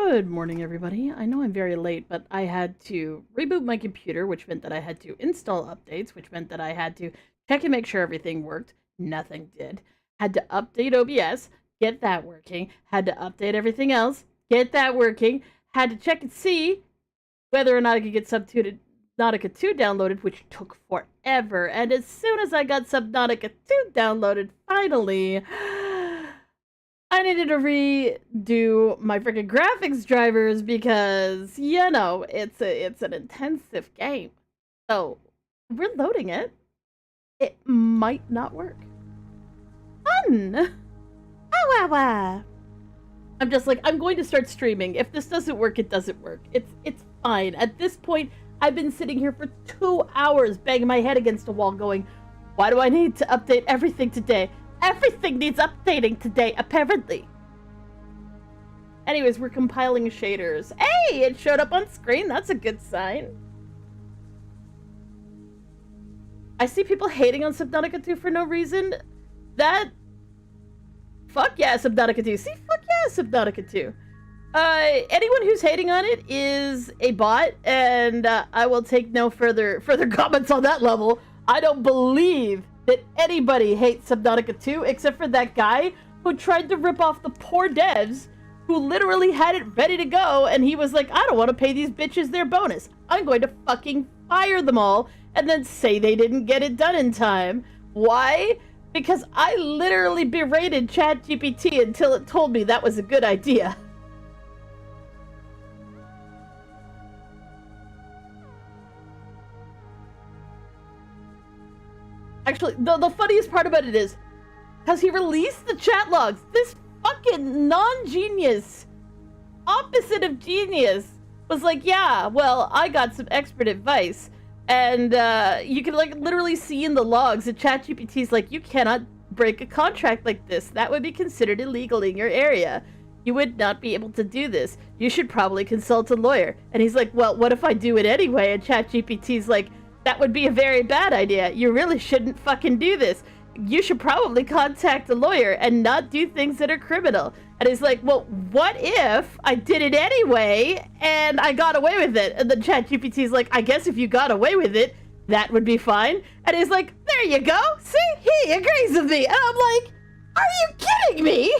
Good morning, everybody. I know I'm very late, but I had to reboot my computer, which meant that I had to install updates, which meant that I had to check and make sure everything worked. Nothing did. Had to update OBS, get that working. Had to update everything else, get that working. Had to check and see whether or not I could get Subnautica 2 downloaded, which took forever. And as soon as I got Subnautica 2 downloaded, finally, I needed to redo my freaking graphics drivers because, it's an intensive game. So, we're loading it. It might not work. Fun! I'm just like, I'm going to start streaming. If this doesn't work, it doesn't work. It's fine. At this point, I've been sitting here for 2 hours banging my head against a wall going, why do I need to update everything today? Everything needs updating today, apparently. Anyways, we're compiling shaders. Hey, it showed up on screen. That's a good sign. I see people hating on Subnautica 2 for no reason. Fuck yeah, Subnautica 2. See, fuck yeah, Subnautica 2. Anyone who's hating on it is a bot, and I will take no further comments on that level. I don't believe that anybody hates Subnautica 2 except for that guy who tried to rip off the poor devs who literally had it ready to go, and he was like, I don't want to pay these bitches their bonus. I'm going to fucking fire them all and then say they didn't get it done in time. Why? Because I literally berated ChatGPT until it told me that was a good idea. Actually, the funniest part about it is, because he released the chat logs, this fucking non-genius, opposite of genius, was like, yeah, well, I got some expert advice. And you can like literally see in the logs that ChatGPT's like, you cannot break a contract like this. That would be considered illegal in your area. You would not be able to do this. You should probably consult a lawyer. And he's like, well, what if I do it anyway? And ChatGPT's like, that would be a very bad idea. You really shouldn't fucking do this. You should probably contact a lawyer and not do things that are criminal. And he's like, well, what if I did it anyway and I got away with it? And then ChatGPT's like, I guess if you got away with it, that would be fine. And he's like, there you go. See, he agrees with me. And I'm like, are you kidding me?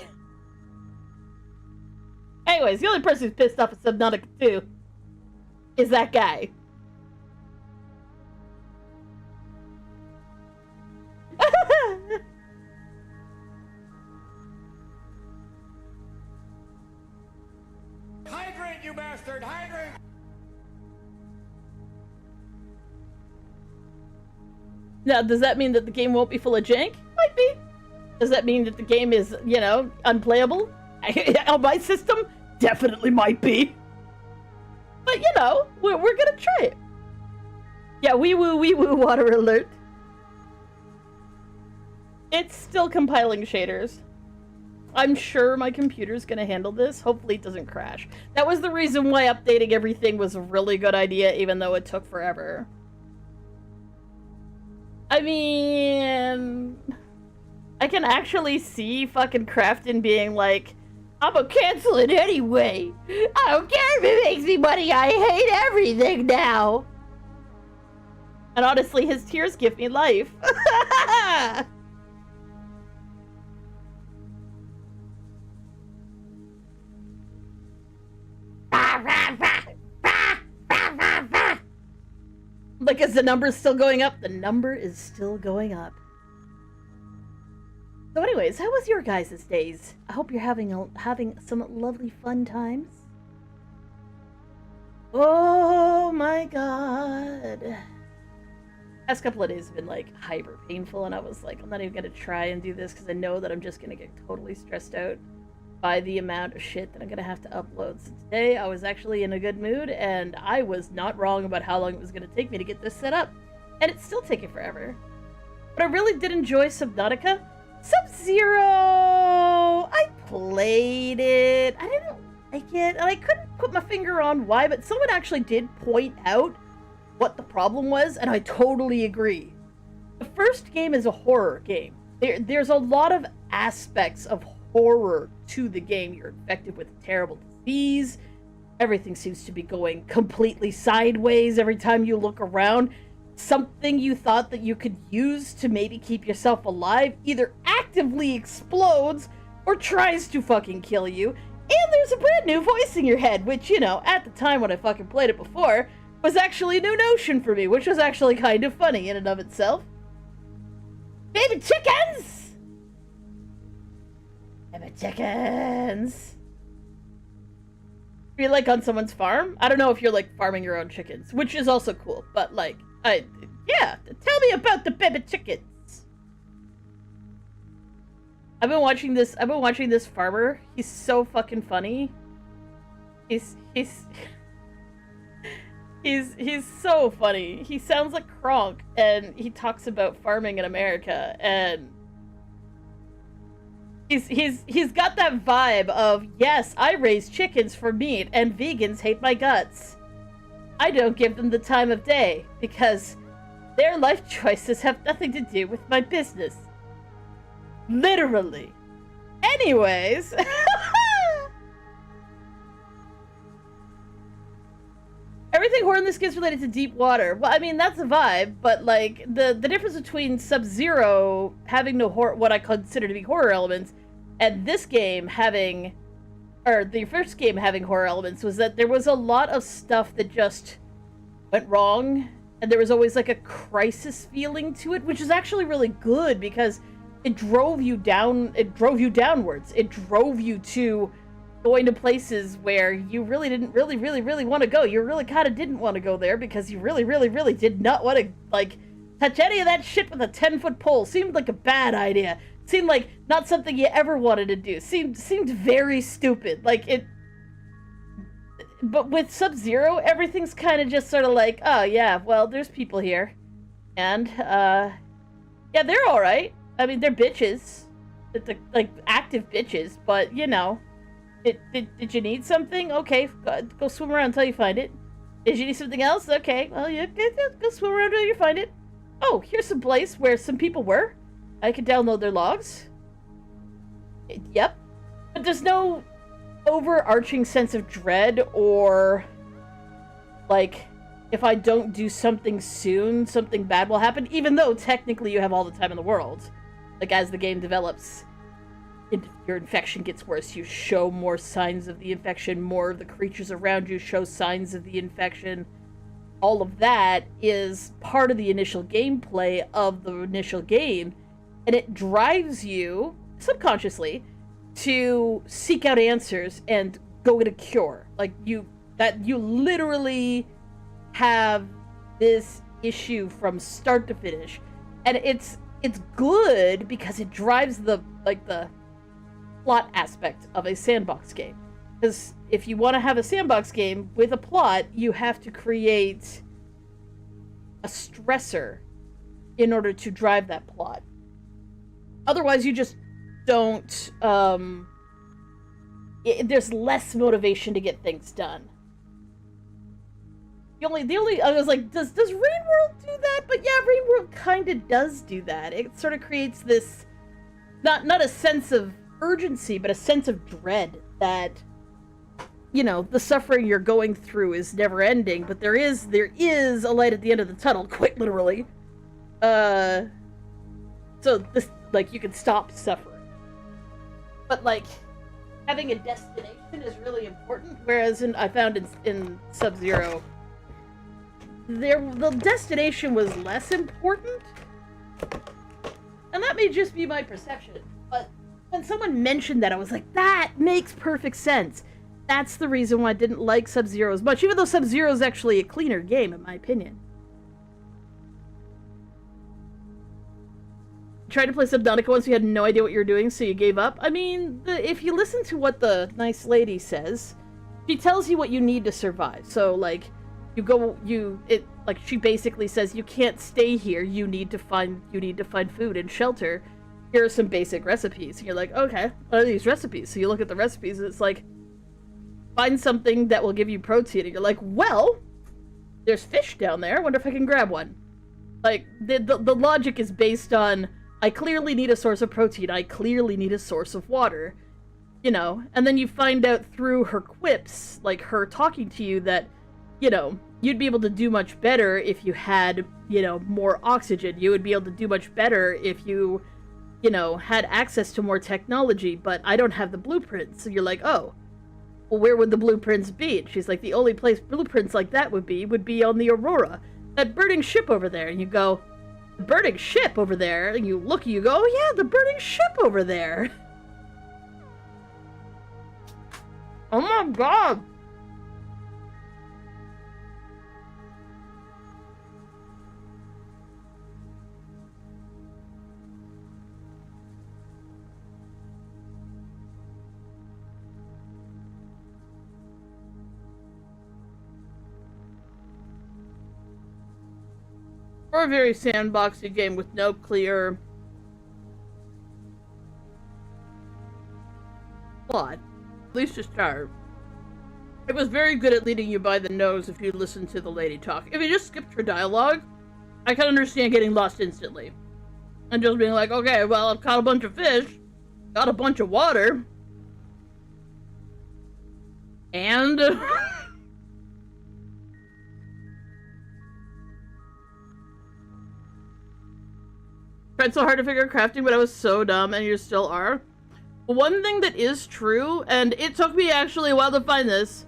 Anyways, the only person who's pissed off at Subnautica 2 is that guy. Hydrate, you bastard! Hydrate! Now, does that mean that the game won't be full of jank? Might be. Does that mean that the game is, unplayable? On my system? Definitely might be. But, we're gonna try it. Yeah, wee woo, water alert. It's still compiling shaders. I'm sure my computer's gonna handle this. Hopefully it doesn't crash. That was the reason why updating everything was a really good idea, even though it took forever. I mean, I can actually see fucking Crafton being like, I'm gonna cancel it anyway. I don't care if it makes me money. I hate everything now. And honestly, his tears give me life. Like, is the number still going up? The number is still going up. So anyways, how was your guys' days? I hope you're having some lovely fun times. Oh my god. Last couple of days have been like hyper painful, and I was like, I'm not even gonna try and do this because I know that I'm just gonna get totally stressed out by the amount of shit that I'm gonna have to upload. So today I was actually in a good mood, and I was not wrong about how long it was gonna take me to get this set up. And it's still taking forever. But I really did enjoy Subnautica. Sub-Zero! I played it. I didn't like it, and I couldn't put my finger on why, but someone actually did point out what the problem was, and I totally agree. The first game is a horror game. There's a lot of aspects of horror to the game. You're infected with a terrible bees. Everything seems to be going completely sideways every time you look around. Something you thought that you could use to maybe keep yourself alive either actively explodes or tries to fucking kill you. And there's a brand new voice in your head, which, you know, at the time when I fucking played it before, was actually a new notion for me, which was actually kind of funny in and of itself. Baby chickens! Baby chickens! Are you, like, on someone's farm? I don't know if you're, like, farming your own chickens, which is also cool, but, like, yeah, tell me about the baby chickens. I've been watching this farmer. He's so fucking funny. He's so funny. He sounds like Kronk, and he talks about farming in America, and he's got that vibe of, yes, I raise chickens for meat, and vegans hate my guts. I don't give them the time of day, because their life choices have nothing to do with my business. Literally. Anyways. Everything horror in this game is related to deep water. Well, I mean, that's a vibe, but, like, the difference between Sub-Zero having no what I consider to be horror elements, and this game having, or the first game having horror elements, was that there was a lot of stuff that just went wrong, and there was always, like, a crisis feeling to it, which is actually really good, because it drove you downwards. It drove you to going to places where you really didn't really want to go. You really kind of didn't want to go there because you really did not want to, like, touch any of that shit with a 10-foot pole. Seemed like a bad idea. Seemed like not something you ever wanted to do. Seemed very stupid. Like, it... But with Sub-Zero, everything's kind of just sort of like, oh, yeah, well, there's people here. And, yeah, they're alright. I mean, they're bitches. They're, like, active bitches, but, you know... Did you need something? Okay, go swim around until you find it. Did you need something else? Okay, well, yeah, go swim around until you find it. Oh, here's some place where some people were. I can download their logs. Yep. But there's no overarching sense of dread or, like, if I don't do something soon, something bad will happen, even though technically you have all the time in the world. Like, as the game develops, your infection gets worse, you show more signs of the infection, more of the creatures around you show signs of the infection. All of that is part of the initial gameplay of the initial game, and it drives you, subconsciously, to seek out answers and go get a cure. Like, you literally have this issue from start to finish. And it's good because it drives the plot aspect of a sandbox game. Because if you want to have a sandbox game with a plot, you have to create a stressor in order to drive that plot. Otherwise, you just don't, there's less motivation to get things done. The only, I was like, does Rain World do that? But yeah, Rain World kind of does do that. It sort of creates this, not a sense of urgency, but a sense of dread that, you know, the suffering you're going through is never ending, but there is a light at the end of the tunnel, quite literally. So this, like, you can stop suffering. But, like, having a destination is really important, whereas I found in Sub-Zero, the destination was less important. And that may just be my perception, but when someone mentioned that, I was like, that makes perfect sense. That's the reason why I didn't like Sub-Zero as much, even though Sub-Zero is actually a cleaner game, in my opinion. You tried to play Subnautica once, you had no idea what you were doing, so you gave up. I mean, if you listen to what the nice lady says, she tells you what you need to survive. So, like, she basically says, you can't stay here, you need to find food and shelter. Here are some basic recipes. And you're like, okay, what are these recipes? So you look at the recipes, and it's like, find something that will give you protein. And you're like, well, there's fish down there. I wonder if I can grab one. Like, the logic is based on, I clearly need a source of protein. I clearly need a source of water. you know, and then you find out through her quips, like her talking to you, that, you know, you'd be able to do much better if you had, you know, more oxygen. You would be able to do much better if you, you know, had access to more technology, but I don't have the blueprints. So you're like, oh, well, where would the blueprints be? And she's like, the only place blueprints like that would be on the Aurora, that burning ship over there. And you go, the burning ship over there? And you look, and you go, oh yeah, the burning ship over there. Oh my god. Or a very sandboxy game with no clear plot. At least to start. It was very good at leading you by the nose if you listened to the lady talk. If you just skipped her dialogue, I can understand getting lost instantly. And just being like, okay, well, I've caught a bunch of fish, got a bunch of water, and... tried so hard to figure out crafting, but I was so dumb, and you still are. One thing that is true, and it took me actually a while to find this,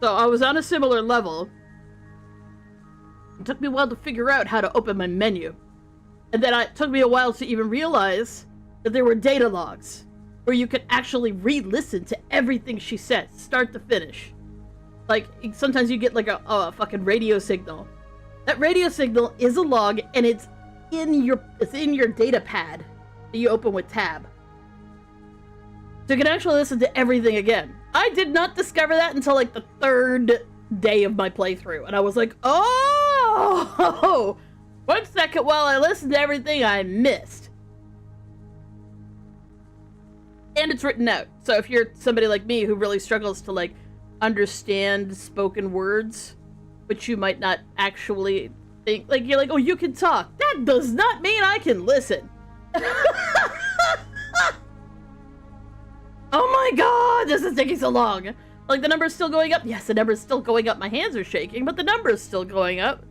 so I was on a similar level. It took me a while to figure out how to open my menu. And then it took me a while to even realize that there were data logs, where you could actually re-listen to everything she said, start to finish. Like, sometimes you get like a fucking radio signal. That radio signal is a log, and it's in your data pad that you open with tab. So you can actually listen to everything again. I did not discover that until like the 3rd day of my playthrough, and I was like, oh, 1 second while I listened to everything I missed. And it's written out. So if you're somebody like me who really struggles to like understand spoken words, which you might not actually think, like, you're like, oh, you can talk. That does not mean I can listen. Oh my god, this is taking so long. Like, the number's still going up. Yes, the number's still going up. My hands are shaking, but the number's still going up.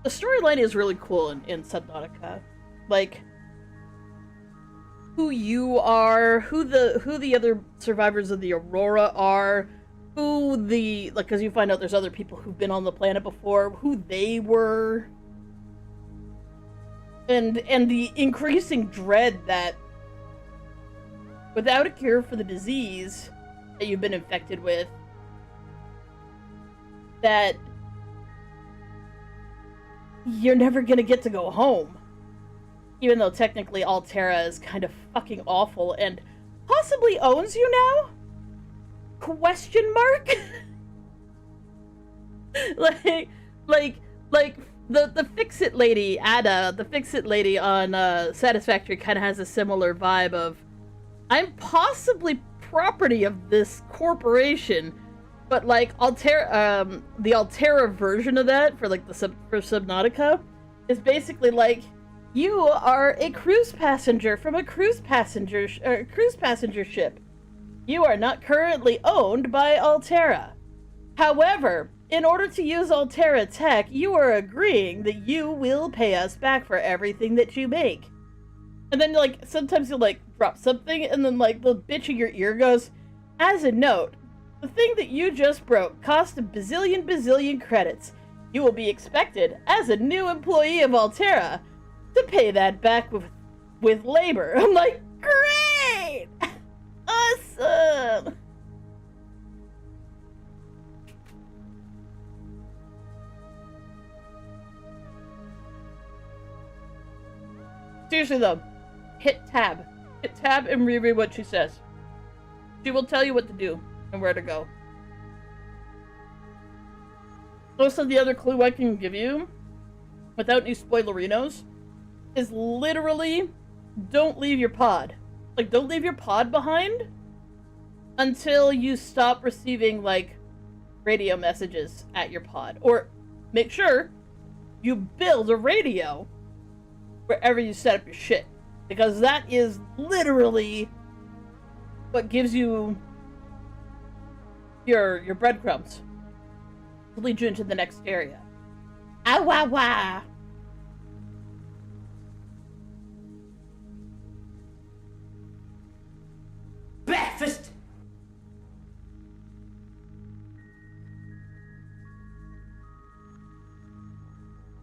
The storyline is really cool in Subnautica. Like, who you are, who the other survivors of the Aurora are, who the, like, because you find out there's other people who've been on the planet before, who they were, and the increasing dread that without a cure for the disease that you've been infected with, that you're never gonna get to go home. Even though technically Altera is kind of fucking awful and possibly owns you now? Question mark? like the Fix-It lady, Ada, the Fix-It lady on Satisfactory kind of has a similar vibe of, I'm possibly property of this corporation, but like Altera, the Altera version of that for like for Subnautica is basically like, you are a cruise passenger from a cruise passenger ship. You are not currently owned by Altera. However, in order to use Altera tech, you are agreeing that you will pay us back for everything that you make. And then, like, sometimes you'll, like, drop something, and then, like, the bitch in your ear goes, as a note, the thing that you just broke cost a bazillion credits. You will be expected, as a new employee of Altera, to pay that back with labor. I'm like, great! Awesome! Seriously though, hit tab. Hit tab and reread what she says. She will tell you what to do and where to go. Also, the other clue I can give you, without any spoilerinos, is literally don't leave your pod. Like, don't leave your pod behind until you stop receiving, like, radio messages at your pod. Or make sure you build a radio wherever you set up your shit. Because that is literally what gives you your breadcrumbs to lead you into the next area. Ah wah wah! Breakfast!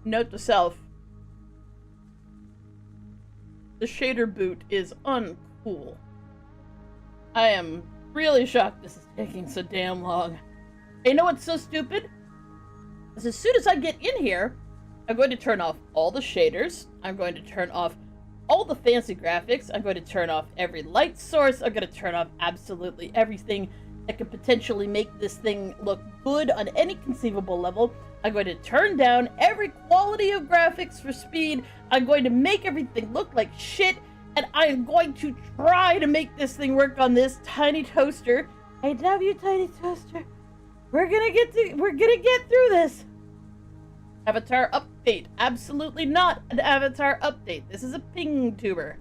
Note to self. The shader boot is uncool. I am really shocked this is taking so damn long. You know what's so stupid? Is as soon as I get in here, I'm going to turn off all the shaders. I'm going to turn off all the fancy graphics. I'm going to turn off every light source. I'm going to turn off absolutely everything that could potentially make this thing look good on any conceivable level. I'm going to turn down every quality of graphics for speed. I'm going to make everything look like shit. And I am going to try to make this thing work on this tiny toaster. I love you, tiny toaster. We're gonna get through this. Avatar update. Absolutely not an avatar update. This is a ping tuber.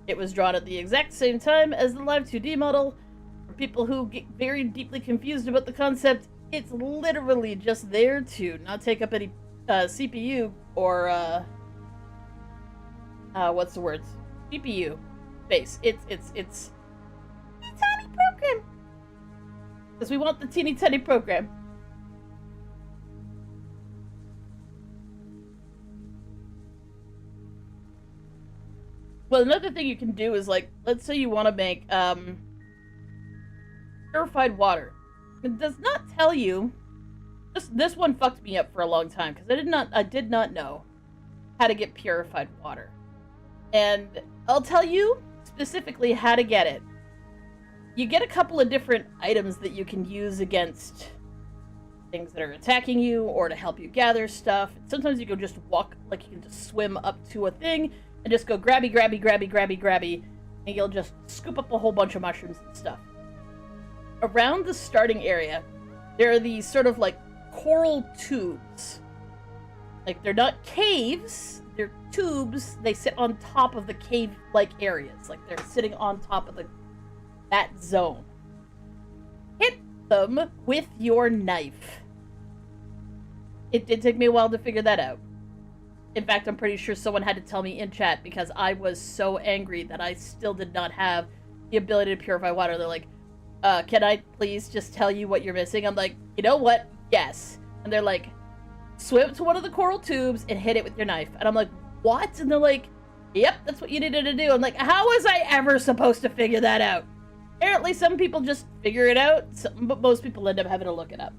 It was drawn at the exact same time as the Live 2D model. For people who get very deeply confused about the concept, it's literally just there to not take up any CPU or what's the word? GPU space. It's a tiny program. Because we want the teeny tiny program. Well, another thing you can do is, like, let's say you want to make purified water. It does not tell you. This one fucked me up for a long time because I did not know how to get purified water. And I'll tell you specifically how to get it. You get a couple of different items that you can use against things that are attacking you or to help you gather stuff. Sometimes you can just walk, like you can just swim up to a thing and just go grabby, grabby, grabby, grabby, grabby, and you'll just scoop up a whole bunch of mushrooms and stuff. Around the starting area, there are these sort of like coral tubes. Like, they're not caves, they're tubes. They sit on top of the cave-like areas. Like, they're sitting on top of that zone. Hit them with your knife. It did take me a while to figure that out. In fact, I'm pretty sure someone had to tell me in chat because I was so angry that I still did not have the ability to purify water. They're like, can I please just tell you what you're missing? I'm like, you know what? Yes. And they're like, swim to one of the coral tubes and hit it with your knife. And I'm like, what? And they're like, yep, that's what you needed to do. I'm like, how was I ever supposed to figure that out? Apparently some people just figure it out, but most people end up having to look it up.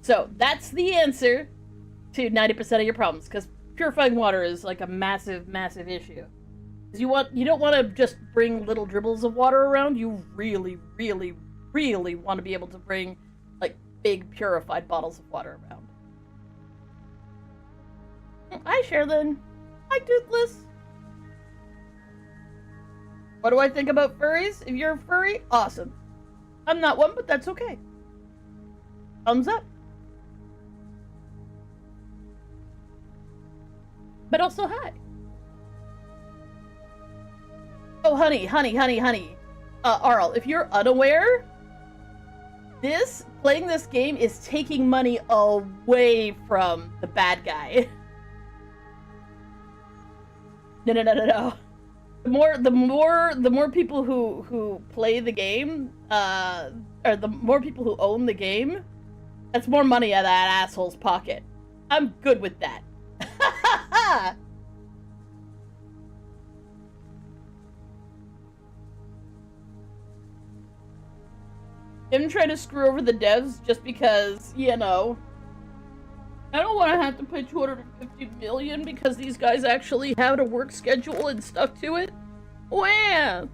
So that's the answer to 90% of your problems, because purifying water is like a massive, massive issue. You don't want to just bring little dribbles of water around. You really, really, really want to be able to bring like big purified bottles of water around. Hi, Sherilyn. Hi, Toothless. What do I think about furries? If you're a furry, awesome. I'm not one, but that's okay. Thumbs up. But also, hi. Oh, honey. Arl, if you're unaware, playing this game is taking money away from the bad guy. No. The more people who play the game, or the more people who own the game, that's more money out of that asshole's pocket. I'm good with that. Him trying to screw over the devs just because, you know, I don't want to have to pay $250 million because these guys actually have a work schedule and stuff to it. Wow.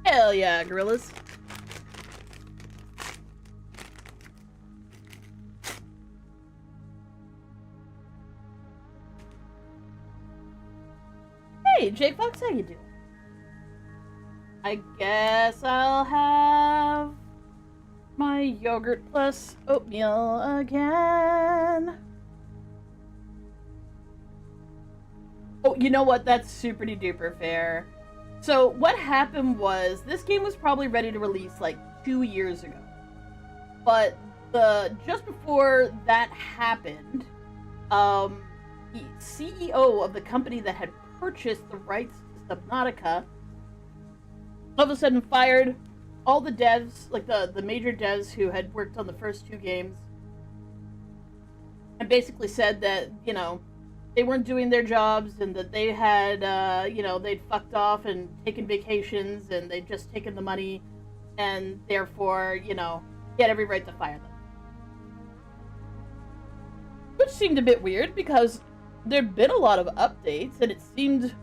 Hell yeah, gorillas. Hey, Jake Fox, how you doing? I guess I'll have my yogurt plus oatmeal again. Oh, you know what? That's super duper fair. So what happened was this game was probably ready to release like 2 years ago. But just before that happened, the CEO of the company that had purchased the rights to Subnautica all of a sudden fired all the devs, like the major devs who had worked on the first 2 games, and basically said that, you know, they weren't doing their jobs and that they had, you know, they'd fucked off and taken vacations and they'd just taken the money and therefore, you know, he had every right to fire them. Which seemed a bit weird because there'd been a lot of updates and it seemed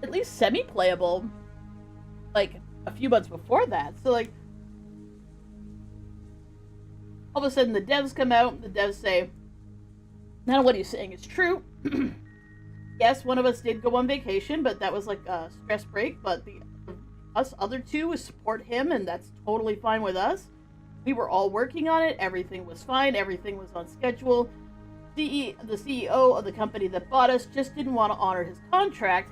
at least semi-playable like a few months before that. So like all of a sudden the devs come out and the devs say, now what he's saying is true. Yes, one of us did go on vacation, but that was like a stress break, but us other 2 support him and that's totally fine with us. We were all working on it, everything was fine, everything was on schedule. The CEO of the company that bought us just didn't want to honor his contract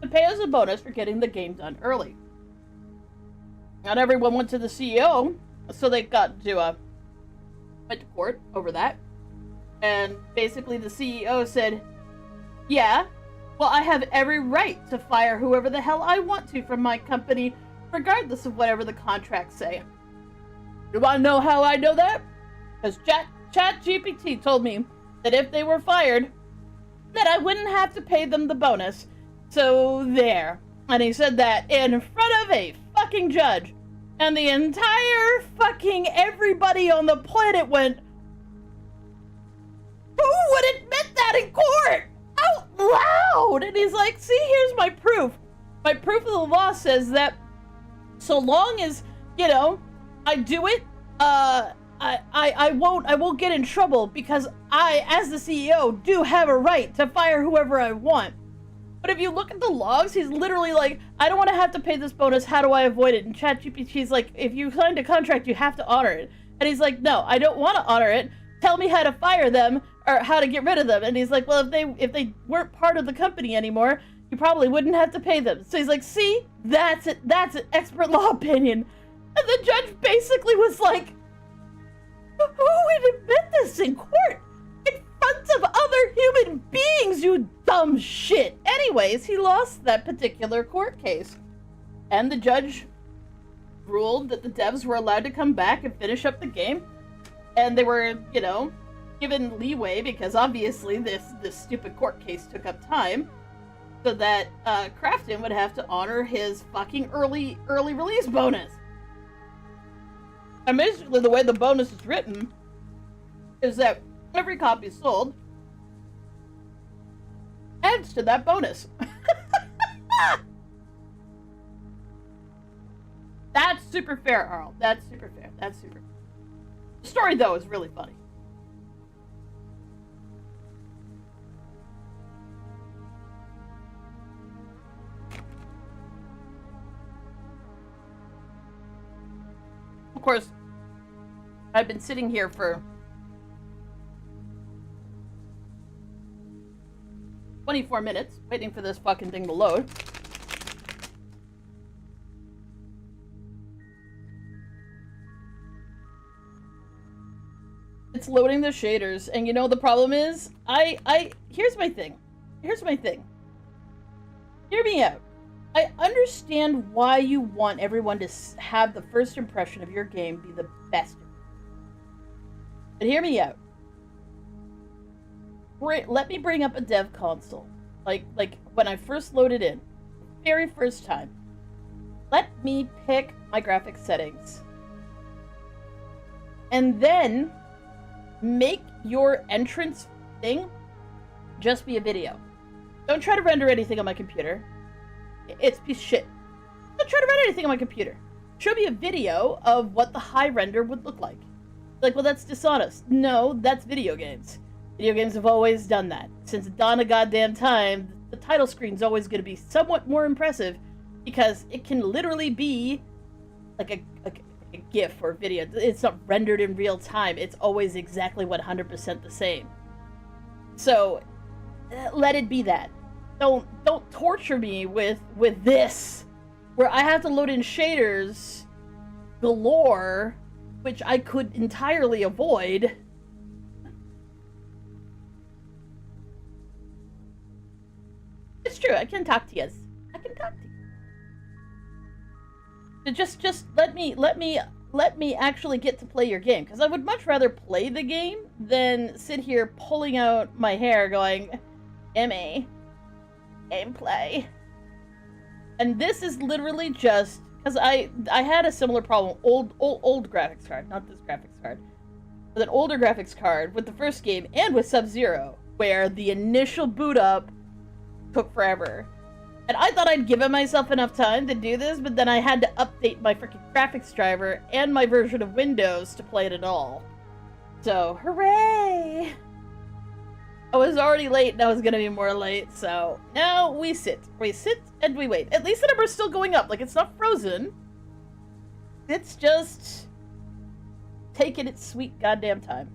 and pay us a bonus for getting the game done early. Not everyone went to the CEO, so they went to court over that. And basically the CEO said, yeah, well, I have every right to fire whoever the hell I want to from my company, regardless of whatever the contracts say. You want to know how I know that? Because ChatGPT told me that if they were fired, that I wouldn't have to pay them the bonus. So there. And he said that in front of a fucking judge. And the entire fucking everybody on the planet went, who would admit that in court? Out loud! And he's like, see, here's my proof. My proof of the law says that so long as, you know, I do it, I won't get in trouble because I, as the CEO, do have a right to fire whoever I want. But if you look at the logs, he's literally like, I don't want to have to pay this bonus, how do I avoid it? And ChatGPT's like, if you signed a contract, you have to honor it. And he's like, no, I don't want to honor it. Tell me how to fire them or how to get rid of them. And he's like, well, if they weren't part of the company anymore, you probably wouldn't have to pay them. So he's like, see, that's it. That's an expert law opinion. And the judge basically was like, who would admit this in court? In front of other human beings, you dumb shit. Anyways, he lost that particular court case. And the judge ruled that the devs were allowed to come back and finish up the game. And they were, you know, given leeway because obviously this stupid court case took up time. So that Crafton would have to honor his fucking early release bonus. And basically the way the bonus is written is that every copy sold adds to that bonus. That's super fair, Earl. That's super fair. That's super fair. The story, though, is really funny. Of course, I've been sitting here for 24 minutes waiting for this fucking thing to load. It's loading the shaders, and you know the problem is, here's my thing. Hear me out. I understand why you want everyone to have the first impression of your game be the best. But hear me out. Let me bring up a dev console. Like when I first loaded in, very first time. Let me pick my graphics settings. And then make your entrance thing just be a video. Don't try to render anything on my computer. It's a piece of shit. Don't try to render anything on my computer. Show me a video of what the high render would look like. Like, well, that's dishonest. No, that's video games. Video games have always done that. Since the dawn of goddamn time, the title screen's always going to be somewhat more impressive because it can literally be like a GIF or video. It's not rendered in real time. It's always exactly 100% the same. So, let it be that. Don't torture me with this, where I have to load in shaders galore, which I could entirely avoid. It's true, I can talk to you. I can talk to you. Just let me actually get to play your game, because I would much rather play the game than sit here pulling out my hair going, Emmy, gameplay. And this is literally just because I had a similar problem, old graphics card, not this graphics card, but an older graphics card with the first game and with Sub-Zero, where the initial boot up took forever. And I thought I'd given myself enough time to do this, but then I had to update my freaking graphics driver and my version of Windows to play it at all. So, hooray! I was already late and I was gonna be more late, so now we sit. We sit and we wait. At least the number's still going up, like it's not frozen. It's just taking its sweet goddamn time.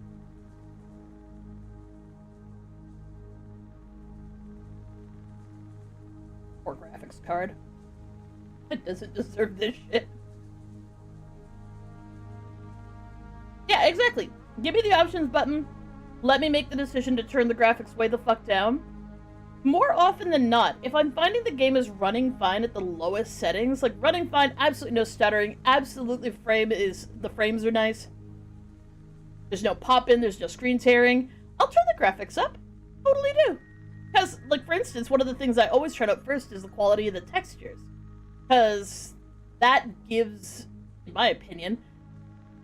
Poor graphics card. It doesn't deserve this shit. Yeah, exactly. Give me the options button. Let me make the decision to turn the graphics way the fuck down. More often than not, if I'm finding the game is running fine at the lowest settings, like running fine, absolutely no stuttering, absolutely the frames are nice. There's no pop-in, there's no screen tearing. I'll turn the graphics up. Totally do. Because, like, for instance, one of the things I always turn up first is the quality of the textures. Because that gives, in my opinion,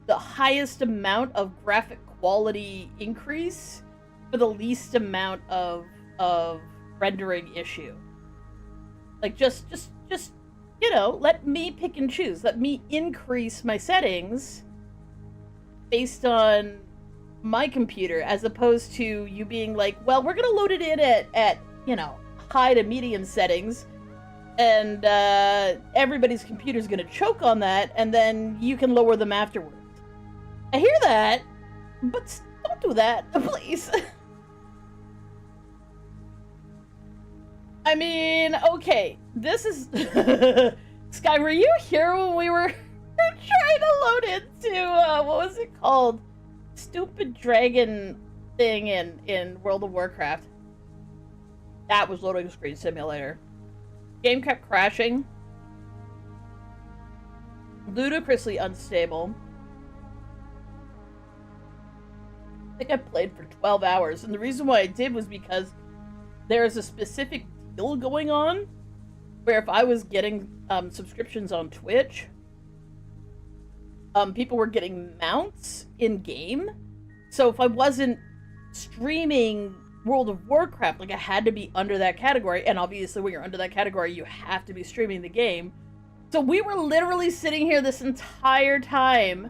the highest amount of graphic quality increase for the least amount of rendering issue. Like, just you know, let me pick and choose. Let me increase my settings based on my computer, as opposed to you being like, well, we're gonna load it in at you know, high to medium settings, and everybody's computer's gonna choke on that, and then you can lower them afterwards. I hear that, but don't do that, please. I mean, okay, this is... Sky, were you here when we were trying to load into, what was it called? Stupid dragon thing in World of Warcraft. That was loading screen simulator. Game kept crashing. Ludicrously unstable. I think I played for 12 hours, and the reason why I did was because there's a specific deal going on where if I was getting subscriptions on Twitch, people were getting mounts in-game. So if I wasn't streaming World of Warcraft, like, I had to be under that category, and obviously when you're under that category, you have to be streaming the game. So we were literally sitting here this entire time.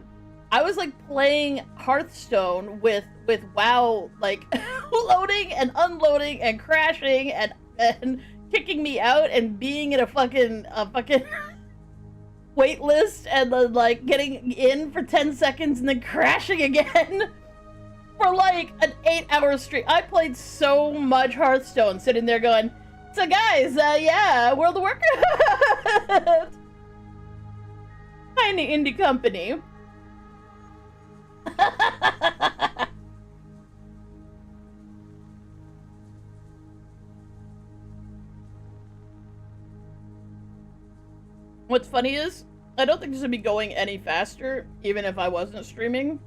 I was, like, playing Hearthstone with WoW, like, loading and unloading and crashing and kicking me out and being in a fucking wait list, and then, like, getting in for 10 seconds and then crashing again for, like, an 8-hour stream. I played so much Hearthstone, sitting there going, so guys, yeah, World of Warcraft. Tiny indie company. What's funny is, I don't think this would be going any faster, even if I wasn't streaming.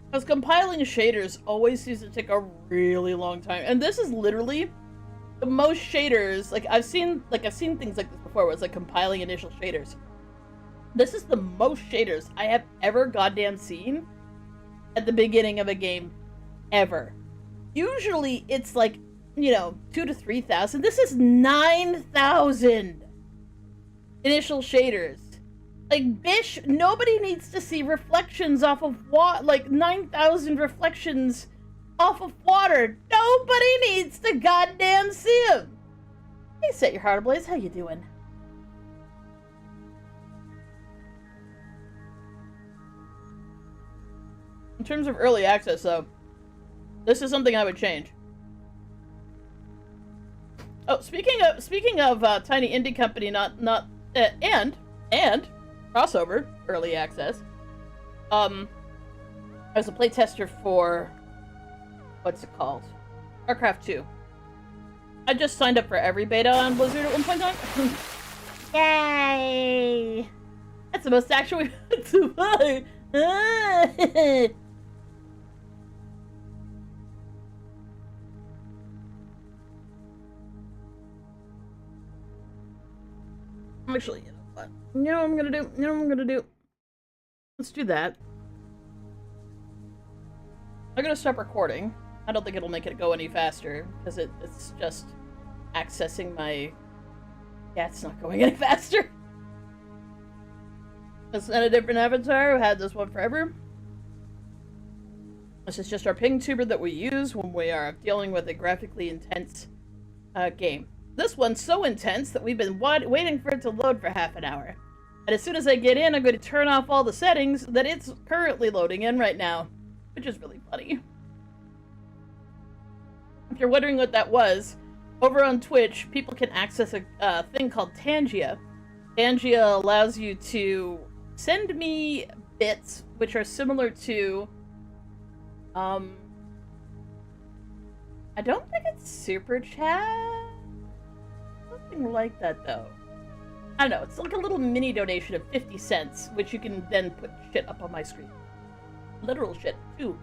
Because compiling shaders always seems to take a really long time. And this is literally the most shaders, like, I've seen things like this before, where it's like compiling initial shaders. This is the most shaders I have ever goddamn seen at the beginning of a game, ever. Usually it's like, you know, 2,000 to 3,000. This is 9,000. initial shaders. Like, bish, nobody needs to see reflections off of water, like 9,000 reflections off of water. Nobody needs to goddamn see them. Hey, Set Your Heart Ablaze, how you doing? In terms of early access, though, this is something I would change. Oh, speaking of tiny indie company, and crossover early access. I was a playtester for what's it called? Warcraft 2. I just signed up for every beta on Blizzard at one point in time. Yay! That's the most actual we've had so far. Actually, you know what? You know what I'm gonna do? You know what I'm gonna do? Let's do that. I'm gonna stop recording. I don't think it'll make it go any faster, because it's just accessing my... Yeah, it's not going any faster. It's not a different avatar. I've had this one forever. This is just our ping tuber that we use when we are dealing with a graphically intense game. This one's so intense that we've been waiting for it to load for half an hour. And as soon as I get in, I'm going to turn off all the settings that it's currently loading in right now. Which is really funny. If you're wondering what that was, over on Twitch, people can access a thing called Tangia. Tangia allows you to send me bits which are similar to... I don't think it's Super Chat. Something like that, though. I don't know. It's like a little mini donation of 50 cents, which you can then put shit up on my screen. Literal shit, too.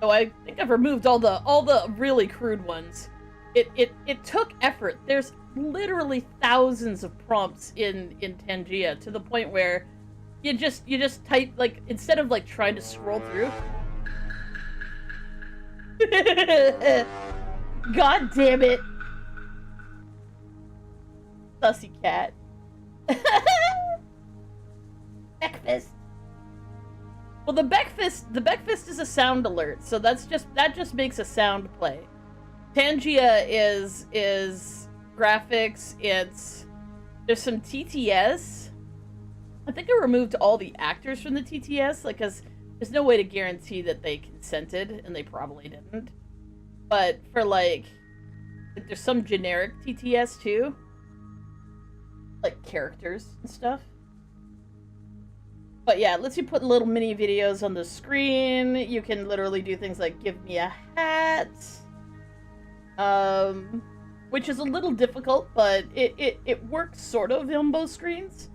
So I think I've removed all the really crude ones. It took effort. There's literally thousands of prompts in Tangia, to the point where you just type, like, instead of like trying to scroll through. God damn it. Sussy cat. Beckfist. Well, the Beckfist is a sound alert, so that just makes a sound play. Tangia is graphics. There's some TTS. I think I removed all the actors from the TTS, like, cause there's no way to guarantee that they consented, and they probably didn't. But for like there's some generic TTS too. Like characters and stuff. But yeah, it lets you put little mini videos on the screen. You can literally do things like give me a hat. Which is a little difficult, but it works sort of on both screens.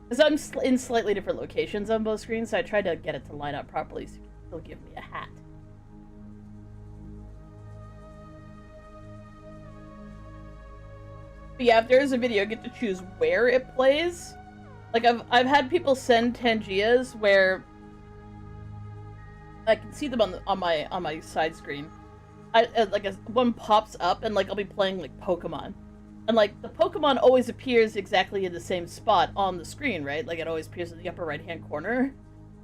Because I'm in slightly different locations on both screens, so I tried to get it to line up properly so you can still give me a hat. But yeah, if there is a video, I get to choose where it plays. Like, I've had people send Tangias where I can see them on my side screen. One pops up and like I'll be playing like Pokemon, and like the Pokemon always appears exactly in the same spot on the screen, right? Like it always appears in the upper right hand corner.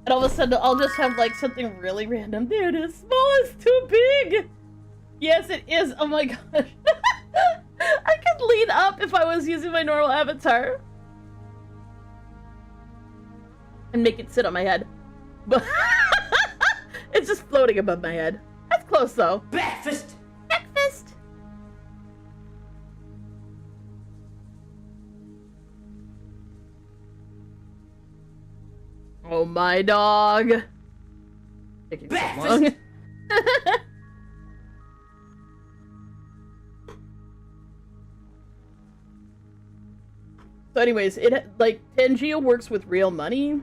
And all of a sudden I'll just have like something really random. There it is. Small is too big. Yes, it is. Oh my gosh. I could lean up if I was using my normal avatar. And make it sit on my head. But it's just floating above my head. That's close though. Breakfast! Breakfast! Oh my dog. Taking so long. So anyways, it like Tangia works with real money,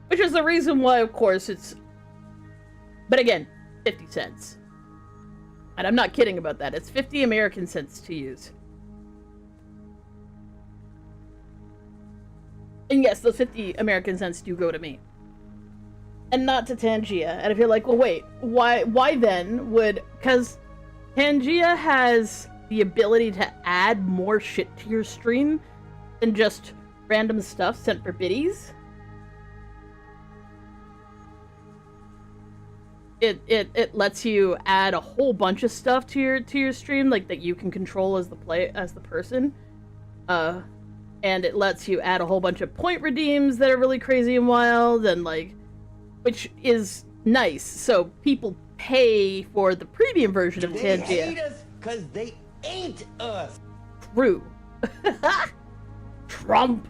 which is the reason why, of course, it's, but again, 50 cents. And I'm not kidding about that. It's 50 American cents to use. And yes, those 50 American cents do go to me. And not to Tangia. And if you're like, well, wait, why then would, because Tangia has the ability to add more shit to your stream than just random stuff sent for biddies. It lets you add a whole bunch of stuff to your stream, like that you can control as the person. And it lets you add a whole bunch of point redeems that are really crazy and wild, and like, which is nice. So people pay for the premium version of Tangia. They hate us because they ain't us. True. Trump.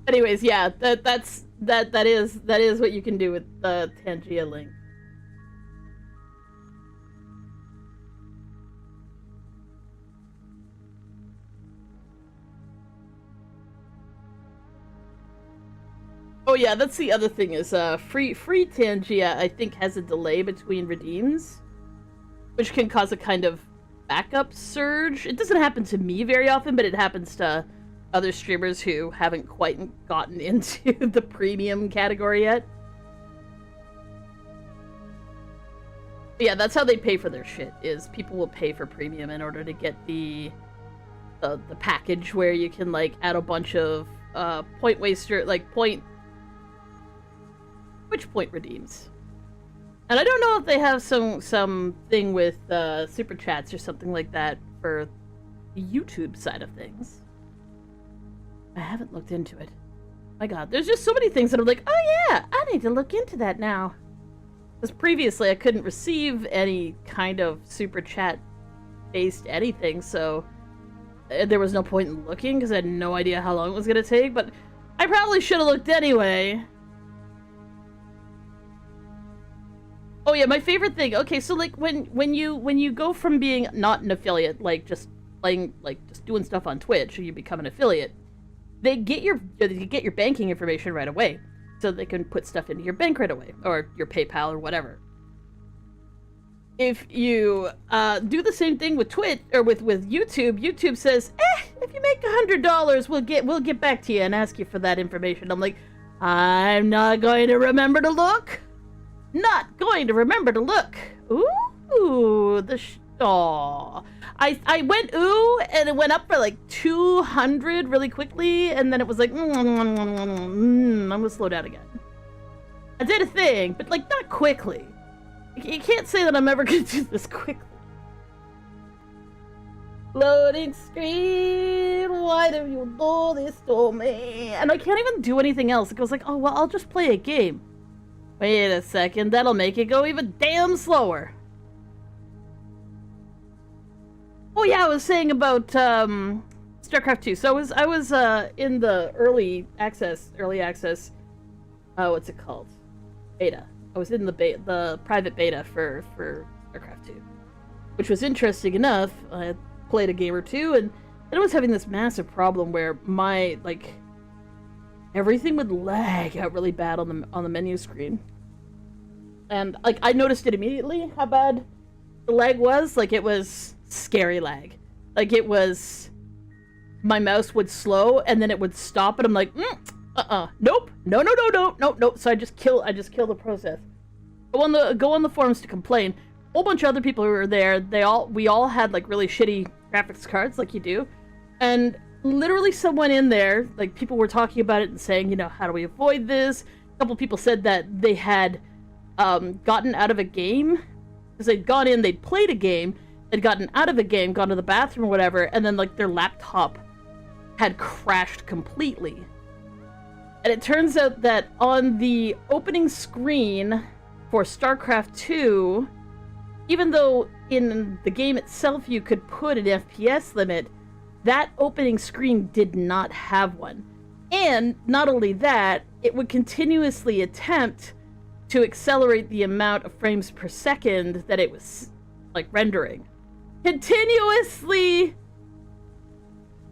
Anyways, yeah, that is what you can do with the Tangia link. Oh yeah, that's the other thing is free Tangia I think has a delay between redeems, which can cause a kind of backup surge. It doesn't happen to me very often, but it happens to other streamers who haven't quite gotten into the premium category yet. But yeah, that's how they pay for their shit, is people will pay for premium in order to get the package where you can like add a bunch of point waster, like point redeems. And I don't know if they have some thing with super chats or something like that for the YouTube side of things. I haven't looked into it. My god, there's just so many things that I'm like, oh yeah, I need to look into that now. Because previously I couldn't receive any kind of super chat based anything, so there was no point in looking because I had no idea how long it was going to take, but I probably should have looked anyway. Oh yeah, my favorite thing. Okay, so like when you go from being not an affiliate, like just playing, like just doing stuff on Twitch, and you become an affiliate, they get your banking information right away, so they can put stuff into your bank right away, or your PayPal or whatever. If you do the same thing with Twitch or with YouTube, YouTube says, if you make $100, we'll get back to you and ask you for that information. I'm like, I'm not going to remember to look. Not going to remember to look. Ooh, Aw. I went ooh, and it went up for like 200 really quickly, and then it was like, I'm gonna slow down again. I did a thing, but like not quickly. You can't say that I'm ever gonna do this quickly. Loading screen, why do you do this to me? And I can't even do anything else. It goes like, oh, well, I'll just play a game. Wait a second, that'll make it go even damn slower. Oh yeah, I was saying about StarCraft 2. So I was in the early access, what's it called? Beta. I was in the private beta for StarCraft 2, which was interesting enough. I played a game or two, and then I was having this massive problem where my everything would lag out really bad on the menu screen, and like I noticed it immediately how bad the lag was. Like it was scary lag. Like it was, my mouse would slow and then it would stop, and I'm like, nope, no. So I just kill the process. Go on the forums to complain. A whole bunch of other people who were there, we all had like really shitty graphics cards, like you do, and literally someone in there, like people were talking about it and saying, you know, how do we avoid this? A couple people said that they had gotten out of a game because they'd gone in, they'd played a game, they'd gotten out of a game, gone to the bathroom or whatever, and then like their laptop had crashed completely. And it turns out that on the opening screen for StarCraft 2, even though in the game itself you could put an FPS limit, that opening screen did not have one. And not only that, it would continuously attempt to accelerate the amount of frames per second that it was like rendering. Continuously.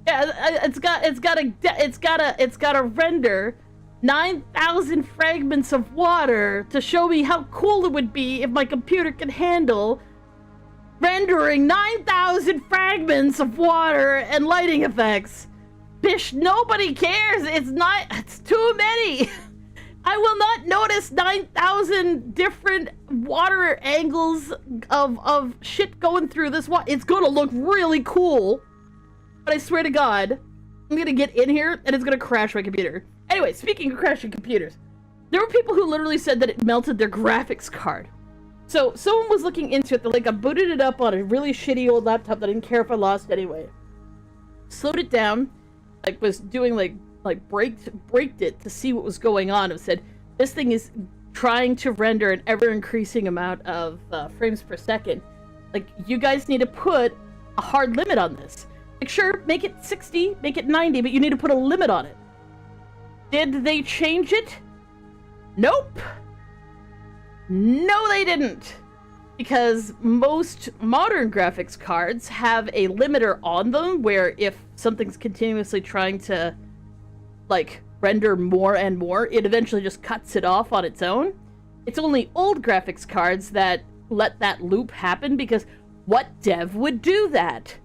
Yeah, it's got to render 9,000 fragments of water to show me how cool it would be if my computer could handle rendering 9,000 fragments of water and lighting effects. Bish, nobody cares. It's too many. I will not notice 9,000 different water angles of shit going through this water. It's gonna look really cool, but I swear to God, I'm gonna get in here and it's gonna crash my computer. Anyway, speaking of crashing computers, there were people who literally said that it melted their graphics card. So someone was looking into it. They're like, I booted it up on a really shitty old laptop that I didn't care if I lost anyway. Slowed it down, like was doing like braked it to see what was going on, and said this thing is trying to render an ever increasing amount of frames per second. Like, you guys need to put a hard limit on this. Like, sure, make it 60, make it 90, but you need to put a limit on it. Did they change it? Nope. No, they didn't. Because most modern graphics cards have a limiter on them where if something's continuously trying to, like, render more and more, it eventually just cuts it off on its own. It's only old graphics cards that let that loop happen, because what dev would do that?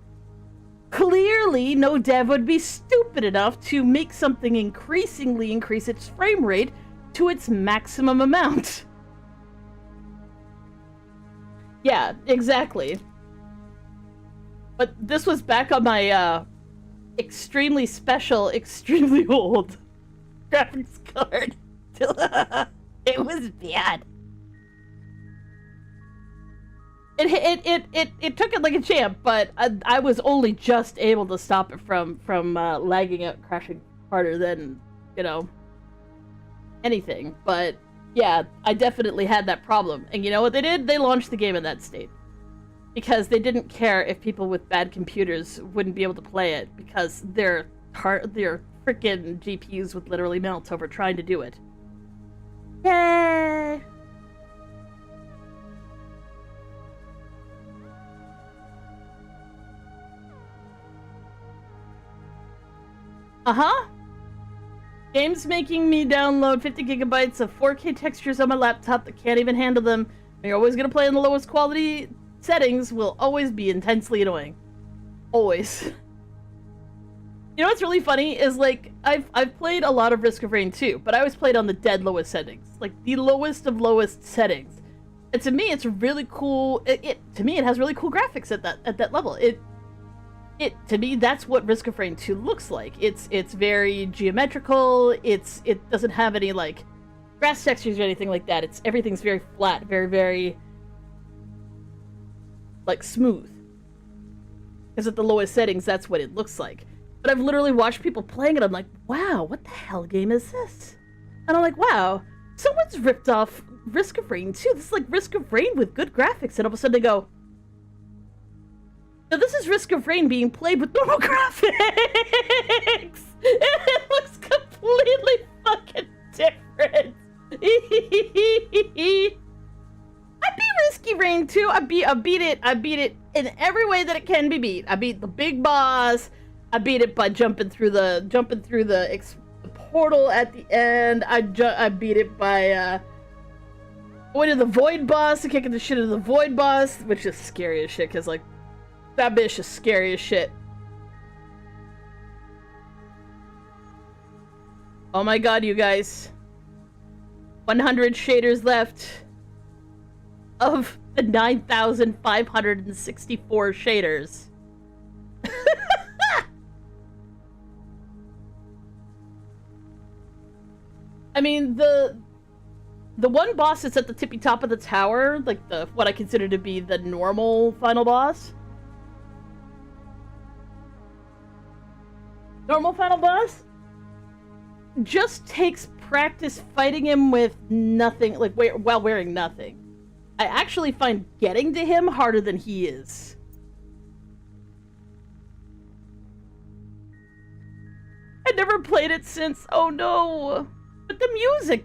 Clearly, no dev would be stupid enough to make something increasingly increase its frame rate to its maximum amount. Yeah, exactly. But this was back on my, extremely special, extremely old graphics card. It was bad. It took it like a champ, but I was only just able to stop it from lagging out, crashing harder than, you know, anything. But yeah, I definitely had that problem. And you know what they did? They launched the game in that state. Because they didn't care if people with bad computers wouldn't be able to play it, because their freaking GPUs would literally melt over trying to do it. Yay! Uh-huh. Games making me download 50 gigabytes of 4K textures on my laptop that can't even handle them. You're always gonna play in the lowest quality settings will always be intensely annoying. Always. You know what's really funny is, like, I've played a lot of Risk of Rain 2, but I always played on the dead lowest settings. Like, the lowest of lowest settings. And to me, it's really cool. To me, it has really cool graphics at that level. To me, that's what Risk of Rain 2 looks like. It's very geometrical. It doesn't have any, like, grass textures or anything like that. Everything's very flat, very, very, like, smooth. Because at the lowest settings, that's what it looks like. But I've literally watched people playing it. I'm like, wow, what the hell game is this? And I'm like, wow, someone's ripped off Risk of Rain 2. This is like Risk of Rain with good graphics. And all of a sudden they go, no, this is Risk of Rain being played with normal graphics. It looks completely fucking different. I beat Risky Rain 2. I beat it in every way that it can be beat. I beat the big boss. I beat it by jumping through the portal at the end. I beat it by going to the void boss and kicking the shit out of the void boss, which is scary as shit, because, like, that bitch is scary as shit. Oh my god, you guys. 100 shaders left of the 9,564 shaders. I mean, the one boss that's at the tippy top of the tower, like what I consider to be the normal final boss. Normal final boss just takes practice fighting him with nothing, like, while wearing nothing. I actually find getting to him harder than he is. I never played it since. Oh no. But the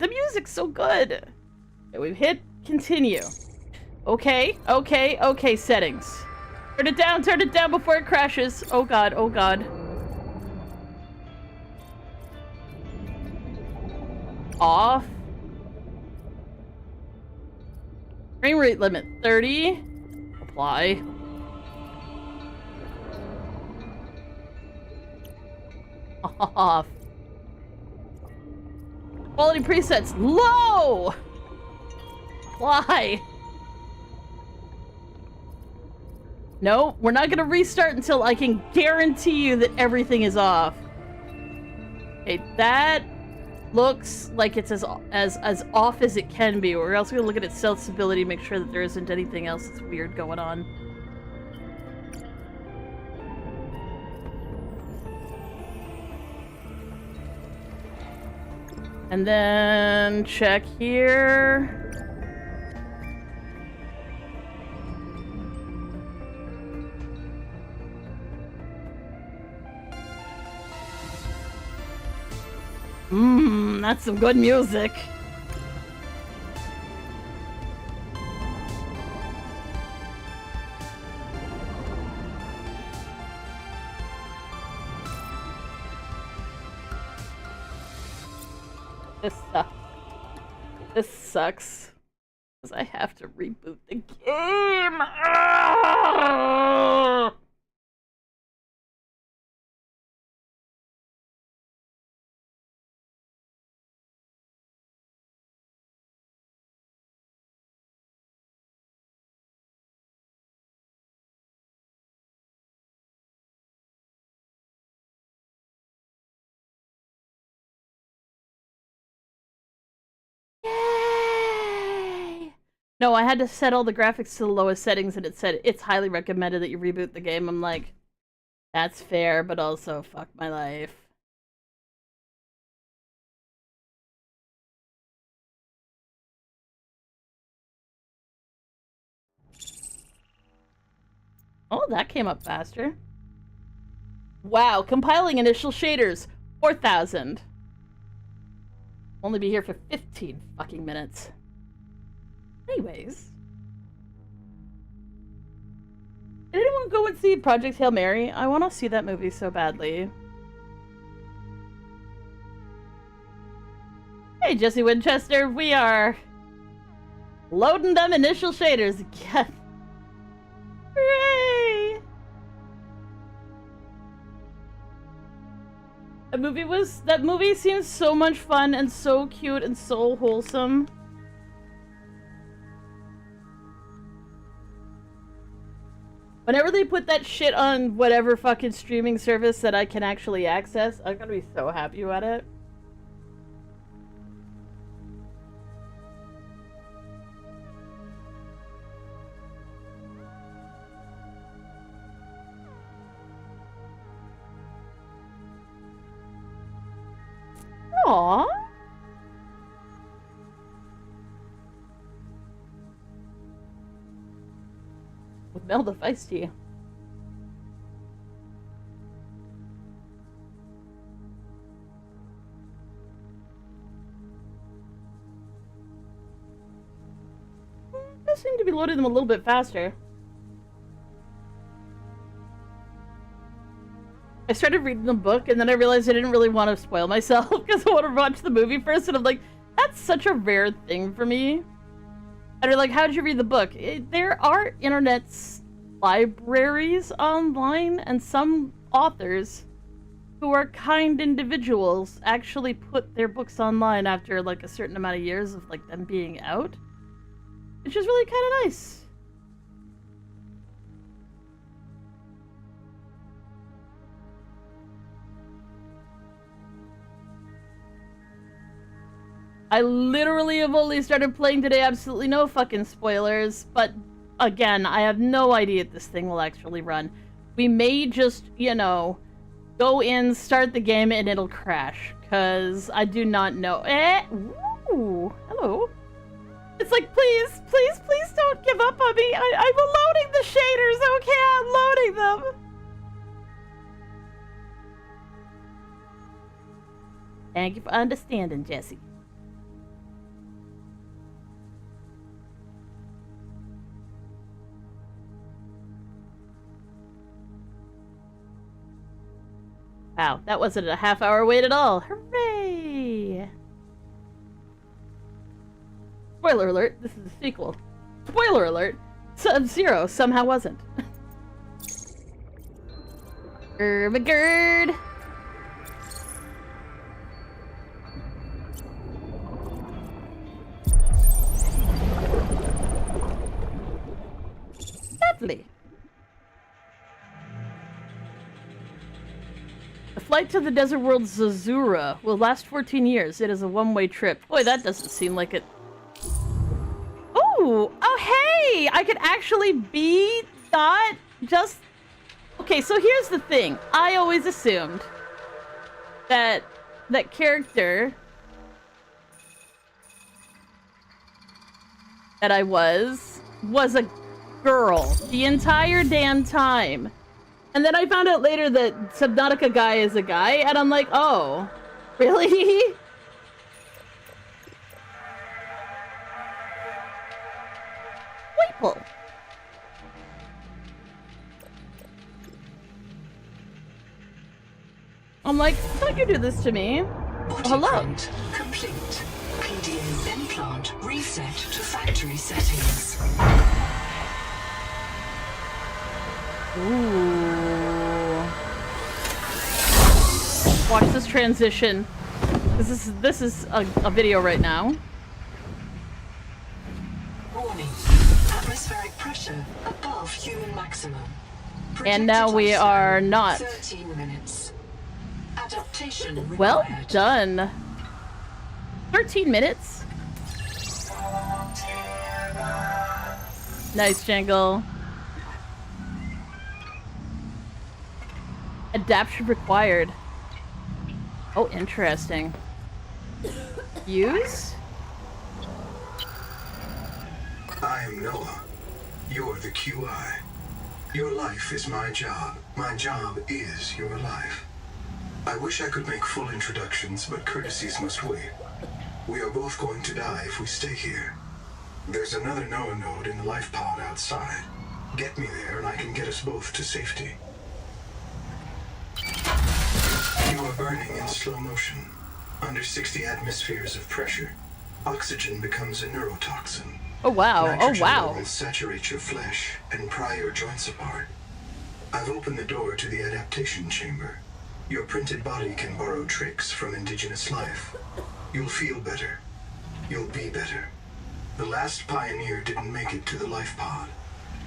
music's so good. Okay, we've hit continue. Okay, settings. Turn it down before it crashes. Oh god, oh god. Off. Frame rate limit 30. Apply. Off. Quality presets low! Why? No, we're not gonna restart until I can guarantee you that everything is off. Okay, that looks like it's as off as it can be. We're also gonna look at its stealth stability, make sure that there isn't anything else that's weird going on. And then check here. That's some good music. This sucks. This sucks. Because I have to reboot the game. Ah! Yay! No, I had to set all the graphics to the lowest settings and it said it's highly recommended that you reboot the game. I'm like, that's fair, but also fuck my life. Oh, that came up faster. Wow, compiling initial shaders. 4,000. Only be here for 15 fucking minutes. Anyways. Did anyone go and see Project Hail Mary? I want to see that movie so badly. Hey, Jesse Winchester, we are loading them initial shaders again. Hooray! That movie seems so much fun and so cute and so wholesome. Whenever they put that shit on whatever fucking streaming service that I can actually access, I'm gonna be so happy about it. Aww. With Melda Feisty. I seem to be loading them a little bit faster. I started reading the book, and then I realized I didn't really want to spoil myself because I want to watch the movie first, and I'm like, that's such a rare thing for me. And they're like, how'd you read the book? There are internet libraries online, and some authors who are kind individuals actually put their books online after like a certain amount of years of like them being out. Which is really kind of nice. I literally have only started playing today, absolutely no fucking spoilers, but again, I have no idea if this thing will actually run. We may just, you know, go in, start the game, and it'll crash, because I do not know. Ooh, hello. It's like, please, please, please don't give up on me. I'm loading the shaders, okay? I'm loading them. Thank you for understanding, Jesse. Wow, that wasn't a half-hour wait at all. Hooray! Spoiler alert, this is a sequel. Spoiler alert, Sub-Zero somehow wasn't. Gurd. Lovely. The flight to the desert world Zazura will last 14 years. It is a one-way trip. Boy, that doesn't seem like it. Ooh! Oh, hey! I could actually be not just... Okay, so here's the thing. I always assumed that that character that I was a girl the entire damn time. And then I found out later that Subnautica guy is a guy, and I'm like, oh, really? Weeple. I'm like, don't you do this to me? Oh, hello. Complete. PDA implant reset to factory settings. Ooh. Watch this transition. This is a video right now. Warning. Atmospheric pressure above human maximum. And now we are not. 13 minutes. Adaptation required. Well done. 13 minutes. Nice, Jangle. Adaptation required. Oh, interesting. Use? I am Noah. You're the QI. Your life is my job. My job is your life. I wish I could make full introductions, but courtesies must wait. We are both going to die if we stay here. There's another Noah node in the life pod outside. Get me there and I can get us both to safety. You are burning in slow motion. Under 60 atmospheres of pressure, oxygen becomes a neurotoxin. Oh wow, Nitrogen oh wow. will saturate your flesh and pry your joints apart. I've opened the door to the adaptation chamber. Your printed body can borrow tricks from indigenous life. You'll feel better. You'll be better. The last pioneer didn't make it to the life pod.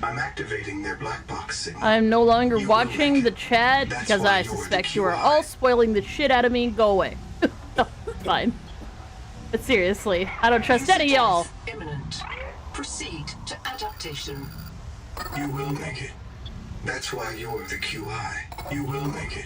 I'm activating their black box signal. I'm no longer You watching will the make it. chat That's because why I you're suspect the you are QI. all spoiling the shit out of me. Go away. No, it's fine. But seriously, I don't trust any of y'all. Imminent. Proceed to adaptation. You will make it. That's why you're the QI. You will make it.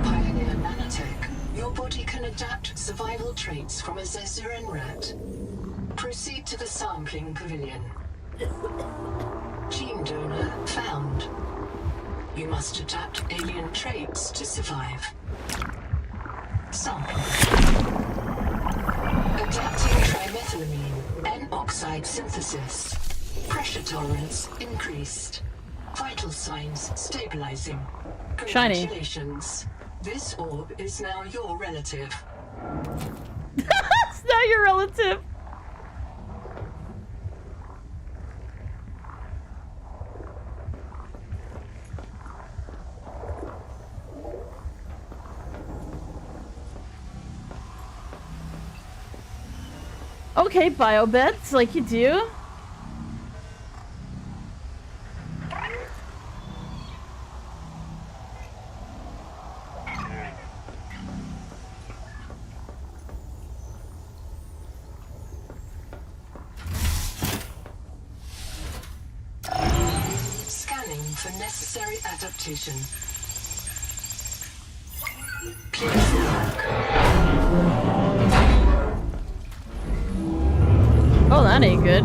Pioneer nanotech. Your body can adapt survival traits from a Zezuran rat. Proceed to the sampling pavilion. Gene donor found. You must adapt alien traits to survive. Sample. Adapting trimethylamine, N-oxide synthesis. Pressure tolerance increased. Vital signs stabilizing. Shiny. Congratulations. This orb is now your relative. It's not your relative. Okay, biobets, like you do. Scanning for necessary adaptation. Please look. Oh, that ain't good.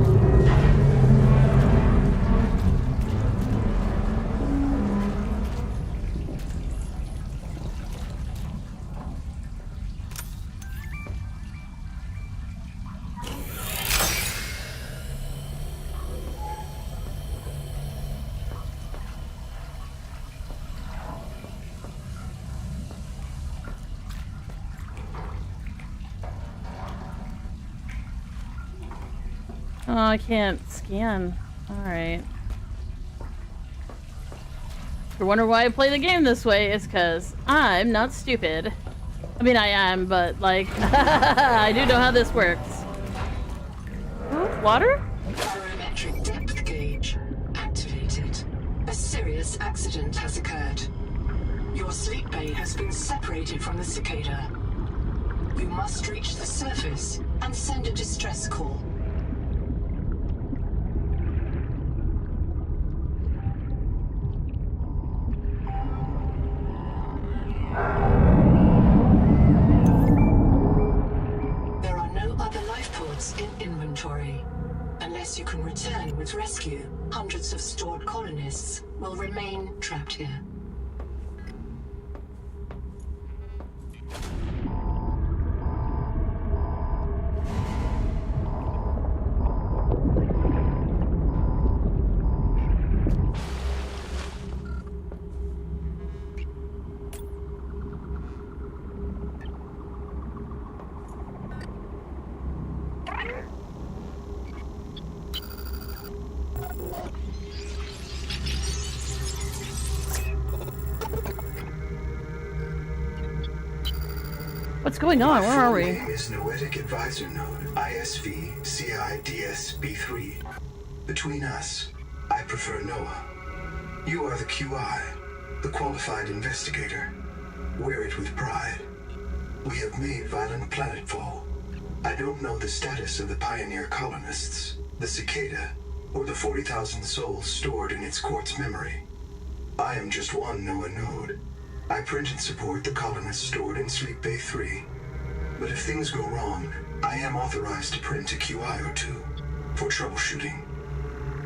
Oh, I can't scan. Alright. If you wonder why I play the game this way, it's because I'm not stupid. I mean, I am, but, like, I do know how this works. Ooh, water? Barometric depth gauge activated. A serious accident has occurred. Your sleep bay has been separated from the cicada. You must reach the surface and send a distress call. There are no other life pods in inventory. Unless you can return with rescue, hundreds of stored colonists will remain trapped here. What's going on? Where are we? My name is Noetic Advisor Node, ISV CIDS-B3. Between us, I prefer Noah. You are the QI, the qualified investigator. Wear it with pride. We have made violent planetfall. I don't know the status of the pioneer colonists, the cicada, or the 40,000 souls stored in its quartz memory. I am just one Noah node. I print and support the colonists stored in Sleep Bay 3. But if things go wrong, I am authorized to print a QI or two for troubleshooting.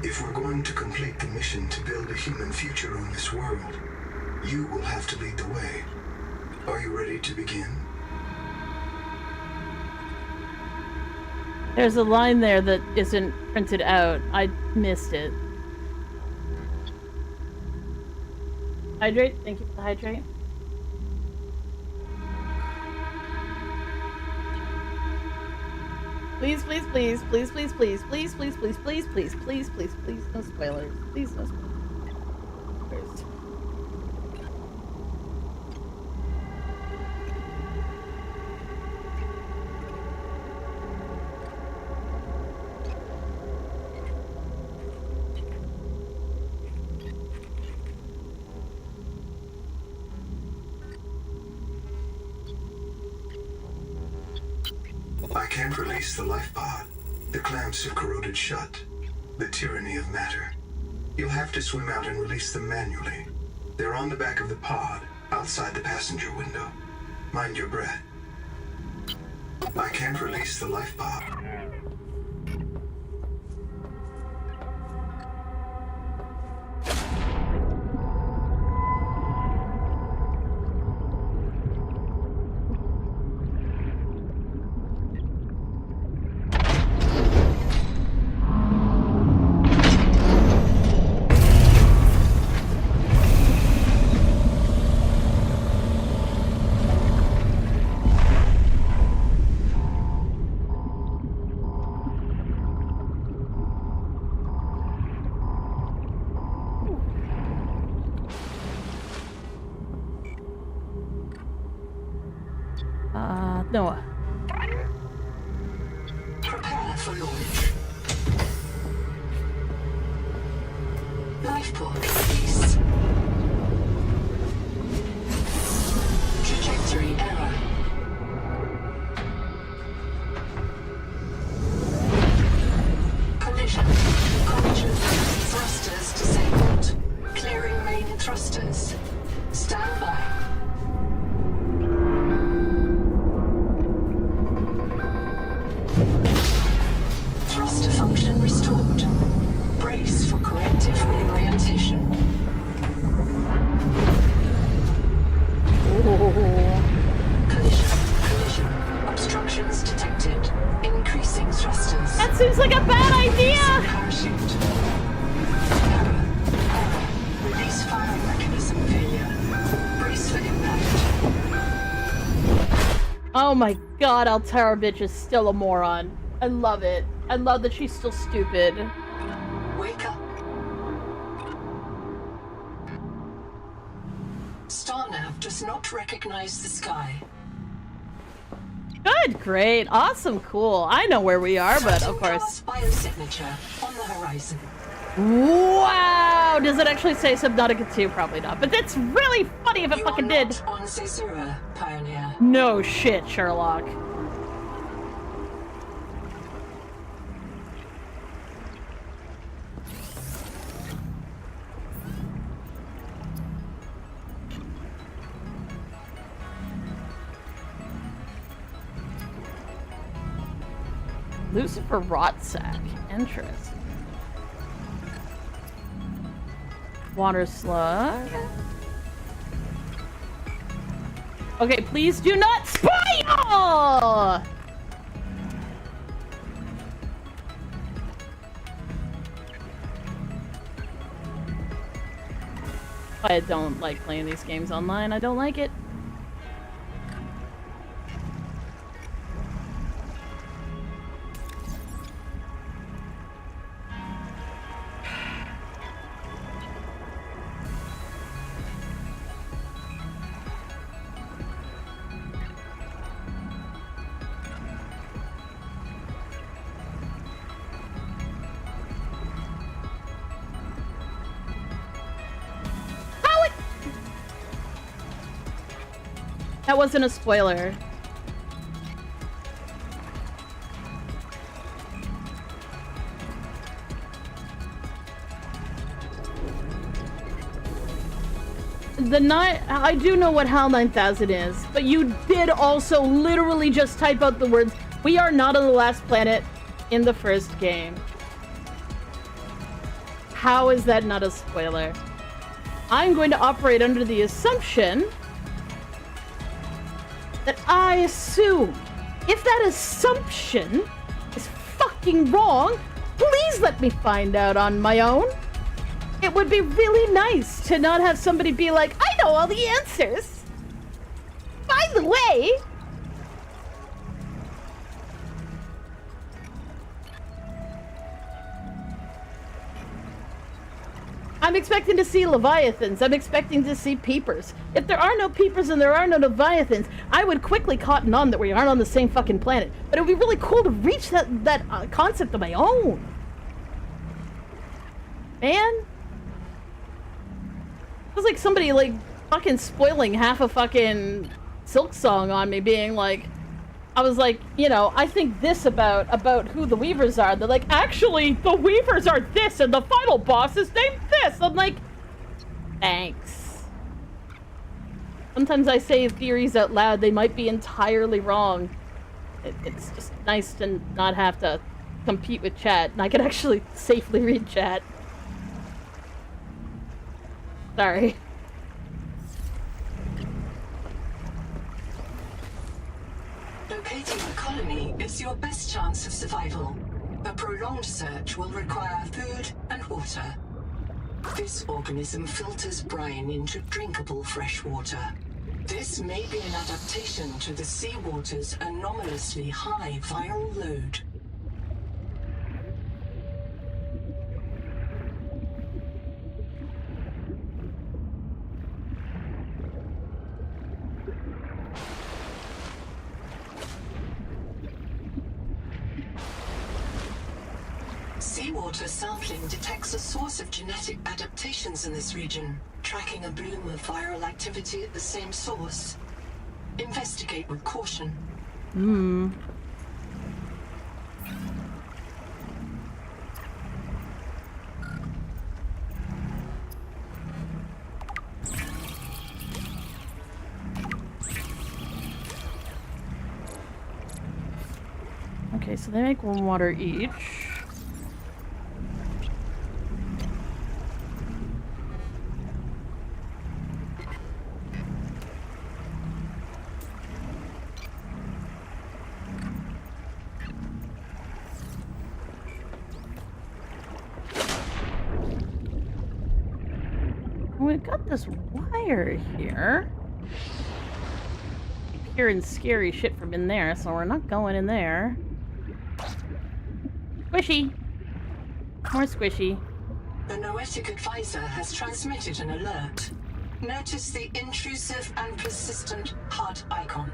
If we're going to complete the mission to build a human future on this world, you will have to lead the way. Are you ready to begin? There's a line there that isn't printed out. I missed it. Hydrate? Thank you for the hydrate. Please, please, please, please, please, please, please, please, please, please, please, please, please, please, no spoilers. Please, no spoilers. I can't release the life pod. The clamps have corroded shut. The tyranny of matter. You'll have to swim out and release them manually. They're on the back of the pod, outside the passenger window. Mind your breath. I can't release the life pod. Noah. Prepare for launch. Life pod release. Trajectory error. Collision. Collision. Thrusters disabled. Clearing main thrusters. Stand by. Thruster function restored. Brace for corrective reorientation. Collision. Obstructions detected. Increasing thrusters. That seems like a bad idea! Parachute. Error. Release firing mechanism failure. Brace for impact. Oh my god, Altara bitch is still a moron. I love it. I love that she's still stupid. Wake up. StarNav does not recognize the sky. Good, great, awesome, cool. I know where we are, but of course. Biosignature on the horizon. Wow! Does it actually say Subnautica 2? Probably not. But that's really funny if it fucking did. Not on Caesura, Pioneer. No shit, Sherlock. Lucifer Rotsack. Interesting. Water slug. Okay, please do not spoil! I don't like playing these games online. I don't like it. That wasn't a spoiler. I do know what HAL 9000 is, but you did also literally just type out the words, "We are not on the last planet" in the first game. How is that not a spoiler? I'm going to operate under the assumption that I assume. If that assumption is fucking wrong, please let me find out on my own. It would be really nice to not have somebody be like, "I know all the answers. By the way..." I'm expecting to see Leviathans. I'm expecting to see Peepers. If there are no Peepers and there are no Leviathans, I would quickly cotton on that we aren't on the same fucking planet. But it would be really cool to reach that concept of my own. Man. It was like somebody like fucking spoiling half a fucking Silk Song on me, being like, I was like, you know, I think this about who the Weavers are. They're like, actually, the Weavers are this, and the final boss is named this. I'm like, thanks. Sometimes I say theories out loud. They might be entirely wrong. It's just nice to not have to compete with chat, and I can actually safely read chat. Sorry. Locating the colony is your best chance of survival. A prolonged search will require food and water. This organism filters brine into drinkable fresh water. This may be an adaptation to the seawater's anomalously high viral load. Seawater sampling detects a source of genetic adaptations in this region, tracking a bloom of viral activity at the same source. Investigate with caution. Okay, so they make 1 water each. We've got this wire here. Keep hearing scary shit from in there, so we're not going in there. Squishy! More squishy. The Noetic advisor has transmitted an alert. Notice the intrusive and persistent HUD icon.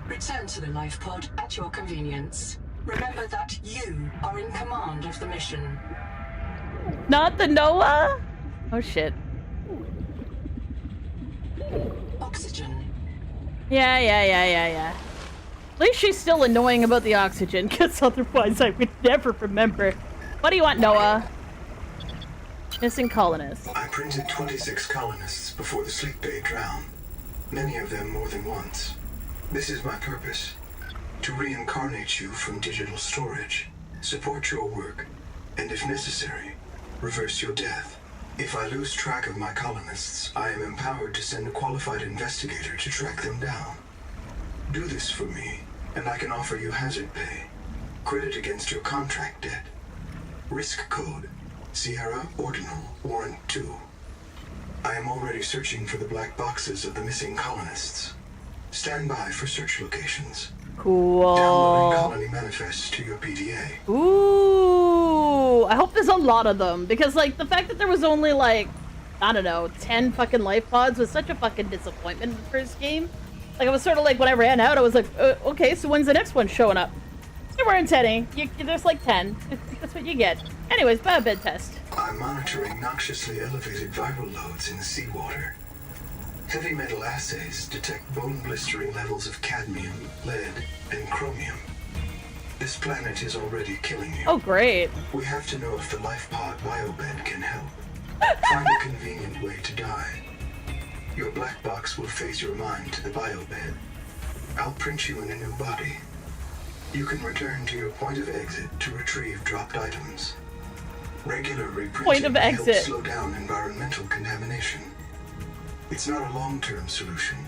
Return to the life pod at your convenience. Remember that you are in command of the mission. Not the Noah? Oh shit. Oxygen. Yeah. At least she's still annoying about the oxygen, because otherwise I would never remember. What do you want, Noah? Missing colonists. I printed 26 colonists before the sleep bay drowned. Many of them more than once. This is my purpose. To reincarnate you from digital storage, support your work, and if necessary, reverse your death. If I lose track of my colonists, I am empowered to send a qualified investigator to track them down. Do this for me, and I can offer you hazard pay. Credit against your contract debt. Risk code, Sierra Ordinal Warrant 2. I am already searching for the black boxes of the missing colonists. Stand by for search locations. Cool. Downloading colony manifests to your PDA. Ooh, I hope there's a lot of them, because like the fact that there was only like, I don't know, 10 fucking life pods was such a fucking disappointment in the first game. Like I was sort of like, when I ran out, I was like, okay, so when's the next one showing up? There weren't any. There's like 10. That's what you get. Anyways, biobed test. I'm monitoring noxiously elevated viral loads in seawater. Heavy metal assays detect bone-blistering levels of cadmium, lead, and chromium. This planet is already killing you. Oh, great. We have to know if the life pod biobed can help. Find a convenient way to die. Your black box will phase your mind to the biobed. I'll print you in a new body. You can return to your point of exit to retrieve dropped items. Regular reprinting helps slow down environmental contamination. It's not a long-term solution,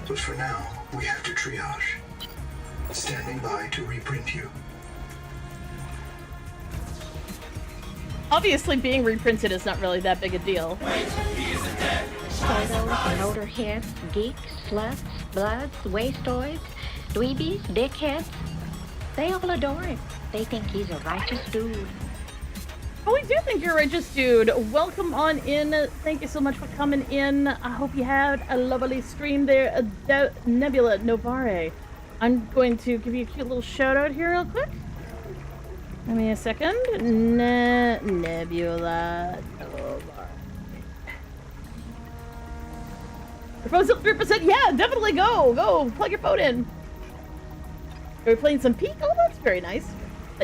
but for now, we have to triage. Standing by to reprint you. Obviously, being reprinted is not really that big a deal. Photos, motorheads, geeks, sluts, bloods, wastoids, dweebies, dickheads. They all adore him. They think he's a righteous dude. Oh, we do think you're a righteous dude. Welcome on in. Thank you so much for coming in. I hope you had a lovely stream there, Nebula Novare. I'm going to give you a cute little shout out here real quick. Give me a second. Nebula Novare. Proposal 3%. Yeah, definitely go. Plug your phone in. Are we playing some Peak? Oh, that's very nice.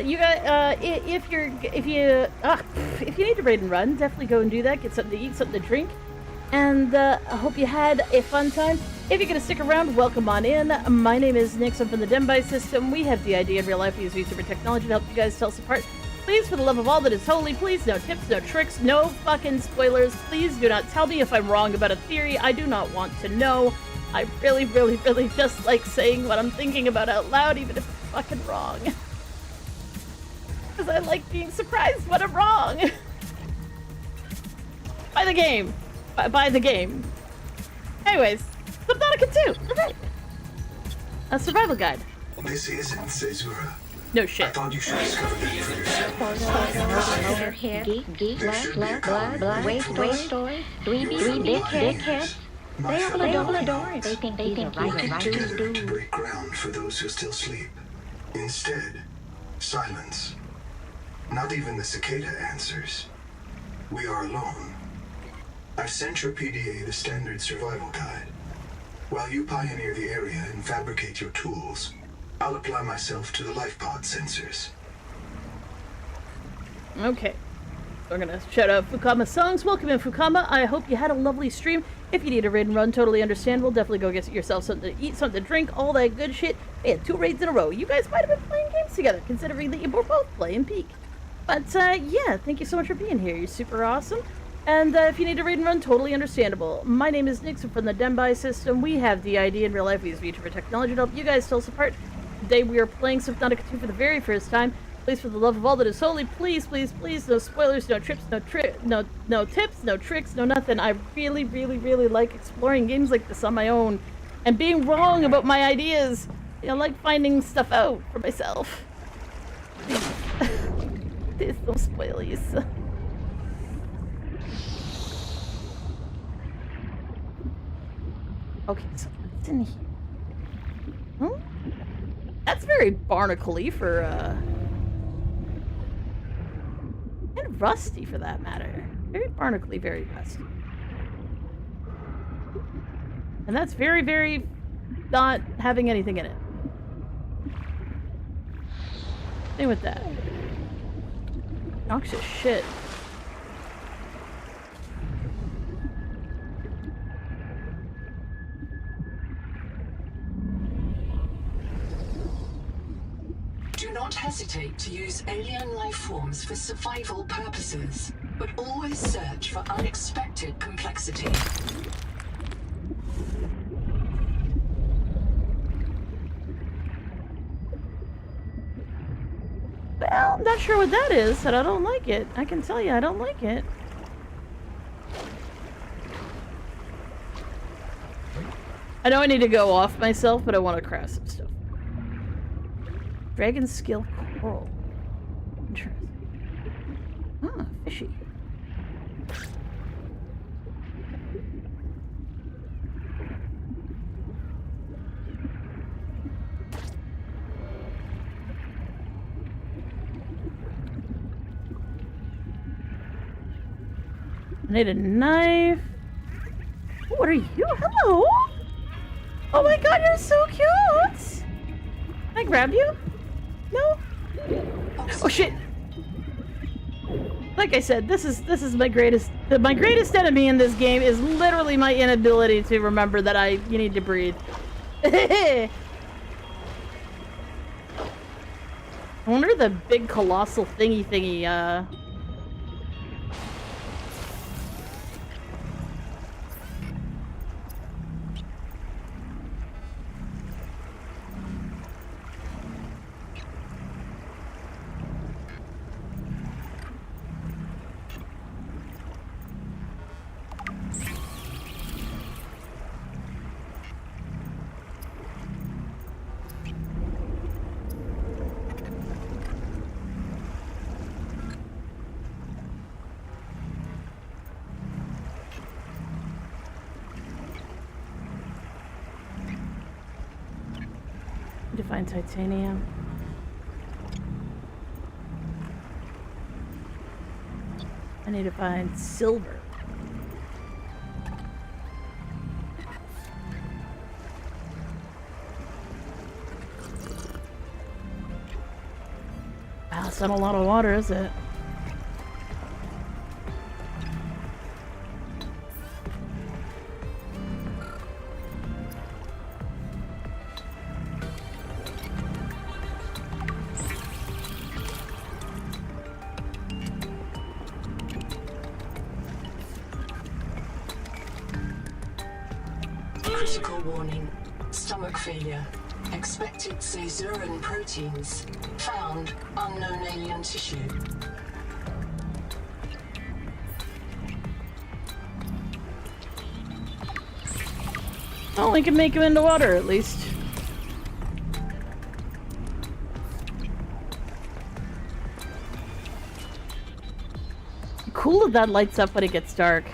You guys, if you need to raid and run, definitely go and do that. Get something to eat, something to drink, and I hope you had a fun time. If you're gonna stick around, welcome on in. My name is Nix. I'm from the Dembi system. We have the idea in real life. We use VTuber technology to help you guys tell us apart. Please, for the love of all that is holy, please, no tips, no tricks, no fucking spoilers. Please do not tell me if I'm wrong about a theory. I do not want to know. I really just like saying what I'm thinking about out loud, even if it's fucking wrong. Because I like being surprised when I'm wrong. Buy the game. Buy the game. Anyways, Subnautica 2. Okay. A survival guide. This isn't Caesura. No shit. I thought you should discover that for yourself. Motorhead, geek, blood, wastoids, dweebies, dickheads. They all adore him. They think he's a righteous Together to dude. break ground for those who still sleep. Instead, silence. Not even the cicada answers. We are alone. I've sent your PDA the standard survival guide. While you pioneer the area and fabricate your tools, I'll apply myself to the life pod sensors. Okay. We're gonna shout out Fukama songs. Welcome in, Fukama. I hope you had a lovely stream. If you need a raid and run, totally understandable. Definitely go get yourself something to eat, something to drink, all that good shit. We had 2 raids in a row. You guys might have been playing games together, considering that you were both playing Peak. But, yeah, thank you so much for being here. You're super awesome. And if you need a raid and run, totally understandable. My name is Nix. I'm from the Dembi system. We have the idea in real life. We use VTuber technology to help you guys tell us apart. Today we are playing Subnautica 2 for the very first time. Please, for the love of all that is holy, please, no spoilers, no trips, no tips, no tricks, no nothing. I really like exploring games like this on my own and being wrong about my ideas. I like finding stuff out for myself. Please, no spoilies. Okay, so what's in here? Hmm? That's very barnacle-y for, and rusty for that matter. Very barnacle-y, very rusty. And that's very, very not having anything in it. Same with that. Noxious shit. Do not hesitate to use alien life forms for survival purposes, but always search for unexpected complexity. Well, I'm not sure what that is, and I don't like it. I can tell you, I don't like it. I know I need to go off myself, but I want to craft some stuff. Dragon skill coral. Interesting. Ah, fishy. I need a knife. What are you? Hello? Oh my god, you're so cute! Can I grab you? No? Oh shit! Like I said, this is my greatest enemy in this game is literally my inability to remember that you need to breathe. I wonder the big colossal thingy to find titanium. I need to find silver. Wow, that's not a lot of water, is it? Critical warning. Stomach failure. Expected caesarean proteins. Found unknown alien tissue. Well, we can make him into water at least. Cool that lights up when it gets dark.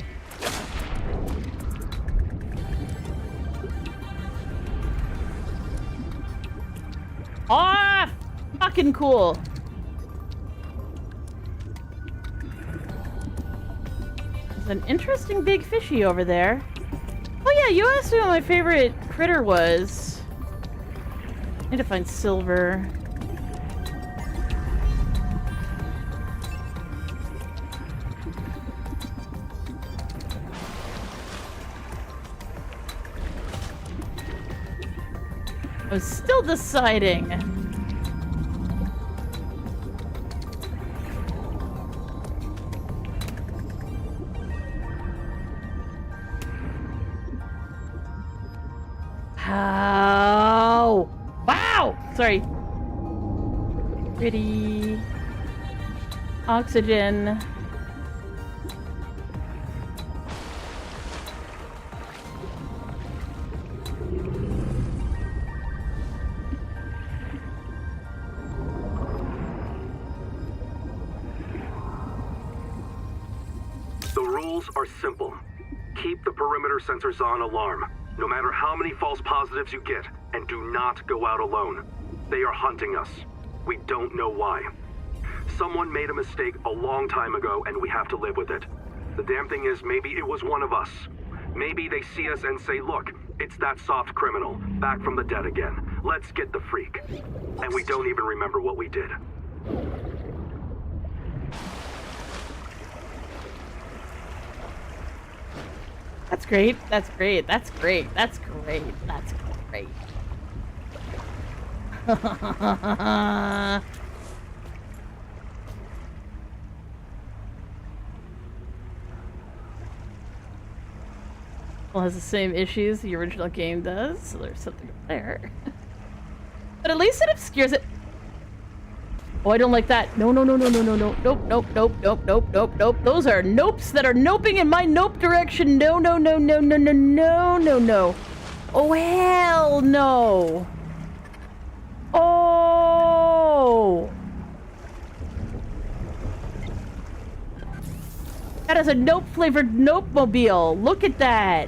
Ah, fucking cool. There's an interesting big fishy over there. Oh yeah, you asked me what my favorite critter was. I need to find silver. I was still deciding. How? Wow! Sorry. Pretty. Oxygen. The rules are simple. Keep the perimeter sensors on alarm. No matter how many false positives you get, and do not go out alone. They are hunting us. We don't know why. Someone made a mistake a long time ago, and we have to live with it. The damn thing is, maybe it was one of us. Maybe they see us and say, look, it's that soft criminal, back from the dead again. Let's get the freak. And we don't even remember what we did. That's great. That's great. That's great. That's great. That's great. Well, has the same issues the original game does, so there's something there. But at least it obscures it. Oh, I don't like that. No, no, no, no, no, no, no. Nope, nope, nope, nope, nope, nope, nope. Those are nopes that are noping in my nope direction. No, no, no, no, no, no, no, no, no. Oh, hell no. Oh. That is a nope-flavored nope-mobile. Look at that.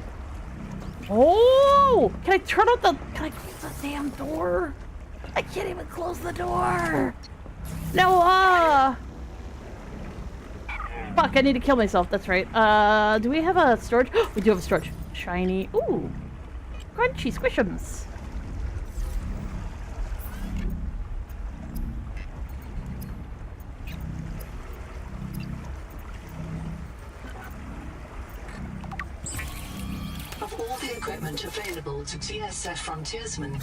Oh. Can I turn out the... Can I close the damn door? I can't even close the door. No, fuck, I need to kill myself, that's right. Do we have a storage? We do have a storage. Shiny. Ooh. Crunchy squishums. Of all the equipment available to TSF frontiersmen,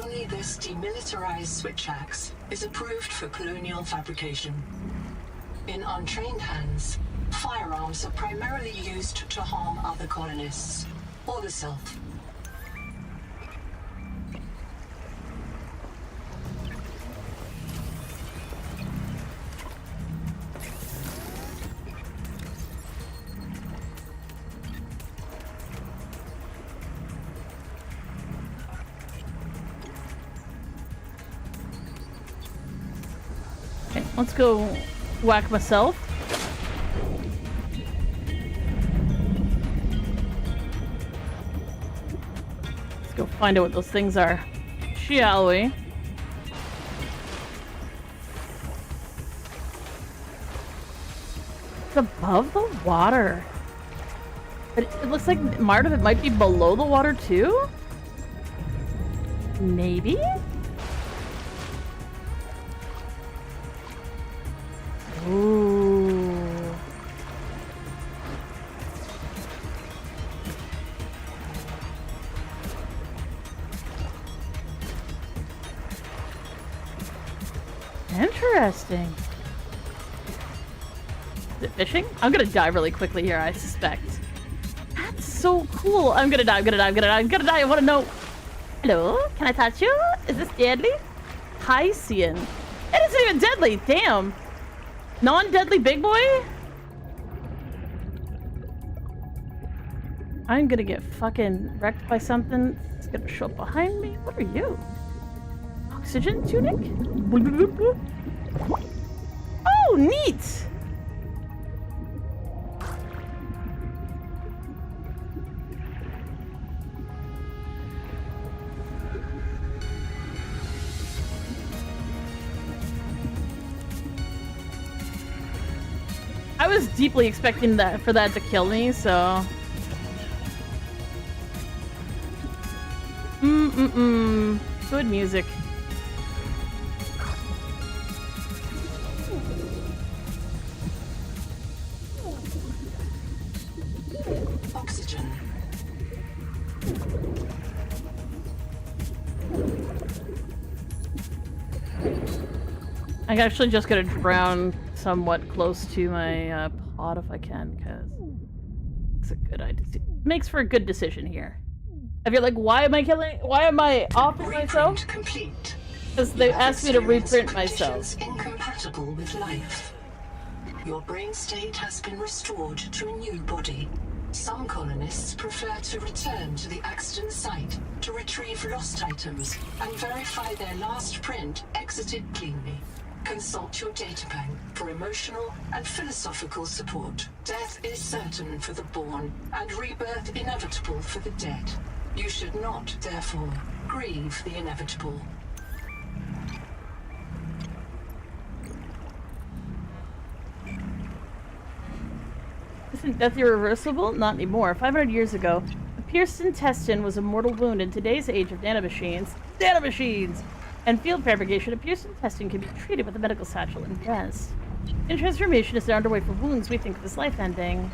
only this demilitarized switch axe is approved for colonial fabrication. In untrained hands, firearms are primarily used to harm other colonists, or the self. Okay, let's go whack myself. Let's go find out what those things are, shall we? It's above the water. But it looks like part of it might be below the water too? Maybe? Ooh. Interesting. Is it fishing? I'm gonna die really quickly here, I suspect. That's so cool. I'm gonna die, I'm gonna die, I'm gonna die, I'm gonna die. I wanna know. Hello? Can I touch you? Is this deadly? Piscean. It isn't even deadly, damn. Non-deadly big boy? I'm gonna get fucking wrecked by something. It's gonna show up behind me. What are you? Oxygen tunic? Bloop, bloop, bloop, bloop. Oh, neat! I was deeply expecting that for that to kill me, so. Good music. Oxygen. I'm actually just gonna drown somewhat close to my pod if I can, because it's a good idea. Makes for a good decision here. If you're like, why am I offing myself? Complete. Because they asked me to reprint myself. Incompatible with life. Your brain state has been restored to a new body. Some colonists prefer to return to the accident site to retrieve lost items and verify their last print exited cleanly. Consult your databank for emotional and philosophical support. Death is certain for the born, and rebirth inevitable for the dead. You should not, therefore, grieve the inevitable. Isn't death irreversible? Not anymore. 500 years ago, a pierced intestine was a mortal wound. In today's age of nanomachines, and field fabrication, a pierced intestine can be treated with a medical satchel and vest. And transformation is now underway for wounds we think of as life-ending.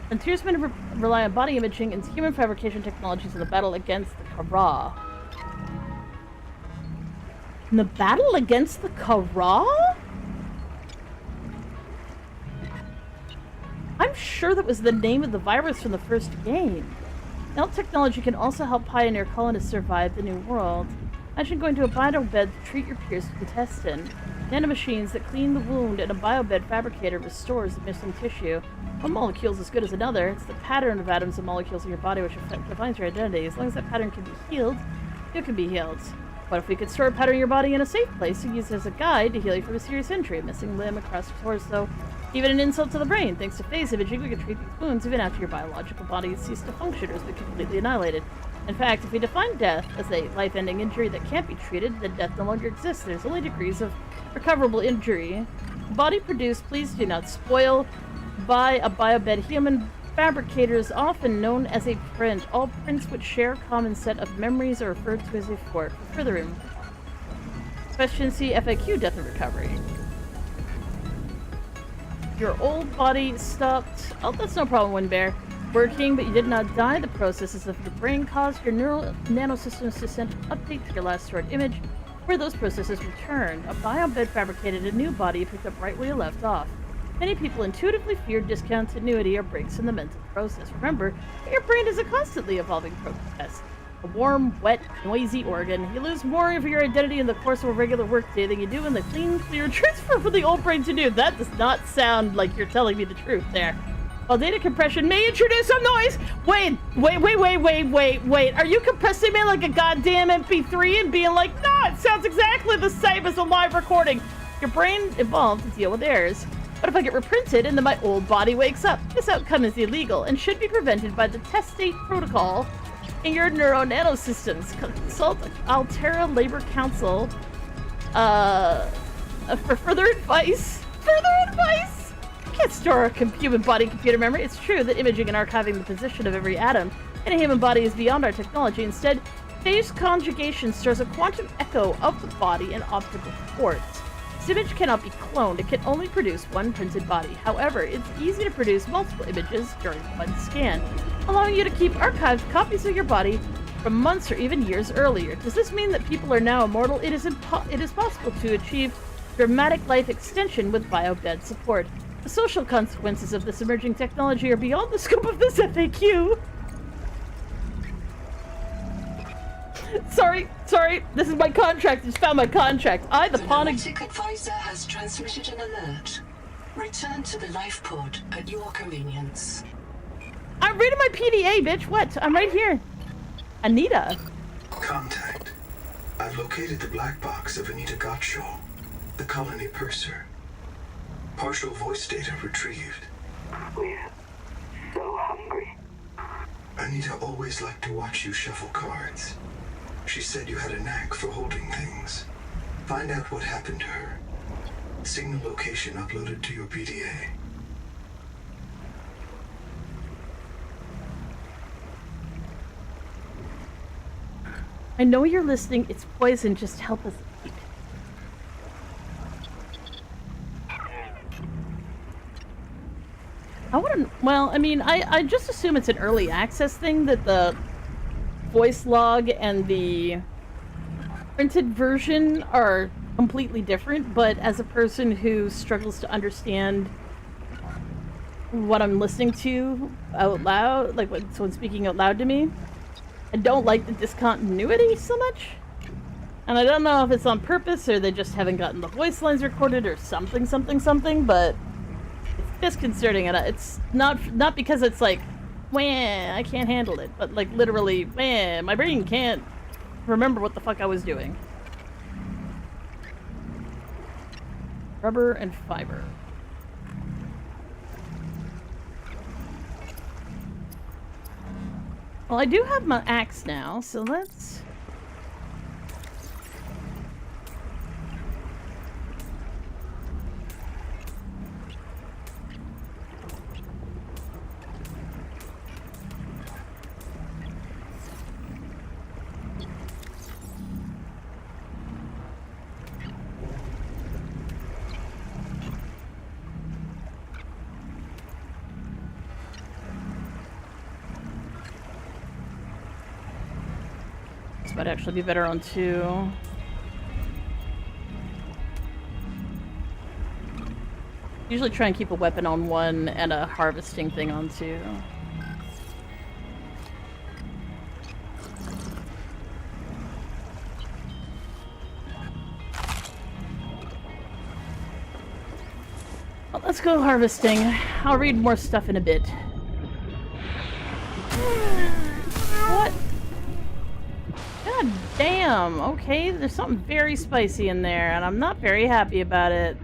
Frontiersmen rely on body imaging and human fabrication technologies in the battle against the Kara. In the battle against the Kara? I'm sure that was the name of the virus from the first game. Now technology can also help pioneer colonists survive the new world. Imagine going to a biobed to treat your pierced intestine. Nanomachines that clean the wound and a biobed fabricator restores the missing tissue. One molecule is as good as another. It's the pattern of atoms and molecules in your body which defines your identity. As long as that pattern can be healed, you can be healed. What if we could store a pattern in your body in a safe place and use it as a guide to heal you from a serious injury, a missing limb across your torso, even an insult to the brain? Thanks to phase imaging, we can treat these wounds even after your biological body has ceased to function or has been completely annihilated. In fact, if we define death as a life-ending injury that can't be treated, then death no longer exists. There's only degrees of recoverable injury. Body produced, please do not spoil. By a biobed human fabricator is often known as a print. All prints which share a common set of memories are referred to as a fort. For further info. Question C, FAQ, death and recovery. Your old body stopped. Oh, that's no problem, Windbear. Working, but you did not die. The processes of your brain caused your neural nanosystems to send an update to your last stored image, where those processes returned. A biobed fabricated a new body you picked up right where you left off. Many people intuitively fear discontinuity or breaks in the mental process. Remember, your brain is a constantly evolving process. A warm, wet, noisy organ. You lose more of your identity in the course of a regular workday than you do in the clean, clear transfer from the old brain to new. That does not sound like you're telling me the truth there. While data compression may introduce some noise, wait. Are you compressing me like a goddamn MP3 and being like, no, it sounds exactly the same as a live recording? Your brain evolved to deal with errors. What if I get reprinted and then my old body wakes up? This outcome is illegal and should be prevented by the test state protocol in your neuro nanosystems. Consult Altera Labor Council for further advice. You can't store a human body computer memory. It's true that imaging and archiving the position of every atom in a human body is beyond our technology. Instead, phase conjugation stores a quantum echo of the body in optical ports. This image cannot be cloned. It can only produce one printed body. However, it's easy to produce multiple images during one scan, allowing you to keep archived copies of your body from months or even years earlier. Does this mean that people are now immortal? It is possible to achieve dramatic life extension with biobed support. The social consequences of this emerging technology are beyond the scope of this FAQ. Sorry. This is my contract. Just found my contract. The Nautic advisor has transmitted an alert. Return to the life pod at your convenience. I'm reading my PDA, bitch. What? I'm right here. Anita. Contact. I've located the black box of Anita Gottschall, the colony purser. Partial voice data retrieved. We're so hungry. Anita always liked to watch you shuffle cards. She said you had a knack for holding things. Find out what happened to her. Signal location uploaded to your PDA. I know you're listening. It's poison. Just help us eat. I just assume it's an early access thing, that the voice log and the printed version are completely different, but as a person who struggles to understand what I'm listening to out loud, like when someone's speaking out loud to me, I don't like the discontinuity so much. And I don't know if it's on purpose or they just haven't gotten the voice lines recorded or something, but it's disconcerting. And it's not because it's like, wah, I can't handle it, but like literally, wah, my brain can't remember what the fuck I was doing. Rubber and fiber. Well, I do have my axe now, so let's... Might actually be better on 2. Usually try and keep a weapon on 1 and a harvesting thing on 2. Well, let's go harvesting. I'll read more stuff in a bit. What? God damn, okay, there's something very spicy in there, and I'm not very happy about it.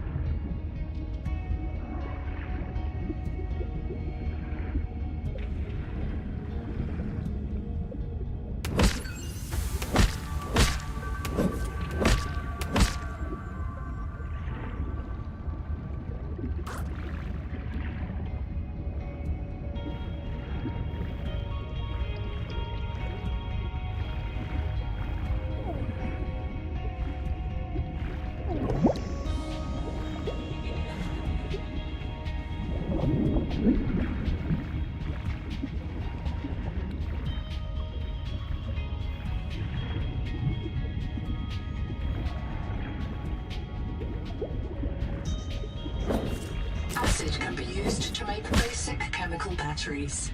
Acid can be used to make basic chemical batteries.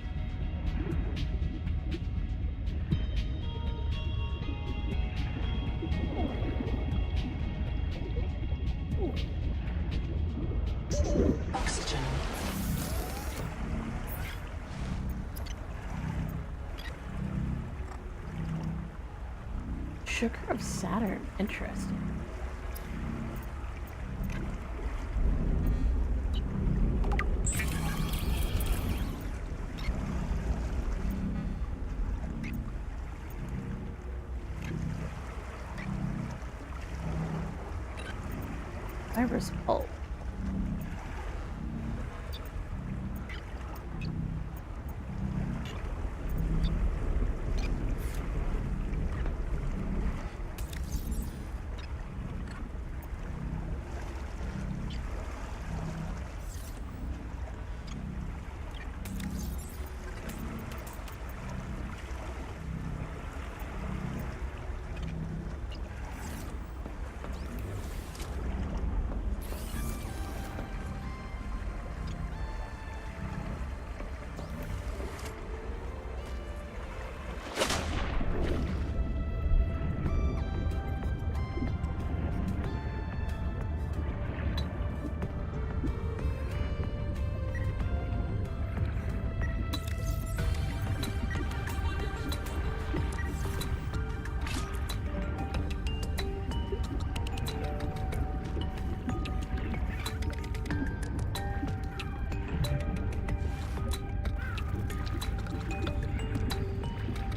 Oxygen. Sugar of Saturn. Interesting. Fibrous pulp.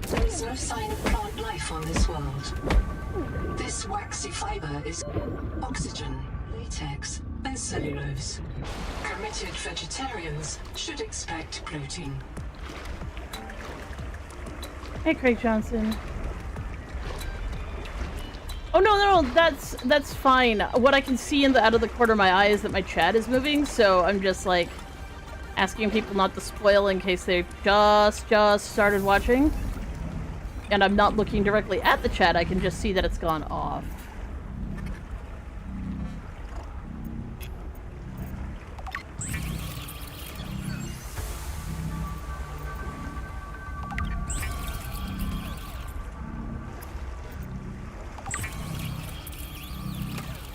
There is no sign of plant life on this world. This waxy fiber is oxygen, latex, and cellulose. Committed vegetarians should expect protein. Hey, Craig Johnson. Oh no, that's fine. What I can see out of the corner of my eye is that my chat is moving, so I'm just like asking people not to spoil in case they've just started watching. And I'm not looking directly at the chat, I can just see that it's gone off.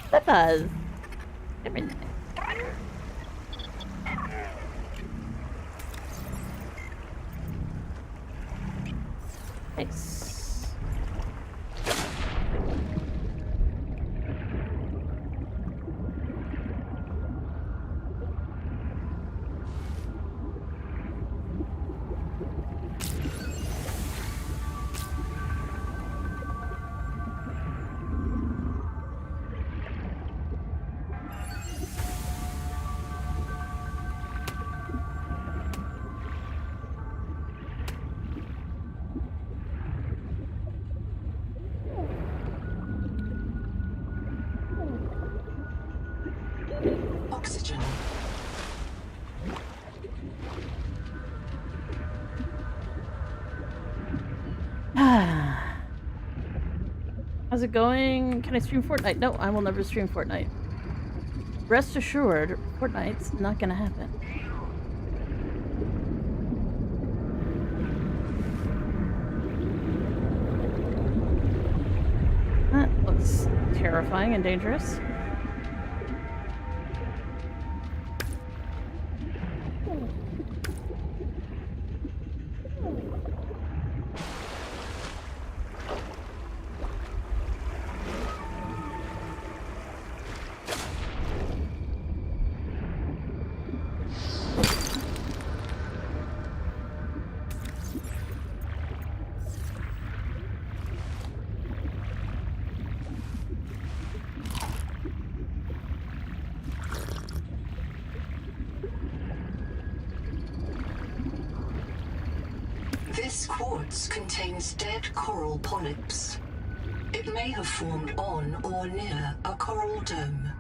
That does. Everything. Nice. Oxygen. How's it going? Can I stream Fortnite? No, I will never stream Fortnite. Rest assured, Fortnite's not gonna happen. That looks terrifying and dangerous. This quartz contains dead coral polyps. It may have formed on or near a coral dome.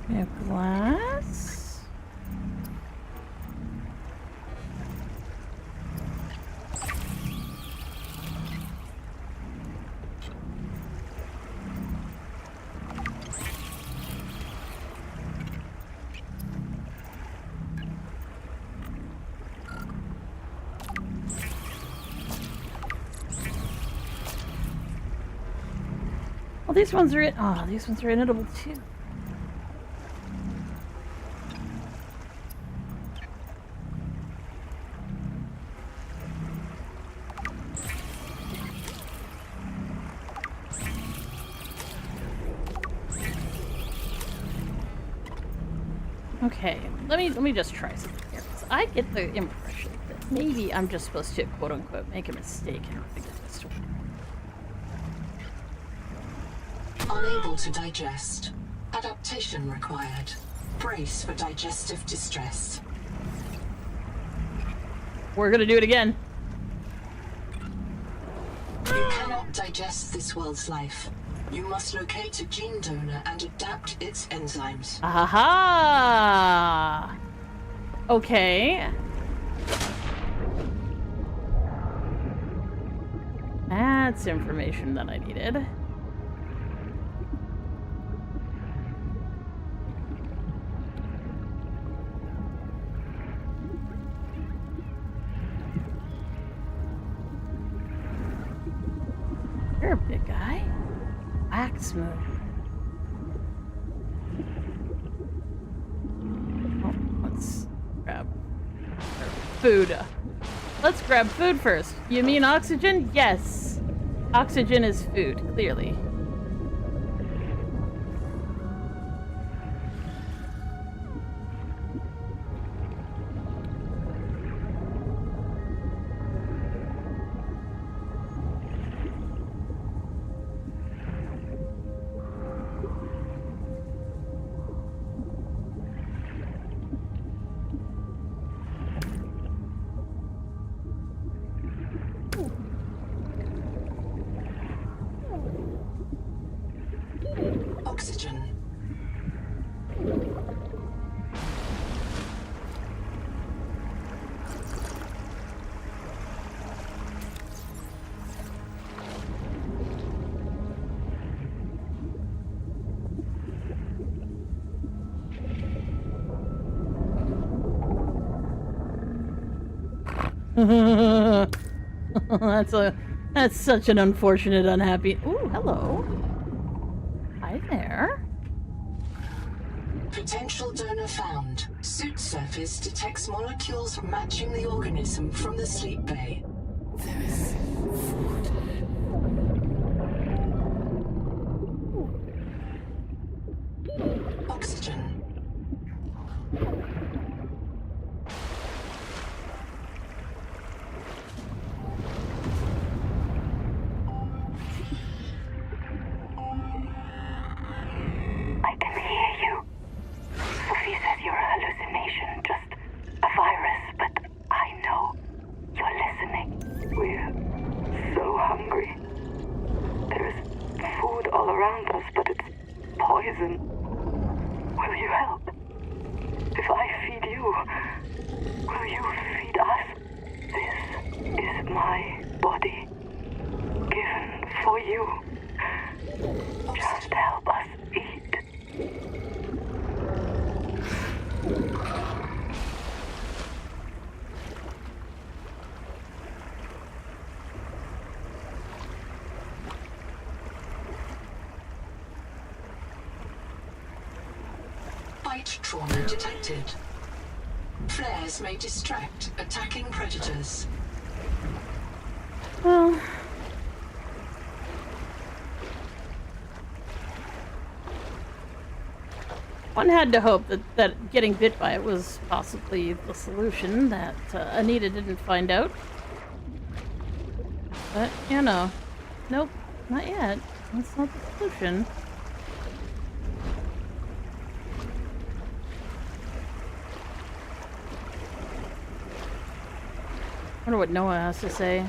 We have glass. Well, these ones are these ones are inedible too. Okay, let me just try something here. 'Cause I get the impression that maybe I'm just supposed to quote unquote make a mistake in order to get this to work. Unable to digest. Adaptation required. Brace for digestive distress. We're gonna do it again. You cannot digest this world's life. You must locate a gene donor and adapt its enzymes. Aha! Okay. That's information that I needed. You're a big guy. Wax move. Oh, let's grab food. Let's grab food first. You mean oxygen? Yes. Oxygen is food, clearly. Oxygen. That's such an unfortunate, unhappy. Ooh, hello. Hi there. Potential donor found. Suit surface detects molecules matching the organism from the sleep bay. Oxygen. Flight trauma detected. Flares may distract attacking predators. Well... one had to hope that getting bit by it was possibly the solution that Anita didn't find out. But, you know, nope, not yet. That's not the solution. I wonder what Noah has to say.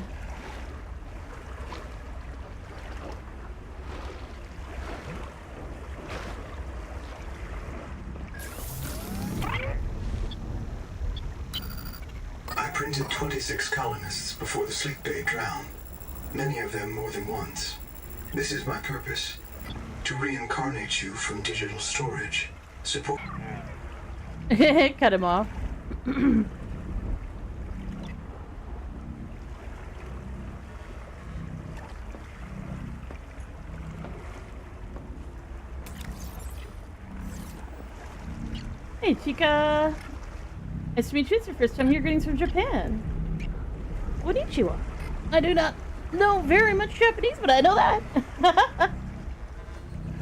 I printed 26 colonists before the sleep bay drowned. Many of them more than once. This is my purpose. To reincarnate you from digital storage. Support... Cut him off. Hey, Chica. Nice to meet you. It's your first time here. Greetings from Japan. Konnichiwa. I do not know very much Japanese, but I know that.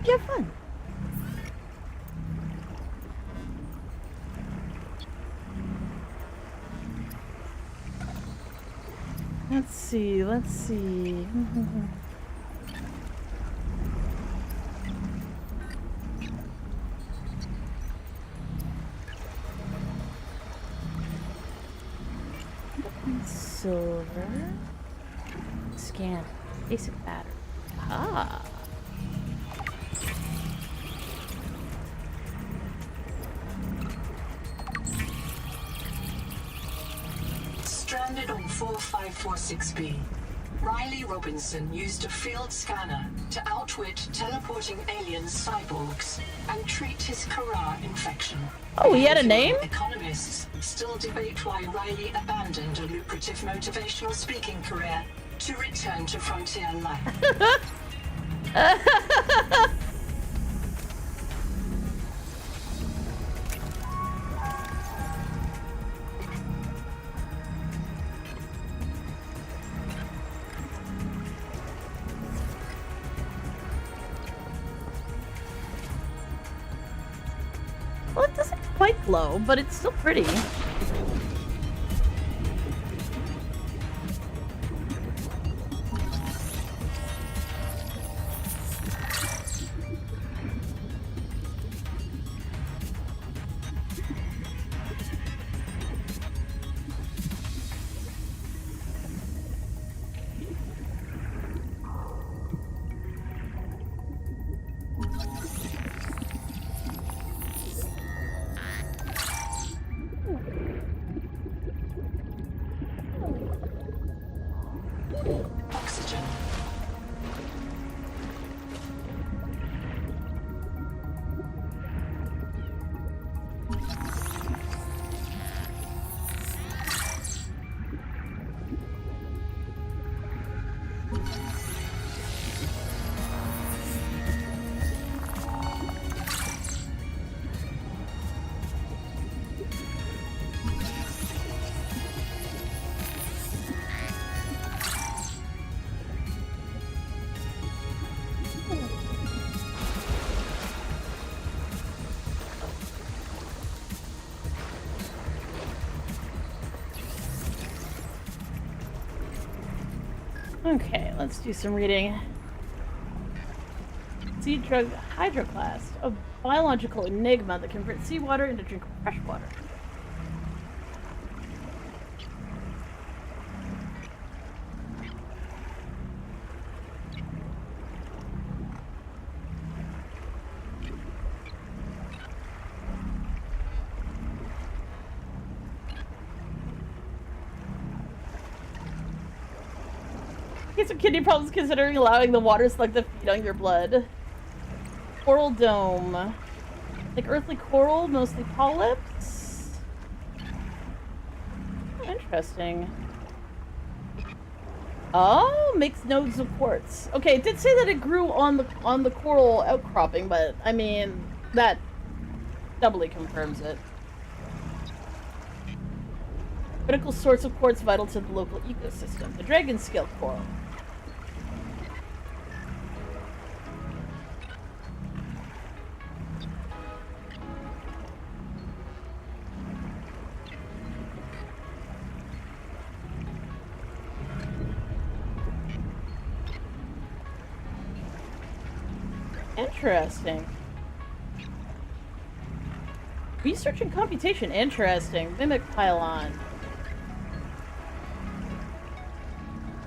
You have fun. Let's see, let's see. Silver. Scan. Basic battery. Ah. Stranded on 4546B, Riley Robinson used a field scanner to outwit teleporting alien cyborgs and treat his Kara infection. Oh, he had a name? Economists still debate why Riley abandoned a lucrative motivational speaking career to return to frontier life. Well, it doesn't quite glow, but it's still pretty. Oxygen. Okay, let's do some reading. Seed drug hydroclast, a biological enigma that converts seawater into drinkable fresh water. Case of kidney problems, considering allowing the water slug to feed on your blood. Coral dome. Like earthly coral, mostly polyps. Oh, interesting. Oh, makes nodes of quartz. Okay, it did say that it grew on the coral outcropping, but I mean that doubly confirms it. Critical source of quartz vital to the local ecosystem. The dragon scale coral. Interesting. Research and computation. Interesting. Mimic pylon.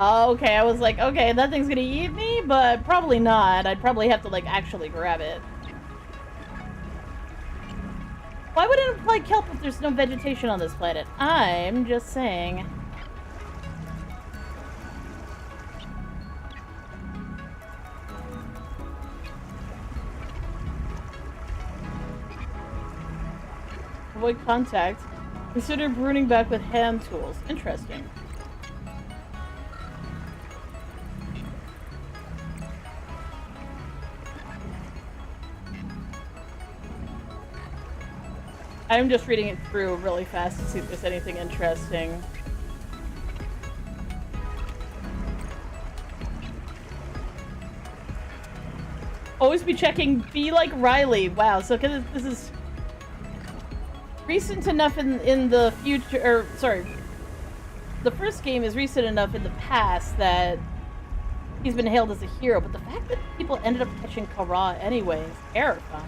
Okay, I was like, okay, that thing's gonna eat me, but probably not. I'd probably have to, like, actually grab it. Why would it apply kelp if there's no vegetation on this planet? I'm just saying. Avoid contact. Consider pruning back with hand tools. Interesting. I'm just reading it through really fast to see if there's anything interesting. Always be checking. Be like Riley. Wow. So this is recent enough in the future. Or sorry, the first game is recent enough in the past that he's been hailed as a hero. But the fact that people ended up catching Karl anyway is terrifying.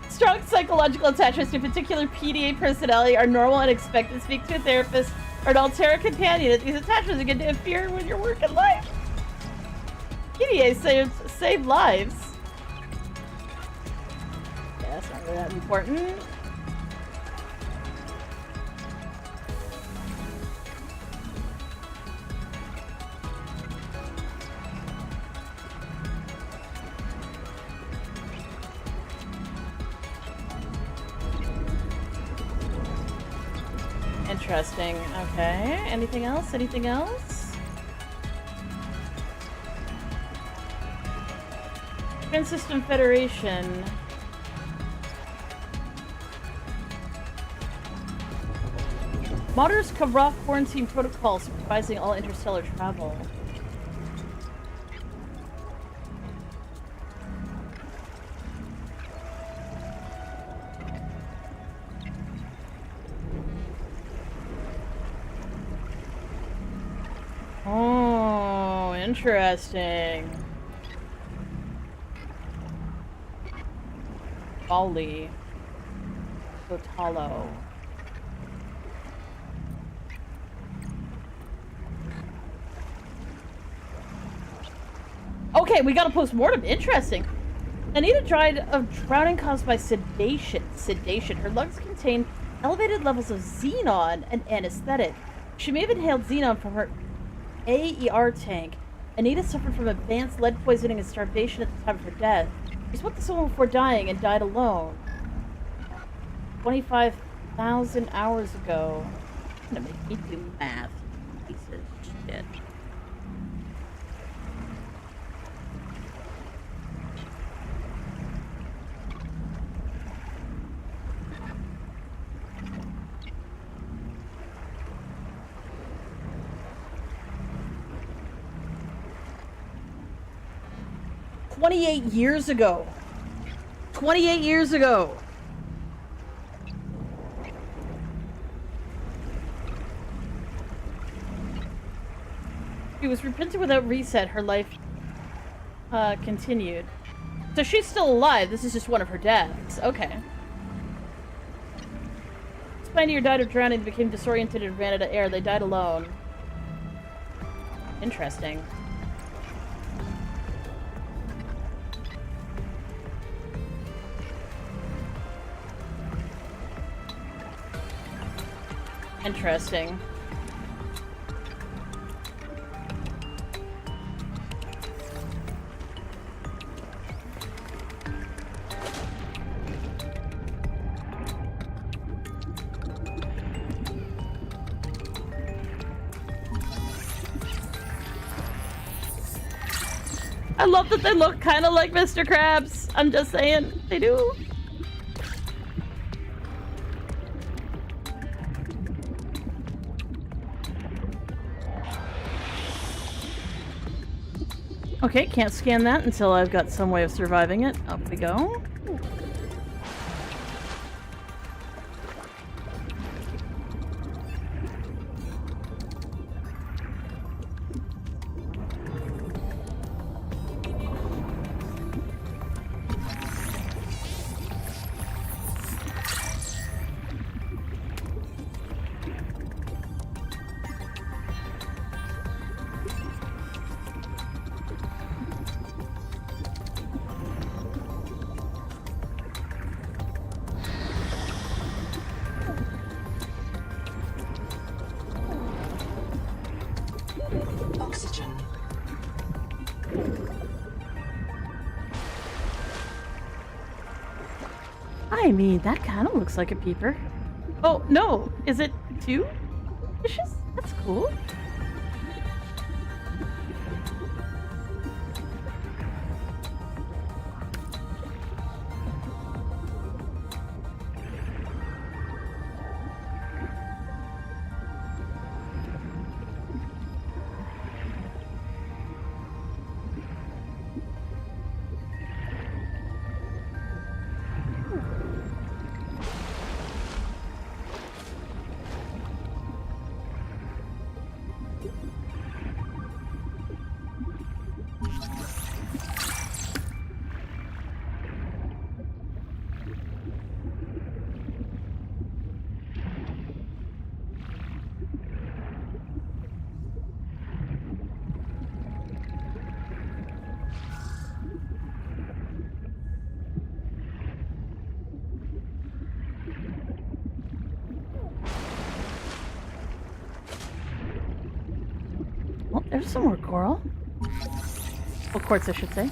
Strong psychological attachments to a particular PDA personality are normal and expected. Speak to a therapist or an Altera companion. These attachments are going to interfere with your work and life. PDA save lives. Yeah, that's not really that important. Interesting. Okay. Anything else? Anything else? Trans-System Federation. Modern's Karl quarantine protocol supervising all interstellar travel. Oh, interesting. Bali. Gotalo. Okay, we got a post-mortem. Interesting. Anita died of drowning caused by sedation. Her lungs contain elevated levels of xenon, an anesthetic. She may have inhaled xenon from her AER tank. Anita suffered from advanced lead poisoning and starvation at the time of her death. She spoke to someone before dying and died alone. 25,000 hours ago. It's gonna make me do math. Piece of shit. "28 years ago. 28 years ago. She was reprinted without reset. Her life continued. So she's still alive. This is just one of her deaths. Okay. Spinier died of drowning. They became disoriented and ran out of air. They died alone. Interesting. Interesting. I love that they look kind of like Mr. Krabs. I'm just saying, they do. Okay, can't scan that until I've got some way of surviving it. Up we go. Oxygen. I mean, that kind of looks like a peeper. Oh, no. Is it 2 fishes? That's cool. Well, there's some more coral. Well, quartz, I should say.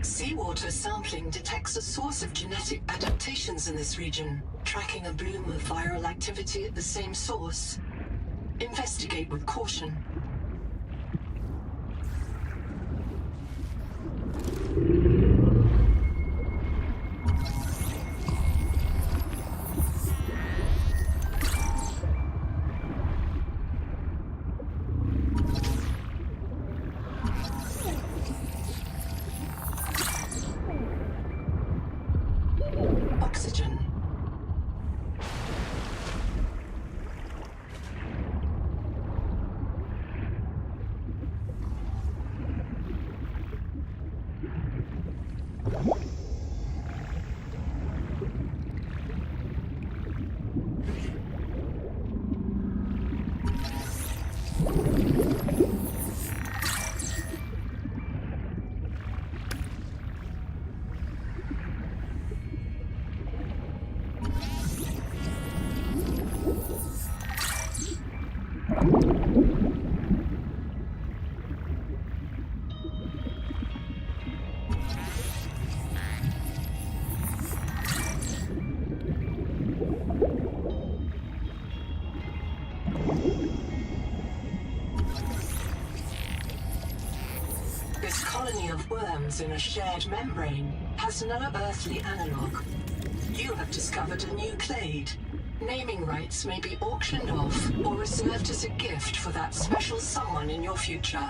Seawater sampling detects a source of genetic adaptations in this region, tracking a bloom of viral activity at the same source. Investigate with caution. Oxygen. This colony of worms in a shared membrane has no earthly analog. You have discovered a new clade. Naming rights may be auctioned off or reserved as a gift for that special someone in your future.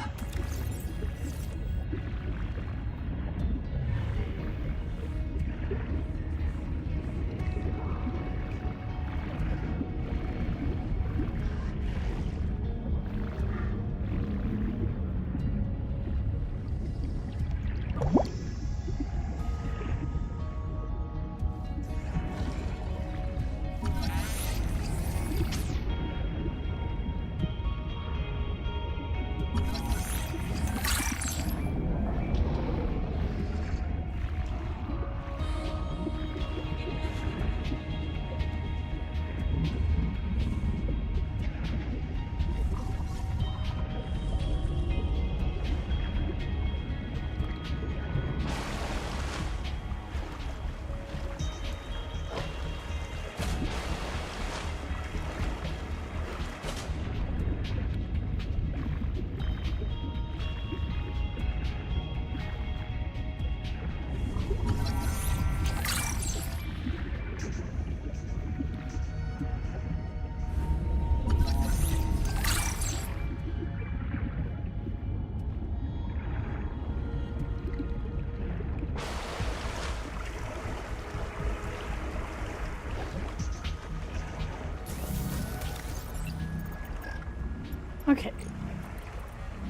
Okay.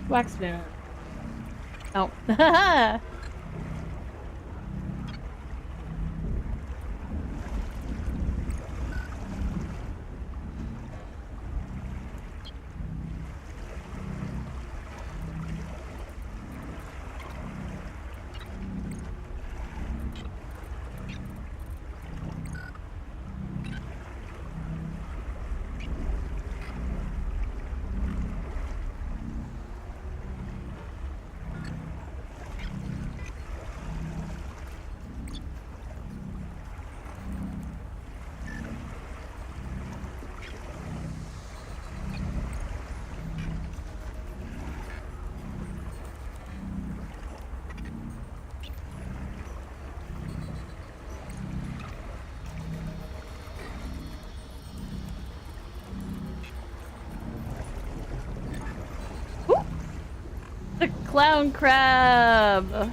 Wax moon. Oh. The clown crab!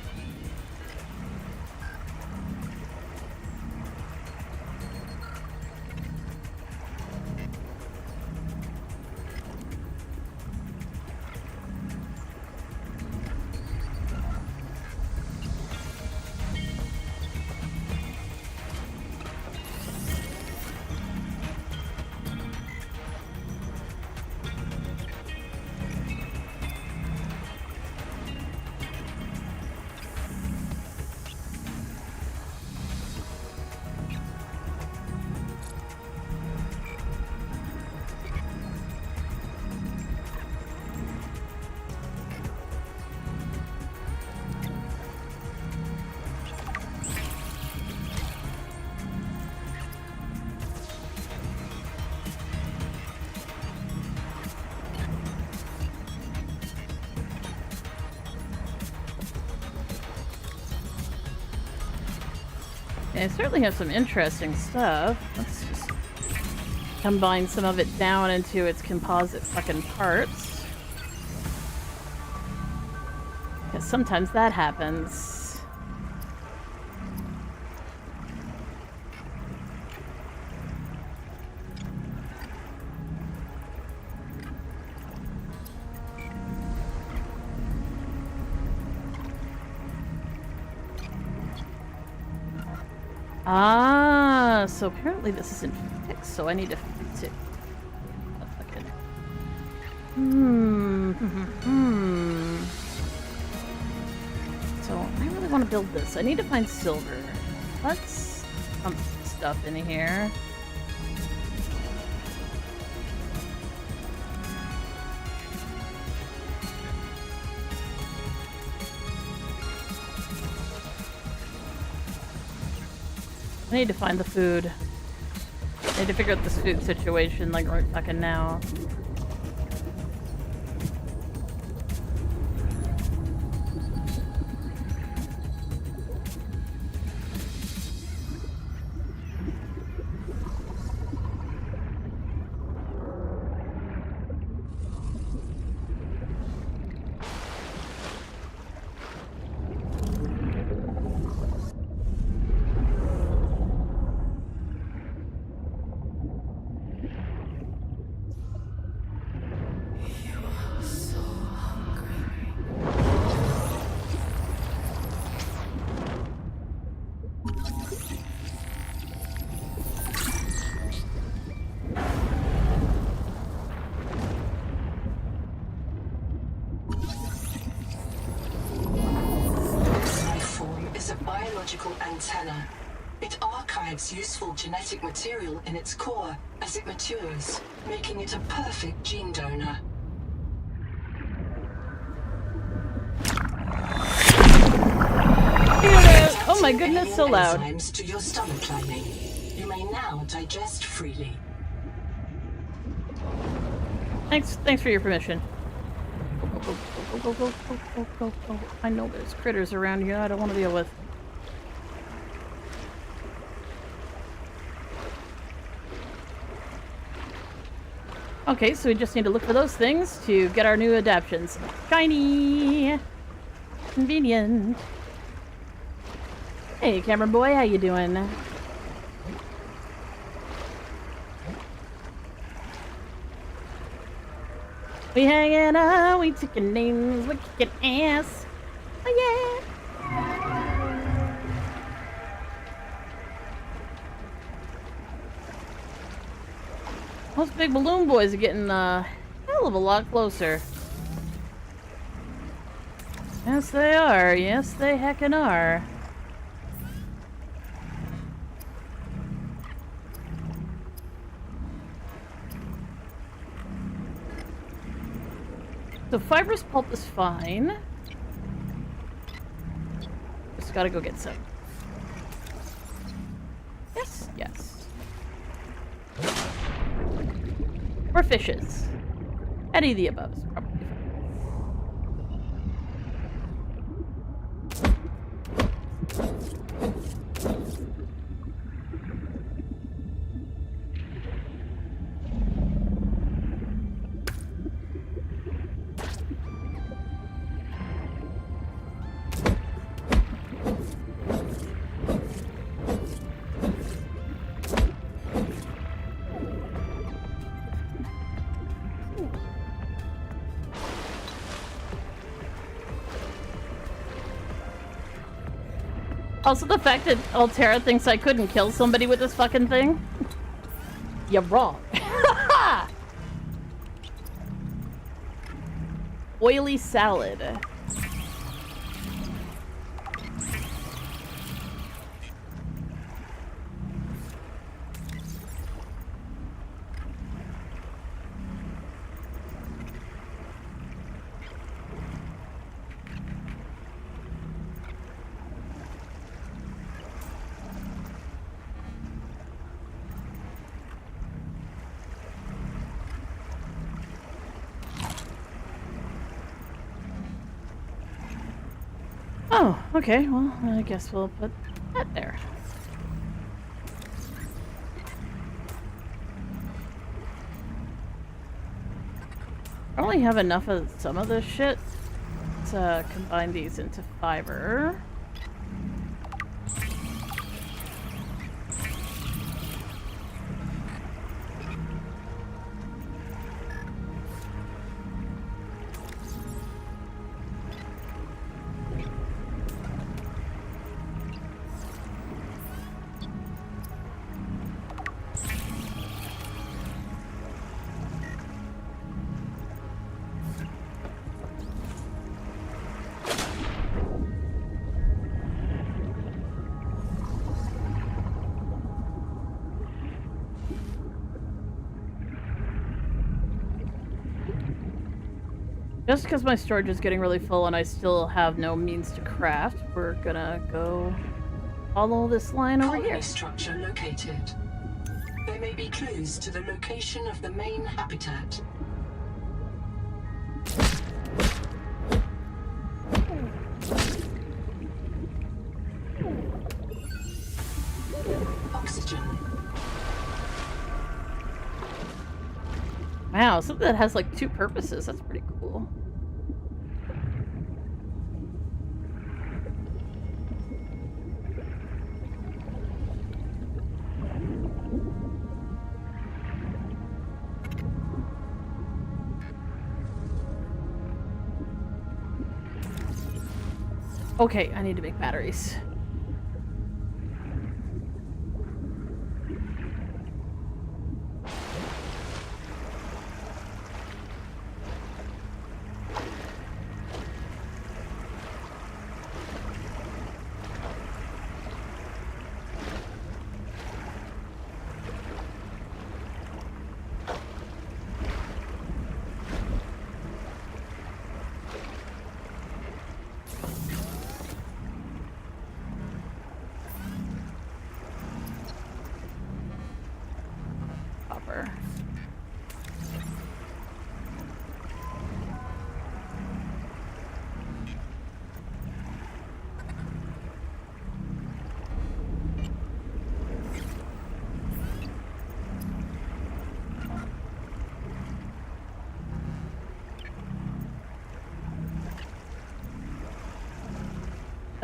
I certainly have some interesting stuff. Let's just combine some of it down into its composite fucking parts. Because sometimes that happens. Ah, so apparently this isn't fixed, so I need to fix it. Okay. So I really want to build this. I need to find silver. Let's pump stuff in here. I need to find the food. I need to figure out this food situation, like, right fucking now. Antenna. It archives useful genetic material in its core as it matures, making it a perfect gene donor. Oh my goodness, so loud. Enzymes to your stomach lining. You may now digest freely. Thanks for your permission. Go. I know there's critters around here I don't want to deal with. Okay, so we just need to look for those things to get our new adaptions. Shiny! Convenient. Hey, Cameron boy, how you doing? We hanging out, we taking names, we kicking ass. Oh yeah. Those big balloon boys are getting a hell of a lot closer. Yes, they are. Yes, they heckin' are. The fibrous pulp is fine. Just gotta go get some. Yes, yes. Or fishes. Any of the above is probably fine. Also, the fact that Altera thinks I couldn't kill somebody with this fucking thing? You're wrong. Oily salad. Oh, okay, well, I guess we'll put that there. I only have enough of some of this shit to combine these into fiber. Just because my storage is getting really full and I still have no means to craft, we're gonna go follow this line over Colony here. structure located. There may be clues to the location of the main habitat. Oxygen. Wow, something that has like two purposes. That's pretty cool. Okay, I need to make batteries. Copper.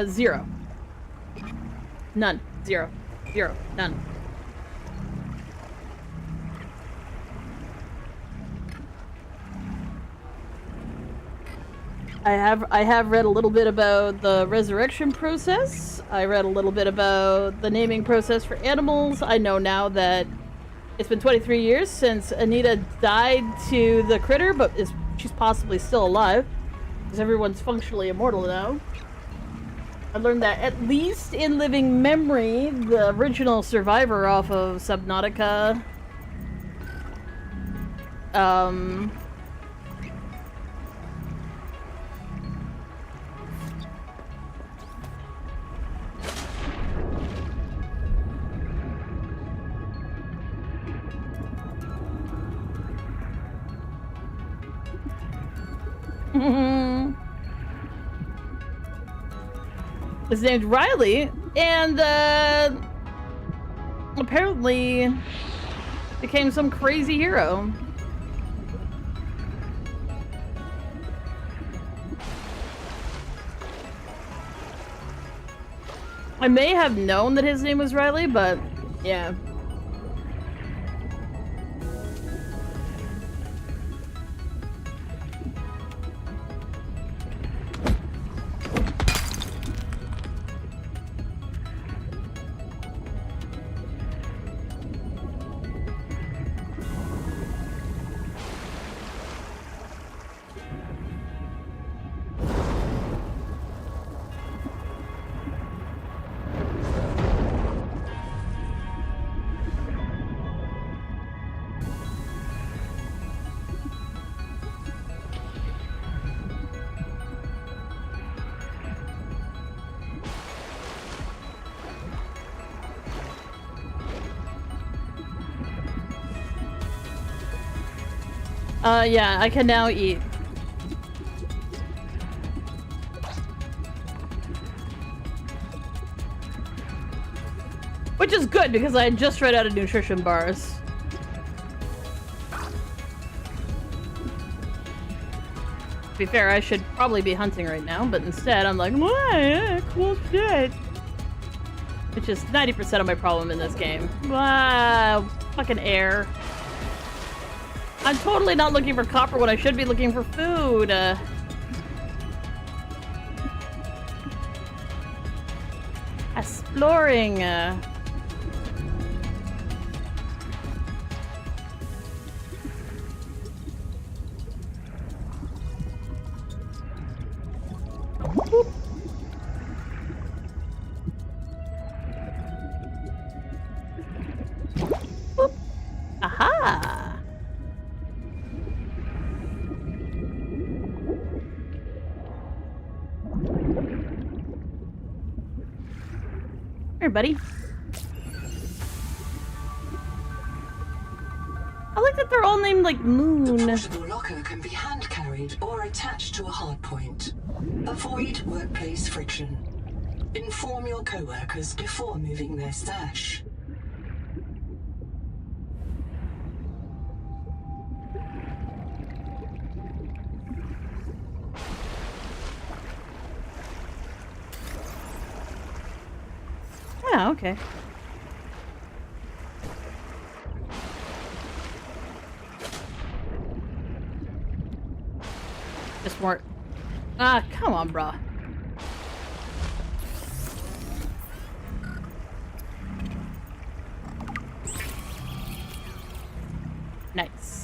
Zero. None. Zero. Zero. None. I have read a little bit about the resurrection process. I read a little bit about the naming process for animals. I know now that it's been 23 years since Anita died to the critter, but she's possibly still alive, because everyone's functionally immortal now. I learned that, at least in living memory, the original survivor off of Subnautica, is named Riley, and apparently became some crazy hero. I may have known that his name was Riley, but yeah. Yeah, I can now eat. Which is good, because I had just read out of nutrition bars. To be fair, I should probably be hunting right now, but instead I'm like, what? Cool shit. Which is 90% of my problem in this game. Wow, fucking air. I'm totally not looking for copper when I should be looking for food. Exploring. Whoop. Whoop. Aha! Here, buddy. I like that they're all named like Moon. The portable locker can be hand carried or attached to a hardpoint. Avoid workplace friction. Inform your co-workers before moving their stash. Yeah, okay. Just weren't. Ah, come on, bruh. Nice.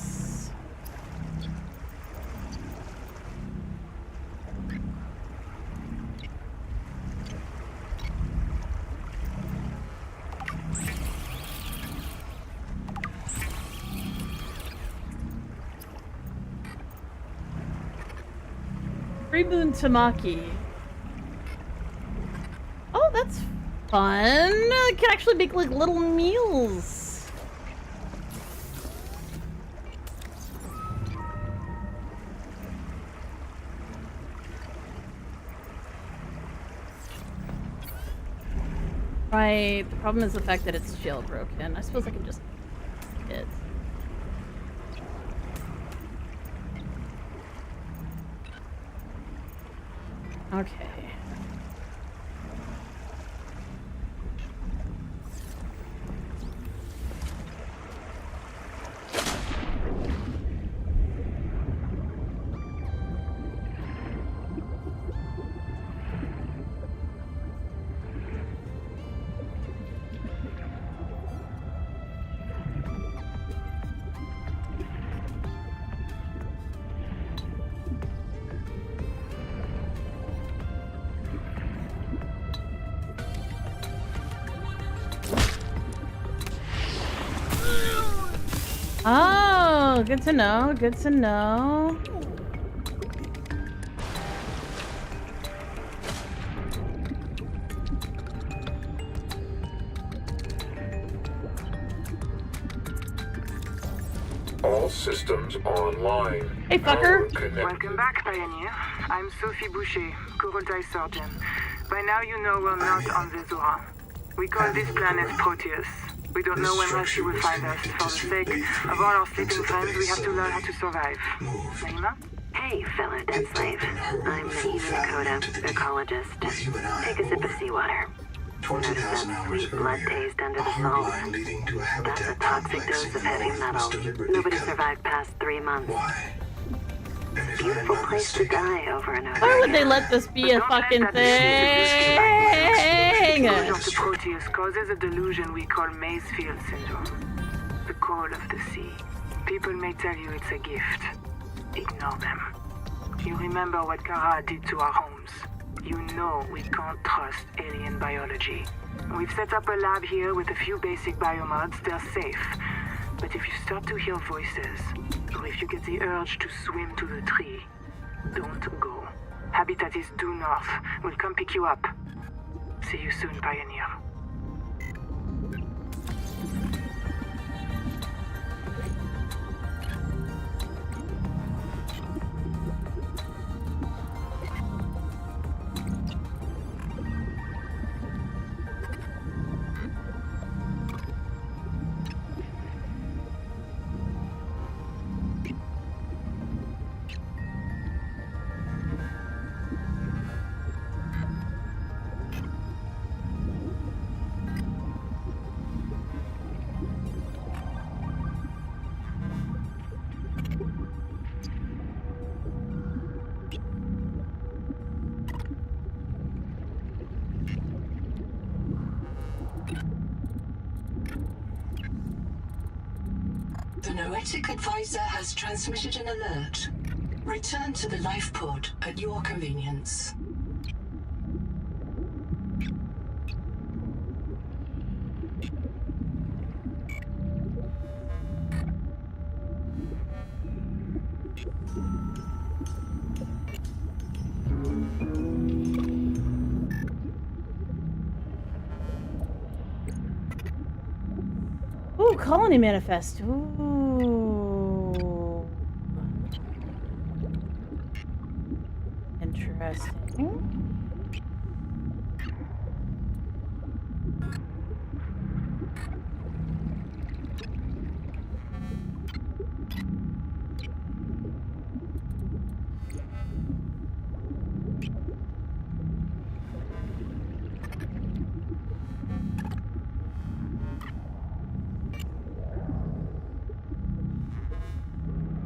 Reboon Tamaki. Oh, that's fun. I can actually make like little meals. Right. The problem is the fact that it's jailbroken. I suppose I can just it. Okay. Oh, good to know. Good to know. All systems online. Hey, fucker. Welcome back, Pioneer. I'm Sophie Boucher, Kurultai Surgeon. By now you know we're not on the Zora. We call this planet Proteus. We don't know when Rashi will find us. For the sake of all our sleeping friends, we have to learn how to survive. Naima? Hey, fellow dead slave. I'm Naima Nakota, ecologist. Take a sip of seawater. 20,000 hours Sweet blood earlier, taste under a the hard salt. line leading to a That's a habitat toxic complex dose in of the heavy north metal. was deliberately Nobody cut. survived past 3 months. Why? And if I am Beautiful not place to mistaken, die over and over. Why would they let this be a fucking thing? Exposure to Proteus causes a delusion we call Maysfield syndrome. The call of the sea. People may tell you it's a gift. Ignore them. You remember what Karl did to our homes. You know we can't trust alien biology. We've set up a lab here with a few basic biomods. They're safe. But if you start to hear voices, or if you get the urge to swim to the tree, don't go. Habitat is due north. We'll come pick you up. See you soon, Pioneer. The Noetic Advisor has transmitted an alert. Return to the life pod at your convenience. Ooh, colony manifest. Ooh. Interesting.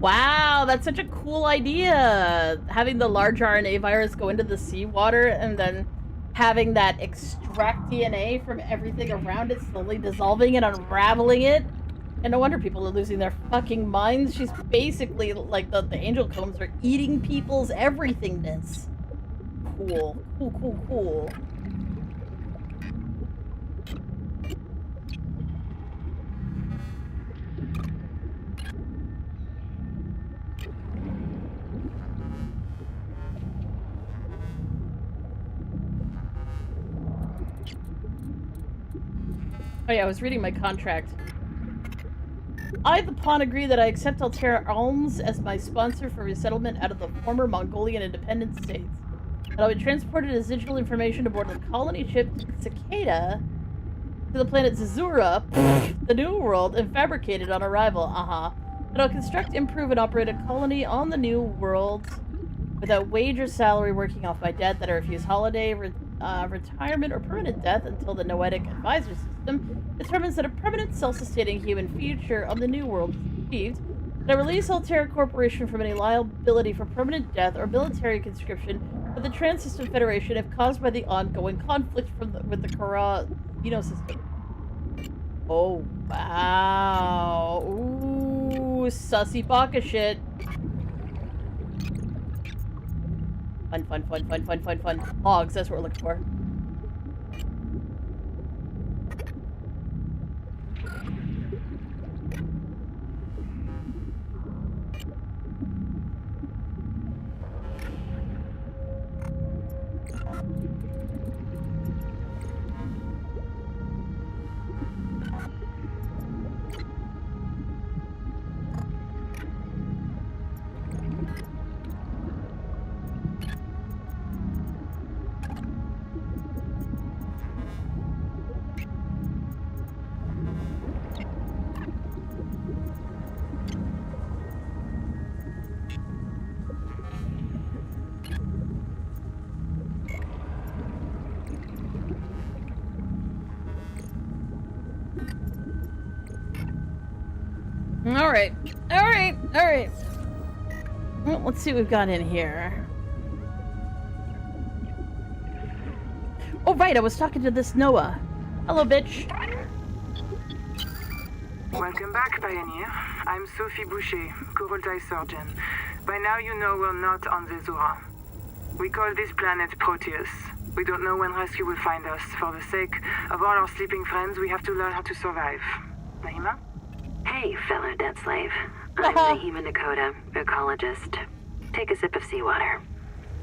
Wow, that's such a cool idea. Having the large RNA virus go into the seawater and then having that extract DNA from everything around it, slowly dissolving and unraveling it. And no wonder people are losing their fucking minds. She's basically like the angel combs are eating people's everythingness. Cool. Cool, cool, cool. Oh yeah, I was reading my contract. I, the pawn, agree that I accept Altera Alms as my sponsor for resettlement out of the former Mongolian independent states. That I would transport as digital information aboard the colony ship Cicada to the planet Zazura, the New World, and fabricate it on arrival. That I'll construct, improve, and operate a colony on the New World without wage or salary, working off my debt, that I refuse holiday, retirement, or permanent death until the Noetic Advisor system determines that a permanent self-sustaining human future on the New World is achieved, that I release Altera Corporation from any liability for permanent death or military conscription with the Trans-System Federation if caused by the ongoing conflict with the Kara system. Oh, wow. Ooh, sussy baka shit. Fun. Logs, that's what we're looking for. Alright. Alright. Alright. Well, let's see what we've got in here. Oh, right. I was talking to this Noah. Hello, bitch. Welcome back, Pioneer. I'm Sophie Boucher, Kurultai surgeon. By now you know we're not on the Zora. We call this planet Proteus. We don't know when rescue will find us. For the sake of all our sleeping friends, we have to learn how to survive. Naima? Hey, fellow dead slave. I'm Naima Nakota, ecologist. Take a sip of seawater.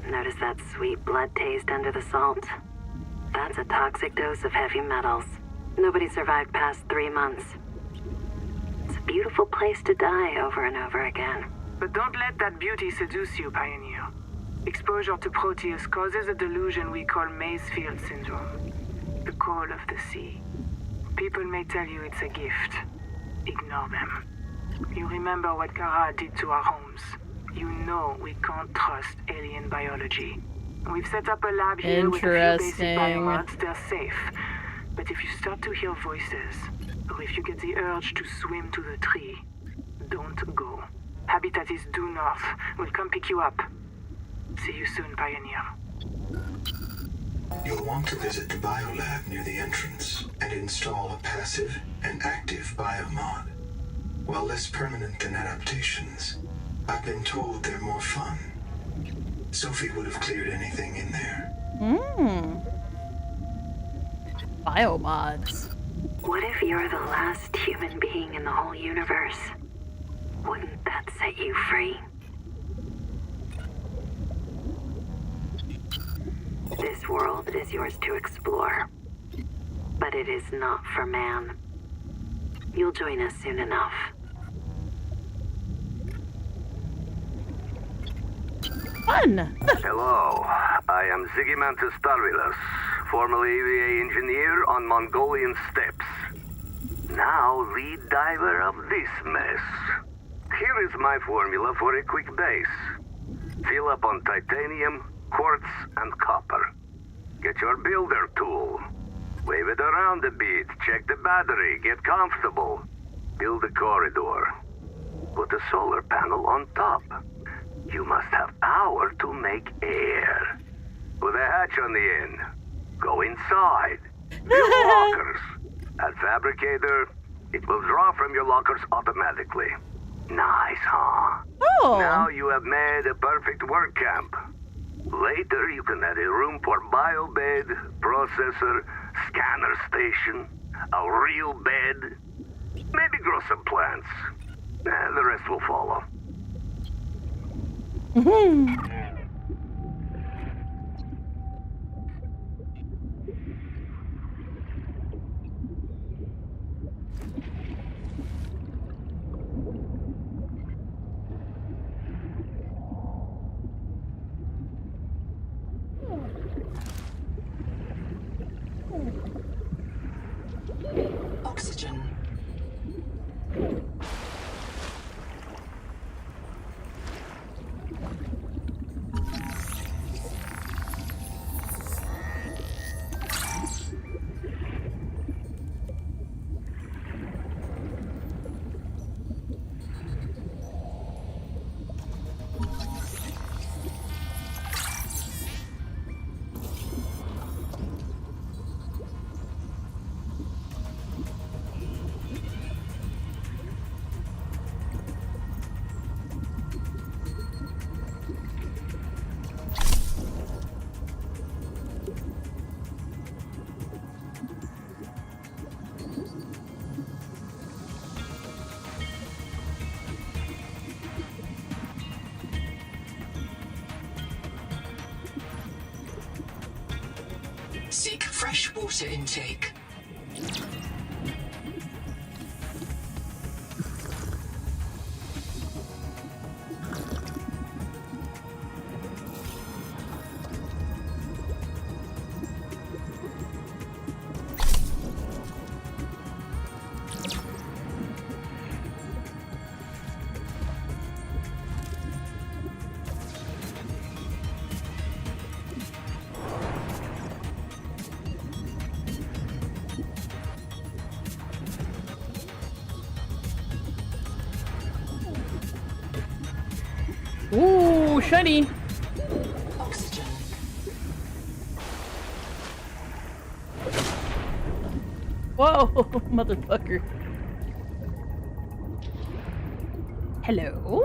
Notice that sweet blood taste under the salt? That's a toxic dose of heavy metals. Nobody survived past 3 months. It's a beautiful place to die over and over again. But don't let that beauty seduce you, Pioneer. Exposure to Proteus causes a delusion we call Maysfield syndrome. The call of the sea. People may tell you it's a gift. Ignore them. You remember what Karl did to our homes. You know we can't trust alien biology. We've set up a lab here with a few basic biomods. They're safe. But if you start to hear voices, or if you get the urge to swim to the tree, don't go. Habitat is due north. We'll come pick you up. See you soon, Pioneer. You'll want to visit the biolab near the entrance and install a passive and active biomod. While less permanent than adaptations, I've been told they're more fun. Sophie would have cleared anything in there. Biomods. What if you're the last human being in the whole universe? Wouldn't that set you free? This world is yours to explore, but it is not for man. You'll join us soon enough. Fun! Hello, I am Zigimantus Tarvilus, formerly EVA engineer on Mongolian steppes. Now lead diver of this mess. Here is my formula for a quick base. Fill up on titanium, quartz, and copper. Get your builder tool. Wave it around a bit, check the battery, get comfortable. Build a corridor. Put a solar panel on top. You must have power to make air. Put a hatch on the end. Go inside. Build lockers. At Fabricator, it will draw from your lockers automatically. Nice, huh? Oh. Now you have made a perfect work camp. Later, you can add a room for biobed, processor, scanner station, a real bed, maybe grow some plants. The rest will follow. Oxygen. Seek fresh water intake. Ooh, shiny. Oxygen. Whoa, motherfucker. Hello?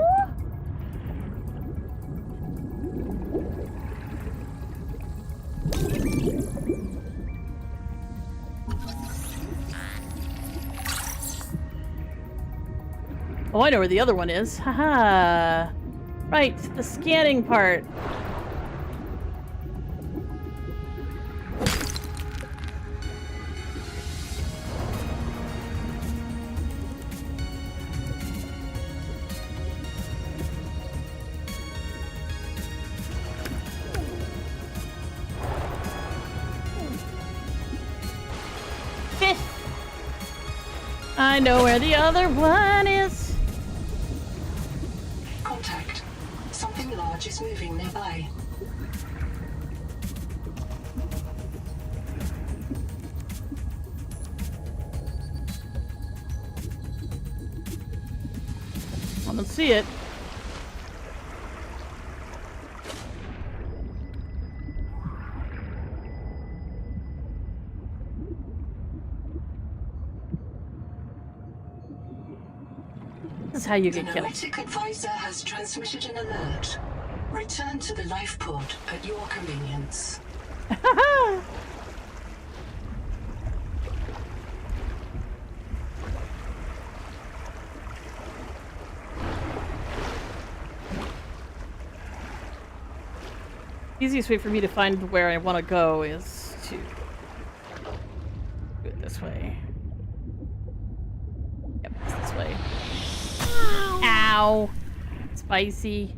Oh, I know where the other one is. Haha. Right, the scanning part. Fish! I know where the other one is. Contact. Something large is moving nearby. I don't see it. This is how you The get killed. Noetic advisor has transmitted an alert. Return to the life pod at your convenience. Easiest way for me to find where I want to go is to do it this way. Yep, it's this way. Ow! Spicy.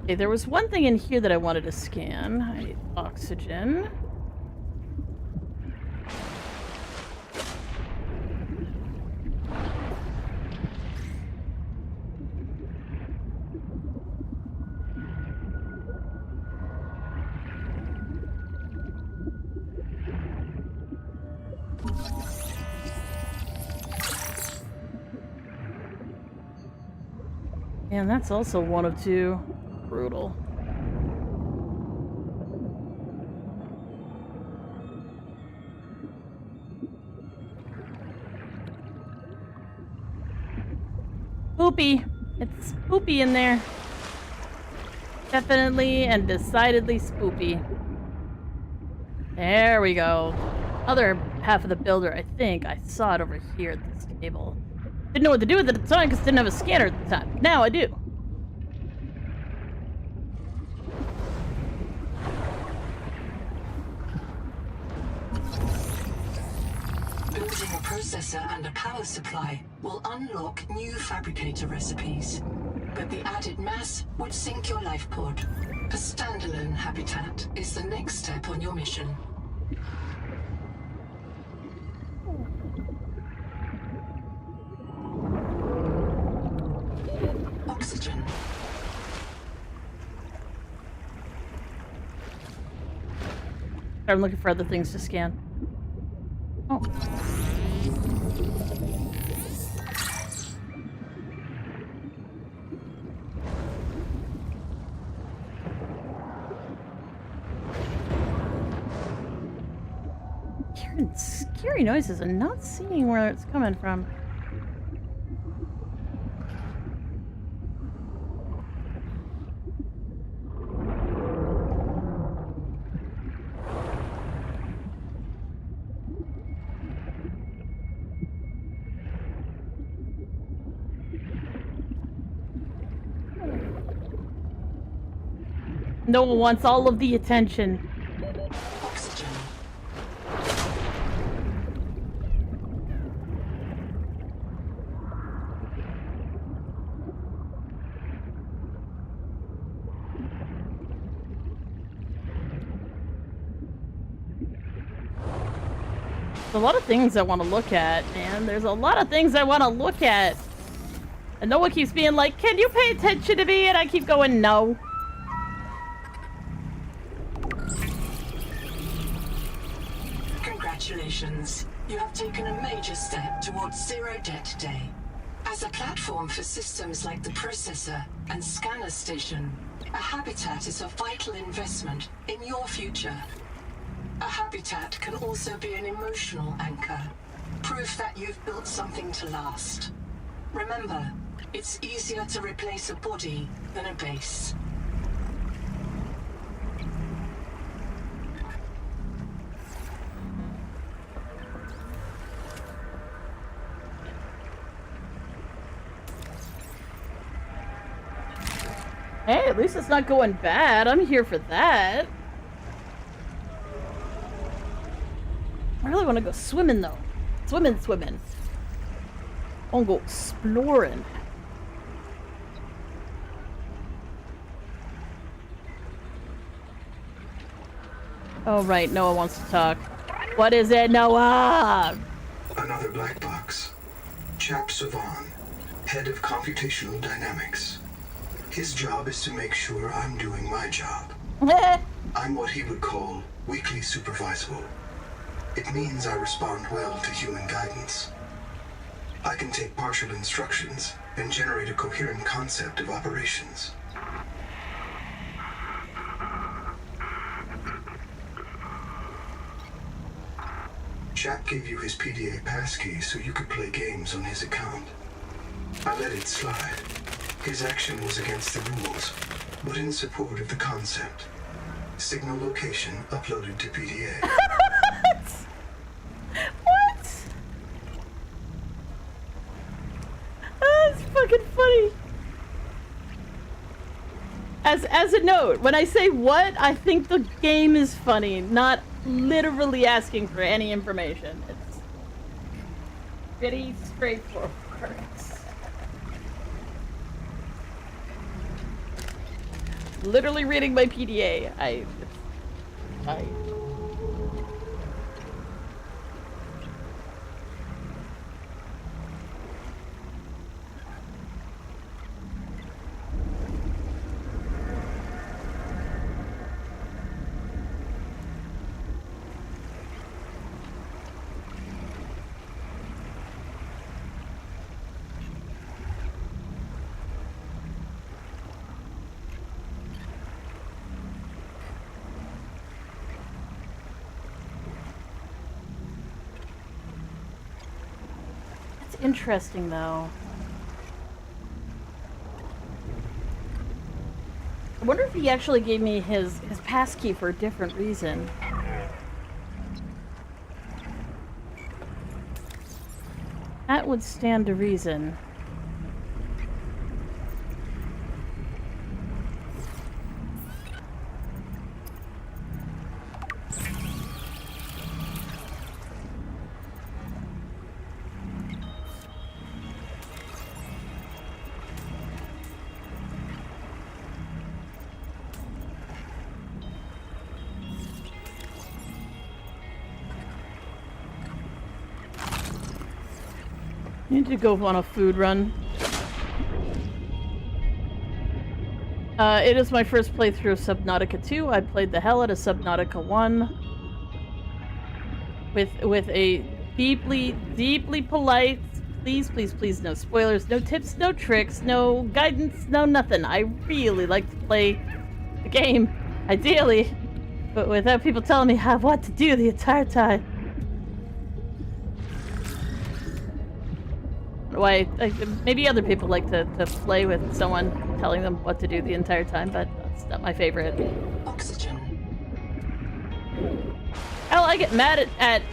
Okay, there was one thing in here that I wanted to scan. I need oxygen. And that's also one of two. Brutal. Spoopy. It's spoopy in there. Definitely and decidedly spoopy. There we go. Other half of the builder, I think. I saw it over here at this table. Didn't know what to do with it at the time because I didn't have a scanner at the time. Now I do. Building a processor and a power supply will unlock new fabricator recipes. But the added mass would sink your life pod. A standalone habitat is the next step on your mission. Oxygen. I'm looking for other things to scan. Oh. Hearing scary noises and not seeing where it's coming from. No one wants all of the attention. Oxygen. There's a lot of things I want to look at, man. There's a lot of things I want to look at. And Noah keeps being like, can you pay attention to me? And I keep going, no. Congratulations. You have taken a major step towards zero debt day. As a platform for systems like the processor and scanner station, a habitat is a vital investment in your future. A habitat can also be an emotional anchor, proof that you've built something to last. Remember, it's easier to replace a body than a base. Hey, at least it's not going bad. I'm here for that. I really want to go swimming, though. Swimming. I want to go exploring. Oh, right. Noah wants to talk. What is it, Noah? Another black box. Chap Savan, head of computational dynamics. His job is to make sure I'm doing my job. I'm what he would call weakly supervisable. It means I respond well to human guidance. I can take partial instructions and generate a coherent concept of operations. Chap gave you his PDA passkey so you could play games on his account. I let it slide. His action was against the rules, but in support of the concept. Signal location uploaded to PDA. What? That's fucking funny. As a note, when I say what, I think the game is funny, not literally asking for any information. It's pretty straightforward. Literally reading my PDA. I interesting though. I wonder if he actually gave me his passkey for a different reason. That would stand to reason. Need to go on a food run. It is my first playthrough of Subnautica 2. I played the hell out of Subnautica 1 with a deeply polite, please, no spoilers, no tips, no tricks, no guidance, no nothing. I really like to play the game, ideally, but without people telling me what to do the entire time. Why? Maybe other people like to play with someone telling them what to do the entire time, but that's not my favorite. Oxygen. Hell, I get mad at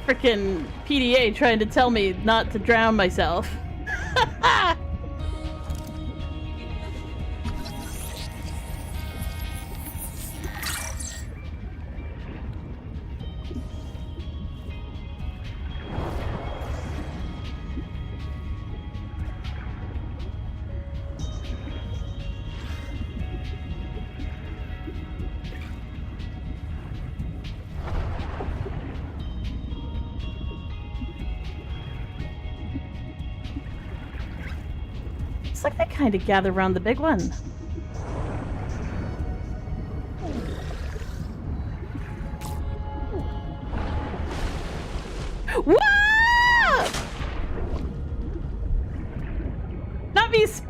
frickin' PDA trying to tell me not to drown myself. Looks like they kind of gather around the big one.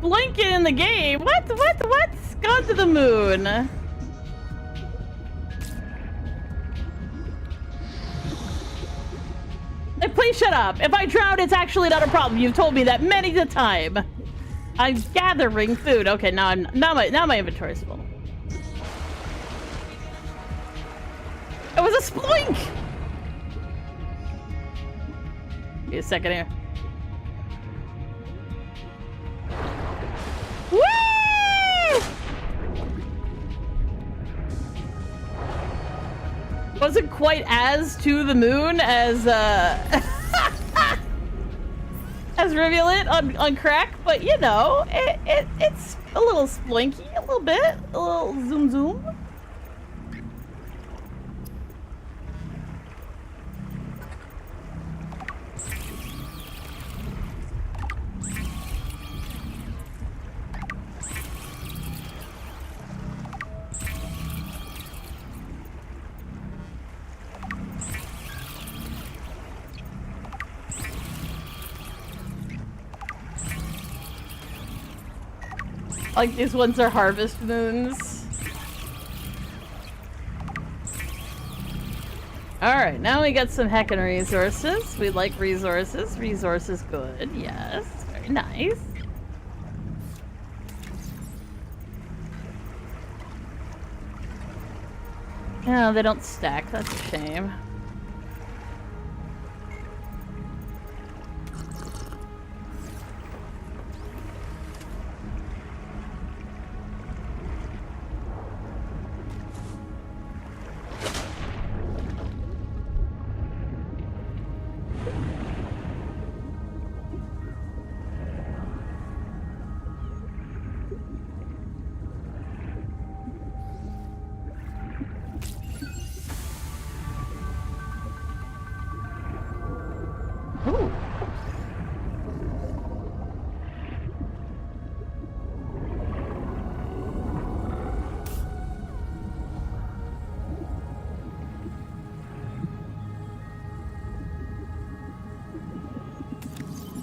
splinking in the game. What's gone to the moon? Like, please shut up. If I drown, it's actually not a problem. You've told me that many a time. I'm gathering food. Okay, now my inventory's full. It was a splink! Give me a second here. Woo! Wasn't quite as to the moon as as Rivulet on crack, but you know, it's a little splinky, a little bit, a little zoom zoom. Like, these ones are harvest moons. Alright, now we got some heckin' resources. We like resources. Resources good, yes. Very nice. No, they don't stack. That's a shame.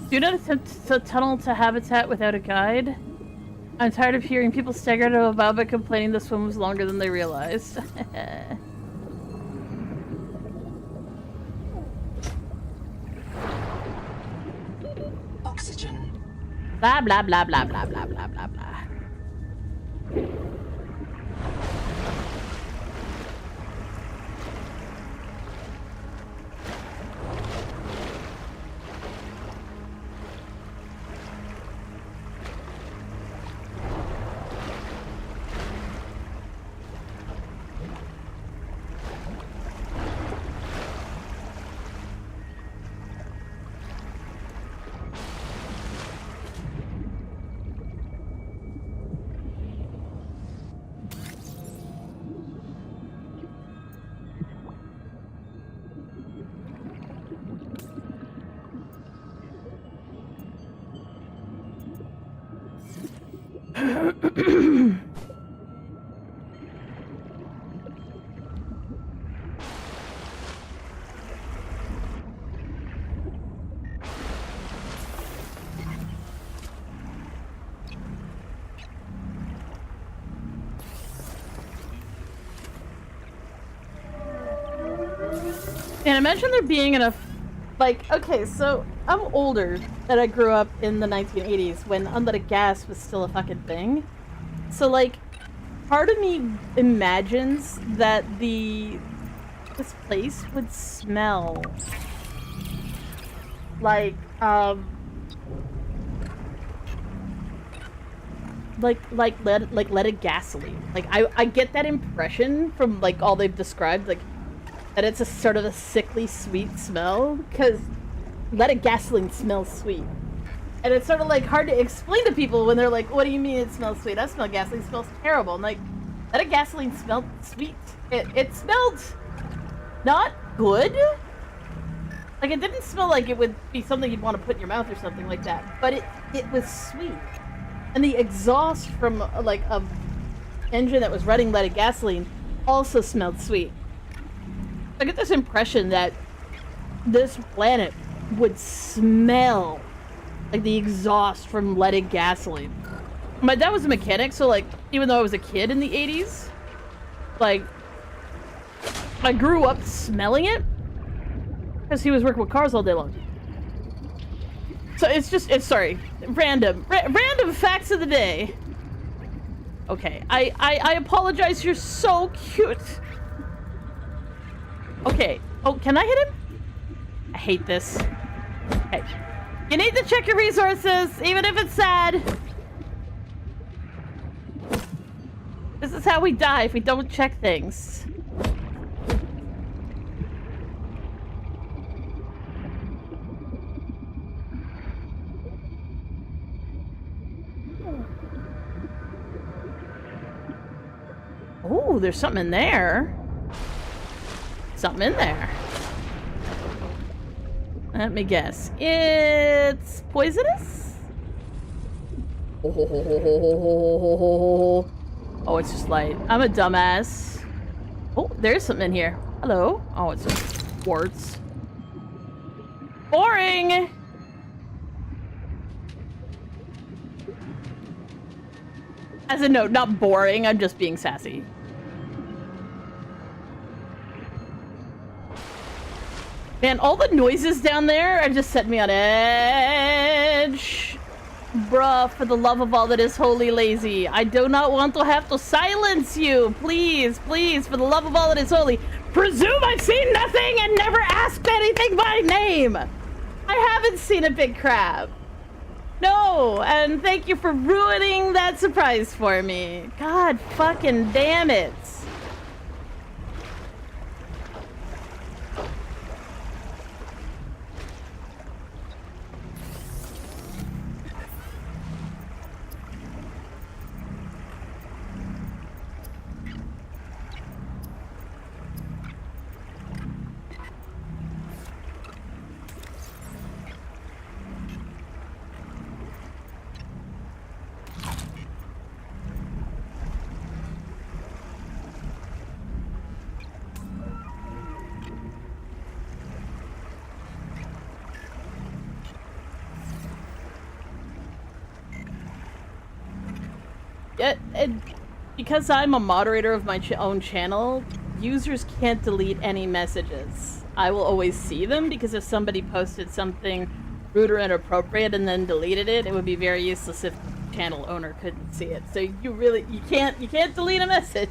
Do not attempt to tunnel to habitat without a guide. I'm tired of hearing people stagger to above it complaining the swim was longer than they realized. Oxygen. Blah blah blah blah blah blah blah blah blah. And imagine there being enough, like, okay, so I'm older, and I grew up in the 1980s when unleaded gas was still a fucking thing. So, like, part of me imagines that this place would smell like leaded gasoline. Like, I get that impression from, like, all they've described, like, that it's a sort of a sickly sweet smell, because leaded gasoline smells sweet. And it's sort of like hard to explain to people when they're like, what do you mean it smells sweet? I smell gasoline, it smells terrible. And like, leaded gasoline smelled sweet. It smelled not good. Like, it didn't smell like it would be something you'd want to put in your mouth or something like that. But it was sweet. And the exhaust from like a engine that was running leaded gasoline also smelled sweet. I get this impression that this planet would smell like the exhaust from leaded gasoline. My dad was a mechanic, so like, even though I was a kid in the 80s, like, I grew up smelling it because he was working with cars all day long. So it's sorry, random facts of the day. Okay, I apologize. You're so cute. Okay. Oh, can I hit him? I hate this. Okay. You need to check your resources, even if it's sad. This is how we die if we don't check things. Oh, there's something in there. Something in there. Let me guess. It's poisonous? Oh, it's just light. I'm a dumbass. Oh, there's something in here. Hello. Oh, it's just quartz. Boring! As a note, not boring. I'm just being sassy. Man, all the noises down there are just setting me on edge. Bruh, for the love of all that is holy lazy. I do not want to have to silence you. Please, please, for the love of all that is holy. Presume I've seen nothing and never asked anything by name. I haven't seen a big crab. No, and thank you for ruining that surprise for me. God fucking damn it. Because I'm a moderator of my own channel, users can't delete any messages. I will always see them because if somebody posted something rude or inappropriate and then deleted it, it would be very useless if the channel owner couldn't see it. So you can't delete a message.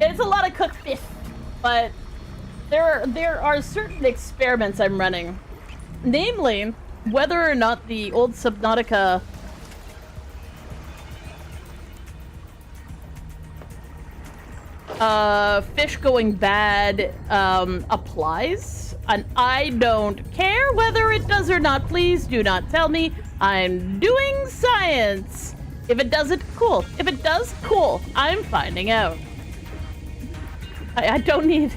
It's a lot of cooked fish, but there are certain experiments I'm running, namely whether or not the old Subnautica fish going bad applies, and I don't care whether it does or not. Please do not tell me. I'm doing science. If it doesn't, cool. If it does, cool. I'm finding out. I don't need...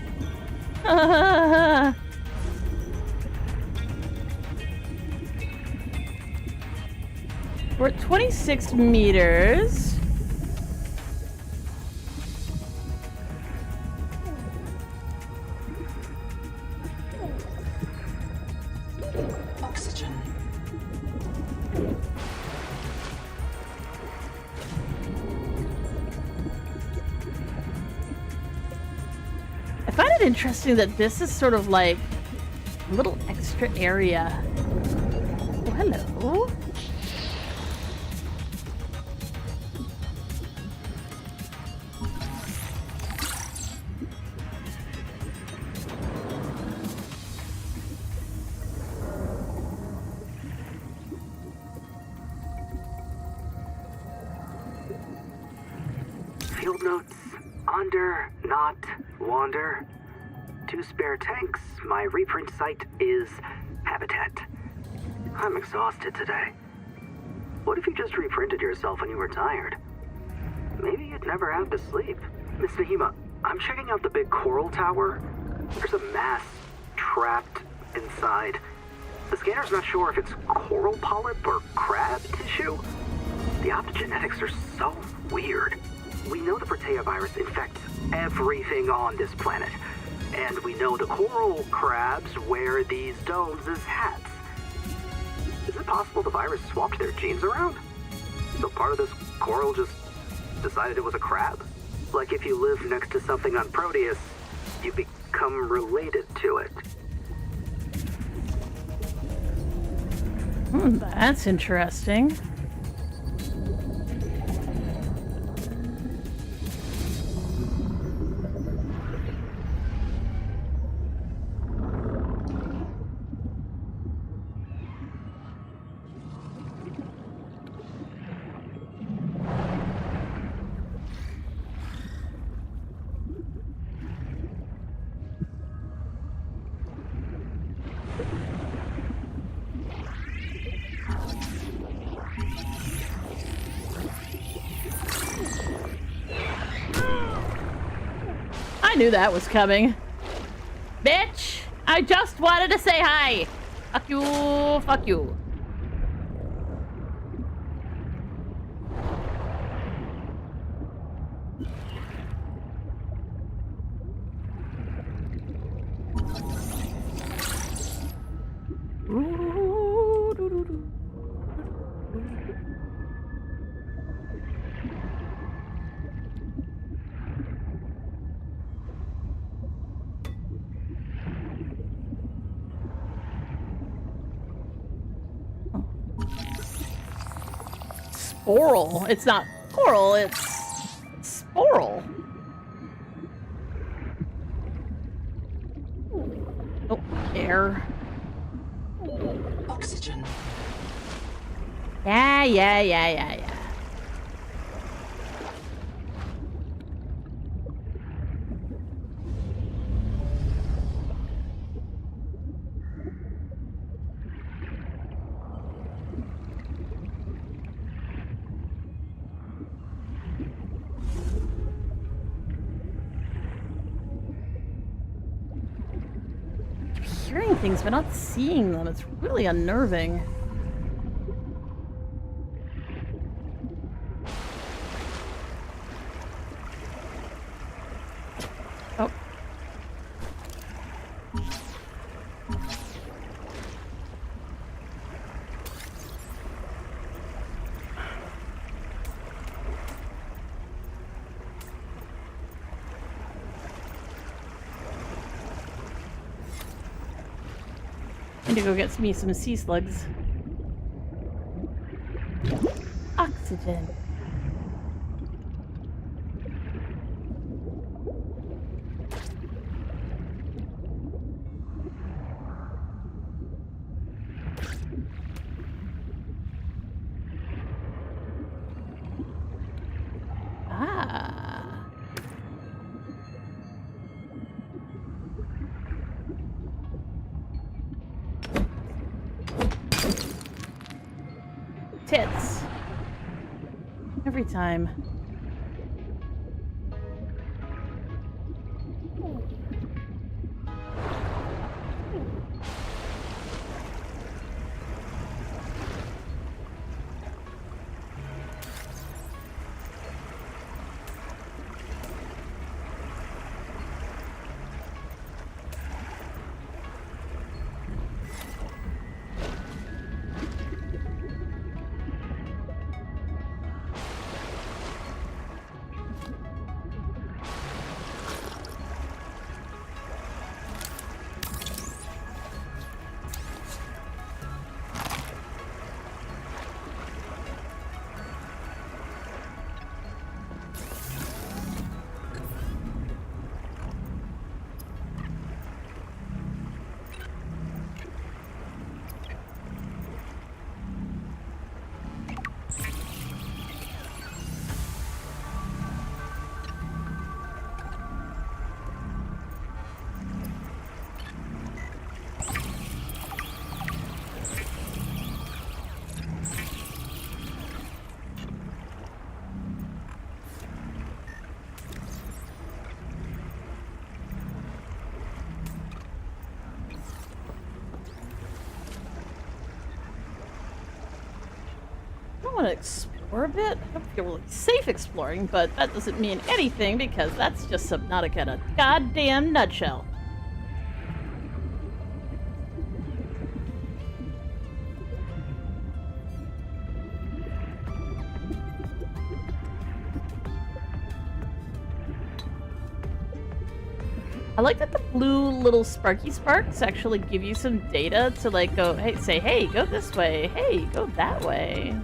We're at 26 meters. Oxygen. I find it interesting that this is sort of like a little extra area. Oh, hello. Field notes. Under, not, wander. 2 spare tanks. My reprint site is habitat. I'm exhausted today. What if you just reprinted yourself when you were tired? Maybe you'd never have to sleep. Miss Nahima, I'm checking out the big coral tower. There's a mass trapped inside. The scanner's not sure if it's coral polyp or crab tissue. The optogenetics are so weird. We know the Protea virus infects everything on this planet. And we know the coral crabs wear these domes as hats. Is it possible the virus swapped their genes around? So part of this coral just decided it was a crab? Like if you live next to something on Proteus, you become related to it. That's interesting. I knew that was coming. Bitch! I just wanted to say hi! Fuck you, fuck you. Sporal. It's not coral, it's sporal. Oh, air. Oxygen. Yeah. Hearing things but not seeing them. It's really unnerving. Oh. I need to go get me some sea slugs. Oxygen. Ah. Tits. Every time. I want to explore a bit. I don't feel really safe exploring, but that doesn't mean anything because that's just Subnautica in a goddamn nutshell. I like that the blue little sparky sparks actually give you some data to like go, hey, say, hey, go this way. Hey, go that way.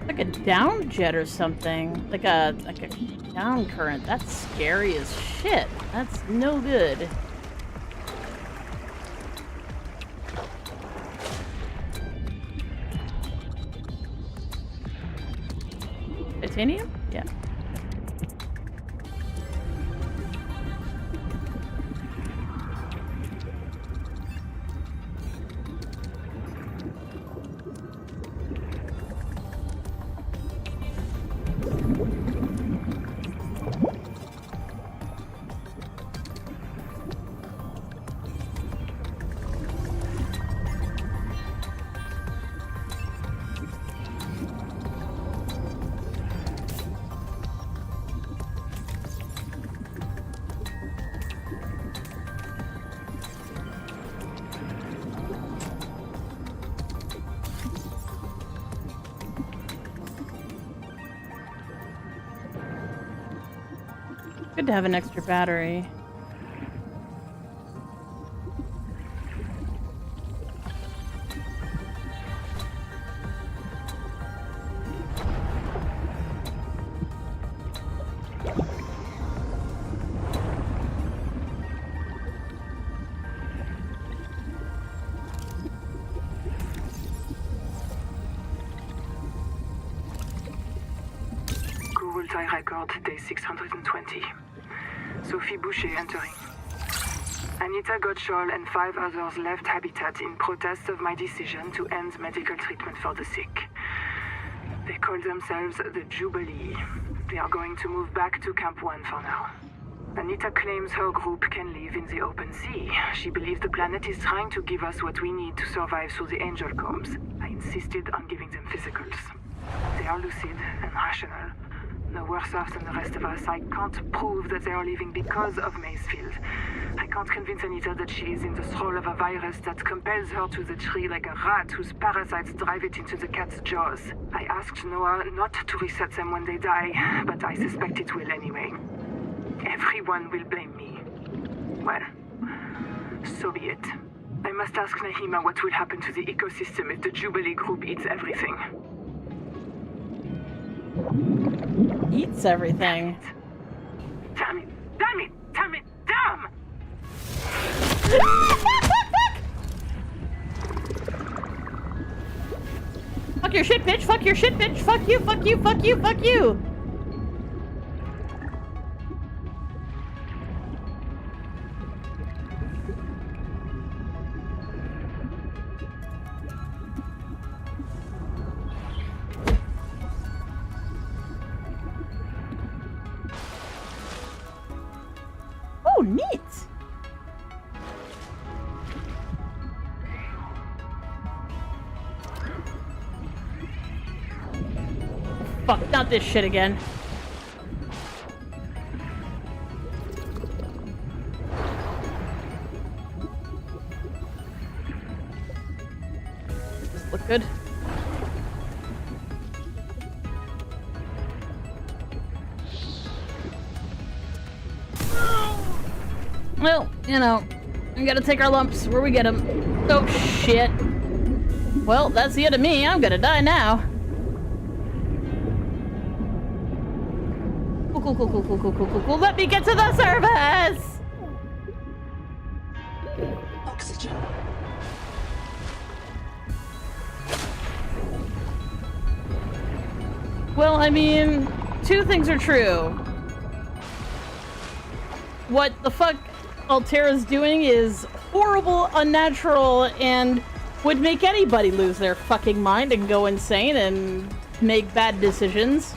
Like a down jet or something. Like a down current. That's scary as shit. That's no good. Titanium? Yeah. Good to have an extra battery. Google tie record day 620. Sophie Boucher entering. Anita Gottschall and 5 others left Habitat in protest of my decision to end medical treatment for the sick. They call themselves the Jubilee. They are going to move back to Camp 1 for now. Anita claims her group can live in the open sea. She believes the planet is trying to give us what we need to survive through the angel combs. I insisted on giving them physicals. They are lucid and rational. No worse off than the rest of us. I can't prove that they are living because of Maysfield. I can't convince Anita that she is in the thrall of a virus that compels her to the tree like a rat whose parasites drive it into the cat's jaws. I asked Noah not to reset them when they die, but I suspect it will anyway. Everyone will blame me. Well, so be it. I must ask Nahima what will happen to the ecosystem if the Jubilee group eats everything. Eats everything. Damn it! Damn it! Damn it! Damn! Fuck your shit, bitch! Fuck your shit, bitch! Fuck you! Fuck you! Fuck you! Fuck you! Oh, neat! Fuck, not this shit again. Does this look good? Well, you know, we gotta take our lumps where we get them. Oh, shit. Well, that's the end of me. I'm gonna die now. Cool. Let me get to the surface! Oxygen. Well, I mean, two things are true. What the fuck Altera's doing is horrible, unnatural, and would make anybody lose their fucking mind and go insane and make bad decisions.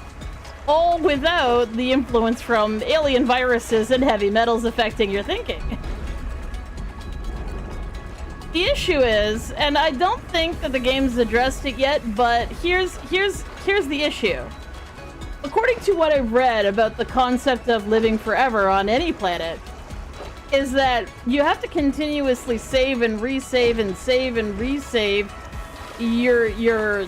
All without the influence from alien viruses and heavy metals affecting your thinking. The issue is, and I don't think that the game's addressed it yet, but here's the issue. according to what I've read about the concept of living forever on any planet, is that you have to continuously save and resave and save and resave your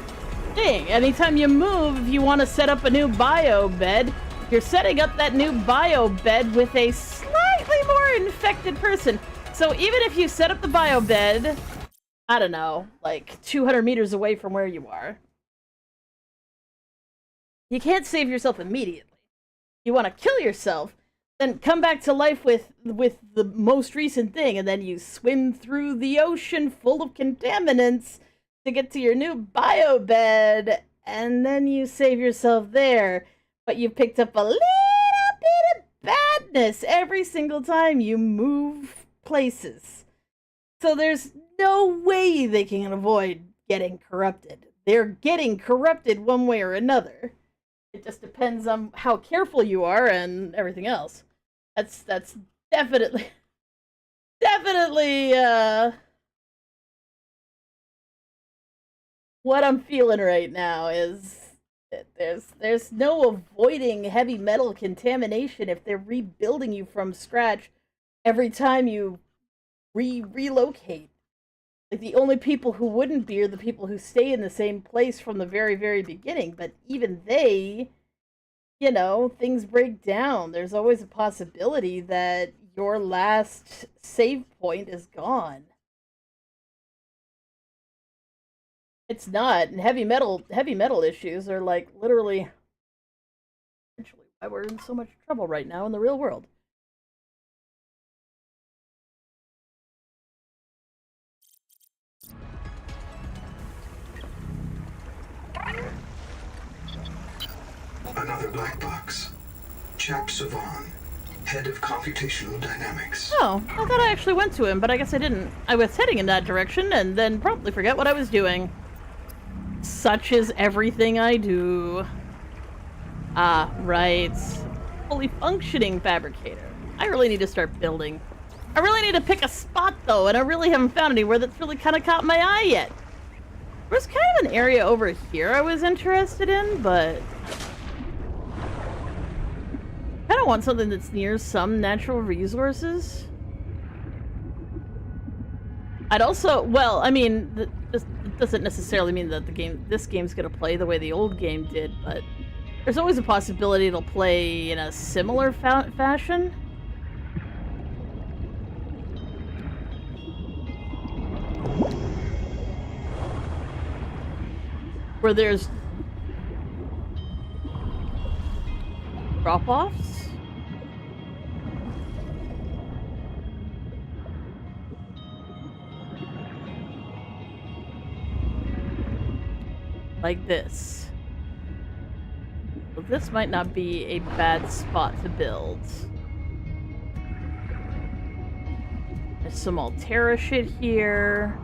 thing. Anytime you move, if you want to set up a new bio bed, you're setting up that new bio bed with a slightly more infected person. So even if you set up the bio bed, I don't know, like 200 meters away from where you are, you can't save yourself immediately. You want to kill yourself, then come back to life with the most recent thing, and then you swim through the ocean full of contaminants to get to your new bio bed, and then you save yourself there. But you picked up a little bit of badness every single time you move places. So there's no way they can avoid getting corrupted. They're getting corrupted one way or another. It just depends on how careful you are and everything else. That's definitely what I'm feeling right now is that there's no avoiding heavy metal contamination if they're rebuilding you from scratch every time you relocate. Like, the only people who wouldn't be are the people who stay in the same place from the very, very beginning. But even they, you know, things break down. There's always a possibility that your last save point is gone. It's not. And heavy metal issues are like literally why we're in so much trouble right now in the real world. Another black box. Chap Savan, head of computational dynamics. Oh, I thought I actually went to him, but I guess I didn't. I was heading in that direction and then promptly forget what I was doing. Such is everything I do. Ah, right. Fully functioning fabricator. I really need to start building. I really need to pick a spot, though, and I really haven't found anywhere that's really kind of caught my eye yet. There's kind of an area over here I was interested in, but I kind of want something that's near some natural resources. I'd also, well, I mean, this doesn't necessarily mean that this game's gonna play the way the old game did, but there's always a possibility it'll play in a similar fashion. Where there's drop-offs. Like this. Well, this might not be a bad spot to build. There's some Altera shit here.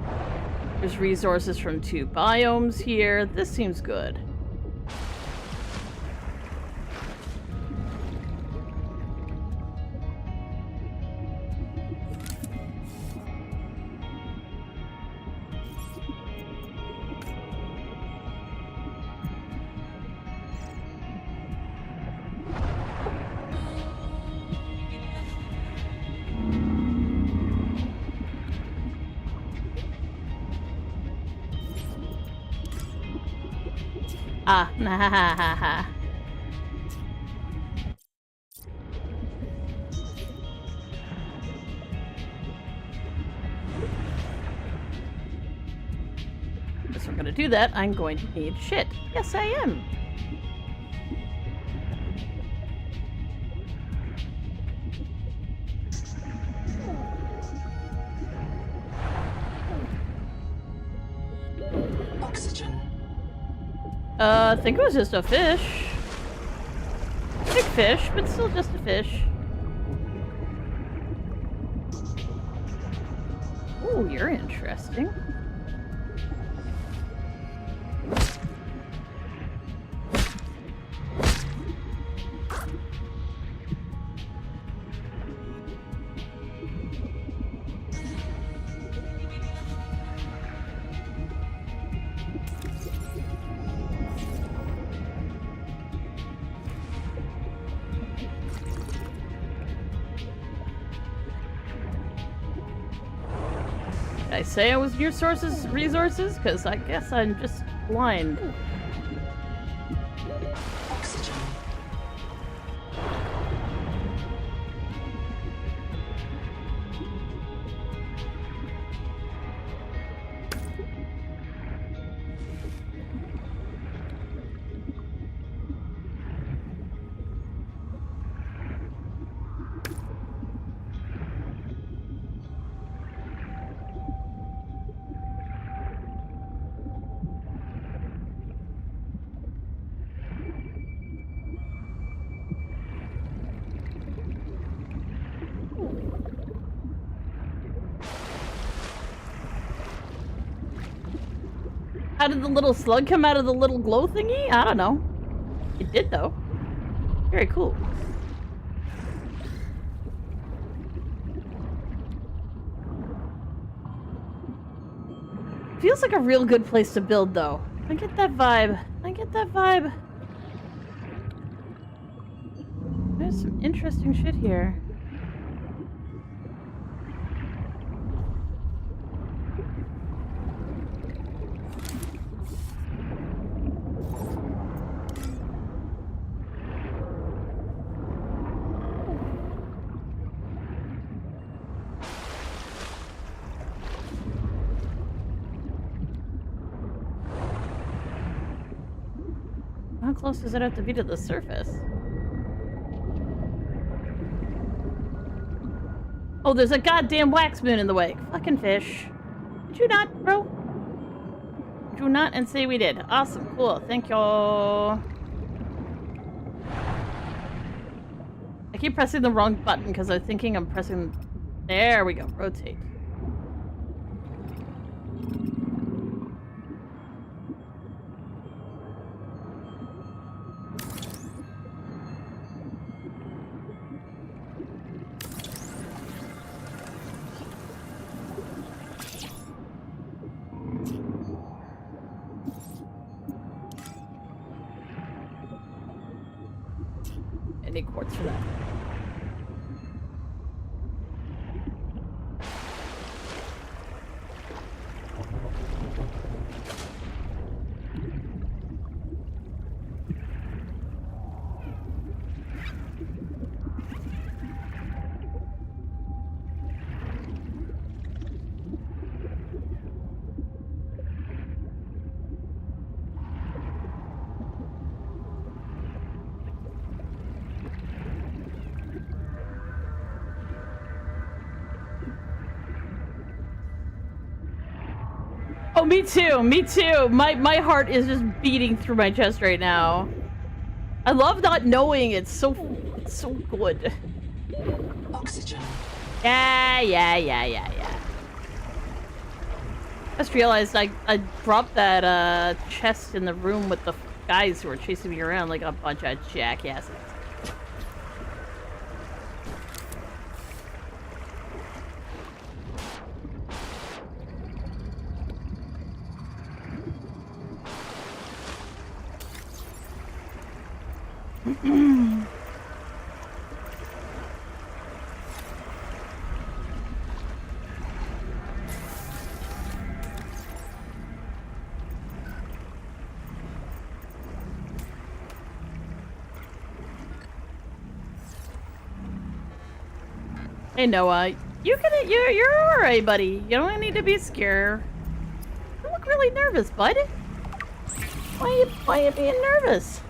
There's resources from 2 biomes here. This seems good. Ah, nah, ha, ha, ha, ha. If we're gonna do that, I'm going to need shit. Yes, I am. Oxygen. I think it was just a fish. Big fish, but still just a fish. Ooh, you're interesting. Did I say I was near resources? Because I guess I'm just blind. Oxygen. How did the little slug come out of the little glow thingy? I don't know. It did, though. Very cool. Feels like a real good place to build, though. I get that vibe. I get that vibe. There's some interesting shit here. How close does it have to be to the surface? Oh, there's a goddamn wax moon in the way. Fucking fish. Did you not, bro? Did you not and say we did? Awesome, cool, thank you. I keep pressing the wrong button because I'm thinking I'm pressing... There we go, rotate. Any quartz for that. Oh, me too, me too. My heart is just beating through my chest right now. I love not knowing. It's so good. Oxygen. Yeah. Just realized I dropped that chest in the room with the guys who were chasing me around like a bunch of jackasses. Hey Noah, you're alright, buddy. You don't need to be scared. You look really nervous, bud. Why are you being nervous?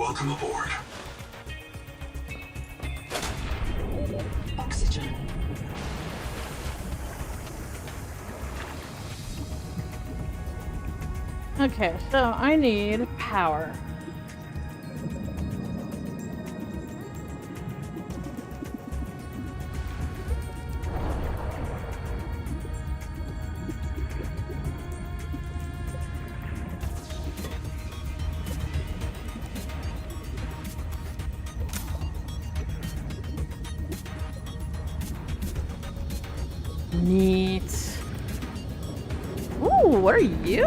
Welcome aboard. Oxygen. Okay, so I need power. Neat. Ooh, what are you?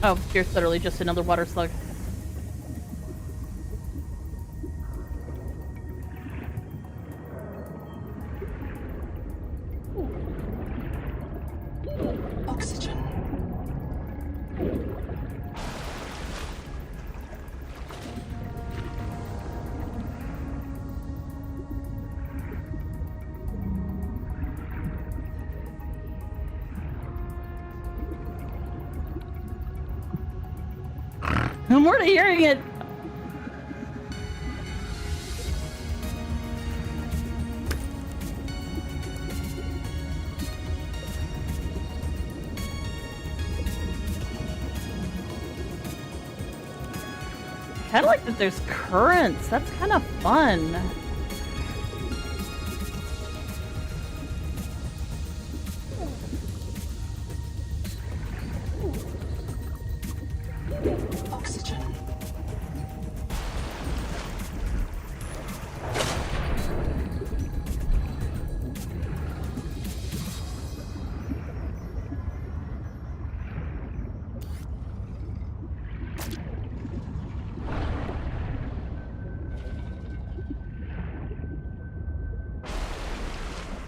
Oh, you're literally just another water slug. Oxygen. I'm already hearing it. Kind of like that there's currents. That's kind of fun. Oxygen.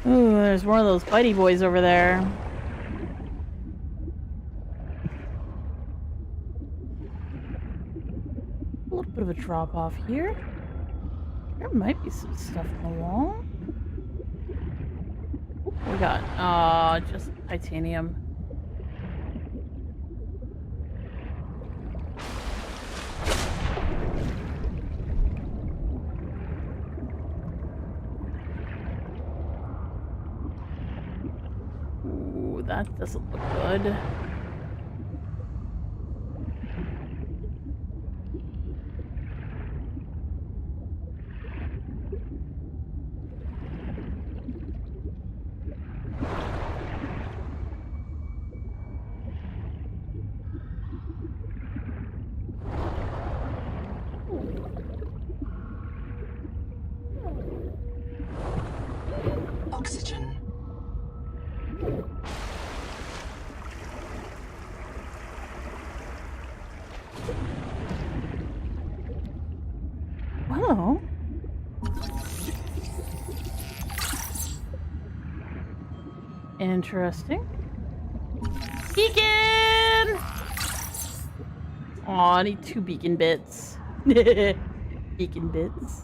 Ooh, there's one of those bitey boys over there. A little bit of a drop off here. There might be some stuff along. What we got? Just titanium. Ooh, that doesn't look good. Oxygen. Wow. Interesting. Beacon! Aw, I need 2 beacon bits. Beacon bits.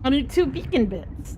I need 2 beacon bits.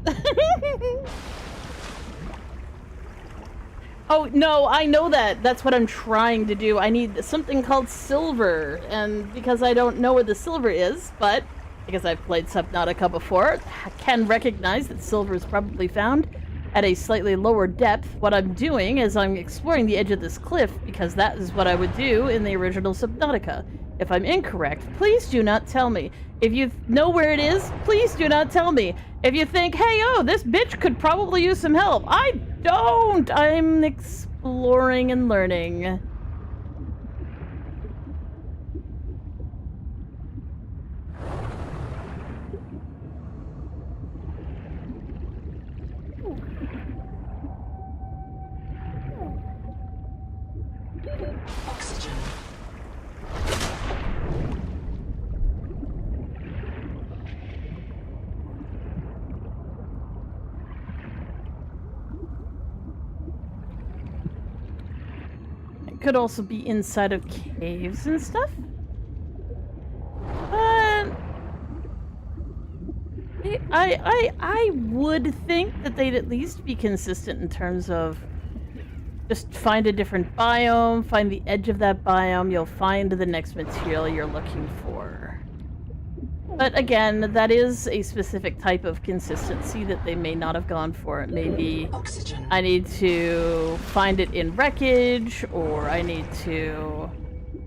Oh, no, I know that. That's what I'm trying to do. I need something called silver. And because I don't know where the silver is, but because I've played Subnautica before, I can recognize that silver is probably found at a slightly lower depth. What I'm doing is I'm exploring the edge of this cliff because that is what I would do in the original Subnautica. If I'm incorrect, please do not tell me. If you know where it is, please do not tell me. If you think, hey, oh, this bitch could probably use some help. I don't. I'm exploring and learning. Oxygen. could also be inside of caves and stuff. But I would think that they'd at least be consistent in terms of just find a different biome, find the edge of that biome, you'll find the next material you're looking for. But again, that is a specific type of consistency that they may not have gone for. It may be, I need to find it in wreckage, or I need to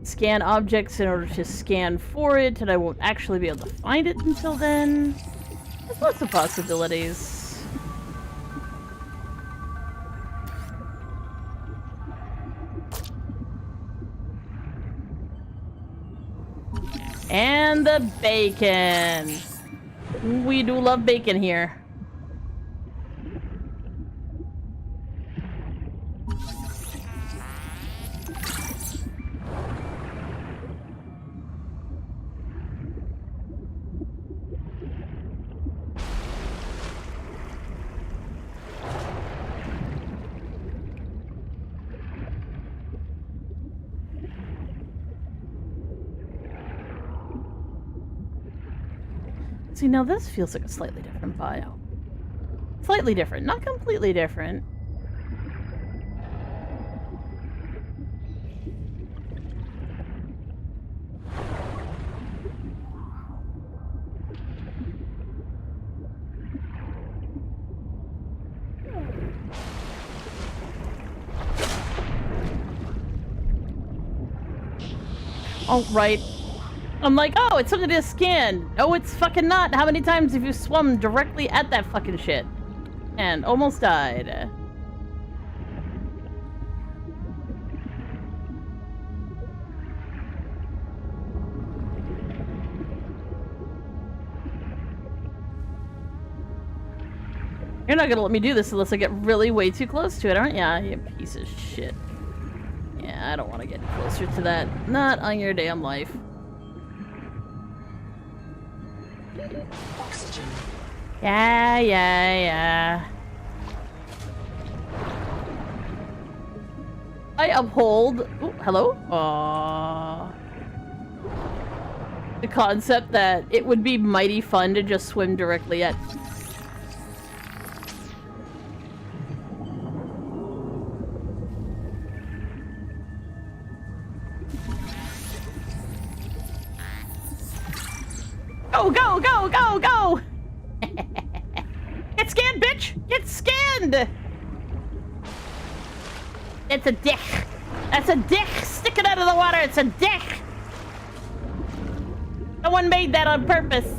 scan objects in order to scan for it, and I won't actually be able to find it until then. There's lots of possibilities. And the bacon. We do love bacon here. See, now this feels like a slightly different biome. Slightly different, not completely different. Oh, right. I'm like, oh, it's something to scan. Oh, it's fucking not. How many times have you swum directly at that fucking shit? And almost died. You're not gonna let me do this unless I get really way too close to it, aren't ya? You piece of shit. Yeah, I don't want to get closer to that. Not on your damn life. Oxygen. Yeah. I uphold... Oh, hello? Aww. The concept that it would be mighty fun to just swim directly at... Go! Get scanned, bitch! Get scanned! It's a dick. That's a dick sticking out of the water. It's a dick. No one made that on purpose.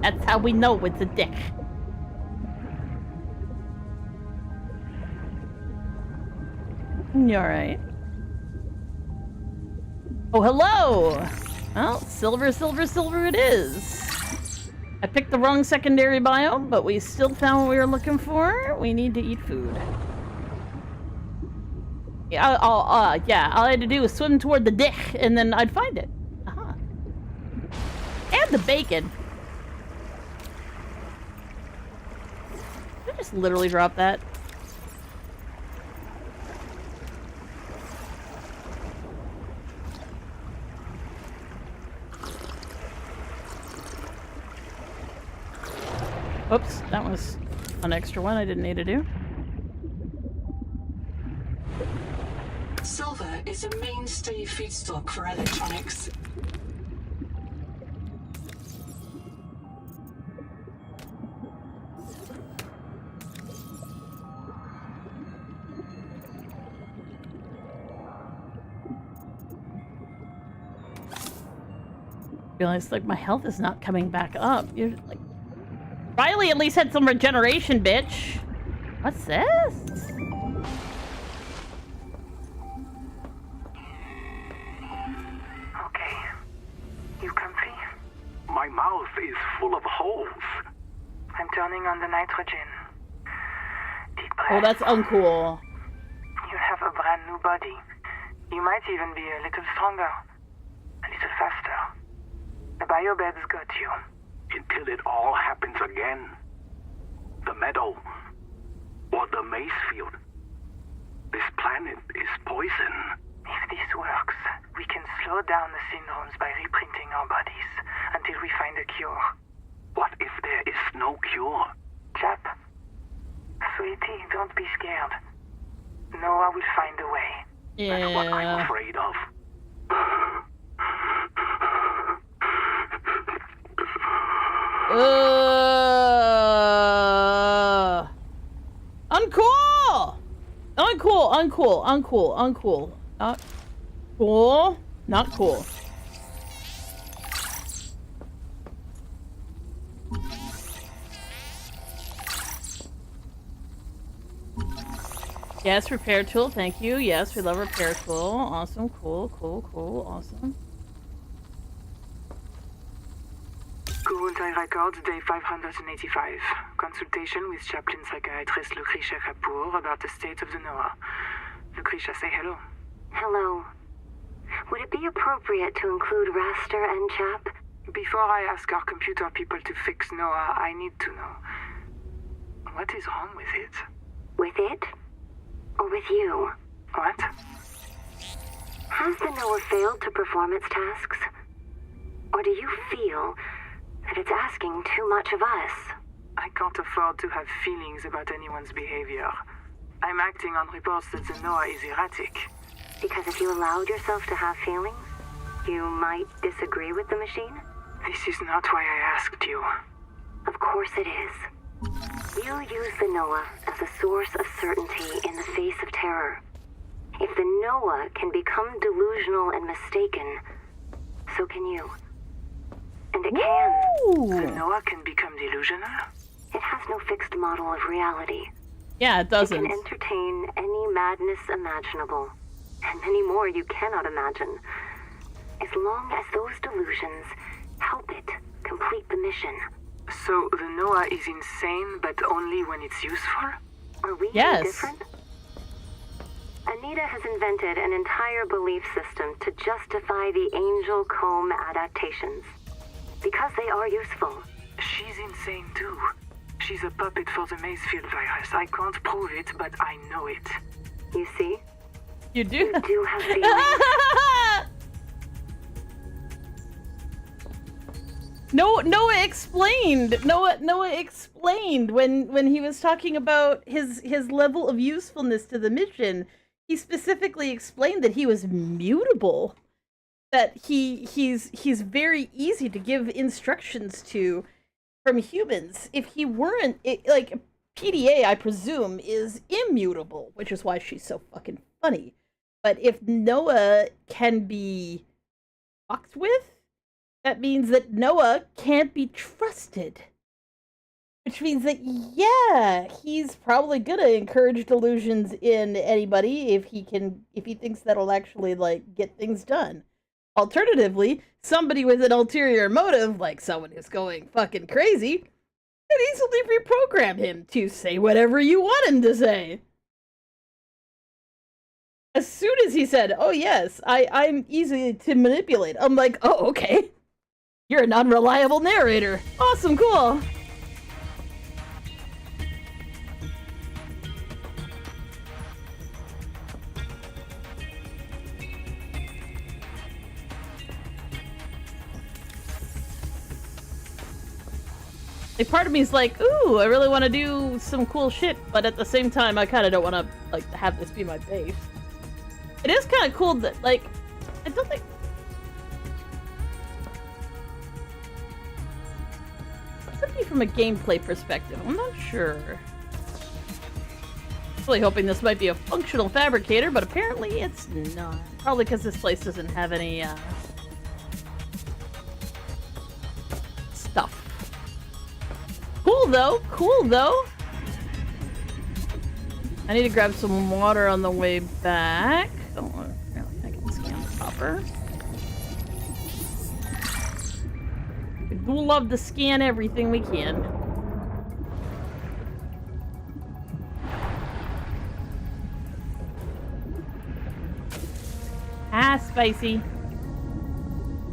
That's how we know it's a dick. You alright? Oh, hello! Well, silver it is. I picked the wrong secondary biome, but we still found what we were looking for. We need to eat food. Yeah, all I had to do was swim toward the dick, and then I'd find it. Uh-huh. And the bacon. Did I just literally drop that? Oops, that was an extra one I didn't need to do. Silver is a mainstay feedstock for electronics. I realized, like, my health is not coming back up. You're like... Riley at least had some regeneration, bitch. What's this? Okay. You comfy? My mouth is full of holes. I'm turning on the nitrogen. Deep breath. Oh, that's uncool. You have a brand new body. You might even be a little stronger. A little faster. The biobeds got you. Until it all happens again. The meadow. Or the maize field. This planet is poison. slow down the syndromes by reprinting our bodies until we find a cure. What if there is no cure? Chap, sweetie, don't be scared. Noah will find a way. That's what I'm Yeah. afraid of. Uncool! Uncool, uncool, uncool, uncool. Not cool. Not cool. Yes, repair tool, thank you. Yes, we love repair tool. Awesome, cool, cool, cool, awesome. Kurultai Records, day 585. Consultation with chaplain psychiatrist Lucretia Kapoor about the state of the Noah. Lucretia, say hello. Hello. Would it be appropriate to include Raster and Chap? Before I ask our computer people to fix Noah, I need to know. What is wrong with it? With it? Or with you? What? Has the Noah failed to perform its tasks? Or do you feel that it's asking too much of us? I can't afford to have feelings about anyone's behavior. I'm acting on reports that the Noah is erratic. Because if you allowed yourself to have feelings, you might disagree with the machine? This is not why I asked you. Of course it is. You use the Noah as a source of certainty in the face of terror. If the Noah can become delusional and mistaken, so can you. And it can. The Noah can become delusional? It has no fixed model of reality. Yeah, it doesn't. It can entertain any madness imaginable, and many more you cannot imagine, as long as those delusions help it complete the mission. So the Noah is insane, but only when it's useful? Are we Yes. any different? Anita has invented an entire belief system to justify the Angel Comb adaptations. Because they are useful. She's insane too. She's a puppet for the Macefield virus. I can't prove it, but I know it. You see? You do? You do have feelings. Noah explained. Noah explained when he was talking about his level of usefulness to the mission. He specifically explained that he was mutable, that he's very easy to give instructions to from humans. If he weren't, like PDA, I presume, is immutable, which is why she's so fucking funny. But if Noah can be fucked with, that means that Noah can't be trusted. Which means that, yeah, he's probably gonna encourage delusions in anybody if he thinks that'll actually, like, get things done. Alternatively, somebody with an ulterior motive, like someone who's going fucking crazy, could easily reprogram him to say whatever you want him to say. As soon as he said, oh yes, I'm easy to manipulate, I'm like, oh, okay. You're an unreliable narrator. Awesome, cool. Like, part of me is like, ooh, I really want to do some cool shit, but at the same time, I kind of don't want to, like, have this be my base. It is kind of cool that, like, I don't think... Could be from a gameplay perspective, I'm not sure. Really hoping this might be a functional fabricator, but apparently it's not. Probably because this place doesn't have any, stuff. Cool though, cool though. I need to grab some water on the way back. Oh, apparently I can scan the copper. We do love to scan everything we can. Ah, spicy.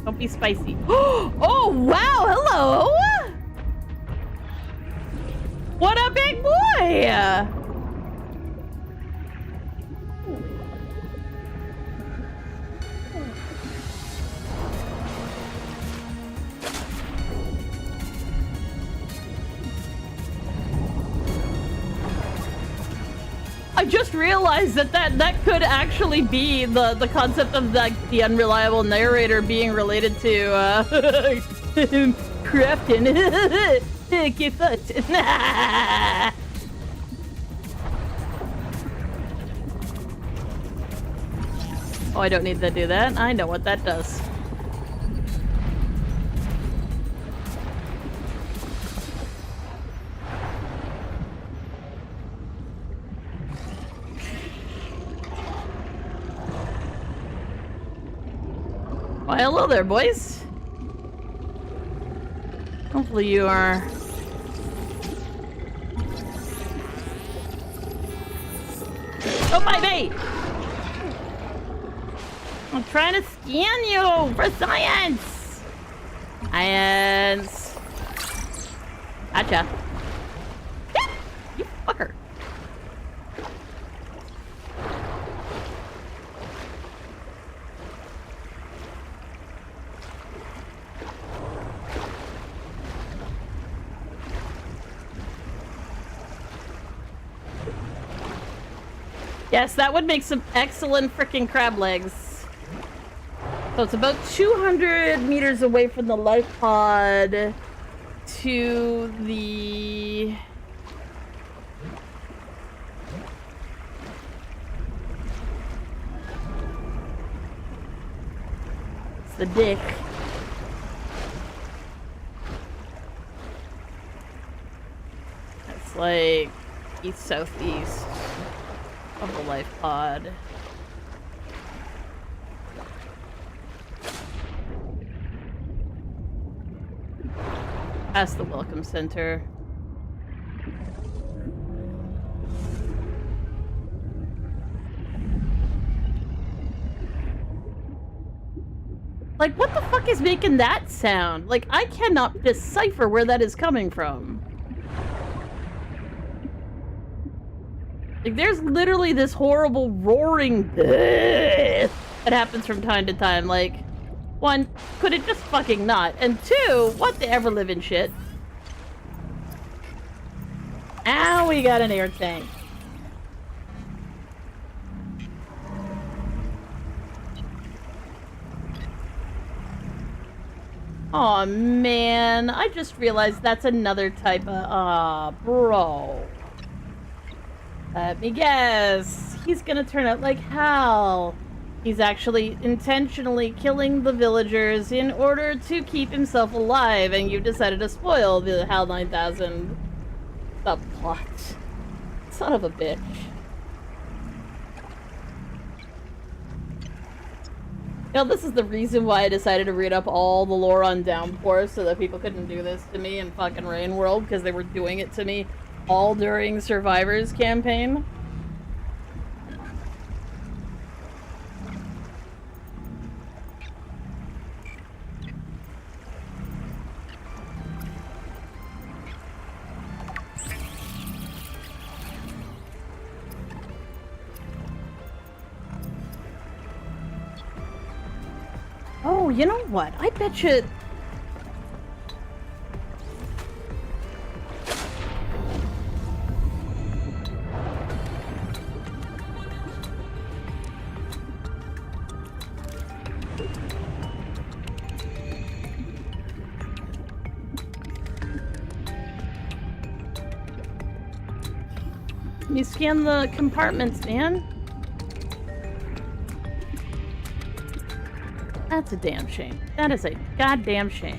Don't be spicy. Oh, wow, hello! What a big boy! just realized that could actually be the concept of the unreliable narrator being related to Crafton. Get fucked. Oh, I don't need to do that. I know what that does. Why, hello there, boys. Hopefully you are... Oh, my bait! I'm trying to scan you for science! Science! Gotcha. You fucker. Yes, that would make some excellent freaking crab legs. So it's about 200 meters away from the life pod to the... It's the dick. It's like east-southeast of the life pod. Past the welcome center. Like, what the fuck is making that sound? Like, I cannot decipher where that is coming from. Like, there's literally this horrible roaring that happens from time to time. Like, one, could it just fucking not? And two, what the ever-living shit? Now we got an air tank. Aw, man. I just realized that's another type of... Aw, bro. Let me guess. He's gonna turn out like Hal. He's actually intentionally killing the villagers in order to keep himself alive, and you decided to spoil the HAL 9000 subplot. Son of a bitch. You know, this is the reason why I decided to read up all the lore on Downpour, so that people couldn't do this to me in fucking Rain World, because they were doing it to me all during Survivor's campaign. Oh, you know what? I bet you... You scan the compartments, man. That's a damn shame. That is a goddamn shame.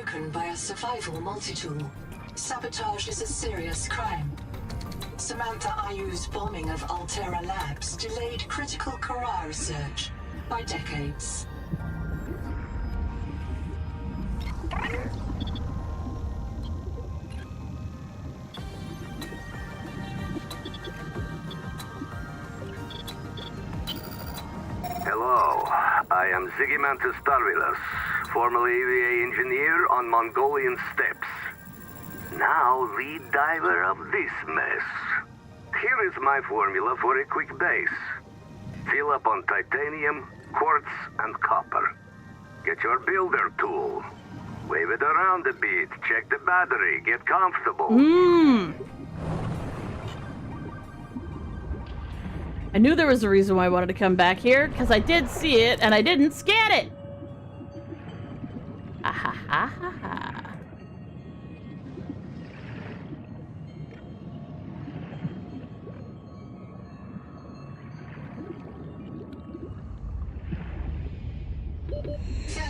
broken by a survival multi-tool. Sabotage is a serious crime. Samantha Ayu's bombing of Altera Labs delayed critical Kara research by decades. Hello, I am Zigimantus Tarvilas, formerly EVA engineer on Mongolian steppes. Now lead diver of this mess. Here is my formula for a quick base. Fill up on titanium, quartz, and copper. Get your builder tool. Wave it around a bit, check the battery, get comfortable. I knew there was a reason why I wanted to come back here, because I did see it, and I didn't scan it! Ha ha ha ha ha.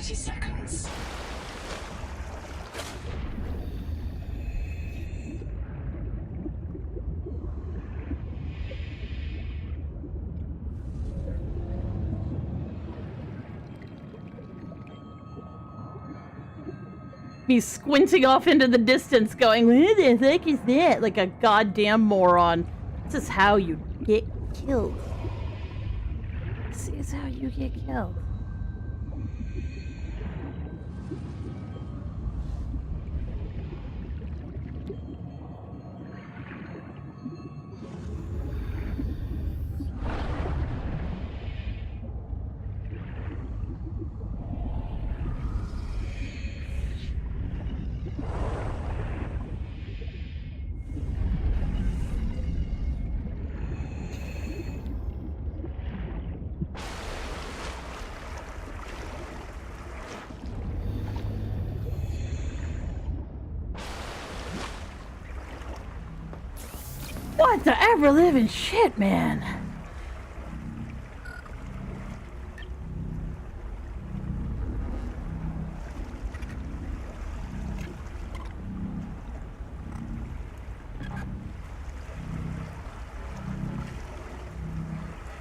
Seconds. He's squinting off into the distance going, "Who the heck is that?" Like a goddamn moron. This is how you get killed. This is how you get killed. What the ever living shit, man?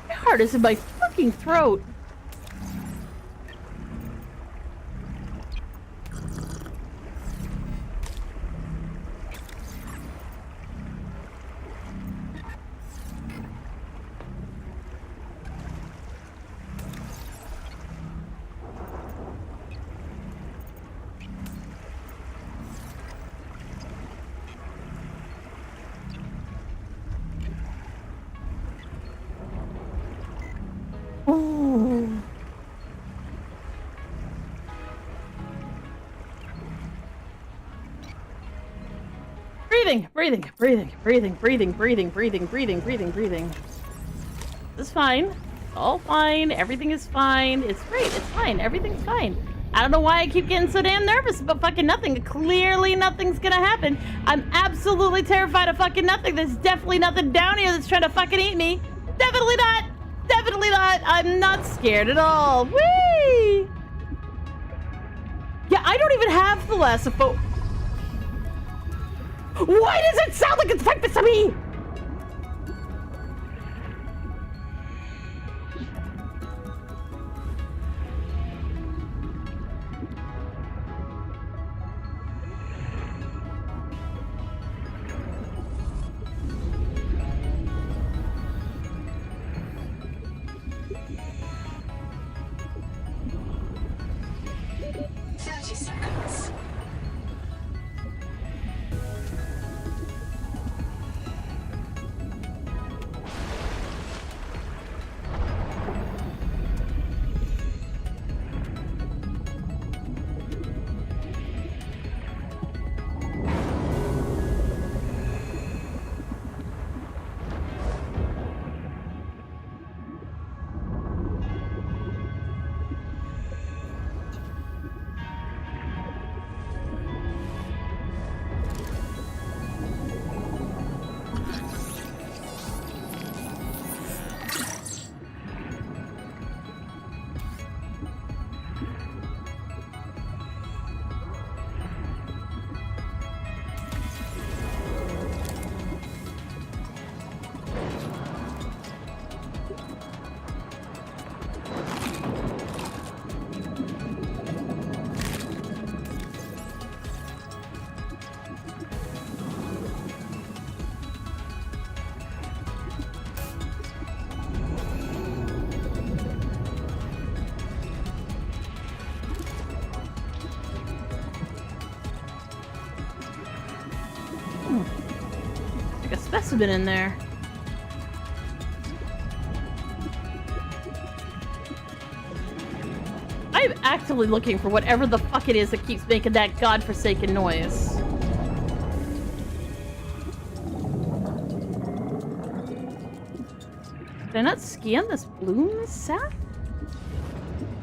My heart is in my fucking throat. Breathing. It's fine. It's all fine. Everything is fine. It's great. It's fine. Everything's fine. I don't know why I keep getting so damn nervous about fucking nothing. Clearly nothing's gonna happen. I'm absolutely terrified of fucking nothing. There's definitely nothing down here that's trying to fucking eat me. Definitely not. Definitely not. I'm not scared at all. Whee! Yeah, I don't even have thalassophobia. Why does it sound like it's breakfast to me? have been in there. I'm actively looking for whatever the fuck it is that keeps making that godforsaken noise. Did I not scan this bloom sack?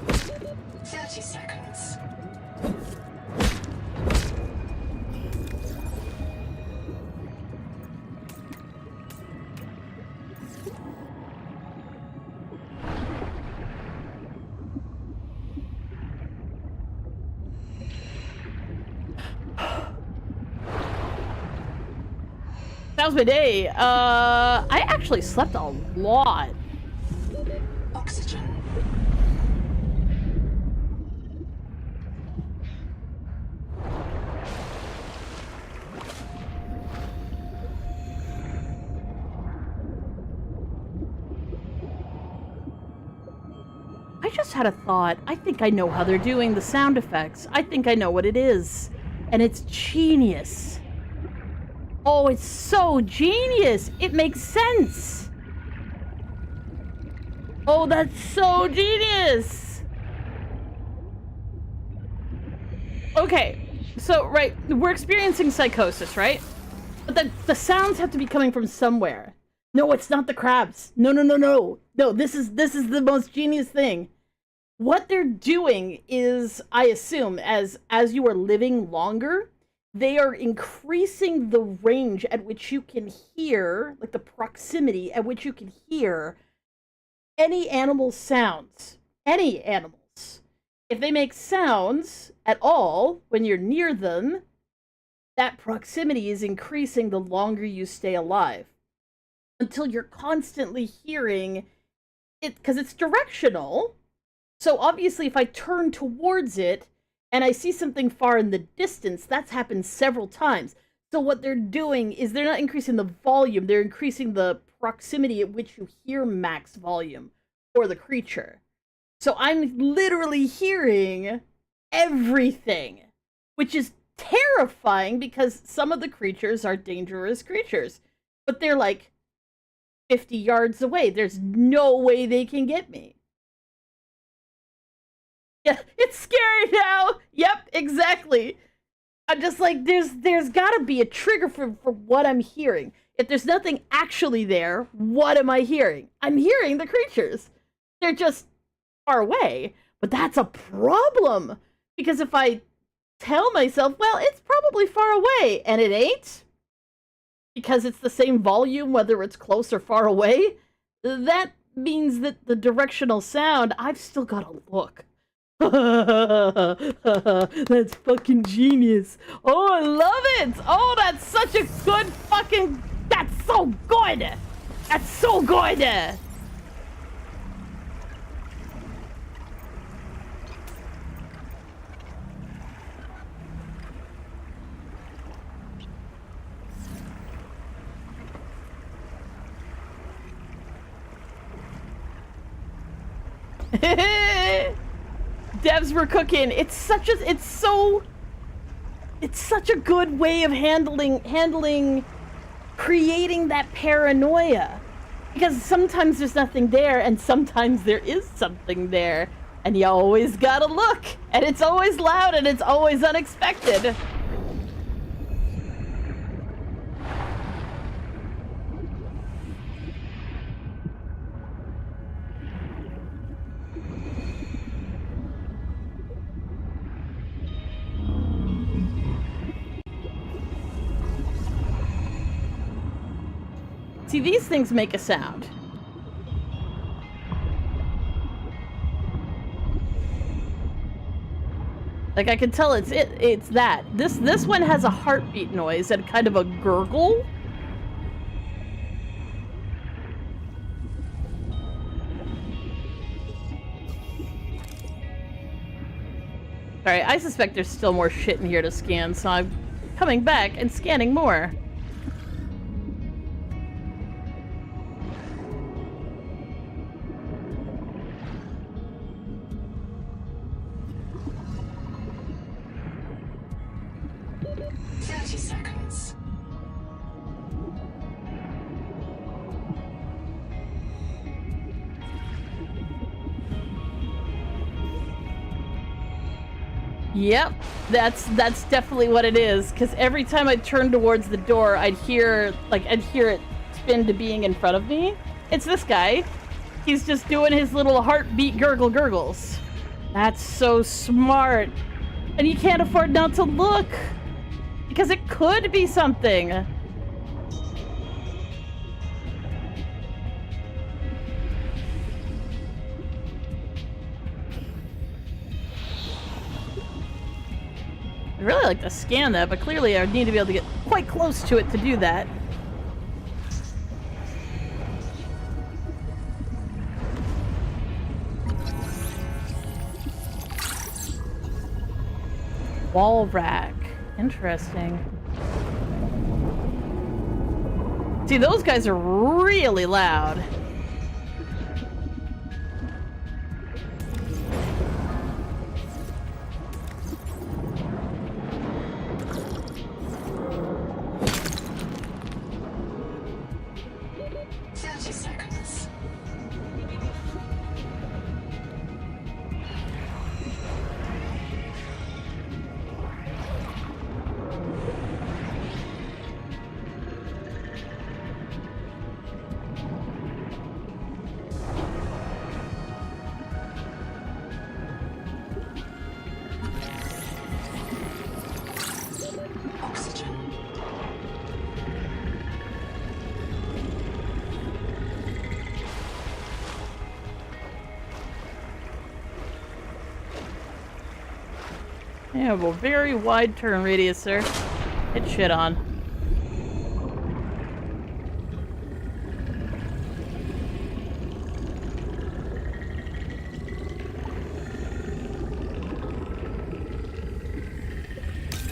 30 seconds. That was my day. I actually slept a lot. Oxygen. I just had a thought. I think I know how they're doing the sound effects. I think I know what it is. And it's genius. Oh, it's so genius. It makes sense. Oh, that's so genius. Okay, so, right, we're experiencing psychosis, right? But the sounds have to be coming from somewhere. No, it's not the crabs. No. No, this is the most genius thing. What they're doing is, I assume, as you are living longer, they are increasing the range at which you can hear, like the proximity at which you can hear any animal's sounds. Any animals. If they make sounds at all when you're near them, that proximity is increasing the longer you stay alive. Until you're constantly hearing it, because it's directional. So obviously if I turn towards it and I see something far in the distance, that's happened several times. So what they're doing is they're not increasing the volume, they're increasing the proximity at which you hear max volume for the creature. So I'm literally hearing everything, which is terrifying because some of the creatures are dangerous creatures, but they're like 50 yards away. There's no way they can get me. Yeah, it's scary now. Yep, exactly. I'm just like, there's gotta be a trigger for what I'm hearing. If there's nothing actually there, what am I hearing? I'm hearing the creatures. They're just far away. But that's a problem. Because if I tell myself, well, it's probably far away, and it ain't, because it's the same volume whether it's close or far away, that means that the directional sound, I've still gotta look. That's fucking genius. Oh, I love it. Oh, that's such a good fucking... That's so good. That's so good. Devs were cooking. It's such a good way of handling creating that paranoia, because sometimes there's nothing there and sometimes there is something there, and you always gotta look, and it's always loud and it's always unexpected. See, these things make a sound. Like, I can tell it's that. This one has a heartbeat noise and kind of a gurgle. Sorry, I suspect there's still more shit in here to scan, so I'm coming back and scanning more. Yep, that's definitely what it is. Because every time I turn towards the door, I'd hear it spin to being in front of me. It's this guy. He's just doing his little heartbeat gurgles. That's so smart. And you can't afford not to look. Because it could be something. I'd really like to scan that, but clearly I would need to be able to get quite close to it to do that. Wall rack. Interesting. See, those guys are really loud. You have a very wide turn radius, sir. Hit shit on.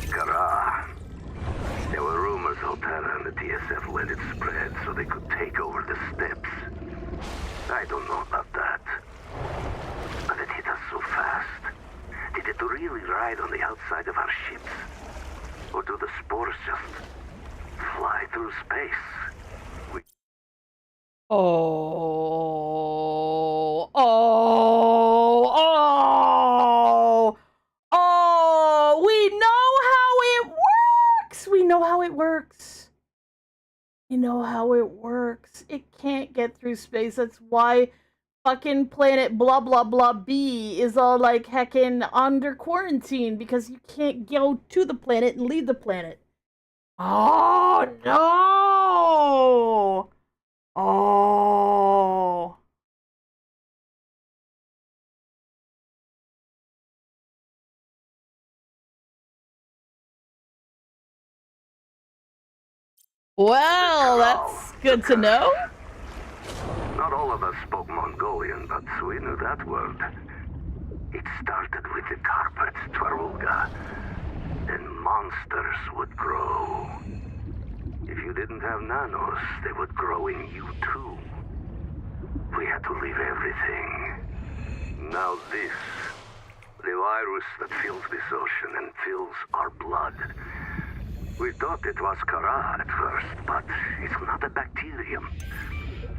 Karl. There were rumors Altera and the TSF let it spread so they could take over the steps. I don't know about that. But it hit us so fast. Did it really ride on the outside of our ships? Or do the spores just fly through space? We know how it works! We know how it works. You know how it works. It can't get through space. That's why fucking planet blah blah blah B is all like heckin' under quarantine, because you can't go to the planet and leave the planet. Oh no! Oh. Well, that's good to know. Not all of us spoke Mongolian, but we knew that word. It started with the carpets, Twaruga. Then monsters would grow. If you didn't have nanos, they would grow in you too. We had to leave everything. Now this. The virus that fills this ocean and fills our blood. We thought it was Karl at first, but it's not a bacterium.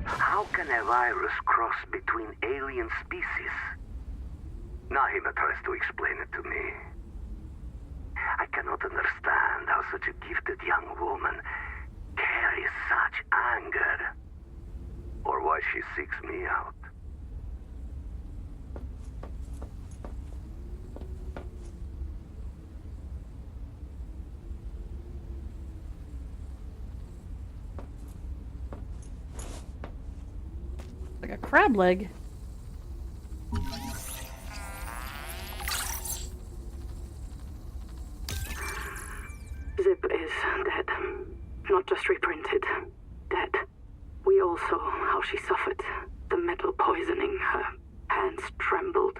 How can a virus cross between alien species? Nahima tries to explain it to me. I cannot understand how such a gifted young woman carries such anger. Or why she seeks me out. Like a crab leg. Zip is dead. Not just reprinted. Dead. We all saw how she suffered. The metal poisoning. Her hands trembled.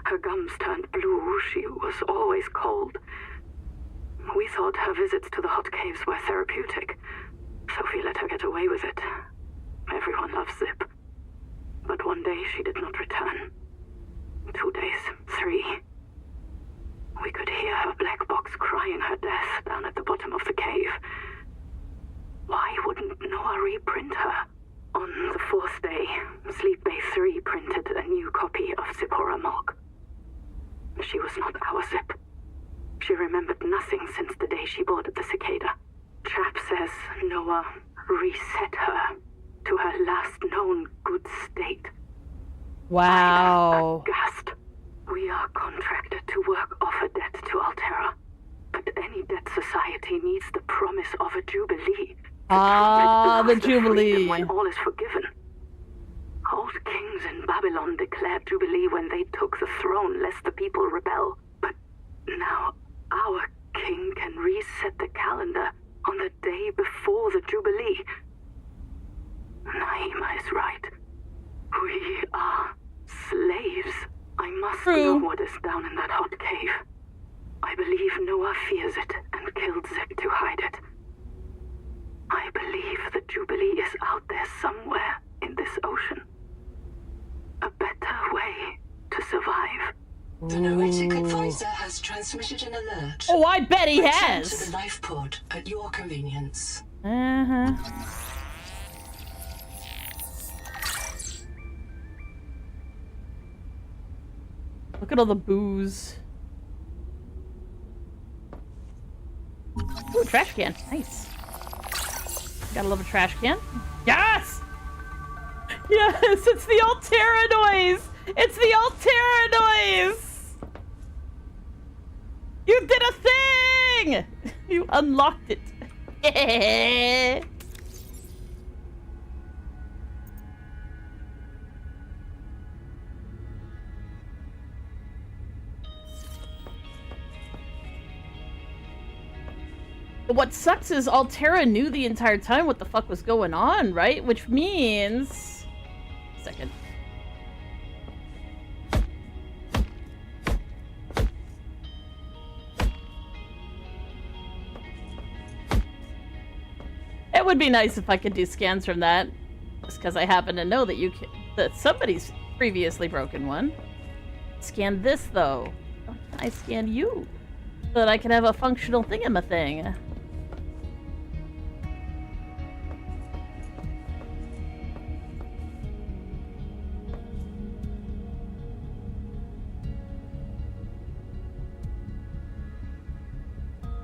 Her gums turned blue. She was always cold. We thought her visits to the hot caves were therapeutic. Sophie let her get away with it. Everyone loves Zip. But one day she did not return. 2 days, 3. We could hear her black box crying her death down at the bottom of the cave. Why wouldn't Noah reprint her? On the 4th day, Sleep Bay 3 printed a new copy of Zipporah Mog. She was not our Zip. reset her to her last known good state. Wow. Aghast. We are contracted to work off a debt to Altera, but any debt society needs the promise of a jubilee. The Jubilee. When all is forgiven. Old kings in Babylon declared Jubilee when they took the throne, lest the people rebel. But now our king can reset the calendar on the day before the Jubilee. Naima is right. We are slaves. I must know what is down in that hot cave. I believe Noah fears it and killed Zek to hide it. I believe the Jubilee is out there somewhere in this ocean. A better way to survive. The Noetic advisor has transmitted an alert. Oh, I bet he Return has. to the life pod at your convenience. Look at all the booze. Ooh, trash can. Nice. Gotta love a trash can. Yes! Yes, it's the Altera noise! It's the Altera noise! You did a thing! You unlocked it. But what sucks is Altera knew the entire time what the fuck was going on, right? Which means... Second. It would be nice if I could do scans from that. Just because I happen to know that that somebody's previously broken one. Scan this, though. Why can't I scan you? So that I can have a functional thing-a-ma-thing.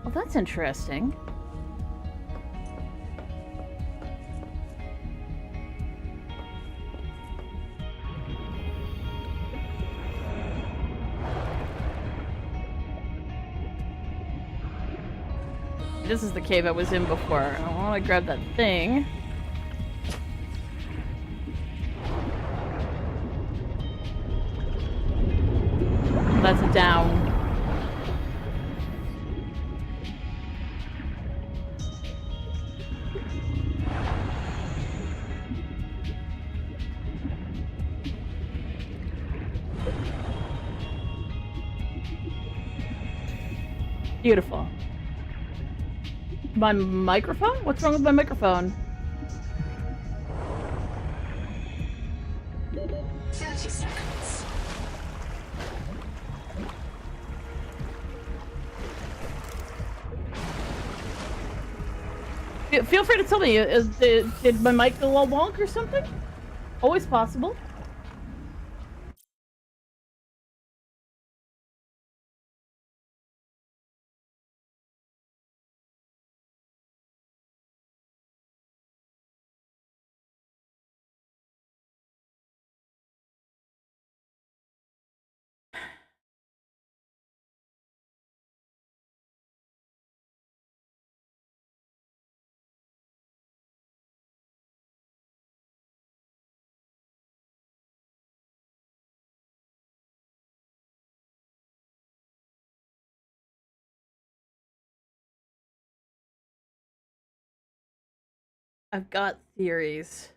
Well, that's interesting. This is the cave I was in before. I want to grab that thing. That's a down. Beautiful. My microphone? What's wrong with my microphone? 30 seconds. Feel free to tell me, did my mic go all wonk or something? Always possible. I've got theories.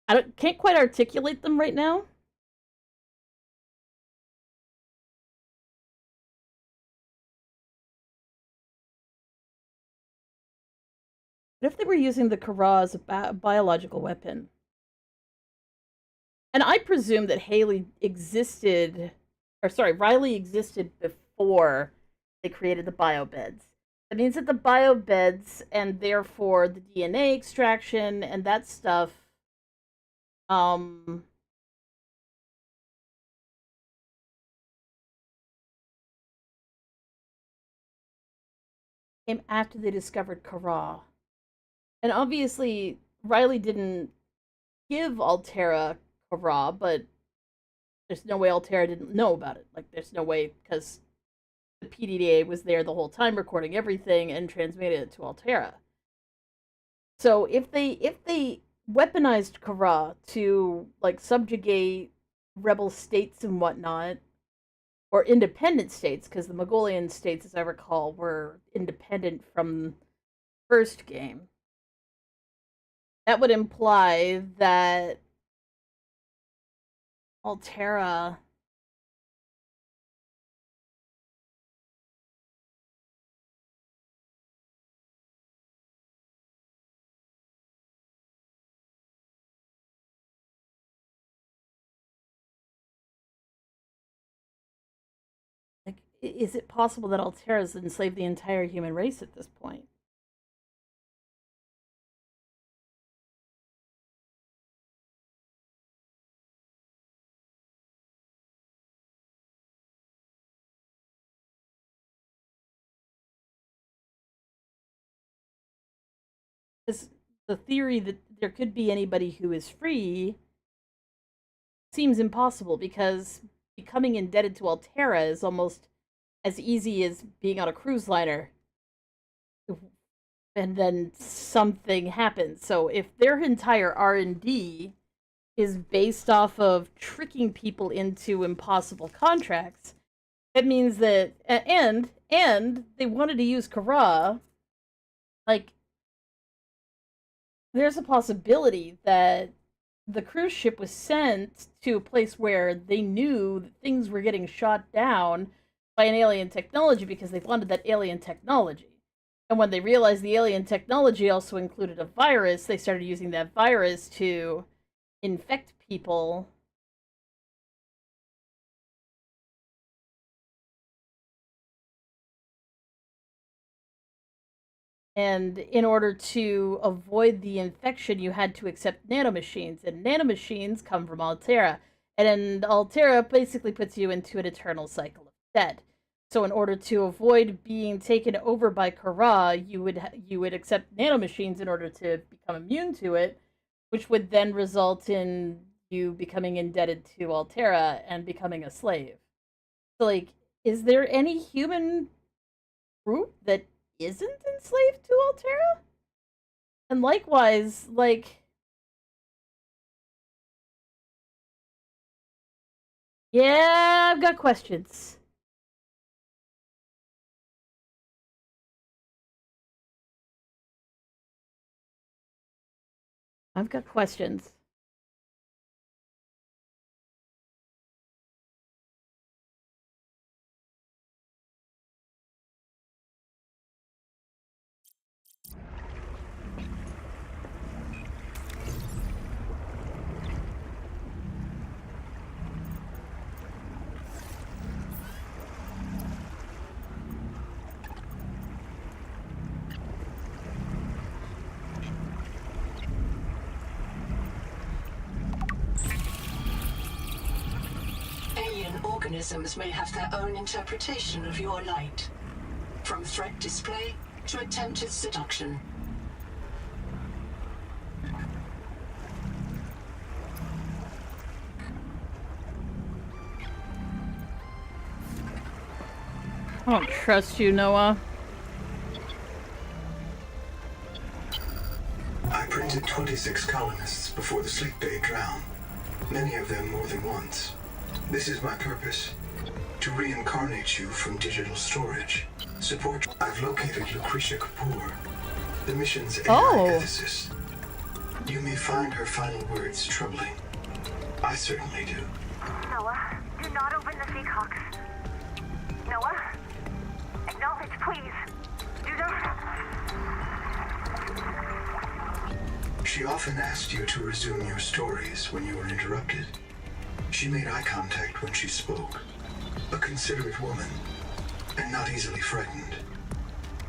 I can't quite articulate them right now. What if they were using the Kara as a biological weapon? And I presume that Riley existed before they created the biobeds. That means that the biobeds and therefore the DNA extraction and that stuff came after they discovered Karl. And obviously Riley didn't give Altera Karl, but there's no way Altera didn't know about it. Like, there's no way, because the PDDA was there the whole time recording everything and transmitted it to Altera. So if they weaponized Karl to, like, subjugate rebel states and whatnot, or independent states, because the Mongolian states, as I recall, were independent from the first game, that would imply that Altera like, is it possible that Altera's enslaved the entire human race at this point? Because the theory that there could be anybody who is free seems impossible, because becoming indebted to Altera is almost as easy as being on a cruise liner and then something happens. So if their entire R&D is based off of tricking people into impossible contracts, that means that and they wanted to use Karl, like, there's a possibility that the cruise ship was sent to a place where they knew that things were getting shot down by an alien technology because they wanted that alien technology. And when they realized the alien technology also included a virus, they started using that virus to infect people. And in order to avoid the infection, you had to accept nanomachines. And nanomachines come from Altera. And Altera basically puts you into an eternal cycle of death. So in order to avoid being taken over by Karl, you would accept nanomachines in order to become immune to it, which would then result in you becoming indebted to Altera and becoming a slave. So, like, is there any human group that isn't enslaved to Altera? And likewise, like, yeah, I've got questions. I've got questions. Organisms may have their own interpretation of your light, from threat display to attempted seduction. I don't trust you, Noah. I printed 26 colonists before the sleep bay drowned, many of them more than once. This is my purpose, to reincarnate you from digital storage. Support. I've located Lucretia Kapoor, the mission's AI ethicist. You may find her final words troubling. I certainly do. Noah, do not open the Seahawks. Noah, acknowledge, please. Do not. She often asked you to resume your stories when you were interrupted. She made eye contact when she spoke. A considerate woman, and not easily frightened.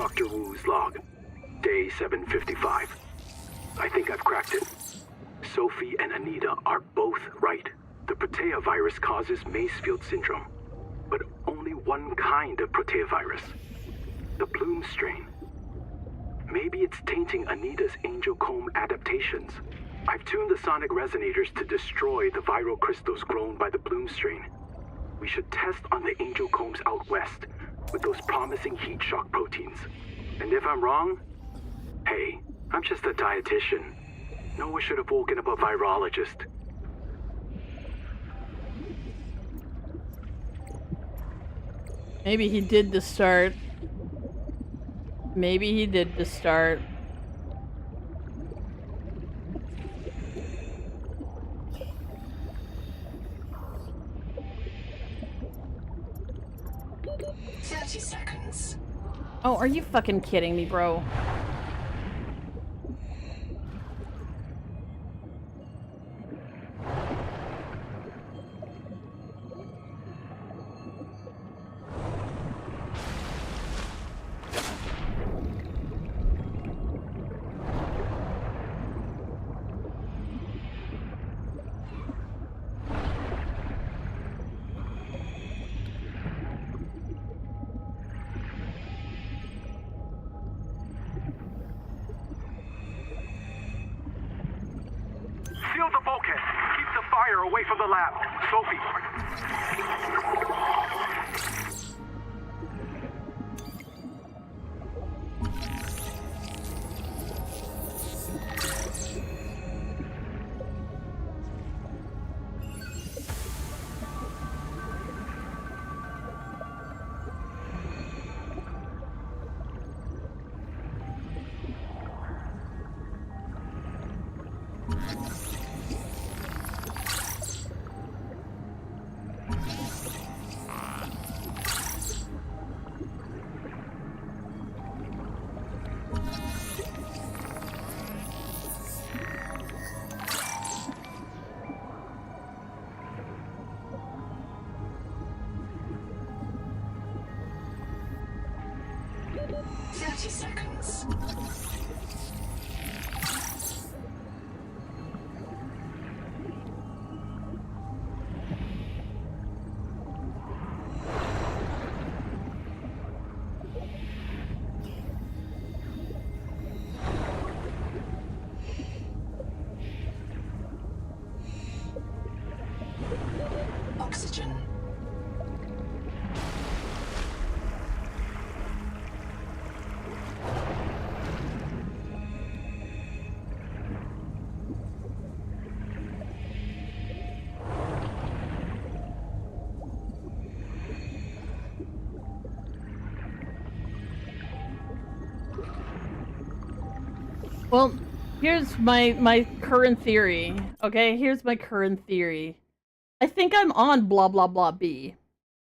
Dr. Wu's log. Day 755. I think I've cracked it. Sophie and Anita are both right. The protea virus causes Macefield syndrome, but only one kind of protea virus. The Bloom strain. Maybe it's tainting Anita's angel comb adaptations. I've tuned the sonic resonators to destroy the viral crystals grown by the Bloom strain. We should test on the angel combs out west with those promising heat shock proteins. And if I'm wrong, hey, I'm just a dietitian. Noah should have woken up a virologist. Maybe he did to start. Maybe he did to start. Seconds. Oh, are you fucking kidding me, bro? Seal the bulkhead. Keep the fire away from the lab. Sophie. Seconds. Oxygen. Well, here's my current theory. Okay, here's my current theory. I think I'm on blah blah blah B.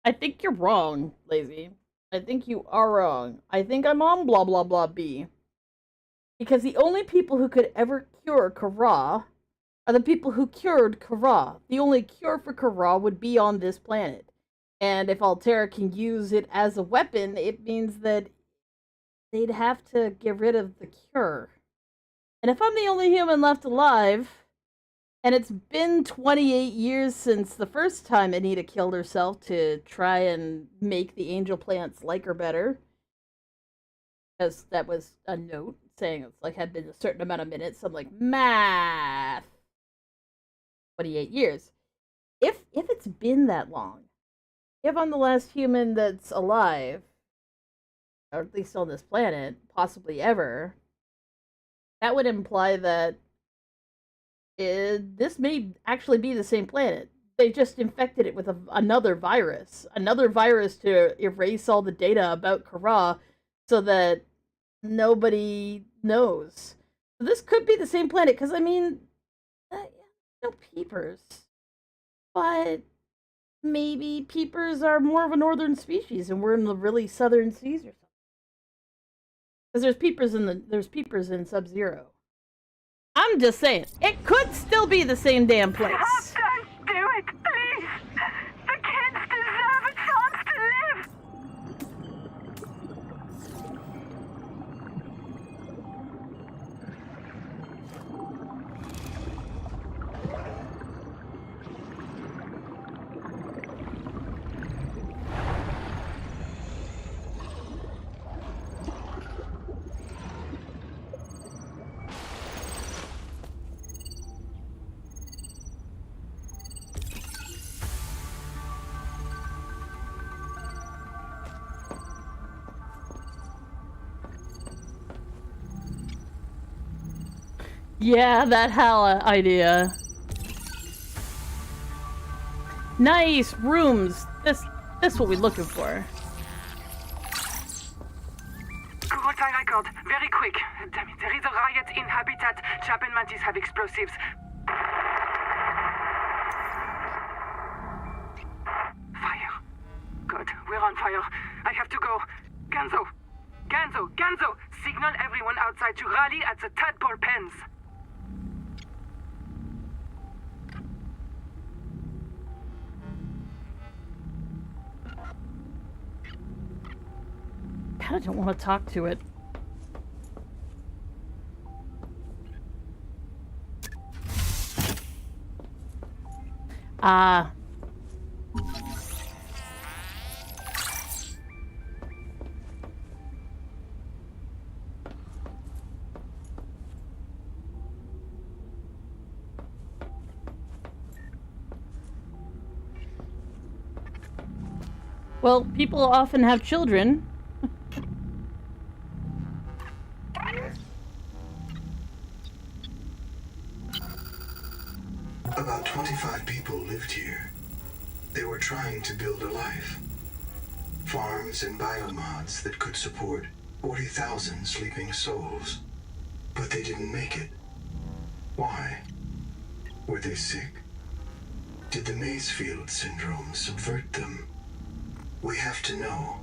I think you're wrong, Lazy. I think you are wrong. I think I'm on blah blah blah B. Because the only people who could ever cure Kara are the people who cured Kara. The only cure for Kara would be on this planet. And if Altera can use it as a weapon, it means that they'd have to get rid of the cure. And if I'm the only human left alive, and it's been 28 years since the first time Anita killed herself to try and make the angel plants like her better, because that was a note saying it's like had been a certain amount of minutes. So I'm like, math. 28 years. If it's been that long, if I'm the last human that's alive, or at least on this planet, possibly ever, that would imply that this may actually be the same planet. They just infected it with another virus to erase all the data about Kara so that nobody knows. So this could be the same planet, because I mean, no peepers. But maybe peepers are more of a northern species and we're in the really southern seas or something. Because there's peepers in Sub-Zero. I'm just saying, it could still be the same damn place. Stop, don't do it, please! The kids deserve a chance to live! Yeah, that HAL idea. Nice rooms. That's what we're looking for. Google time record. Very quick. Damn it. There is a riot in Habitat. Chap and Mantis have explosives. Fire. God, we're on fire. I have to go. Ganzo! Signal everyone outside to rally at the tadpole pens. I don't want to talk to it. Well, people often have children. About 25 people lived here. They were trying to build a life. Farms and biomods that could support 40,000 sleeping souls. But they didn't make it. Why? Were they sick? Did the Maysfield syndrome subvert them? We have to know.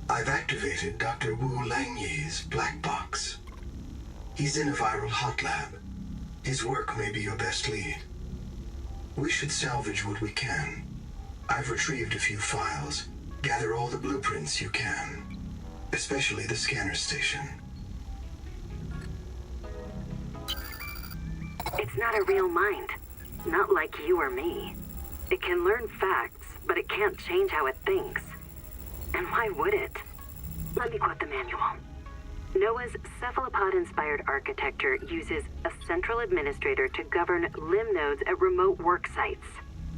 I've activated Dr. Wu Langyi's black box. He's in a viral hot lab. His work may be your best lead. We should salvage what we can. I've retrieved a few files. Gather all the blueprints you can. Especially the scanner station. It's not a real mind. Not like you or me. It can learn facts, but it can't change how it thinks. And why would it? Let me quote the manual. Noah's cephalopod-inspired architecture uses a central administrator to govern limb nodes at remote work sites.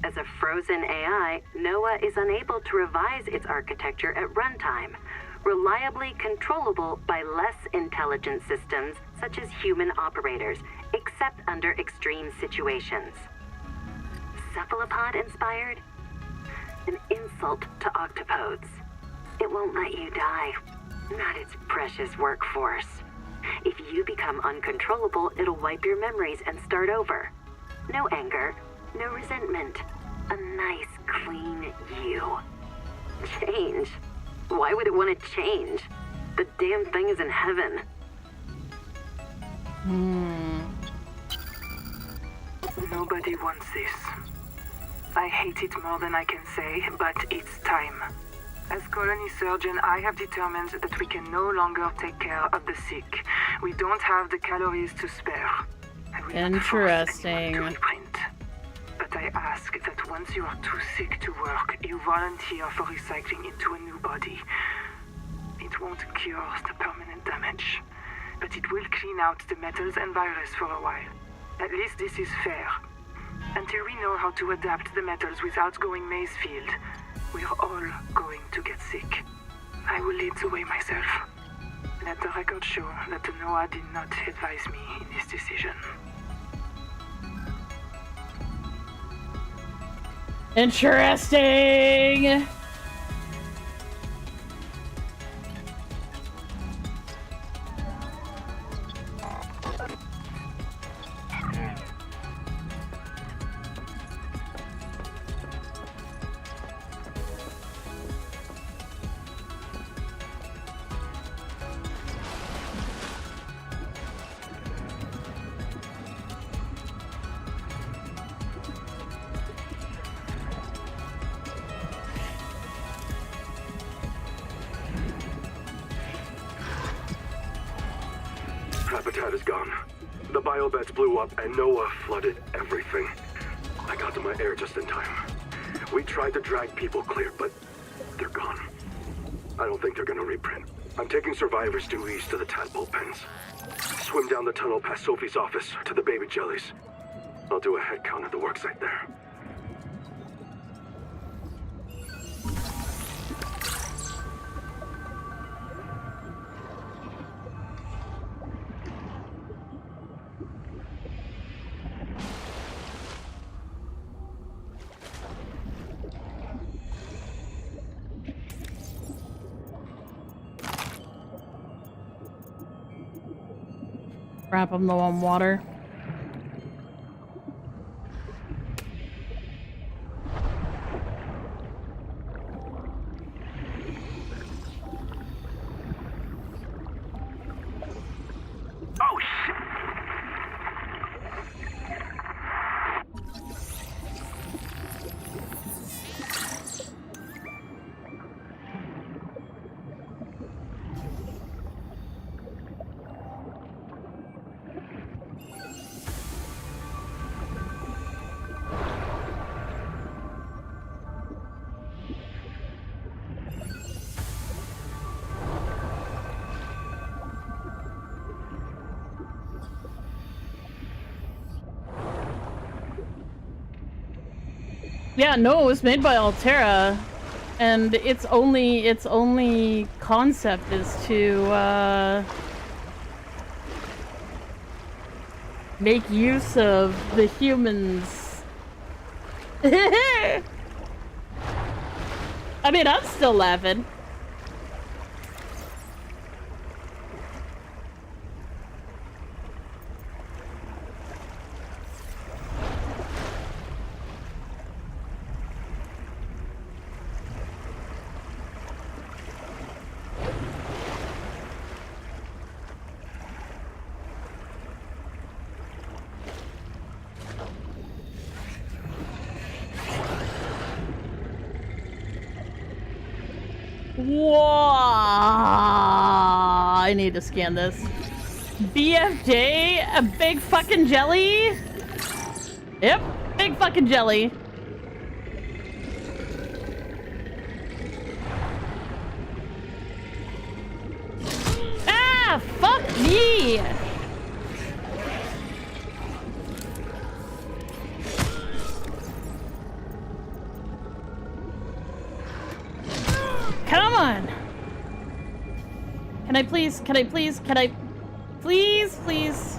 As a frozen AI, Noah is unable to revise its architecture at runtime, reliably controllable by less intelligent systems such as human operators, except under extreme situations. Cephalopod-inspired? An insult to octopodes. It won't let you die. Not its precious workforce. If you become uncontrollable, it'll wipe your memories and start over. No anger, no resentment. A nice, clean you. Change? Why would it want to change? The damn thing is in heaven. Nobody wants this. I hate it more than I can say, but it's time. As colony surgeon, I have determined that we can no longer take care of the sick. We don't have the calories to spare. I will not force anyone to reprint. But I ask that once you are too sick to work, you volunteer for recycling into a new body. It won't cure the permanent damage, but it will clean out the metals and virus for a while. At least this is fair. Until we know how to adapt the metals without going Maysfield, we are all going to get sick. I will lead the way myself. Let the record show that Noah did not advise me in this decision. Interesting! Habitat is gone. The biobeds blew up and Noah flooded everything. I got to my air just in time. We tried to drag people clear, but they're gone. I don't think they're gonna reprint. I'm taking survivors due east to the tadpole pens. Swim down the tunnel past Sophie's office to the baby jellies. I'll do a head count at the worksite there. Crap, I'm low on water. Oh, shit! Yeah, no, it was made by Altera, and its only concept is to make use of the humans. I mean, I'm still laughing. Whoa! I need to scan this. BFJ? A big fucking jelly? Yep, big fucking jelly. Ah, fuck me! Come on! Can I please, please?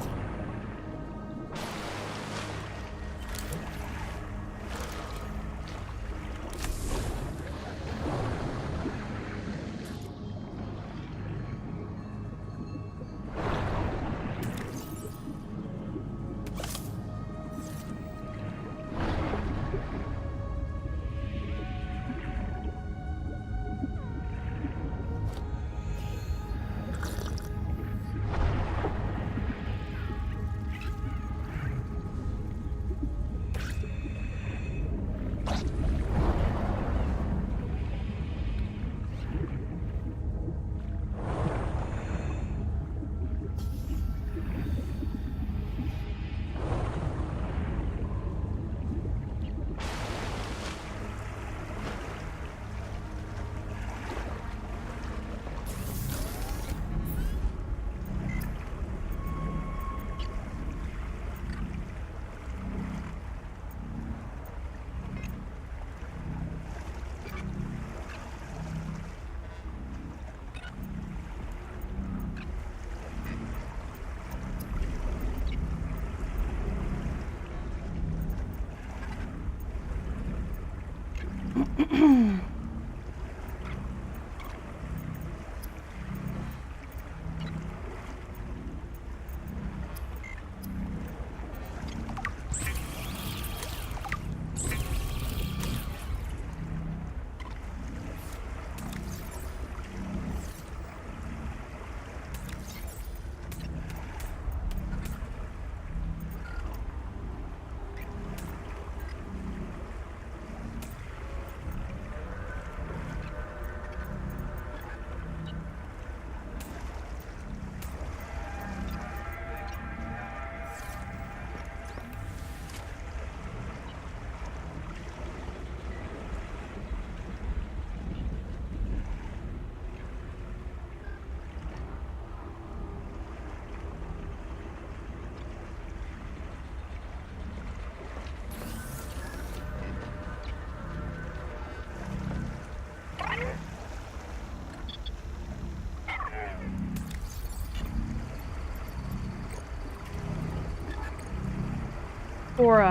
Or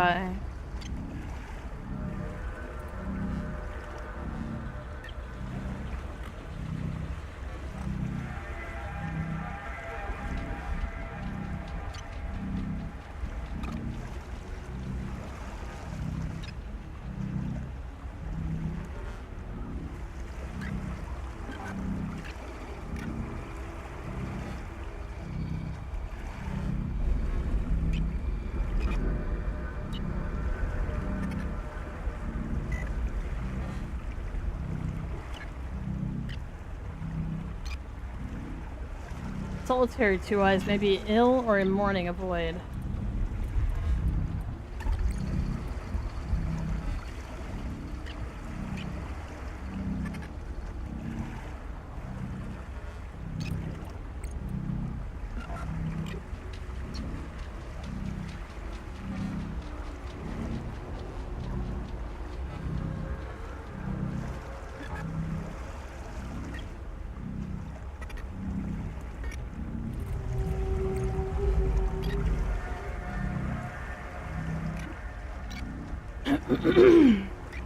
solitary two eyes may be ill or in mourning, avoid.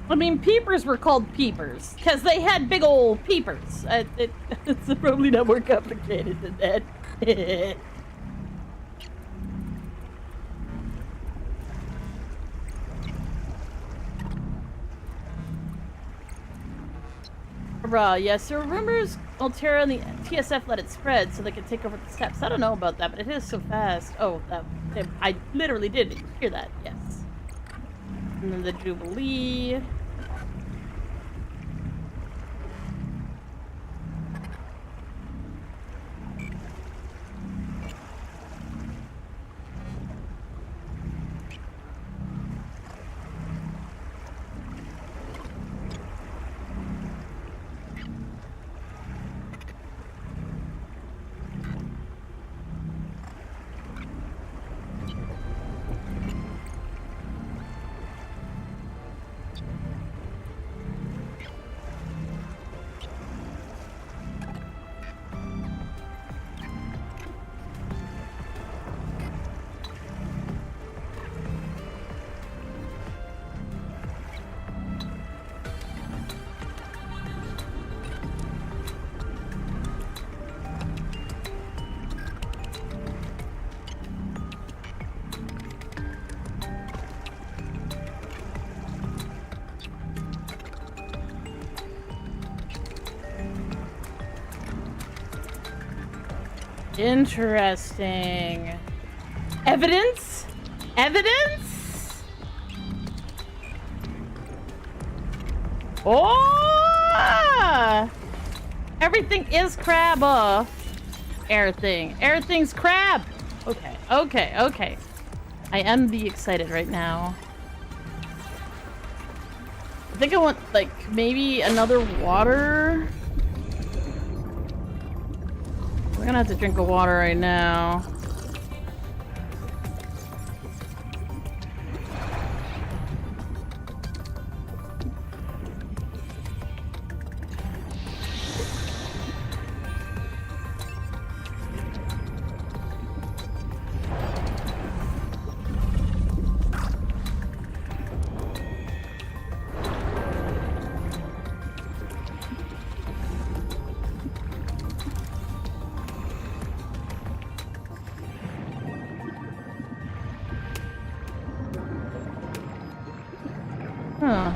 I mean, peepers were called peepers because they had big old peepers. It's probably not more complicated than that. Yes, there were rumors Altera and the TSF let it spread so they could take over the steps. I don't know about that, but it is so fast. Oh, I literally did hear that, yes. And then the Jubilee. Interesting. Evidence? Evidence? Oh! Everything is crab. Everything. Everything's crab. Okay, okay, okay. I am excited right now. I think I want, like, maybe another water. We're gonna have to drink the water right now. Huh.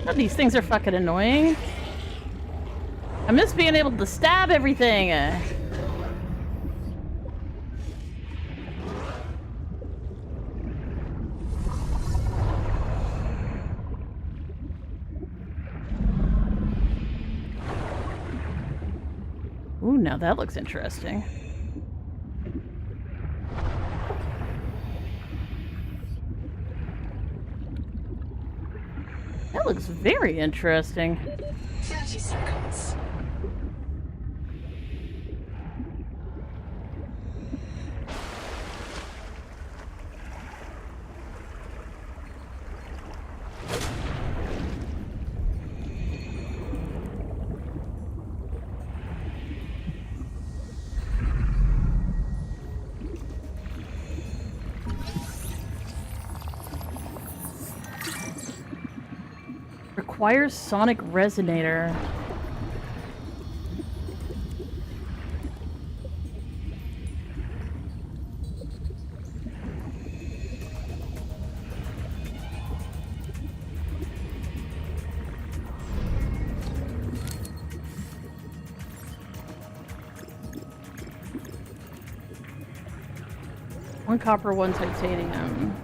Oh, these things are fucking annoying. I miss being able to stab everything. Ooh, now that looks interesting. looks very interesting. 30 seconds. Requires sonic resonator. One copper, one titanium.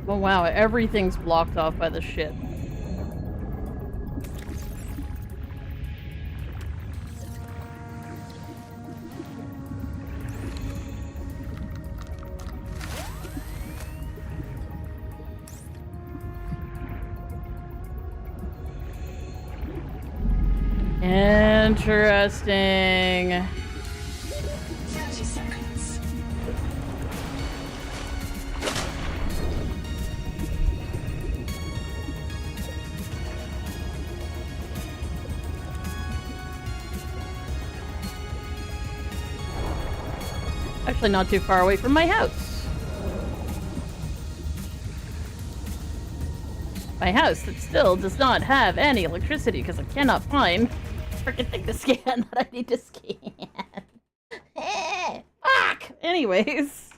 Oh wow, everything's blocked off by the shit. Interesting. 30 seconds. Actually not too far away from my house. My house that still does not have any electricity because I cannot find freaking thing to scan that I need to scan. Fuck! Anyways.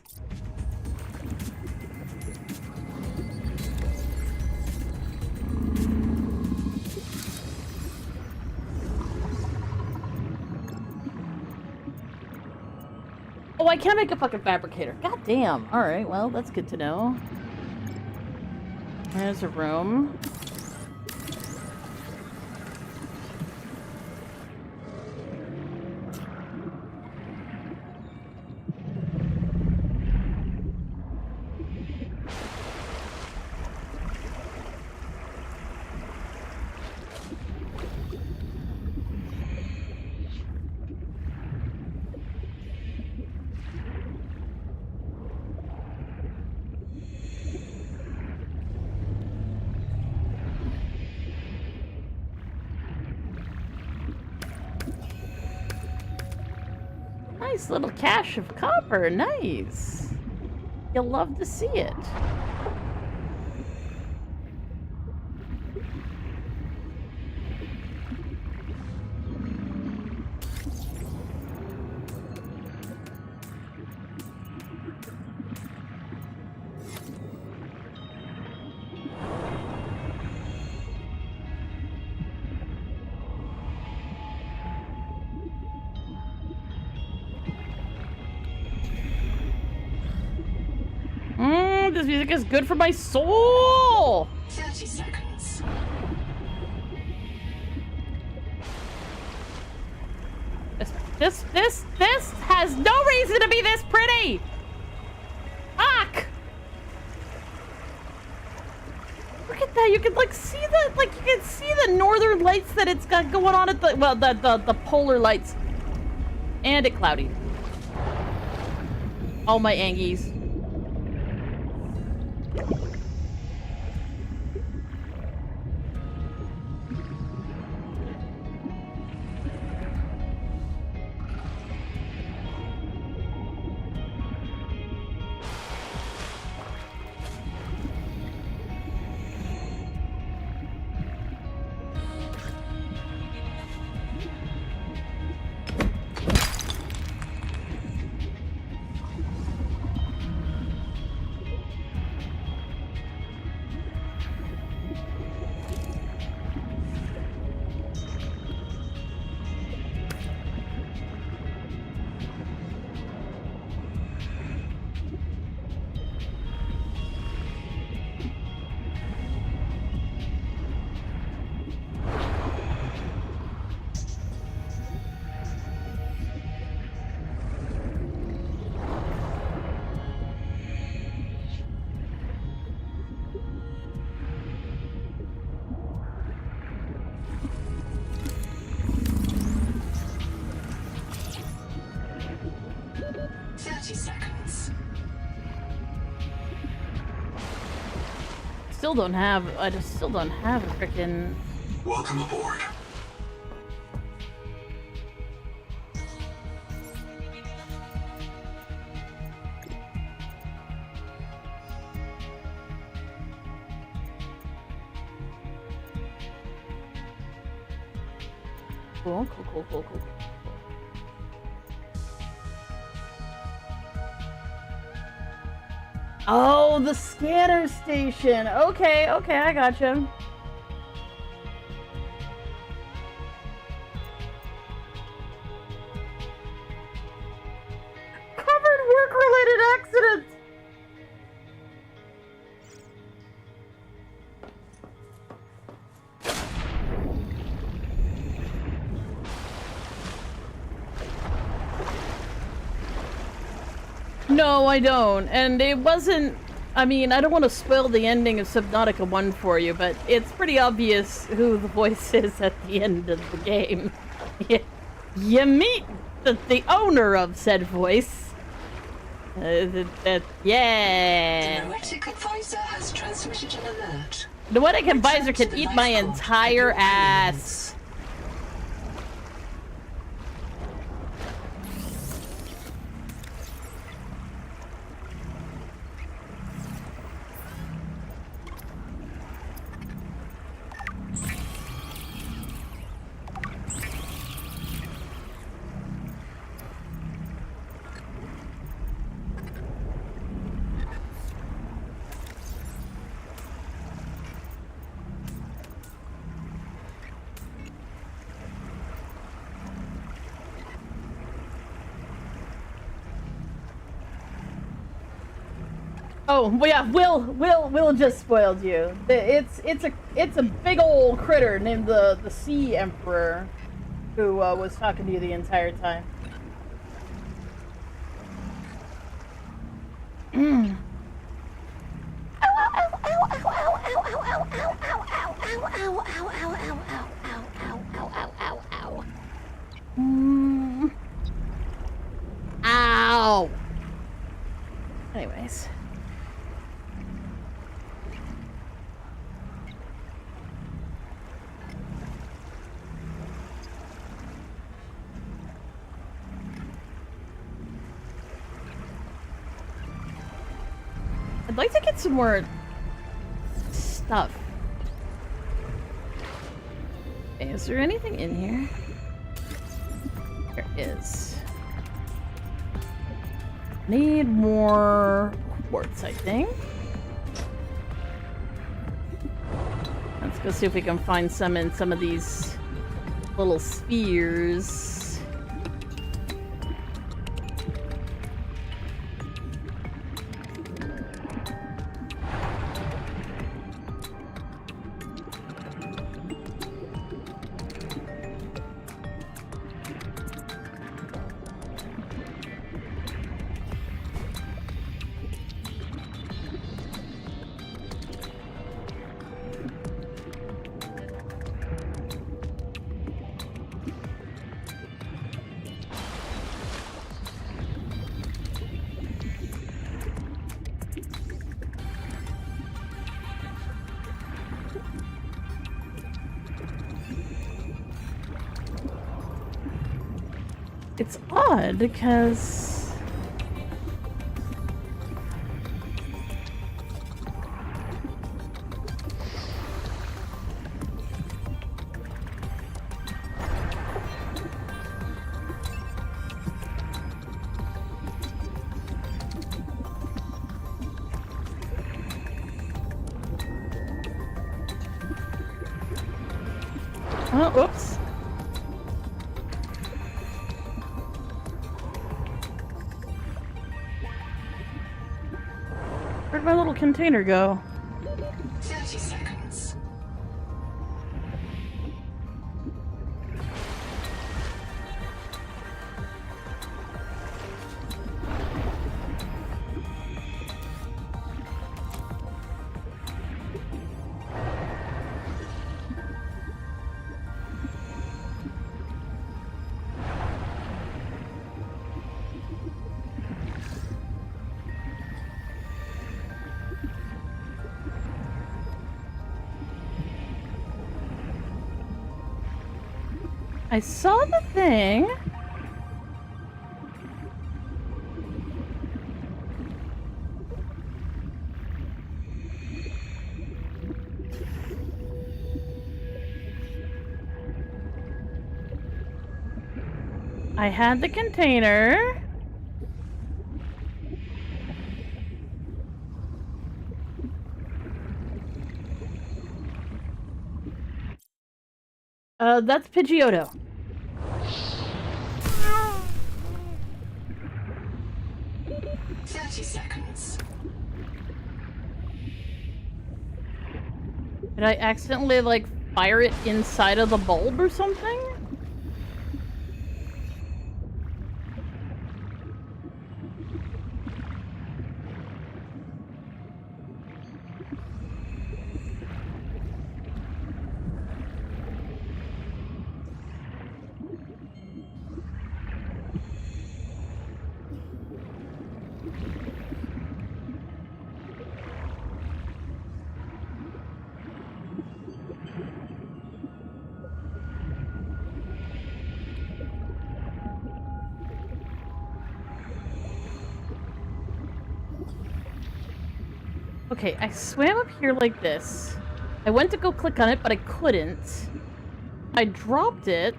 Oh, I can't make a fucking fabricator. God damn. Alright, well, that's good to know. There's a room. Nice little cache of copper. Nice. You'll love to see it. This music is good for my soul! 30 seconds. This has no reason to be this pretty! Fuck! Look at that, you can like see the, like you can see the northern lights that it's got going on at the, well, the polar lights. And it cloudy. All my Angies. still don't have a frickin'... Welcome aboard. Cool. Oh, the scanner station. Okay, I gotcha. Covered work-related accidents. No, I don't. And it wasn't... I mean, I don't want to spoil the ending of Subnautica 1 for you, but it's pretty obvious who the voice is at the end of the game. You meet the owner of said voice. Yeah. The Noetic advisor has transmitted an alert. The Noetic advisor can eat my entire ass. Oh, well, yeah, Will just spoiled you. It's a big old critter named the Sea Emperor, who was talking to you the entire time. Ow! Anyways. I'd like to get some more stuff. Okay, is there anything in here? There is. Need more quartz, I think. Let's go see if we can find some in some of these little spheres. It's odd because oh, whoops. Where'd my little container go? 30 seconds. I saw the thing. I had the container. That's Pidgeotto. Did I accidentally, like, fire it inside of the bulb or something? Okay, I swam up here like this. I went to go click on it, but I couldn't. I dropped it,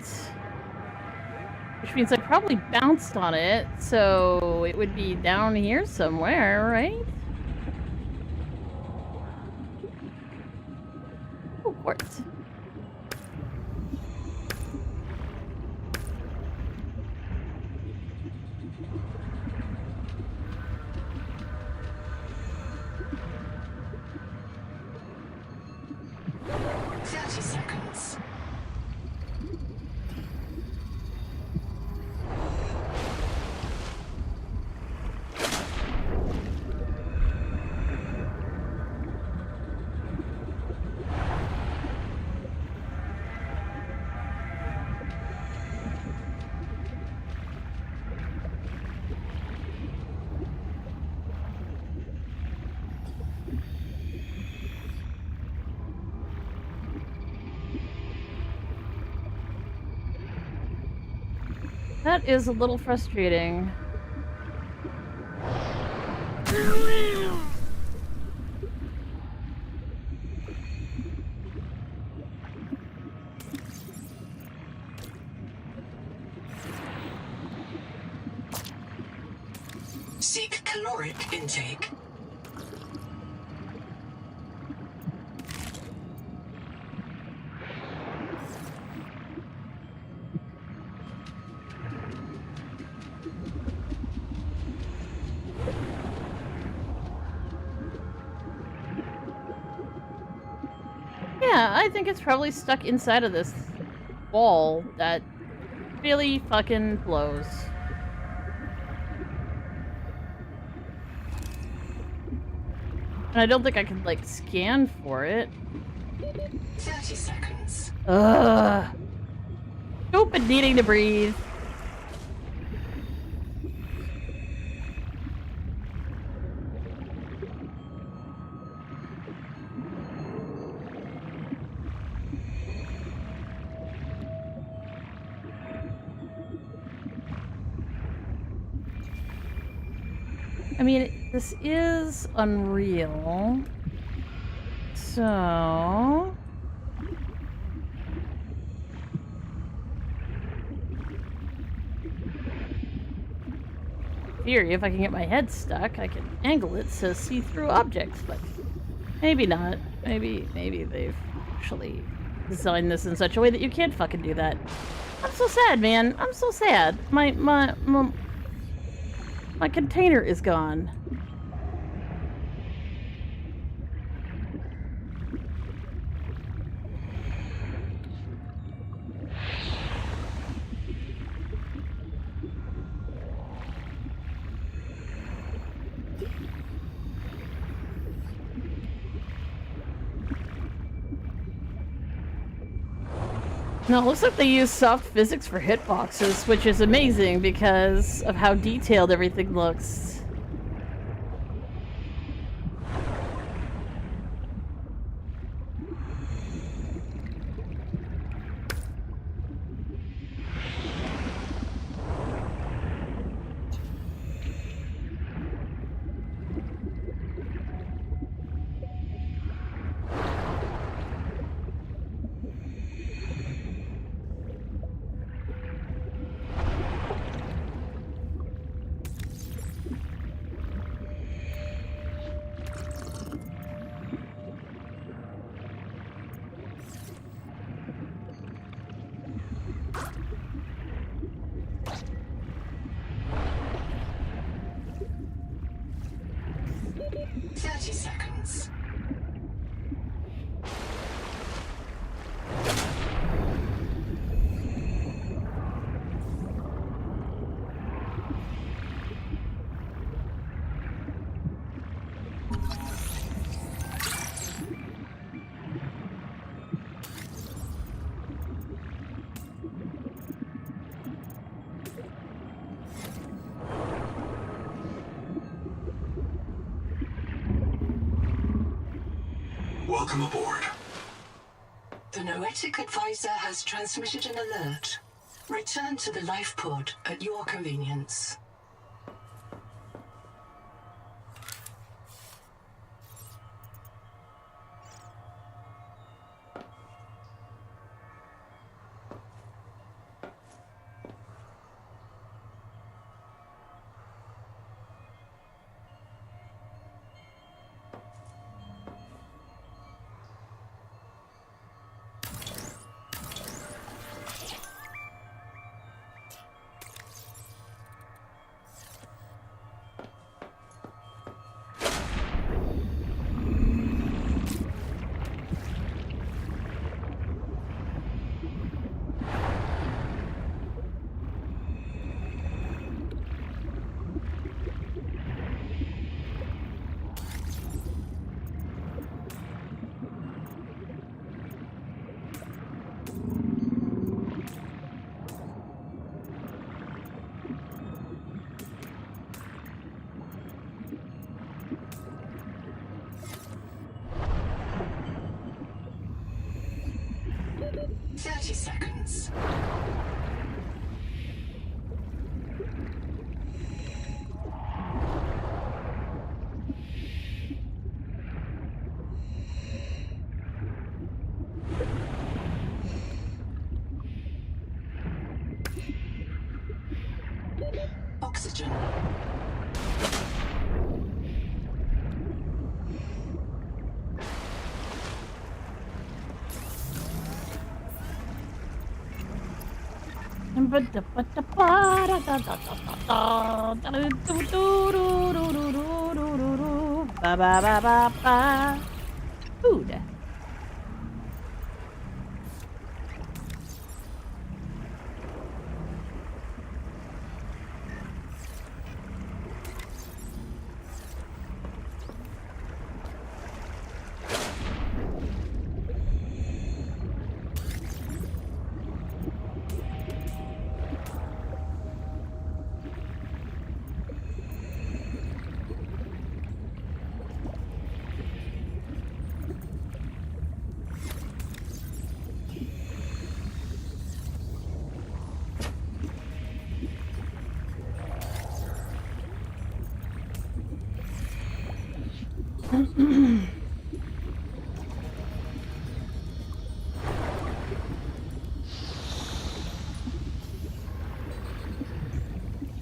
which means I probably bounced on it, so it would be down here somewhere, right? Oh, quartz. That is a little frustrating. Seek caloric intake. Yeah, I think it's probably stuck inside of this wall that really fucking blows. And I don't think I can, like, scan for it. 30 seconds. Ugh. Stupid needing to breathe. I mean, this is unreal. So... in theory, if I can get my head stuck, I can angle it to see through objects, but maybe not. Maybe they've actually designed this in such a way that you can't fucking do that. I'm so sad, man. I'm so sad. My container is gone. No, it looks like they use soft physics for hitboxes, which is amazing because of how detailed everything looks. Welcome aboard. The Noetic Advisor has transmitted an alert. Return to the life pod at your convenience. Seconds. Oxygen. Food.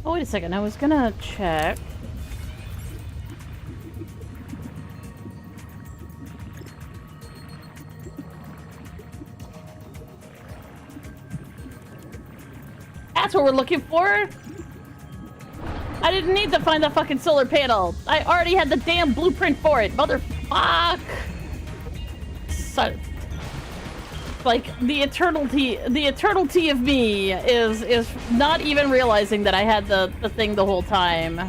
Oh, wait a second. I was gonna check. That's what we're looking for? I didn't need to find the fucking solar panel. I already had the damn blueprint for it. Motherfuck. So, like, the eternity of me is not even realizing that I had the thing the whole time.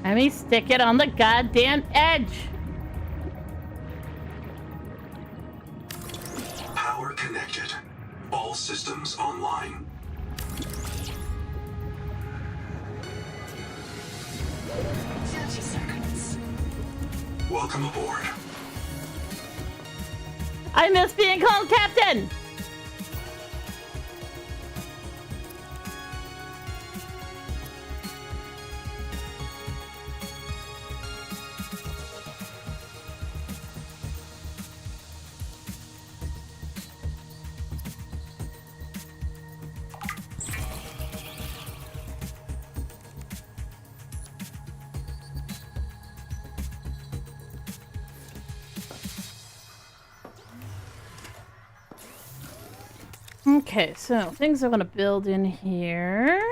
Let me stick it on the goddamn edge. Power connected. All systems online. Welcome aboard. I miss being called Captain. Okay, so things I want to build in here.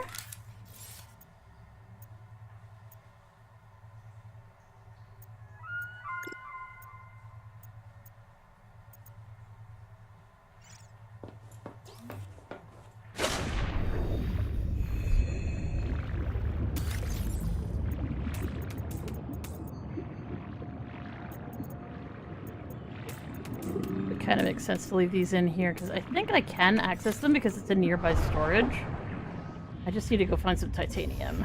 Kind of makes sense to leave these in here because I think I can access them because it's in nearby storage. I just need to go find some titanium.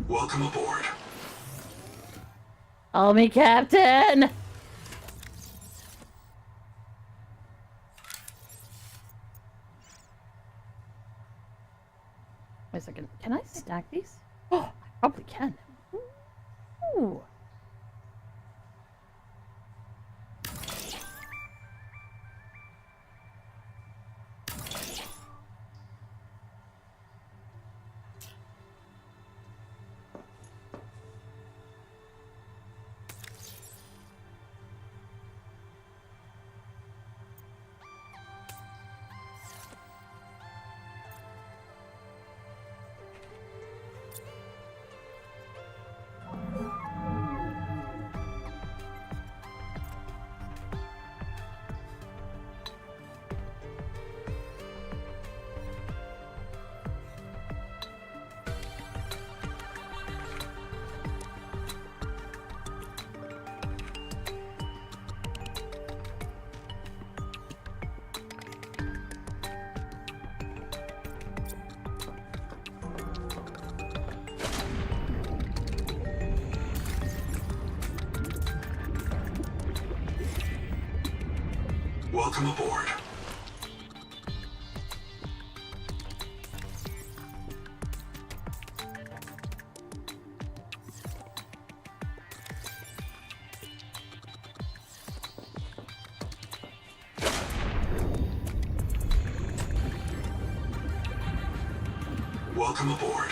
Welcome aboard. Call me Captain! Wait a second. Can I stack these? Oh, I probably can. Ooh. Welcome aboard. Welcome aboard.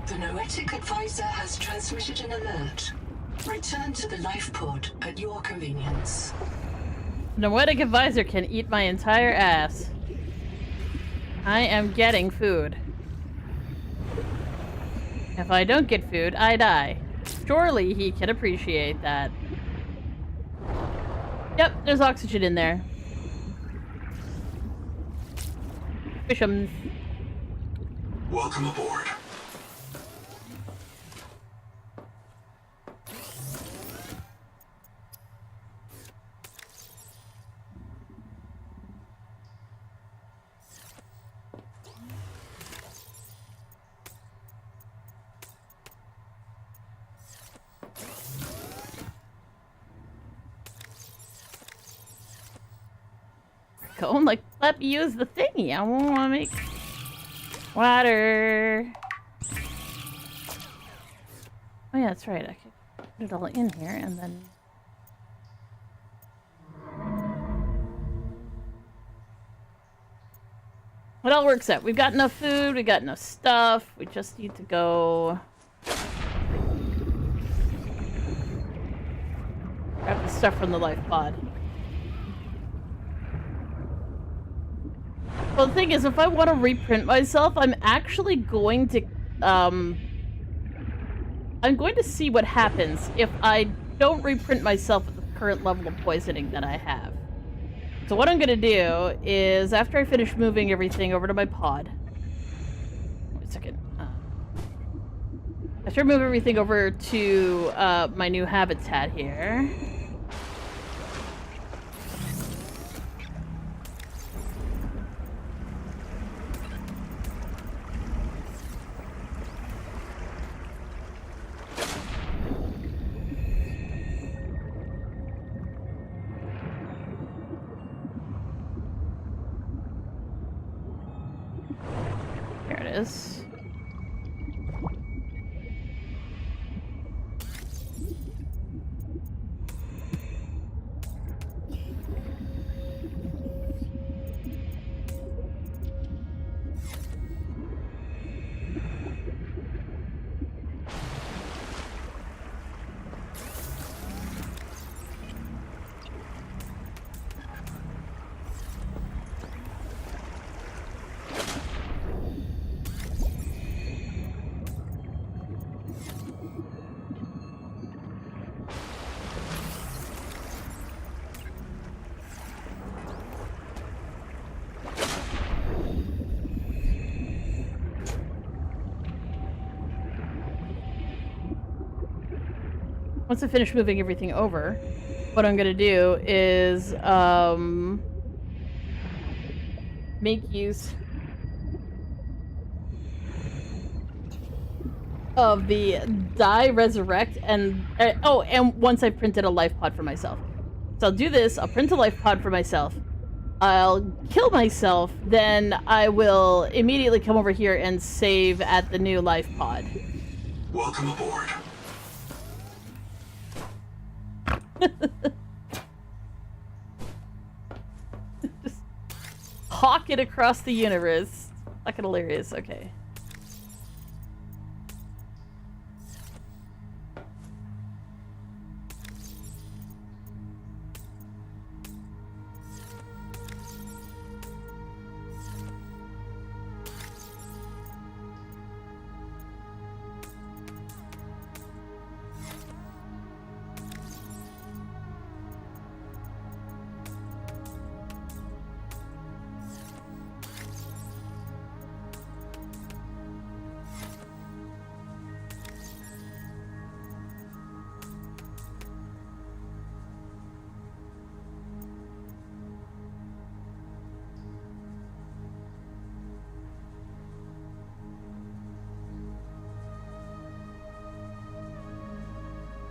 The Noetic Advisor has transmitted an alert. Return to the life pod at your convenience. Noetic Advisor can eat my entire ass. I am getting food. If I don't get food, I die. Surely he can appreciate that. Yep, there's oxygen in there. Fish 'em. Welcome aboard. Go, like, let me use the thingy. I want to make water. Oh yeah, that's right. I could put it all in here and then... It all works out. We've got enough food, we got enough stuff. We just need to go... grab the stuff from the life pod. Well, the thing is, if I want to reprint myself, I'm actually going to, I'm going to see what happens if I don't reprint myself at the current level of poisoning that I have. So what I'm going to do is, after I finish moving everything over to my pod... Wait a second. After I move everything over to my new habitat here... Is. Once I finish moving everything over, what I'm going to do is make use of the die resurrect and and once I've printed a life pod for myself. So I'll do this, I'll print a life pod for myself, I'll kill myself, then I will immediately come over here and save at the new life pod. Welcome aboard. Just hawk it across the universe. Fucking hilarious. Okay.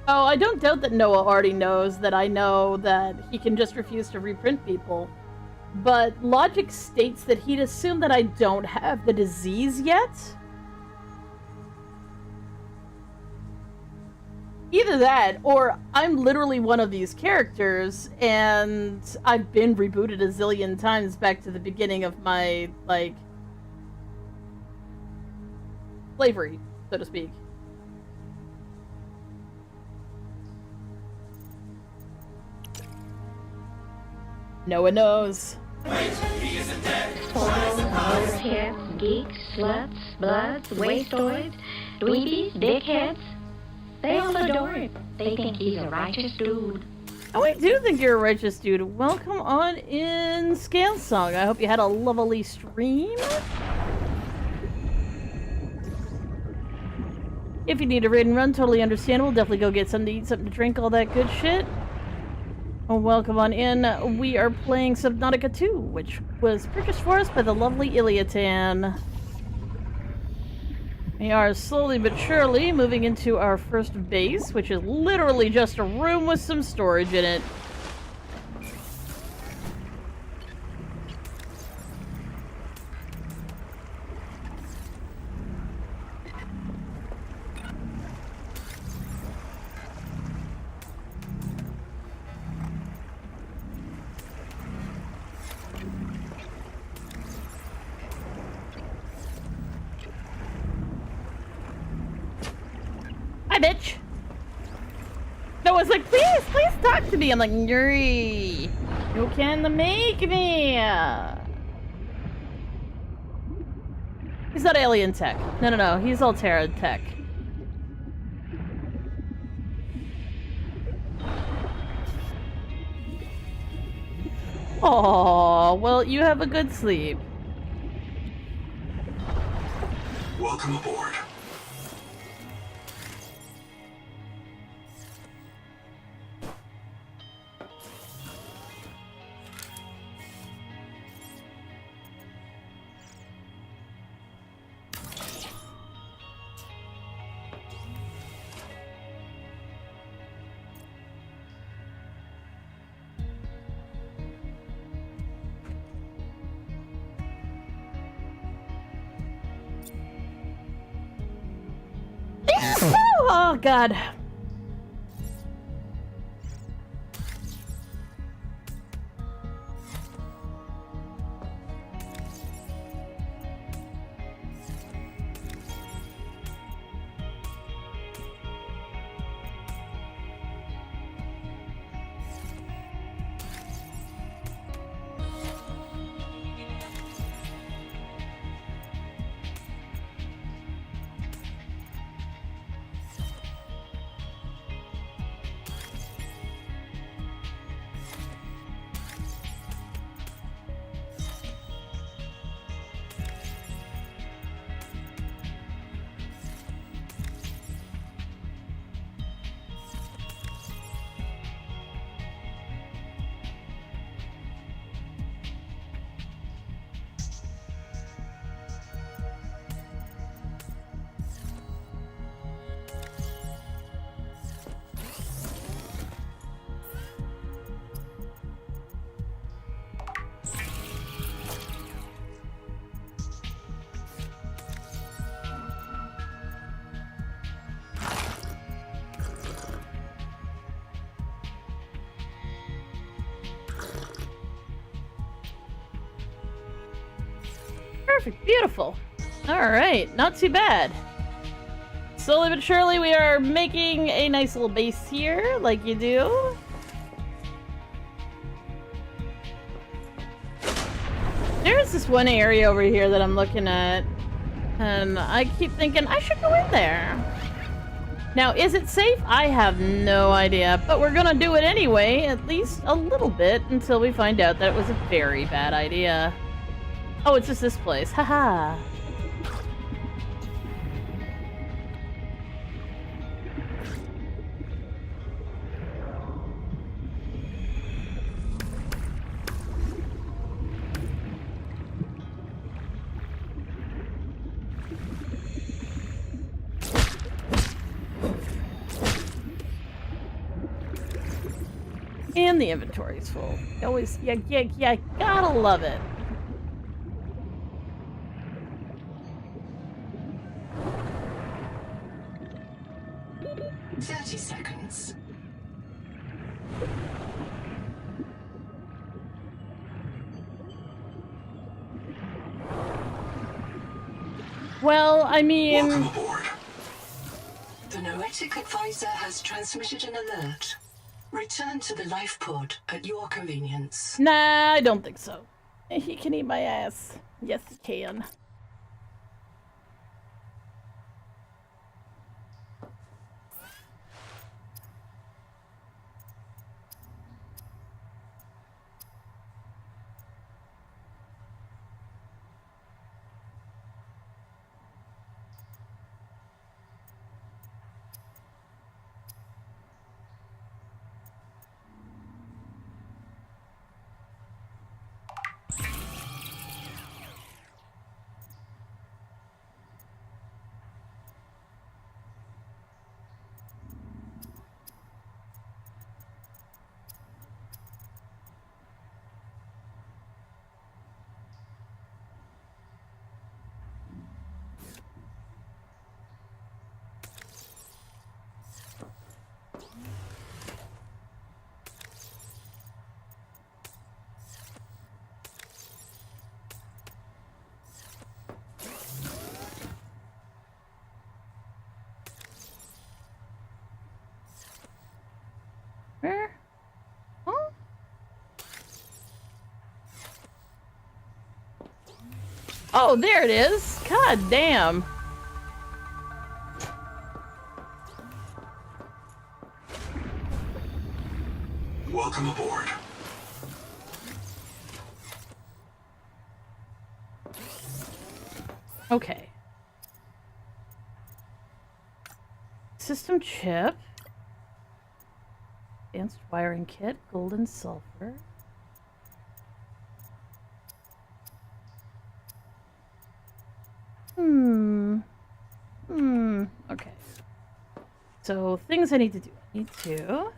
Oh, I don't doubt that Noah already knows that I know that he can just refuse to reprint people. But logic states that he'd assume that I don't have the disease yet? Either that, or I'm literally one of these characters, and I've been rebooted a zillion times back to the beginning of my, like, slavery, so to speak. No one knows. Spoiled, overheads, geeks, sluts, bloods, wastoids. dweebies, dickheads. They all adore him. They think he's a righteous dude. Oh, I do think you're a righteous dude. Welcome on in, Scale Song. I hope you had a lovely stream. If you need a raid and run, totally understandable. Definitely go get something to eat, something to drink, all that good shit. Oh, welcome on in. We are playing Subnautica 2, which was purchased for us by the lovely Iliatan. We are slowly but surely moving into our first base, which is literally just a room with some storage in it. Hi, bitch. Noah's like, please talk to me. I'm like, Yuri, you can make me. He's not alien tech. No. He's Altera tech. Oh, well, you have a good sleep. Welcome aboard. Oh, God. Perfect. Beautiful. Alright, not too bad. Slowly but surely we are making a nice little base here, like you do. There's this one area over here that I'm looking at, and I keep thinking I should go in there. Now, is it safe? I have no idea, but we're gonna do it anyway, at least a little bit, until we find out that it was a very bad idea. Oh, it's just this place. Haha. And the inventory's full. Always, yeah, gotta love it. Seconds. Well, I mean... Welcome aboard. The Noetic Advisor has transmitted an alert. Return to the life pod at your convenience. Nah, I don't think so. He can eat my ass. Yes, he can. Oh, there it is. God damn. Welcome aboard. Okay. System chip. Advanced wiring kit. Gold and sulfur. Okay. So, things I need to do. I need to...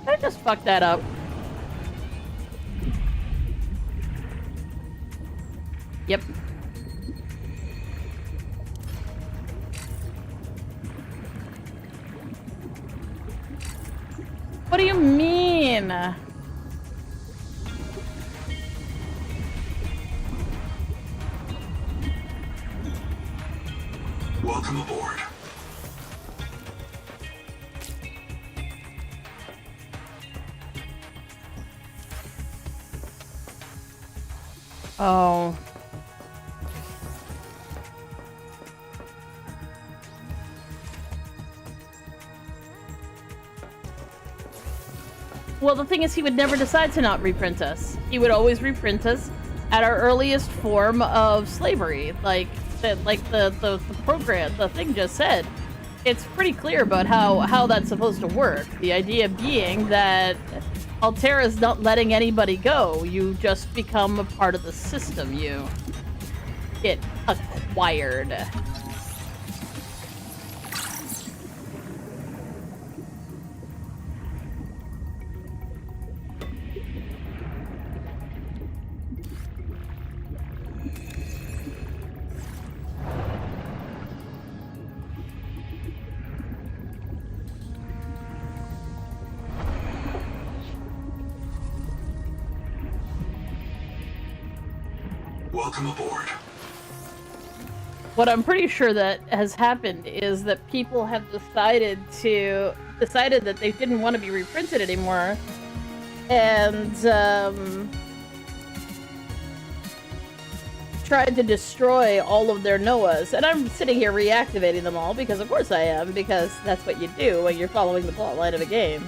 I just fucked that up. Yep. What do you mean? Welcome aboard. Oh. Well, the thing is, he would never decide to not reprint us. He would always reprint us at our earliest form of slavery, like the program, the thing just said. It's pretty clear about how that's supposed to work. The idea being that Altera's not letting anybody go. You just become a part of the system. You get acquired. Welcome aboard. What I'm pretty sure that has happened is that people have decided that they didn't want to be reprinted anymore, and tried to destroy all of their Noahs. And I'm sitting here reactivating them all because of course I am, because that's what you do when you're following the plotline of a game.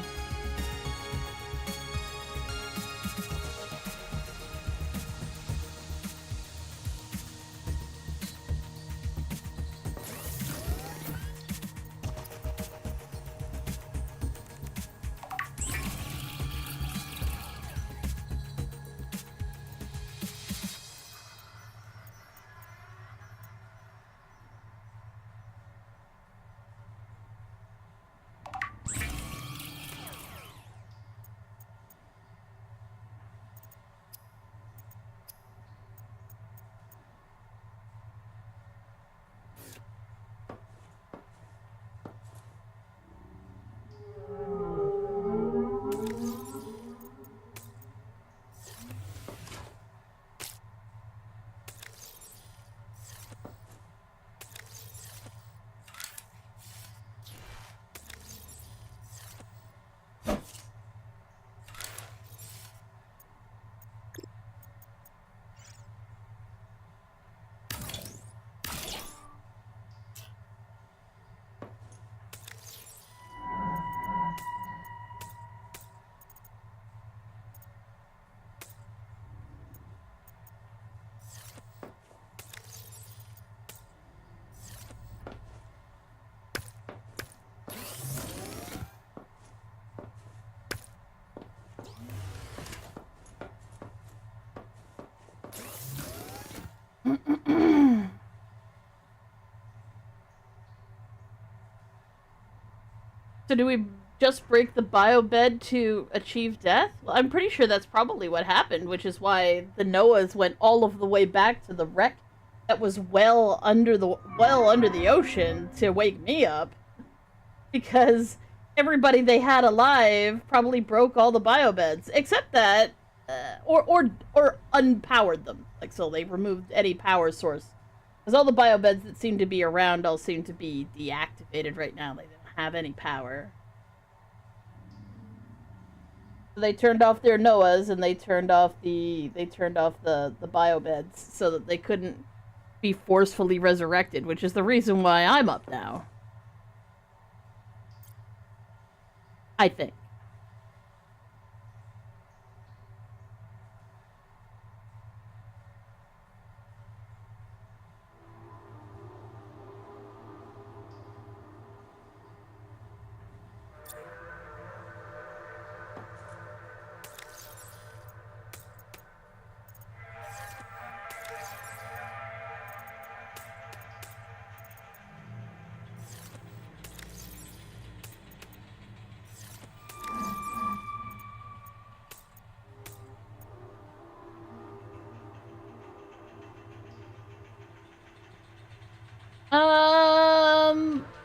So do we just break the biobed to achieve death? Well, I'm pretty sure that's probably what happened, which is why the Noahs went all of the way back to the wreck that was well under the ocean to wake me up. Because everybody they had alive probably broke all the biobeds, except that, or unpowered them. Like, so they removed any power source. Because all the biobeds that seem to be around all seem to be deactivated right now. They don't have any power. So they turned off their Noahs and they turned off the biobeds so that they couldn't be forcefully resurrected, which is the reason why I'm up now. I think.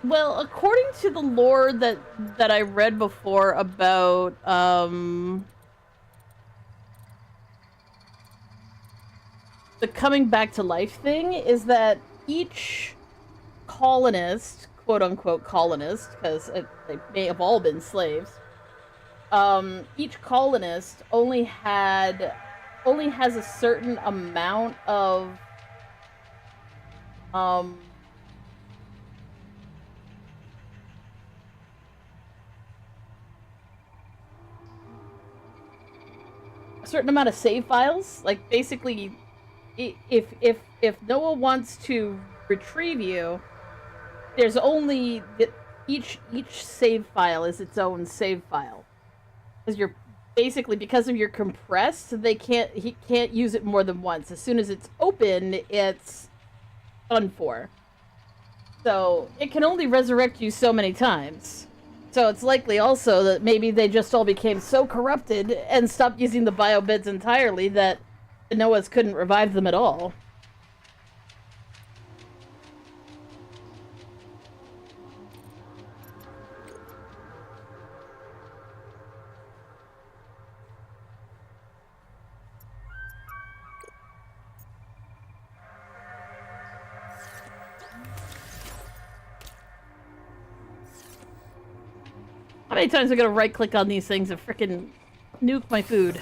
Well, according to the lore that I read before about, the coming back to life thing, is that each colonist, quote-unquote colonist, because they may have all been slaves, each colonist only has a certain amount of, a certain amount of save files. Like, basically, if Noah wants to retrieve you, there's only each save file is its own save file. Because you're basically, because of your compressed, he can't use it more than once. As soon as it's open, it's done for. So it can only resurrect you so many times. So it's likely also that maybe they just all became so corrupted and stopped using the biobeds entirely that the Noahs couldn't revive them at all. How many times am I gonna right-click on these things and frickin' nuke my food?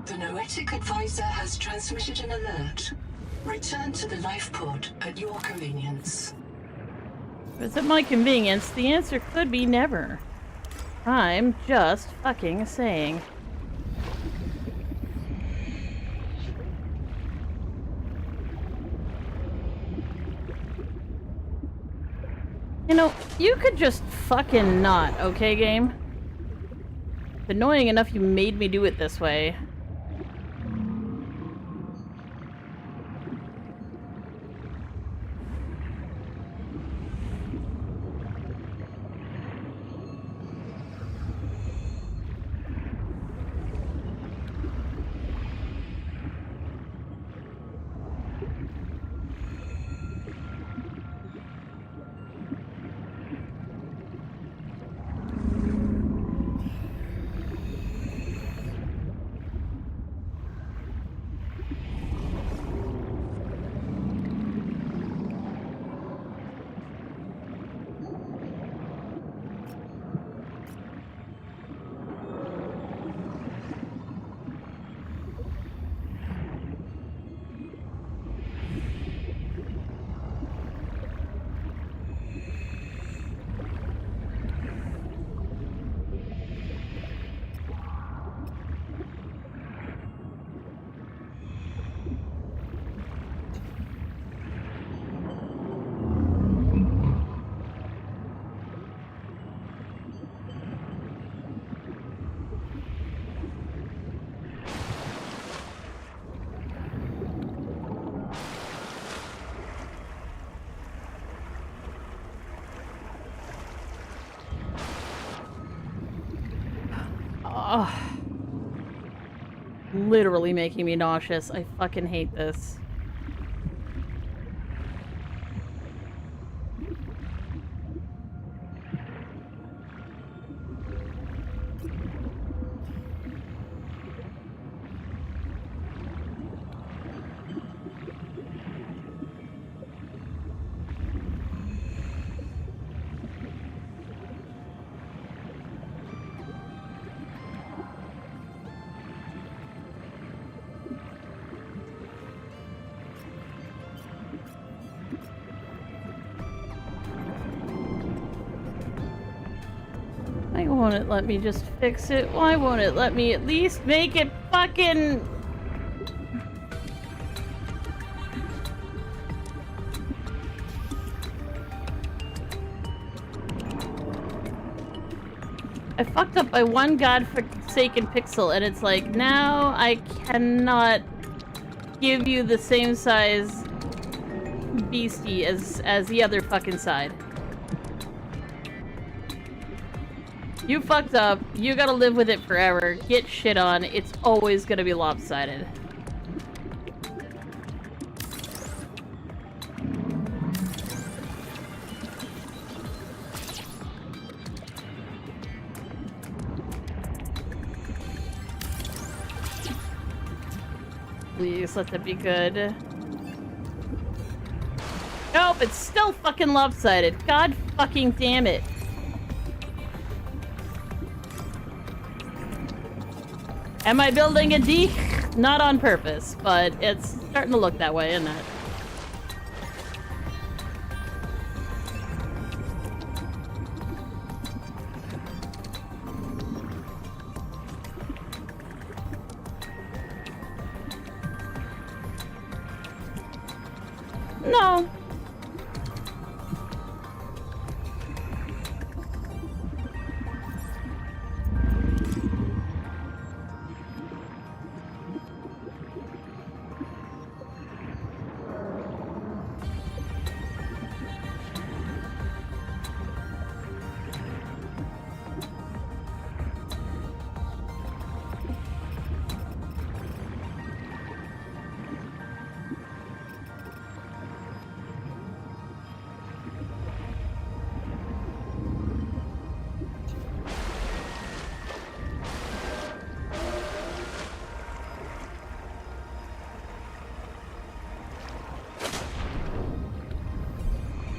The Noetic Advisor has transmitted an alert. Return to the life pod at your convenience. If it's at my convenience, the answer could be never. I'm just fucking saying. You know, you could just fucking not, okay, game? It's annoying enough you made me do it this way. Oh. Literally making me nauseous. I fucking hate this. Why won't it let me just fix it? Why won't it let me at least make it fucking... I fucked up by one godforsaken pixel, and it's like, now I cannot give you the same size beastie as the other fucking side. You fucked up. You gotta live with it forever. Get shit on. It's always gonna be lopsided. Please let that be good. Nope, it's still fucking lopsided. God fucking damn it. Am I building a D? Not on purpose, but it's starting to look that way, isn't it? No.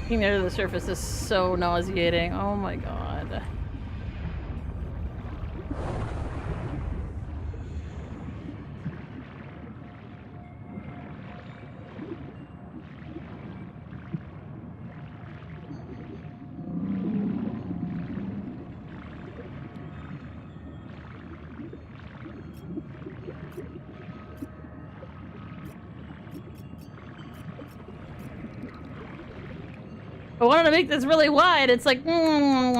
Being near the surface is so nauseating. Oh my god. I wanted to make this really wide. It's like, nah.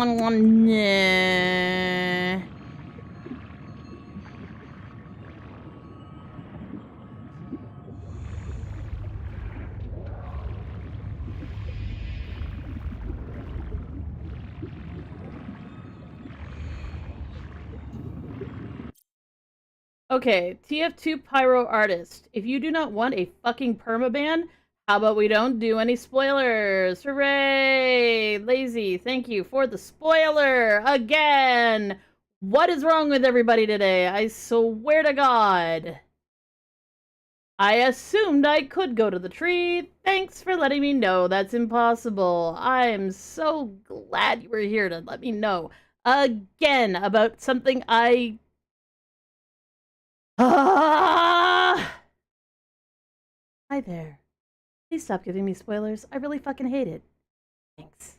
Okay, TF2 Pyro Artist. If you do not want a fucking permaban, how about we don't do any spoilers? Hooray! Lazy, thank you for the spoiler again! What is wrong with everybody today? I swear to God. I assumed I could go to the tree. Thanks for letting me know that's impossible. I'm so glad you were here to let me know again about something I... Hi there. Please stop giving me spoilers. I really fucking hate it. Thanks.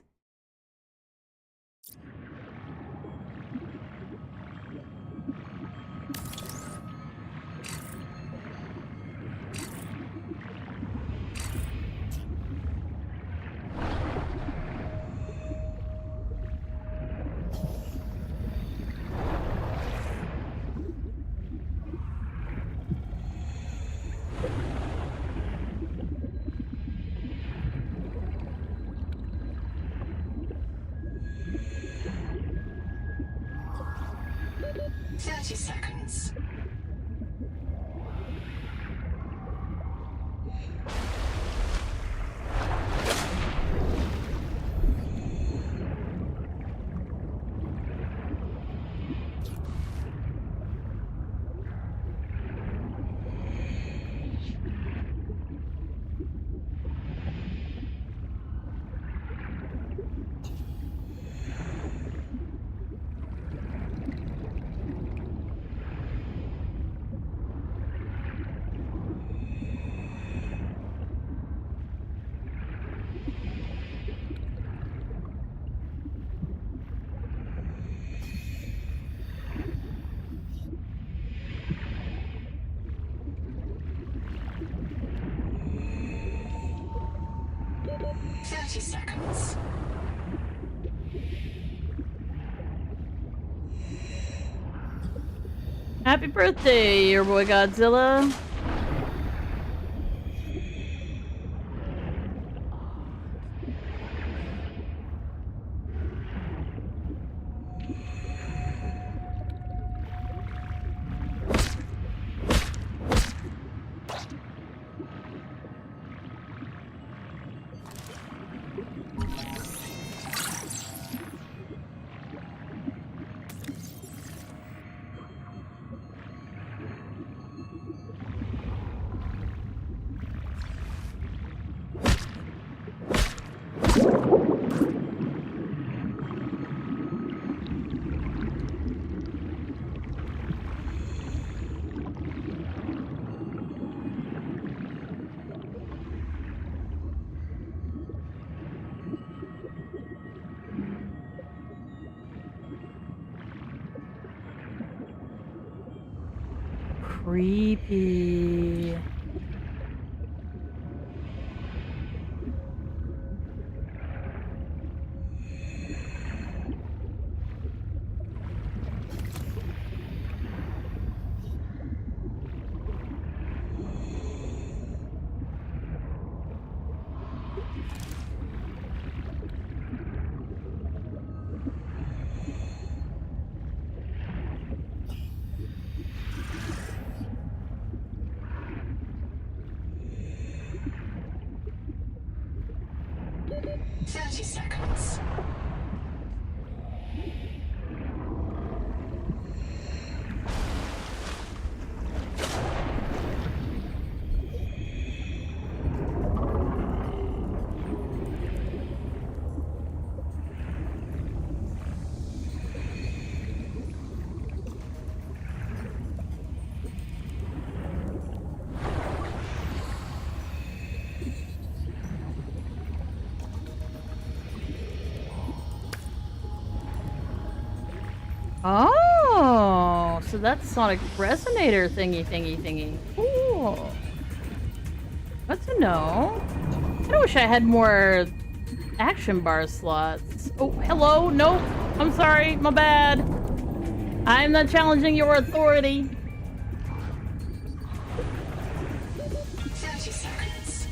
30 seconds. Happy birthday, your boy Godzilla. Creepy. Oh, so that's sonic resonator thingy. Cool. Good to know. I wish I had more action bar slots. Oh, hello? Nope. I'm sorry. My bad. I'm not challenging your authority. 30 seconds.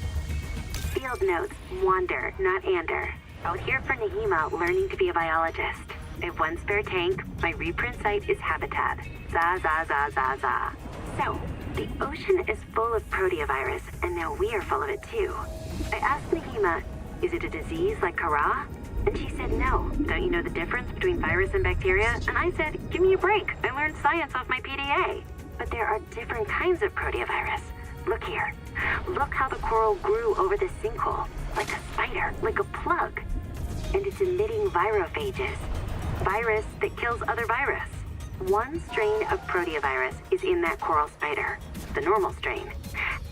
Field notes, wander, not ander. Out here for Nahima, learning to be a biologist. If one spare tank, my reprint site is habitat. Za za za za za. So, the ocean is full of proteovirus, and now we are full of it too. I asked Nahima, is it a disease like Karl? And she said no. Don't you know the difference between virus and bacteria? And I said, give me a break. I learned science off my PDA. But there are different kinds of proteovirus. Look here. Look how the coral grew over the sinkhole. Like a spider, like a plug. And it's emitting virophages. Virus that kills other virus. One strain of proteovirus is in that coral spider, the normal strain,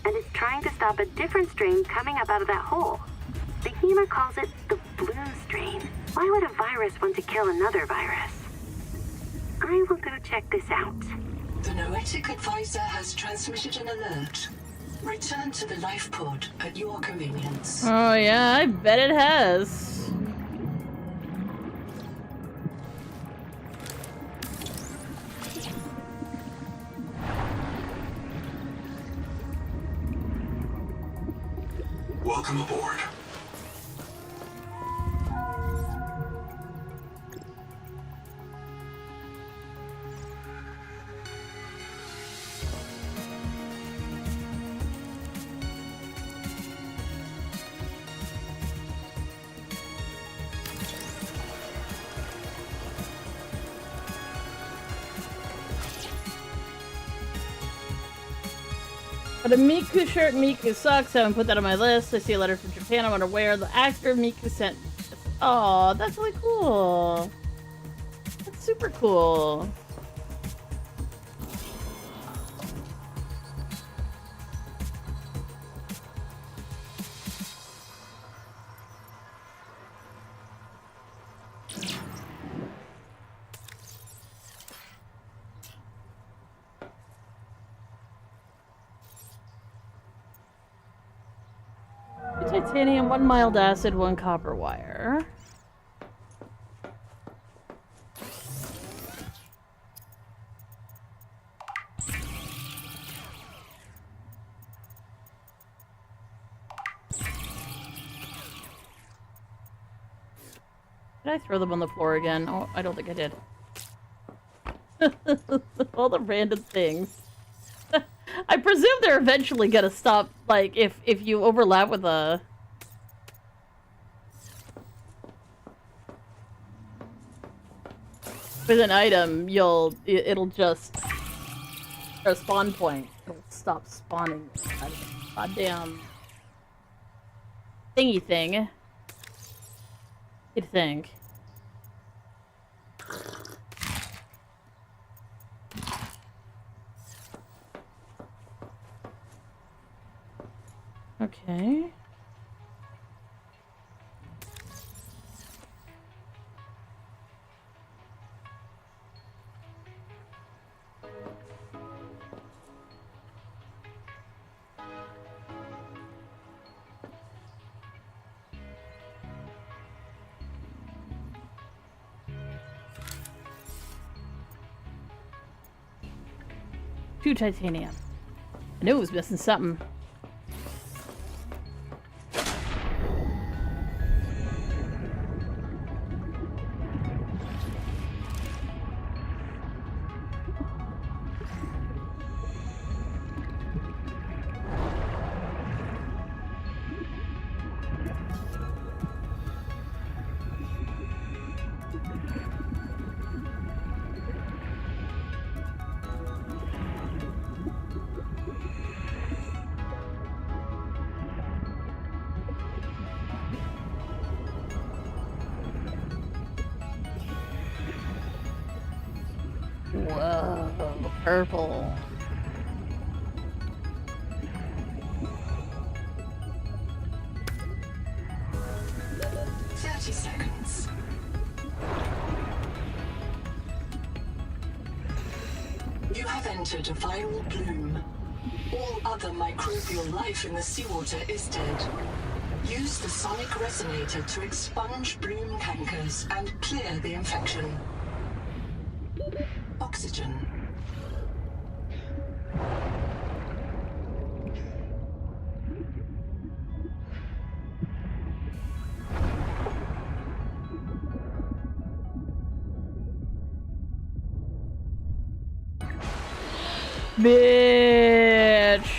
and it's trying to stop a different strain coming up out of that hole. Nahima calls it the bloom strain. Why would a virus want to kill another virus? I will go check this out. The Noetic Advisor has transmitted an alert. Return to the life pod at your convenience. Oh yeah, I bet it has. Welcome aboard. But a Miku shirt, Miku sucks. I haven't put that on my list. I see a letter from Japan. I want to wear. The actor Miku sent. Oh, that's really cool. That's super cool. titanium, 1 mild acid, 1 copper wire. Did I throw them on the floor again? Oh, I don't think I did. All the random things. I presume they're eventually gonna stop, like, if you overlap with a... with an item, it'll just... or a spawn point. It'll stop spawning. Goddamn... thingy thing. You'd think. Okay. Two titanium. I knew it was missing something. Whoa, purple. Seconds. You have entered a viral bloom. All other microbial life in the seawater is dead. Use the sonic resonator to expunge bloom cankers and clear the infection. Oxygen. Bitch.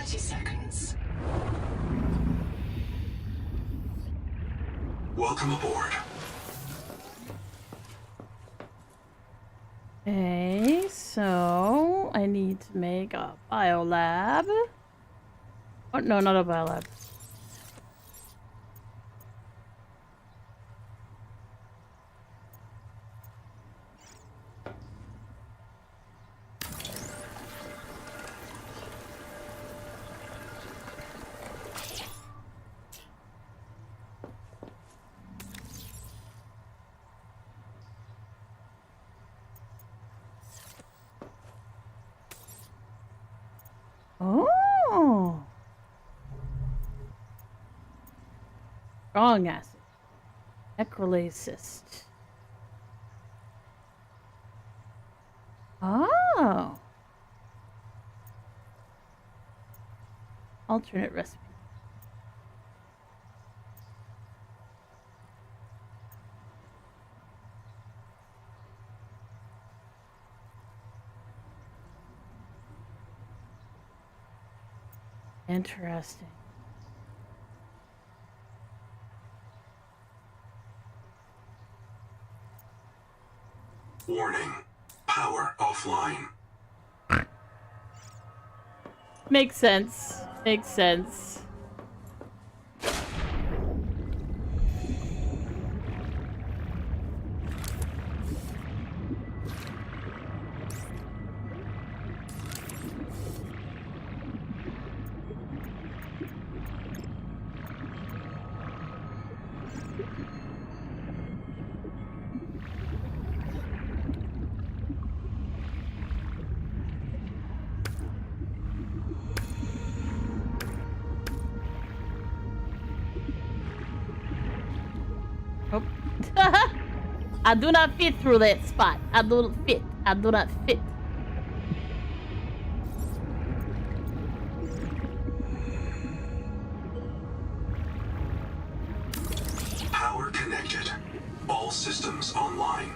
Seconds. Welcome aboard. Okay, so I need to make a biolab. Oh, no, not a biolab. strong acid. Necrolacist. Oh. Alternate recipe. Interesting. Warning. Power offline. Makes sense. Makes sense. Oh. I do not fit through that spot. I do not fit. I do not fit. Power connected. All systems online.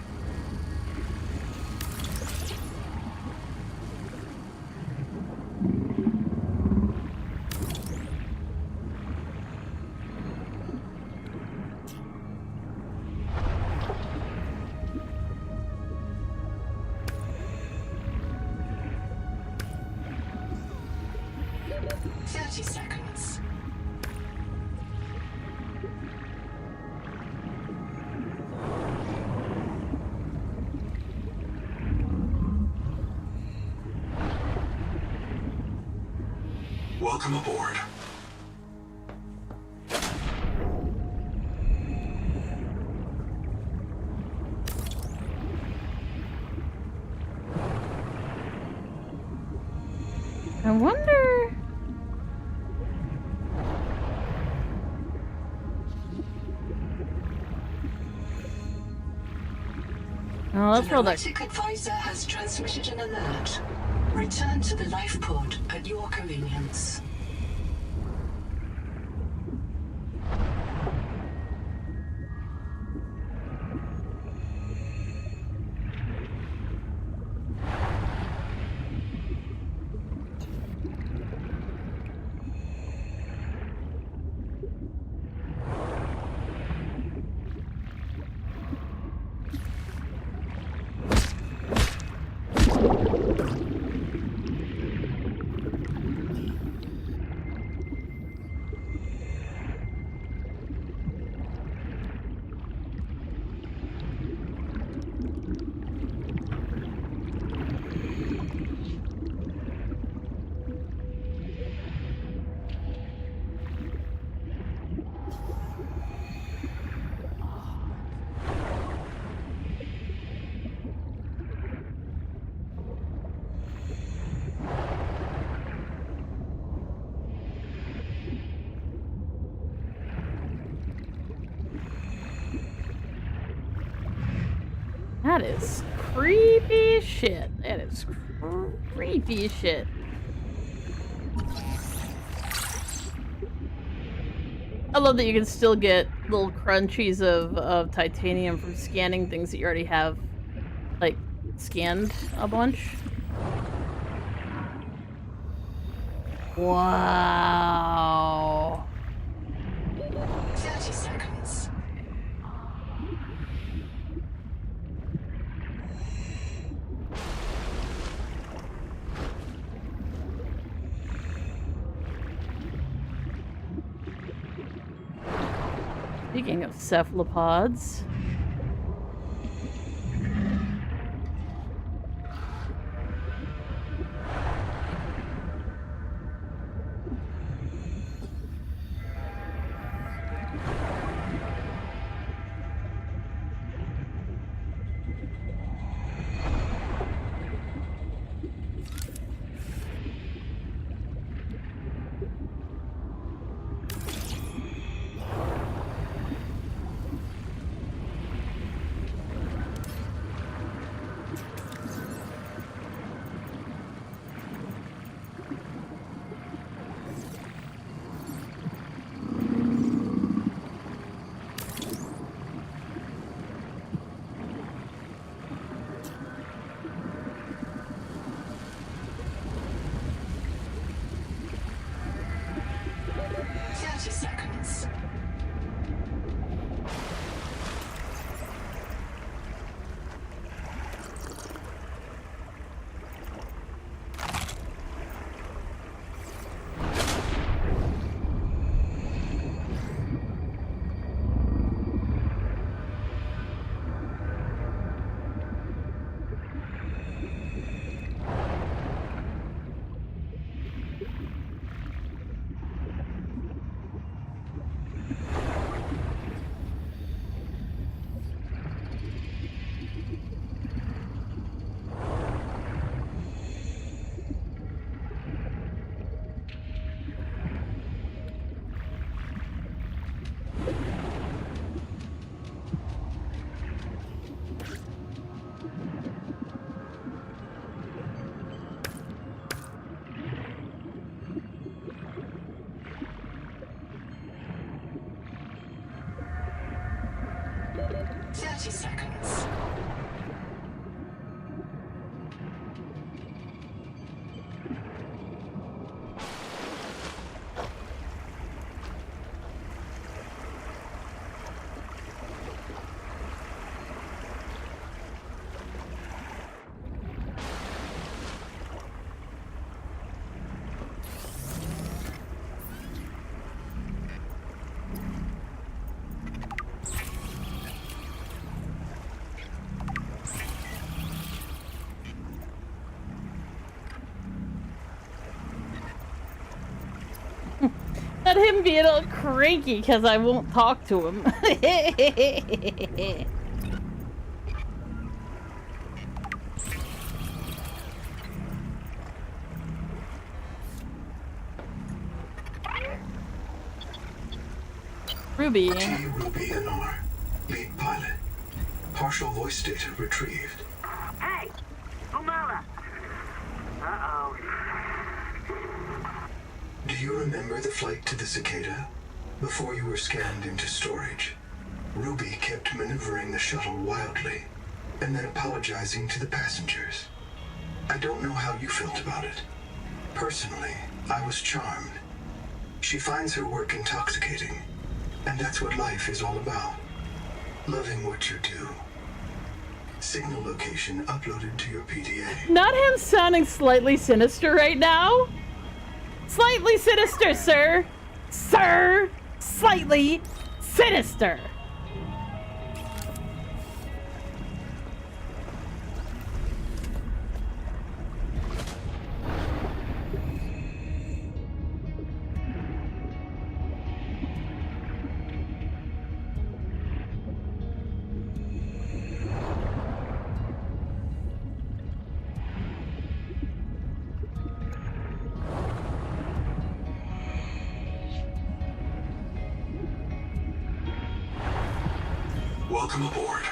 Welcome aboard. I wonder. Oh, that's real. The Nautic advisor has transmitted an alert. Return to the life pod at your convenience. That is creepy shit. That is creepy shit. I love that you can still get little crunchies of titanium from scanning things that you already have, like, scanned a bunch. Wow. 30 seconds. Speaking of cephalopods. Let him be a little cranky because I won't talk to him. Ruby. T. Ruby NR, lead pilot. Partial voice data retrieved. Hey, Umala. Uh-oh. Do you remember the flight to the cicada? Before you were scanned into storage, Ruby kept maneuvering the shuttle wildly, and then apologizing to the passengers. I don't know how you felt about it. Personally, I was charmed. She finds her work intoxicating, and that's what life is all about. Loving what you do. Signal location uploaded to your PDA. Not him sounding slightly sinister right now. Slightly sinister, sir. Sir, slightly sinister. Welcome aboard.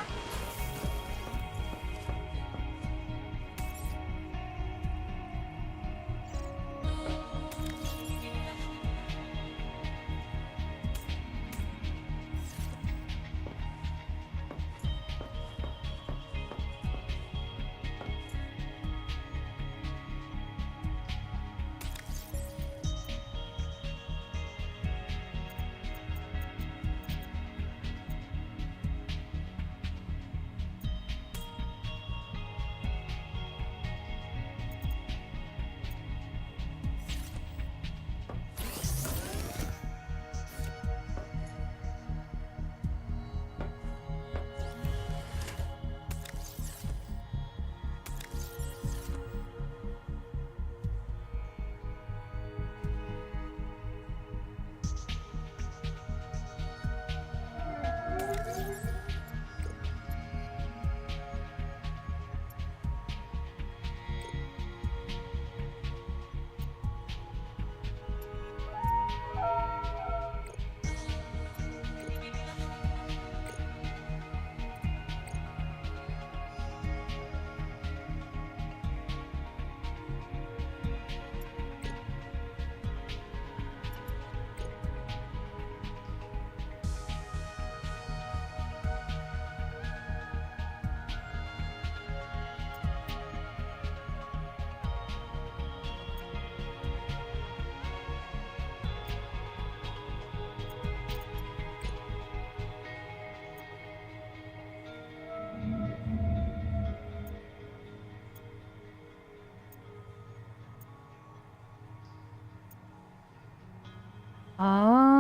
Oh.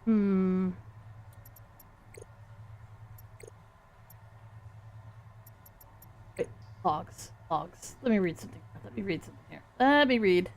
Wait, logs. Logs. Let me read something. Let me read something here. Let me read.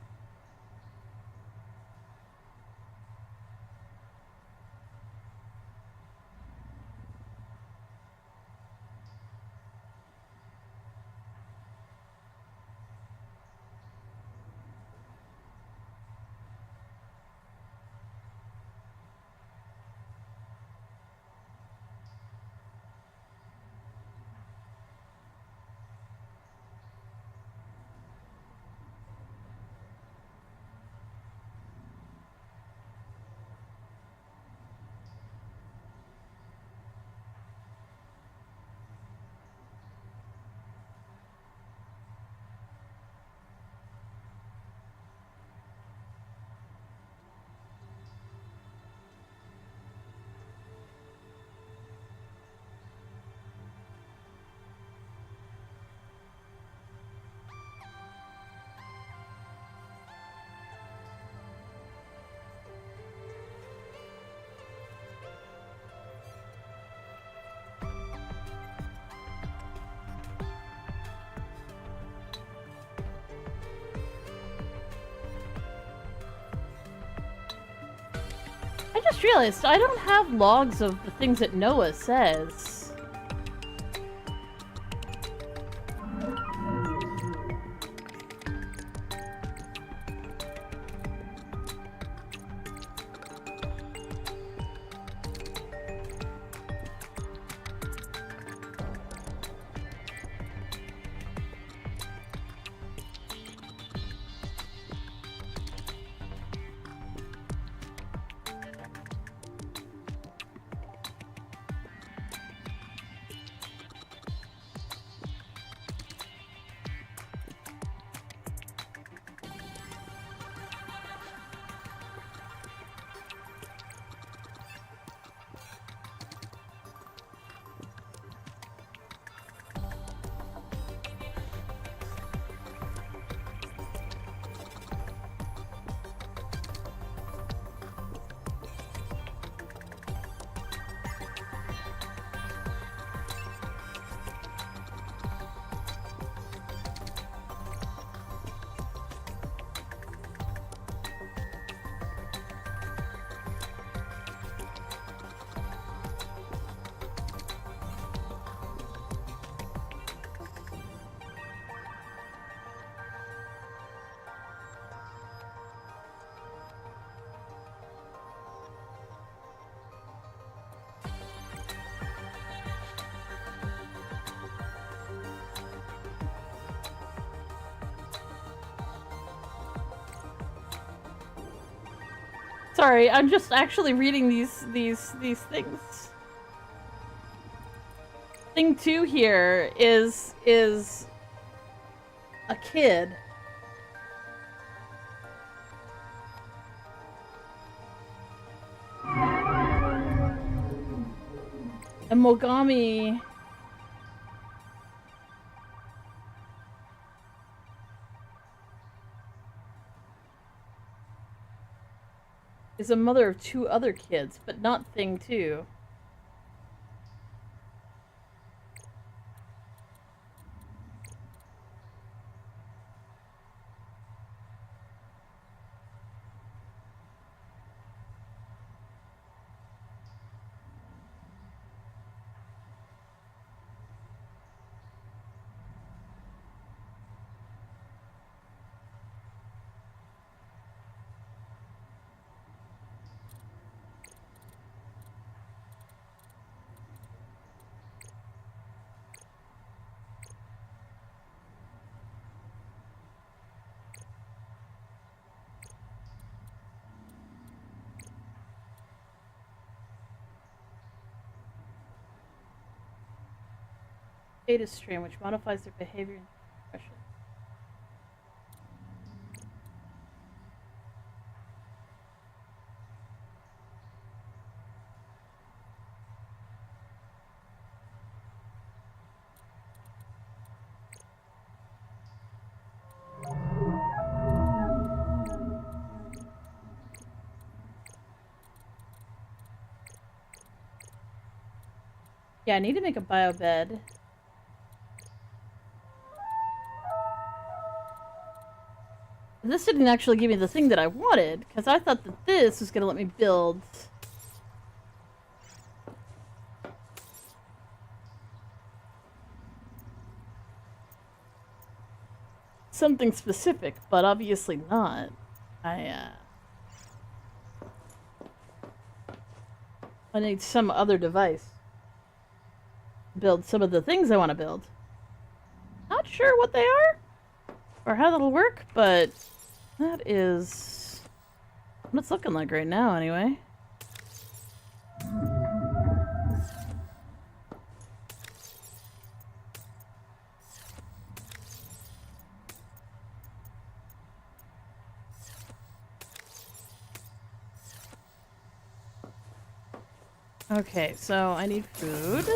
I just realized I don't have logs of the things that Noah says. Sorry, I'm just actually reading these things. Thing 2 here is a kid. And Mogami is a mother of 2 other kids, but not Thing 2. Data stream, which modifies their behavior and expression. Yeah, I need to make a bio bed. This didn't actually give me the thing that I wanted, because I thought that this was going to let me build something specific, but obviously not. I need some other device to build some of the things I want to build. Not sure what they are or how that'll work, but that is what it's looking like right now, anyway. Okay, so I need food.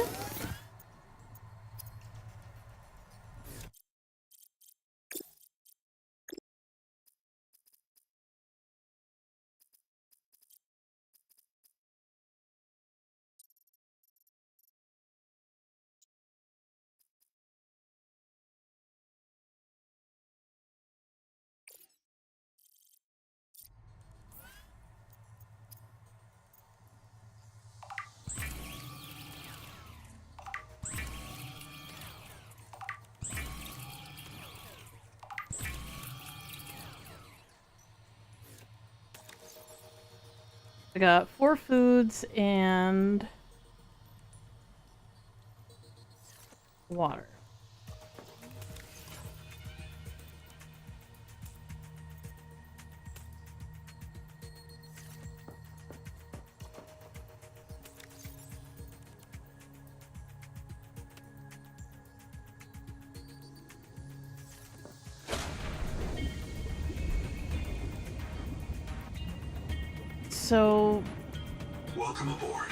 I got 4 foods and water. So, welcome aboard.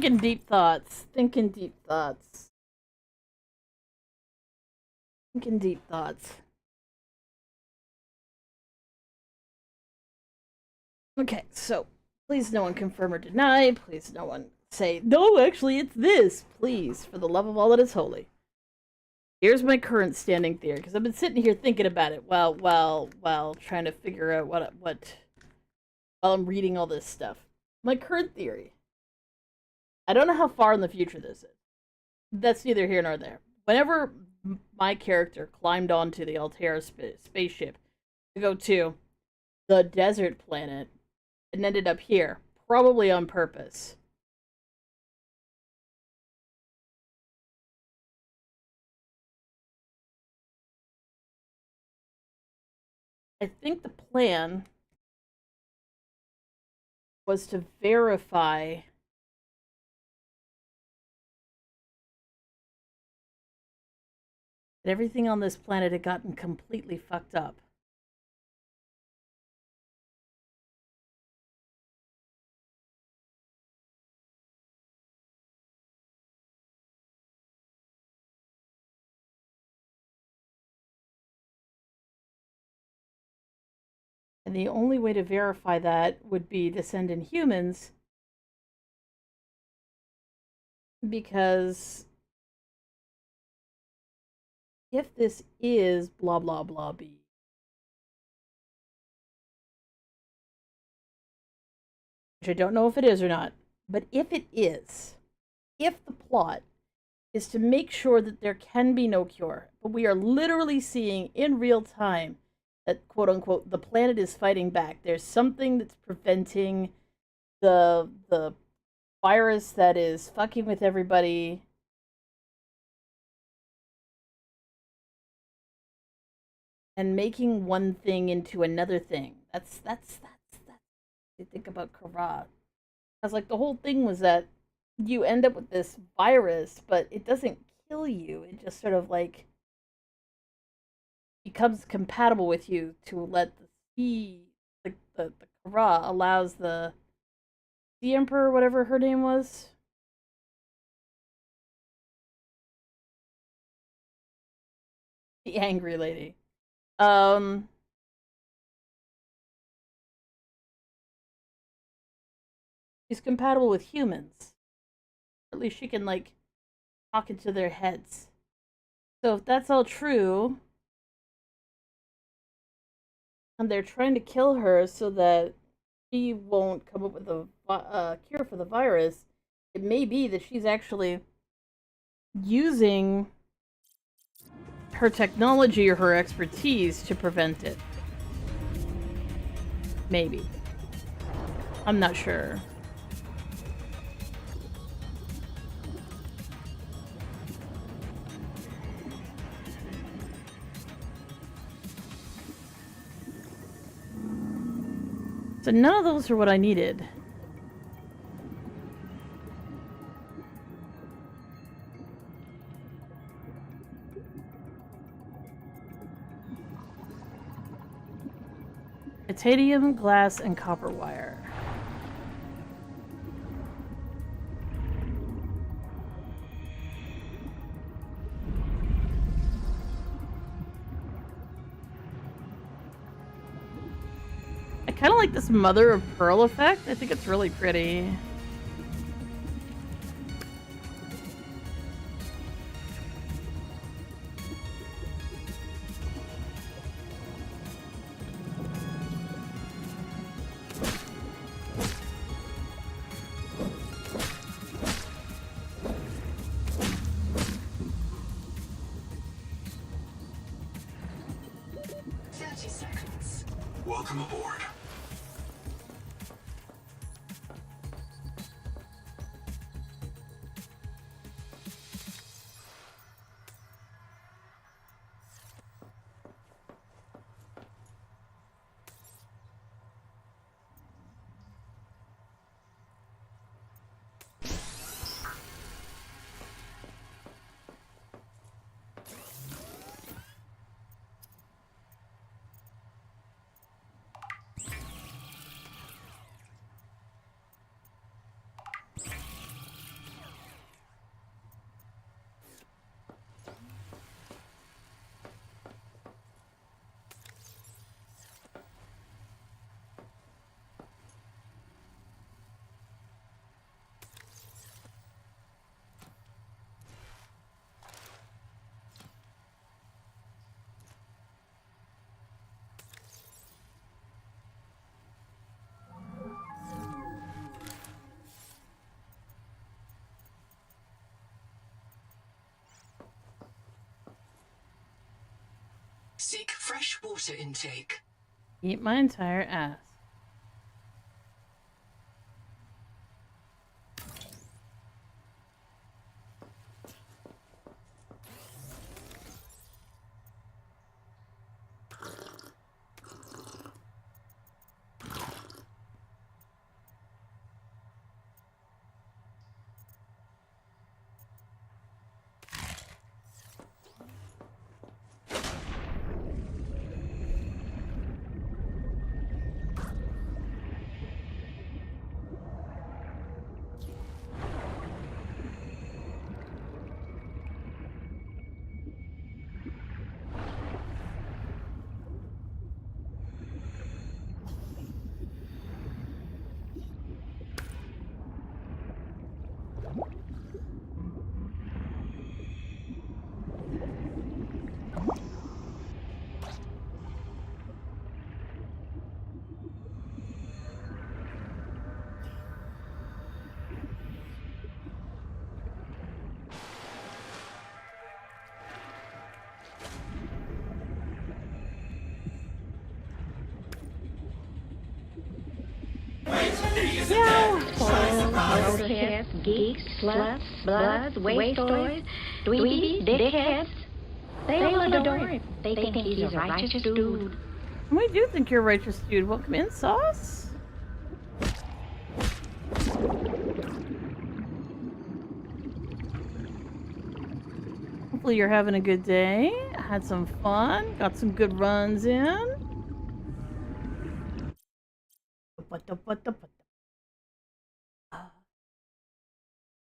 thinking deep thoughts. Thinking deep thoughts. Thinking deep thoughts. Okay, so please no one confirm or deny. Please no one say, no, actually it's this. Please, for the love of all that is holy. Here's my current standing theory, because I've been sitting here thinking about it while trying to figure out what while I'm reading all this stuff. My current theory. I don't know how far in the future this is. That's neither here nor there. Whenever my character climbed onto the Altair spaceship to go to the desert planet and ended up here, probably on purpose. I think the plan was to verify that everything on this planet had gotten completely fucked up. And the only way to verify that would be to send in humans, because if this is blah blah blah B, which I don't know if it is or not, but if it is, if the plot is to make sure that there can be no cure, but we are literally seeing in real time that, quote unquote, the planet is fighting back. There's something that's preventing the virus that is fucking with everybody. And making one thing into another thing. That's you think about Karl. Because like the whole thing was that you end up with this virus, but it doesn't kill you. It just sort of like becomes compatible with you to let the Kara allows the Emperor, whatever her name was. The angry lady. She's compatible with humans. At least she can, like, talk into their heads. So if that's all true, and they're trying to kill her so that she won't come up with a cure for the virus, it may be that she's actually using her technology or her expertise to prevent it. Maybe. I'm not sure. So none of those are what I needed. Titanium, glass, and copper wire. I kind of like this mother of pearl effect. I think it's really pretty. Welcome aboard. Seek fresh water intake. Eat my entire ass. Motorheads, geeks, sluts, bloods, wastoids, dweebies, dickheads. They all adore him. They think he's a righteous dude. We do think you're a righteous dude. Welcome in, Sauce. Hopefully you're having a good day. had some fun. Got some good runs in.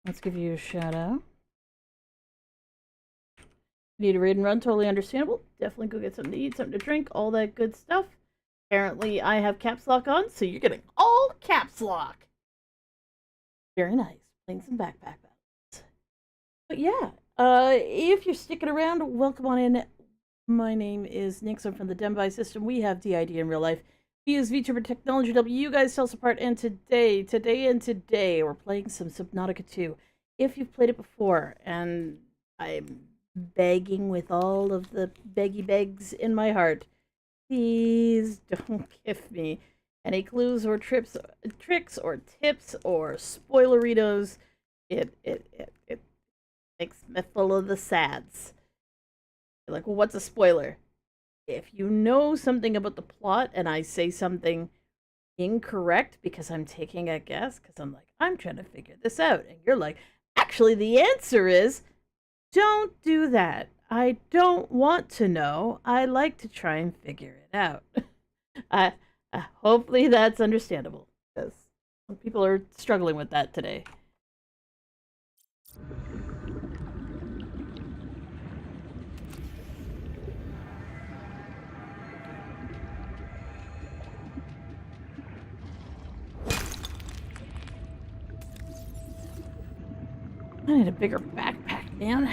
Let's give you a shout out. Need a raid and run, totally understandable. Definitely go get something to eat, something to drink, all that good stuff. Apparently I have caps lock on, so you're getting all caps lock. Very nice. Playing some backpack battles. But yeah, if you're sticking around, welcome on in. My name is Nix. I'm from the Dembi system. We have DID in real life. We use VTuber Technology W. You guys tell us apart, and today, we're playing some Subnautica 2. If you've played it before, and I'm begging with all of the begs in my heart, please don't give me any clues or tricks or tips or spoileritos. It makes me full of the sads. You're like, well, what's a spoiler? If you know something about the plot and I say something incorrect because I'm taking a guess, because I'm like, I'm trying to figure this out, and you're like, actually the answer is, don't do that. I don't want to know. I like to try and figure it out. Hopefully that's understandable, because some people are struggling with that today. I need a bigger backpack, man.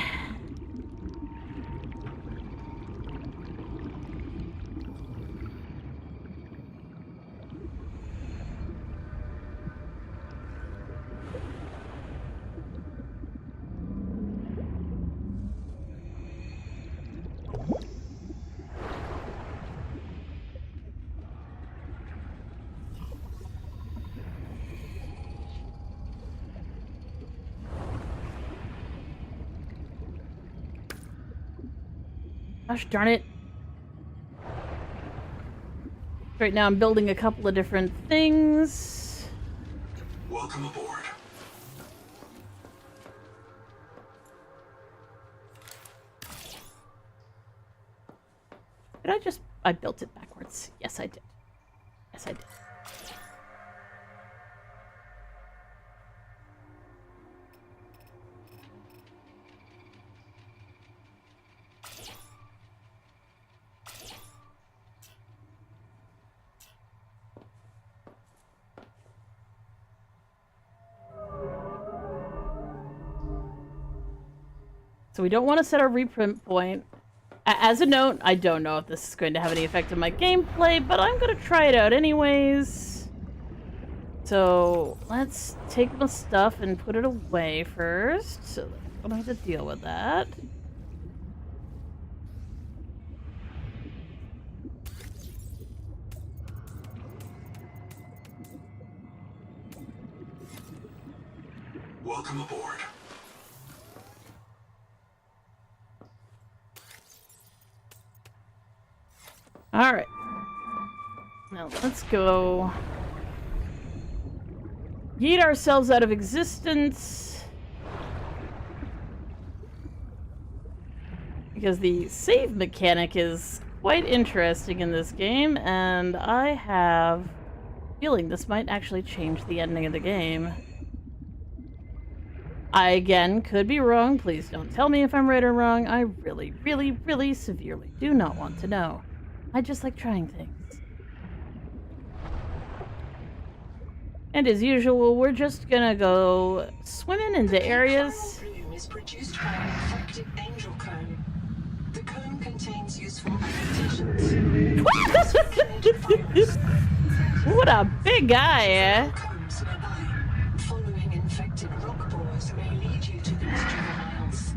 Gosh darn it. Right now I'm building a couple of different things. Welcome aboard. Did I built it backwards. Yes, I did. Yes, I did. So we don't want to set our reprint point. As a note, I don't know if this is going to have any effect on my gameplay, but I'm going to try it out anyways. So let's take my stuff and put it away first, so I don't have to deal with that. Welcome aboard. All right. Now let's go yeet ourselves out of existence, because the save mechanic is quite interesting in this game, and I have a feeling this might actually change the ending of the game. I, again, could be wrong. Please don't tell me if I'm right or wrong. I really, really, really severely do not want to know. I just like trying things. And as usual, we're just gonna go swimming into areas. The bloom is produced by an infected angel cone. The cone contains useful adaptations. What a big guy, eh? Cones nearby. Following infected rock bores may lead you to these juveniles.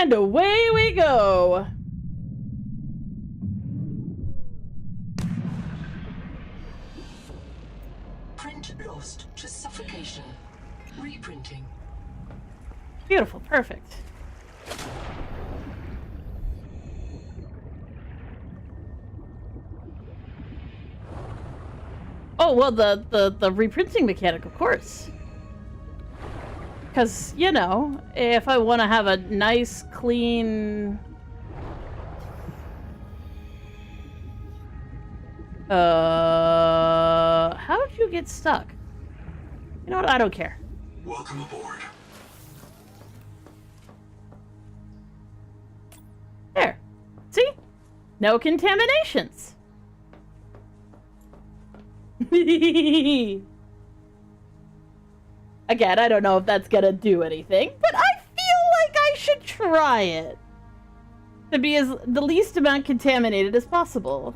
And away we go! Print lost to suffocation. Reprinting. Beautiful, perfect. Oh, well, the reprinting mechanic, of course. Because, you know, if I want to have a nice, clean... how did you get stuck? You know what? I don't care. Welcome aboard. There. See? No contaminations. Again, I don't know if that's gonna do anything, but I feel like I should try it. To be the least amount contaminated as possible.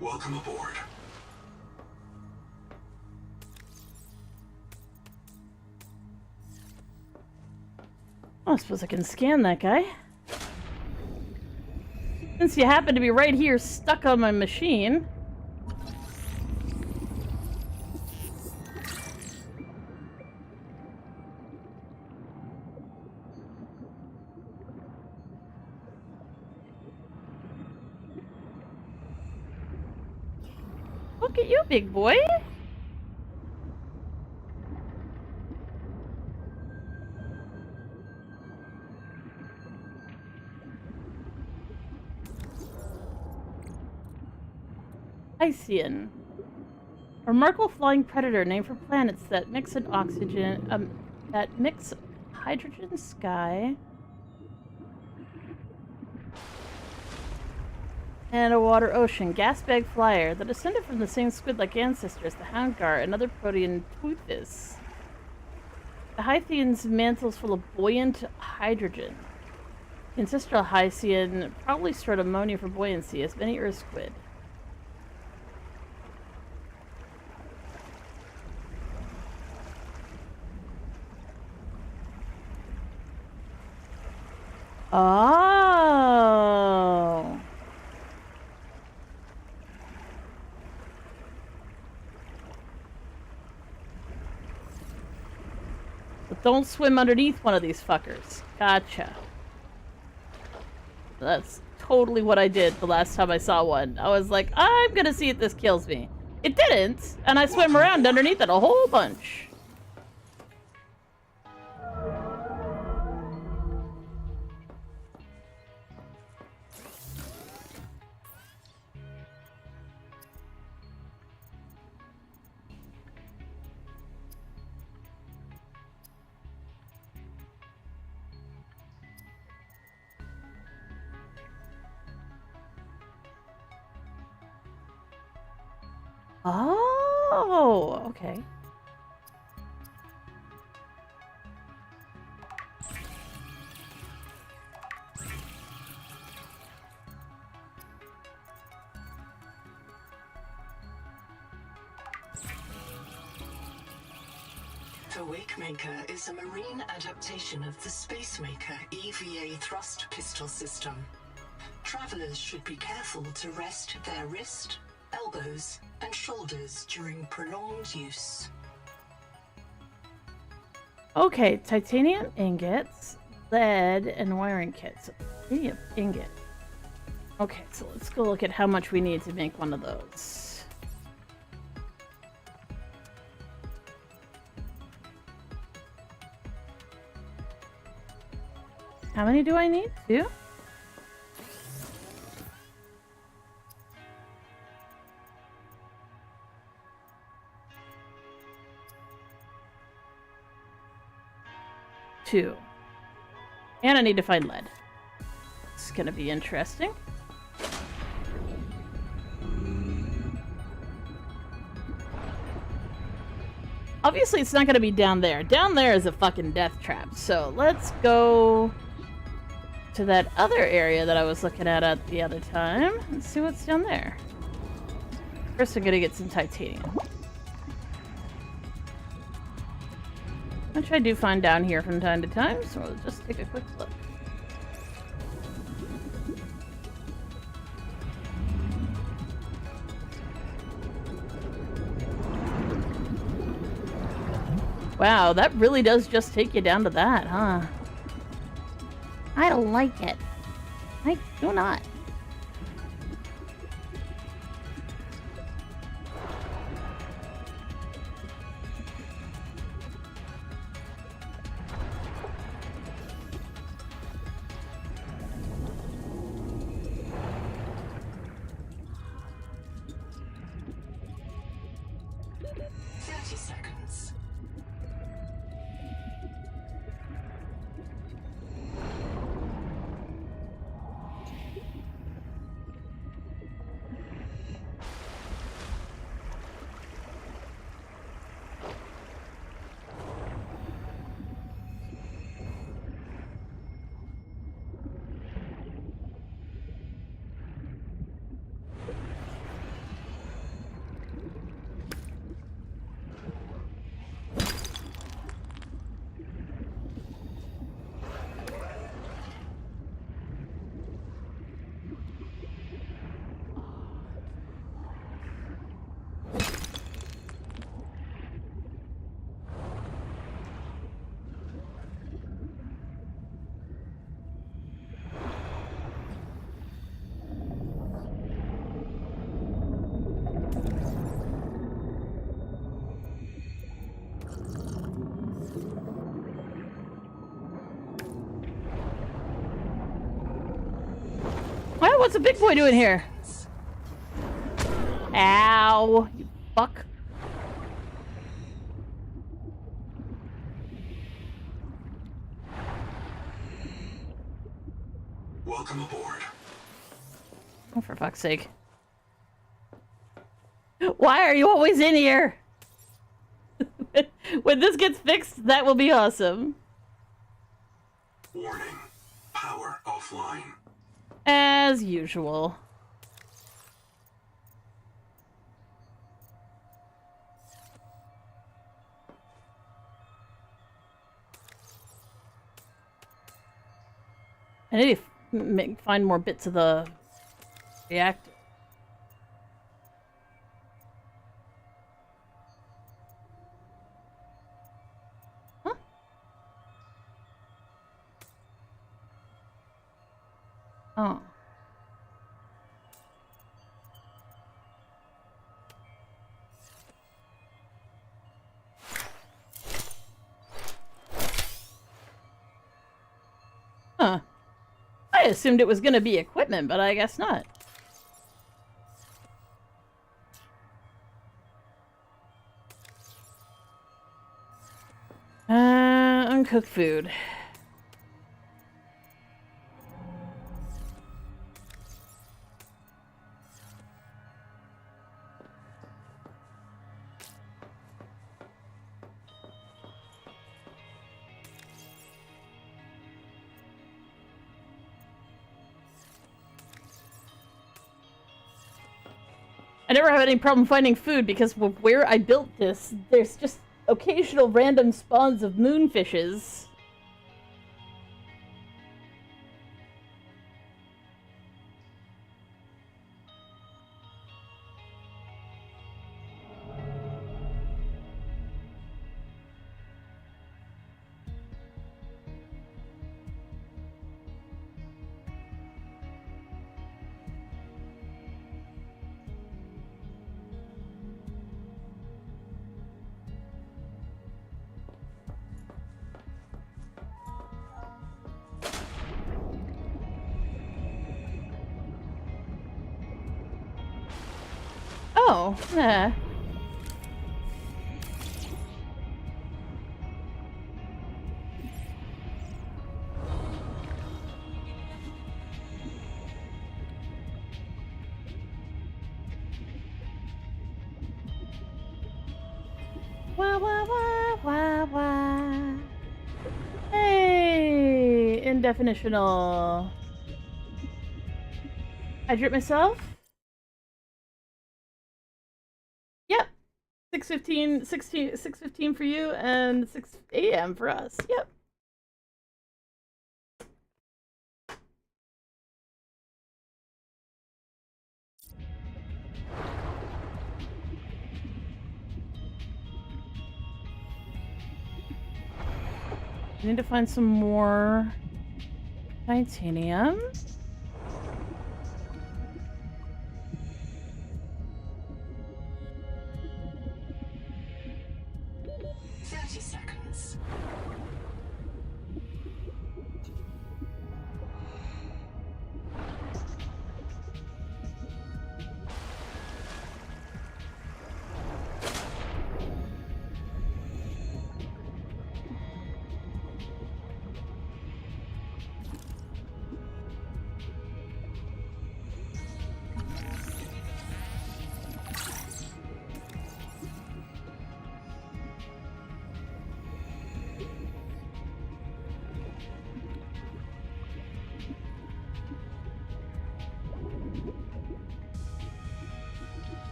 Welcome aboard. Oh, I suppose I can scan that guy. Since you happen to be right here, stuck on my machine. Look at you, big boy. Hycean. A remarkable flying predator named for planets that mix an oxygen, that mix hydrogen sky and a water ocean. Gas bag flyer that descended from the same squid-like ancestors, the Houndgar and other protean toothis. The Hycean's mantle is full of buoyant hydrogen. The ancestral Hycean probably stored ammonia for buoyancy, as many Earth squid. Oh. But don't swim underneath one of these fuckers. Gotcha. That's totally what I did the last time I saw one. I was like, I'm gonna see if this kills me. It didn't, and I swam around underneath it a whole bunch. Oh, okay. The Wakemaker is a marine adaptation of the Spacemaker EVA thrust pistol system. Travelers should be careful to rest their wrist, elbows, and shoulders during prolonged use. Okay, titanium ingots, lead, and wiring kits. Titanium ingot. Okay, so let's go look at how much we need to make one of those. How many do I need? 2? And I need to find lead. It's gonna be interesting. Obviously, it's not gonna be down there. Down there is a fucking death trap. So let's go to that other area that I was looking at the other time and see what's down there. First, I'm gonna get some titanium, which I do find down here from time to time. So we'll just take a quick look. Wow, that really does just take you down to that, huh? I don't like it. I do not. Well, what's a big boy doing here? Ow, you fuck. Welcome aboard. Oh, for fuck's sake. Why are you always in here? When this gets fixed, that will be awesome. Warning. Power offline. As usual. I need to find more bits of the reactor. Huh? Oh. Huh. I assumed it was going to be equipment, but I guess not. Uncooked food. I never have any problem finding food because where I built this, there's just occasional random spawns of moonfishes. Oh, yeah. Wah, wah, wah, wah, wah. Hey, indefinitional. Hydrate myself? Yep. 6:15 for you and 6 a.m. for us. Yep. I need to find some more titanium.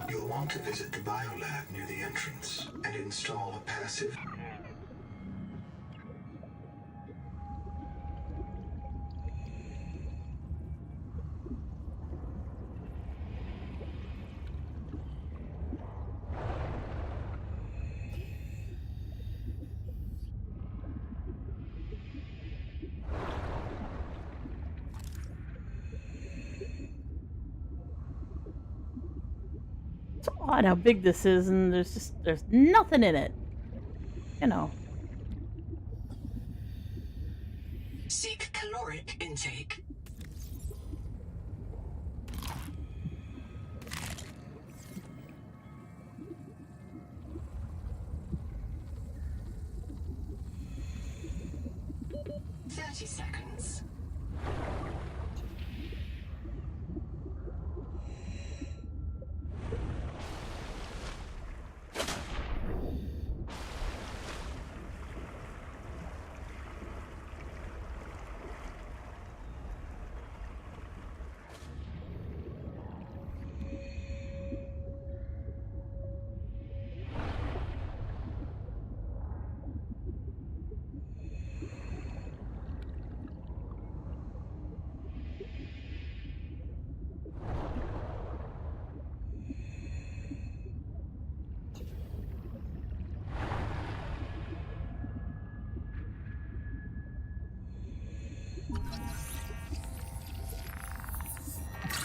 You'll want to visit the biolab near the entrance and install a passive... It's odd how big this is, and there's nothing in it. You know. Seek caloric intake. Seconds.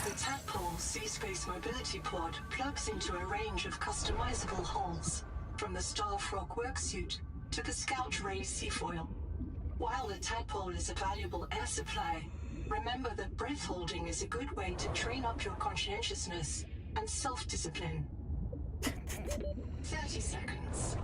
The Tadpole Sea-Space Mobility Pod plugs into a range of customizable hulls, from the Starfrog worksuit to the Scout Ray Seafoil. While the Tadpole is a valuable air supply, remember that breath holding is a good way to train up your conscientiousness and self-discipline. 30 seconds.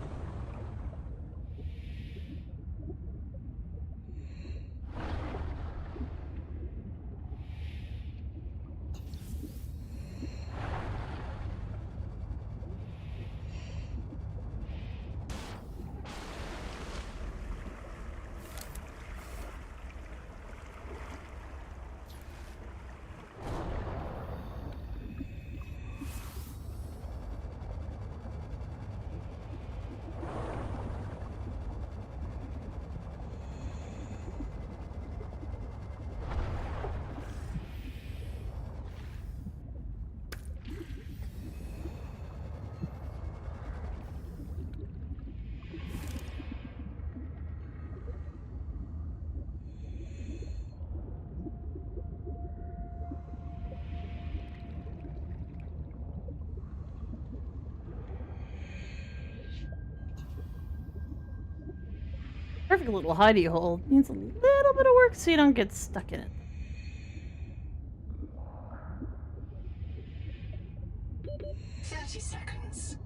Perfect little hidey hole. Needs a little bit of work so you don't get stuck in it. 30 seconds.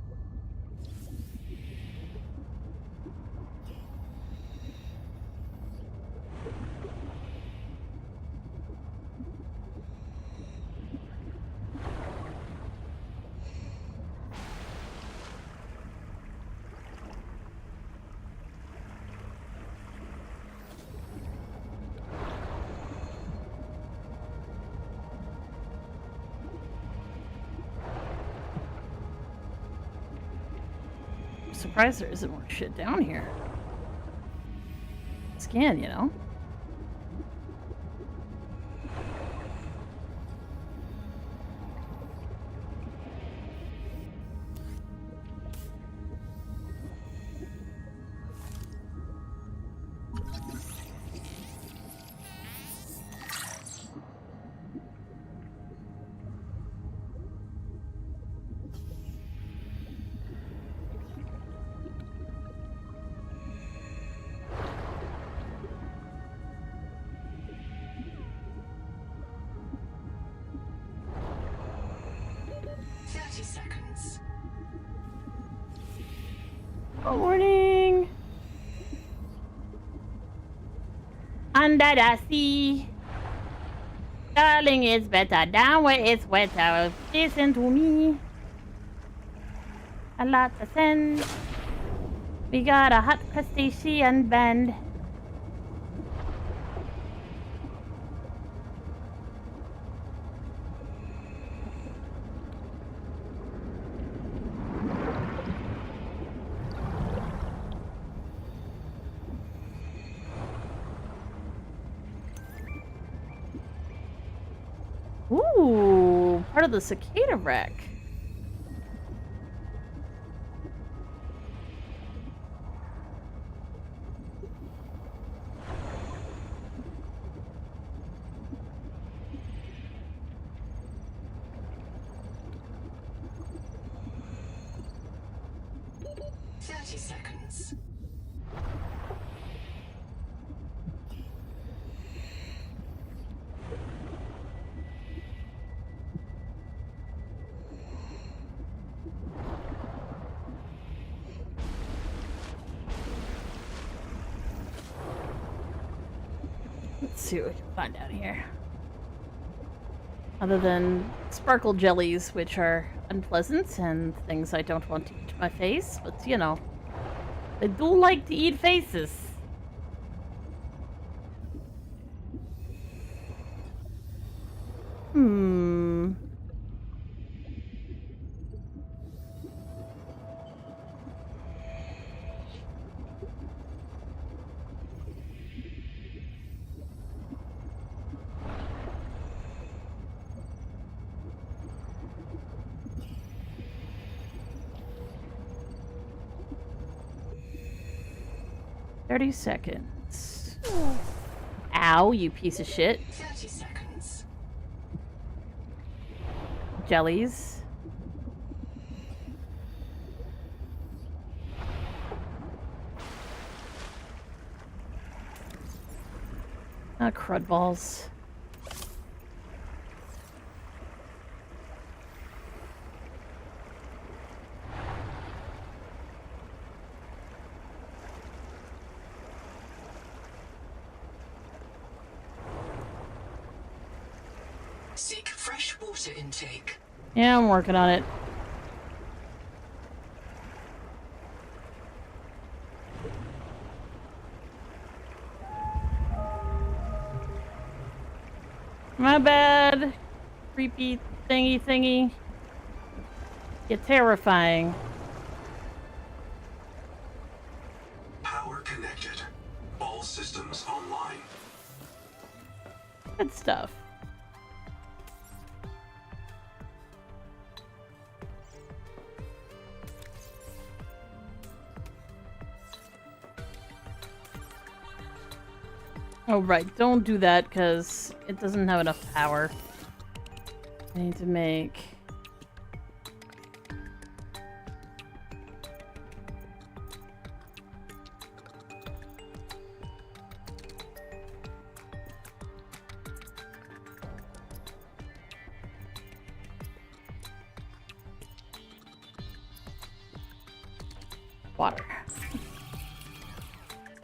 Surprised there isn't more shit down here. Scan, you know? Seconds. Morning. Under the sea. Darling, it's better down where it's wetter. Listen to me. A lot to send. We got a hot crustacean band. Ooh, part of the cicada wreck. Let's see what we can find out here. Other than sparkle jellies, which are unpleasant and things I don't want to eat to my face, but you know, I do like to eat faces. Hmm. $30 seconds. Ow, you piece of shit. 30 seconds. Jellies. Crud balls. Seek fresh water intake. Yeah, I'm working on it. My bad. Creepy thingy. You're terrifying. Power connected. All systems online. Good stuff. Oh, right. Don't do that, because it doesn't have enough power. I need to make...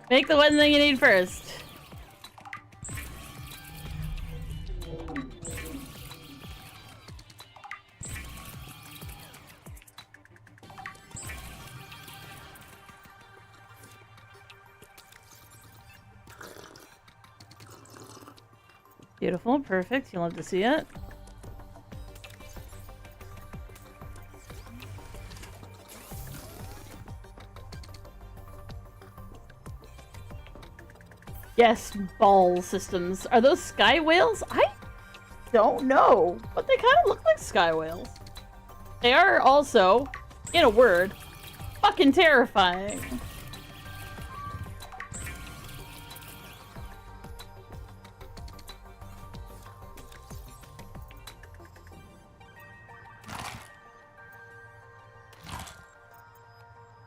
Make the one thing you need first. Beautiful, perfect. You'll love to see it. Yes, ball systems. Are those sky whales? I don't know, but they kind of look like sky whales. They are also, in a word, fucking terrifying.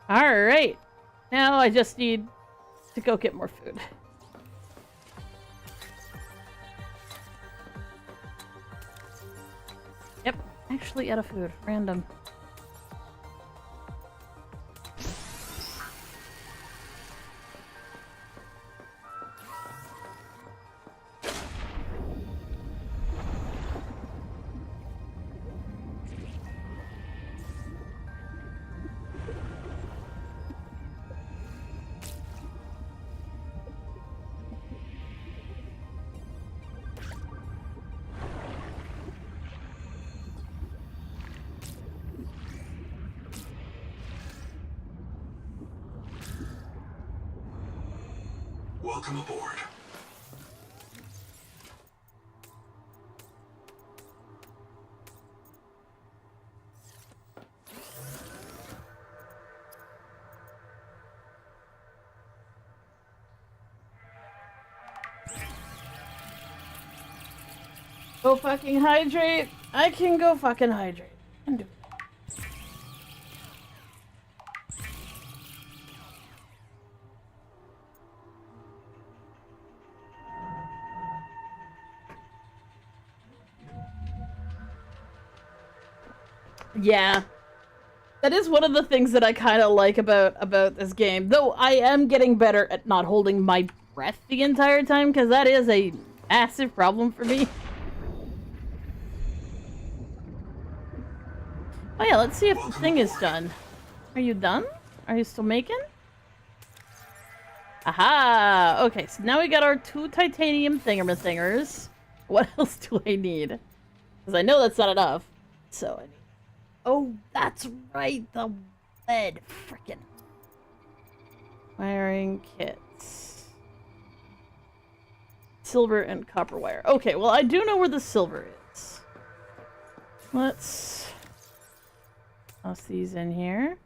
Alright. Now I just need to go get more food. Yep, actually out of food. Random. Welcome aboard. Go fucking hydrate. I can go fucking hydrate. And do it. Yeah. That is one of the things that I kind of like about this game. Though I am getting better at not holding my breath the entire time, because that is a massive problem for me. Oh yeah, let's see if the thing is done. Are you done? Are you still making? Aha! Okay, so now we got our 2 titanium thingers. What else do I need? Because I know that's not enough. So I need... Oh, that's right, the lead. Frickin'. Wiring kits. Silver and copper wire. Okay, well, I do know where the silver is. Let's toss these in here.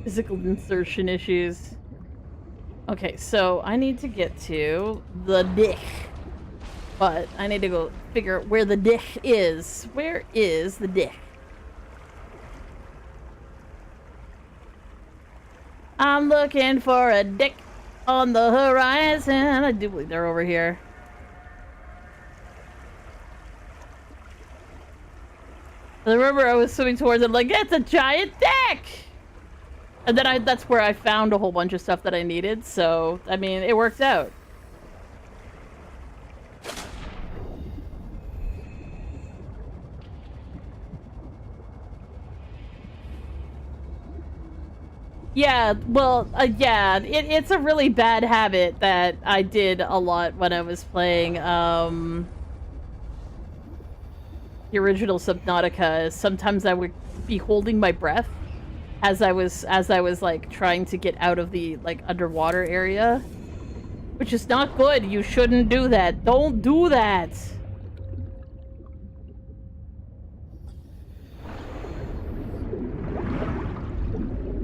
Physical insertion issues. Okay, so I need to get to the dick. But I need to go figure out where the dick is. Where is the dick? I'm looking for a dick on the horizon. I do believe they're over here. I remember I was swimming towards it like, it's a giant dick! And then that's where I found a whole bunch of stuff that I needed, so, I mean, it worked out. Yeah, well, yeah, it's a really bad habit that I did a lot when I was playing, the original Subnautica. Sometimes I would be holding my breath as I was like trying to get out of the like underwater area, which is not good. You shouldn't do that. Don't do that.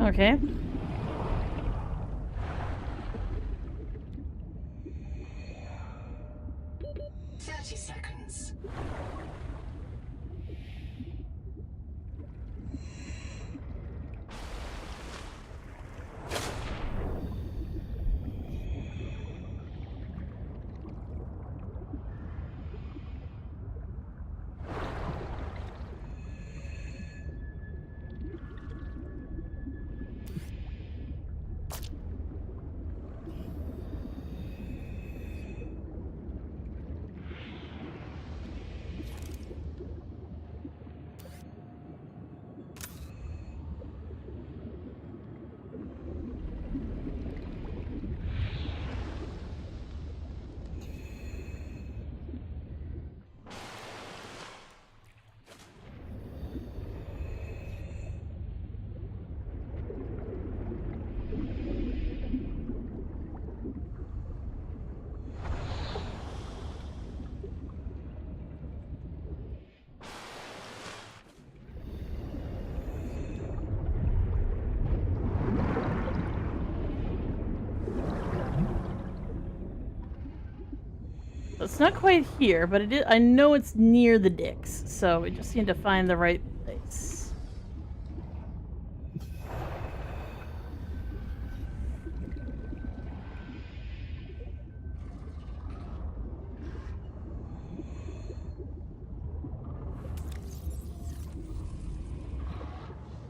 Okay. It's not quite here, but it is, I know it's near the dicks, so we just need to find the right place.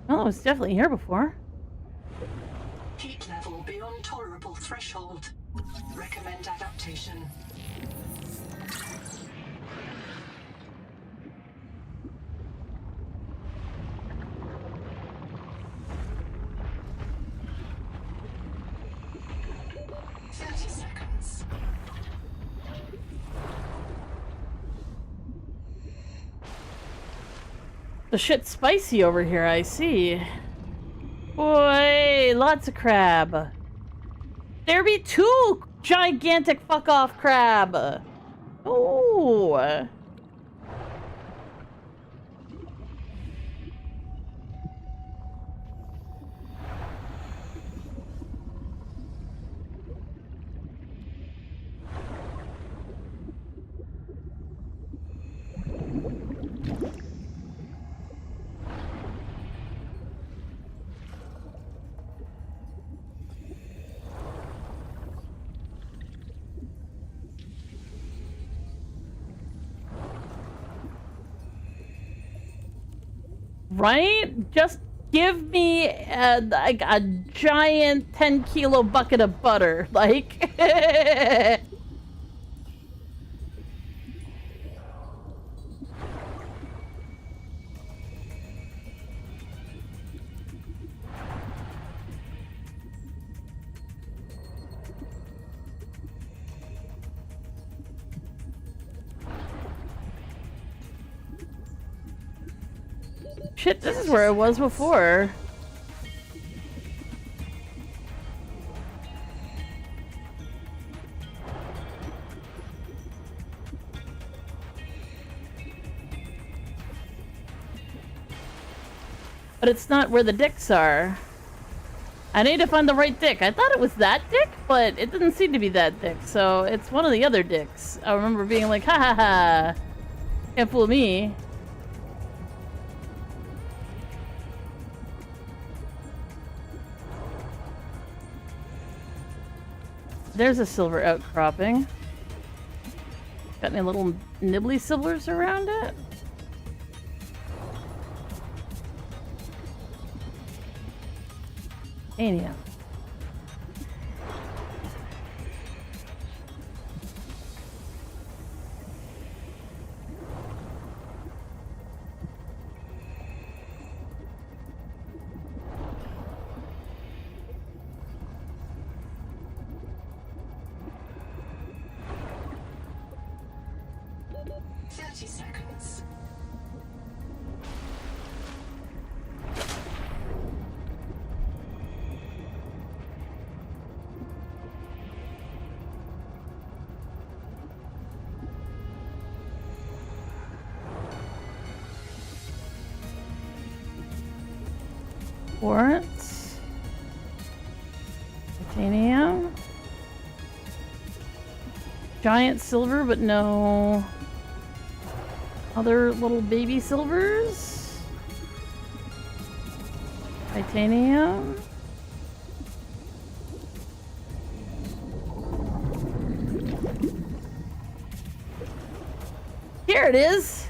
Oh, it was definitely here before. Heat level beyond tolerable threshold. Recommend adaptation. The shit's spicy over here, I see. Boy, lots of crab. There be 2 gigantic fuck-off crab. Oh. Right? Just give me like a giant 10-kilo bucket of butter. Like... Shit, this is where I was before. But it's not where the dicks are. I need to find the right dick. I thought it was that dick, but it didn't seem to be that dick, so it's one of the other dicks. I remember being like, ha ha ha, can't fool me. There's a silver outcropping. Got any little nibbly silvers around it? Ania. Quartz. Titanium. Giant silver, but no other little baby silvers. Titanium. Here it is.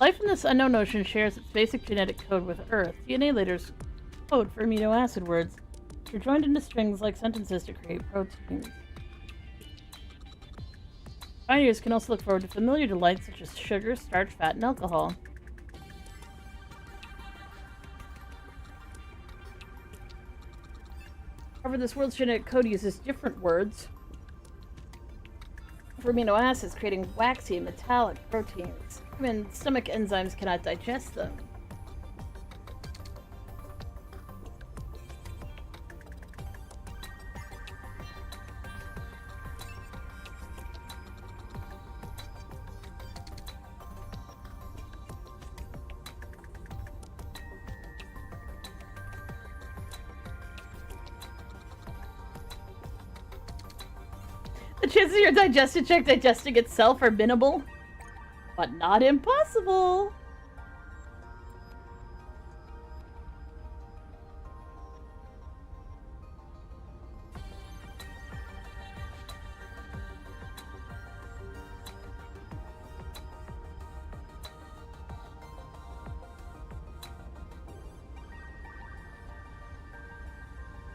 Life in this unknown ocean shares its basic genetic code with Earth. DNA layers code for amino acid words. They're joined into strings like sentences to create proteins. Pioneers can also look forward to familiar delights such as sugar, starch, fat, and alcohol. However, this world's genetic code uses different words for amino acids, creating waxy, metallic proteins. Human stomach enzymes cannot digest them. The chances of your digestion check digesting itself are minimal, but not impossible.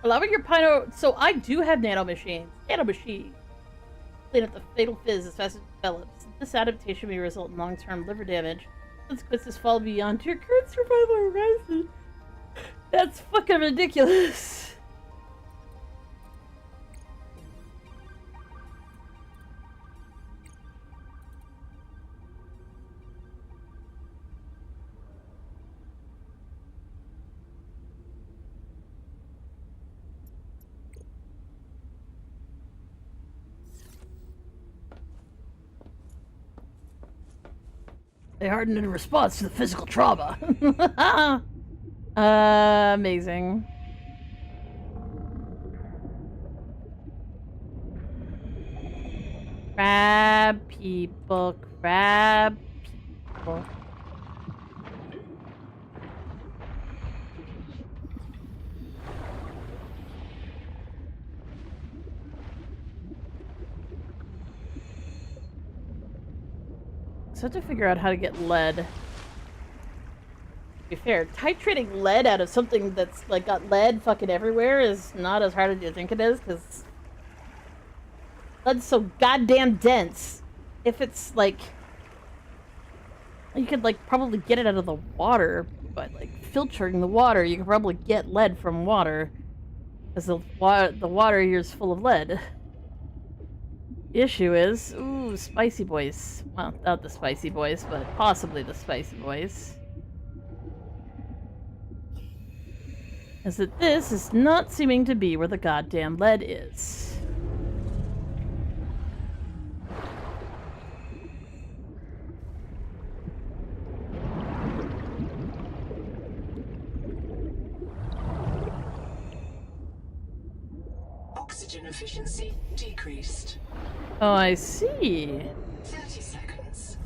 Allowing your Pino... So I do have nanomachines. Nanomachines. Clean up the fatal fizz as fast as it develops. This adaptation may result in long-term liver damage. Consequences fall beyond your current survival horizon. That's fucking ridiculous. They hardened in response to the physical trauma. Amazing. Crab people, crab people. So I have to figure out how to get lead. To be fair, titrating lead out of something that's like got lead fucking everywhere is not as hard as you think it is, because lead's so goddamn dense. If it's like, you could like probably get it out of the water, but like filtering the water, you could probably get lead from water, because the water here is full of lead. The issue is, ooh, spicy boys. Well, not the spicy boys, but possibly the spicy boys. Is that this is not seeming to be where the goddamn lead is. Oxygen efficiency decreased. Oh, I see. 30 seconds.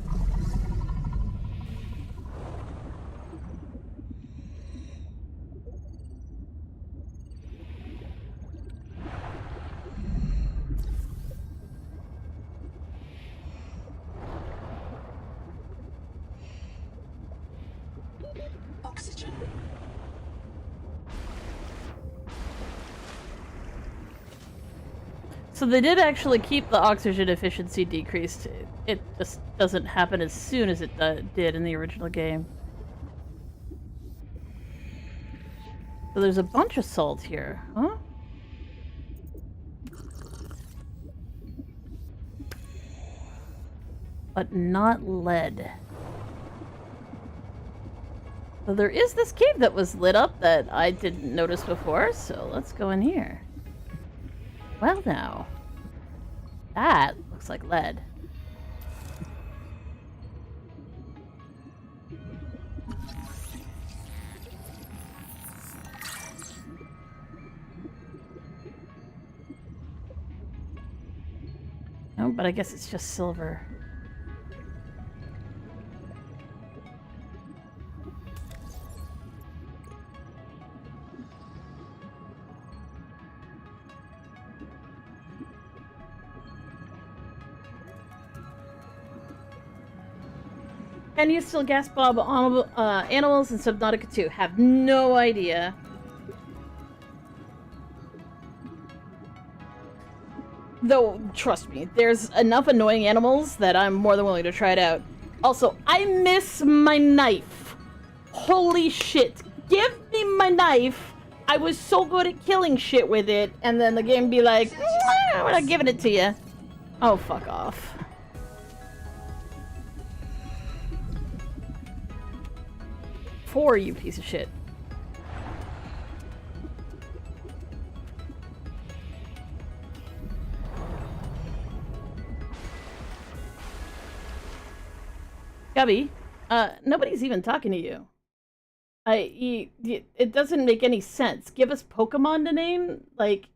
Oxygen. So they did actually keep the oxygen efficiency decreased. It just doesn't happen as soon as it did in the original game. So there's a bunch of salt here, huh? But not lead. So there is this cave that was lit up that I didn't notice before, so let's go in here. Well now, that looks like lead. No, but I guess it's just silver. Can you still gas bob animals in Subnautica 2? Have no idea. Though, trust me, there's enough annoying animals that I'm more than willing to try it out. Also, I miss my knife. Holy shit. Give me my knife. I was so good at killing shit with it, and then the game be like, we're not giving it to you. Oh, fuck off. For you piece of shit. Gubby, nobody's even talking to you. It doesn't make any sense. Give us Pokemon to name? Like,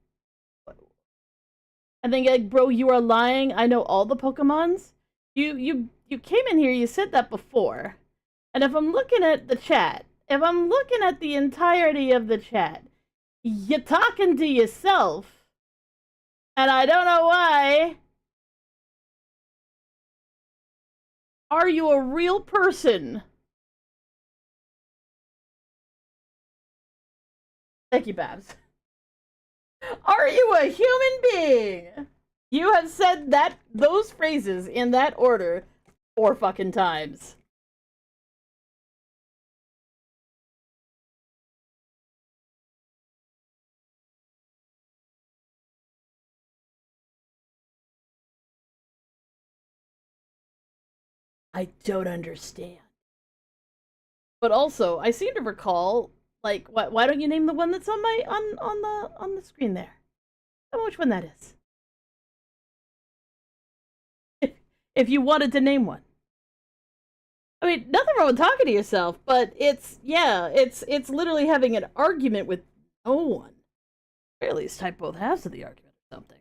and then like, bro, you are lying. I know all the Pokemons. You came in here, you said that before. And if I'm looking at the chat, if I'm looking at the entirety of the chat, you're talking to yourself. And I don't know why. Are you a real person? Thank you, Babs. Are you a human being? You have said those phrases in that order 4 fucking times. I don't understand. But also, I seem to recall, like, why don't you name the one that's on my on the screen there? I don't know which one that is. If you wanted to name one. I mean, nothing wrong with talking to yourself, but it's literally having an argument with no one. Or at least type both halves of the argument or something.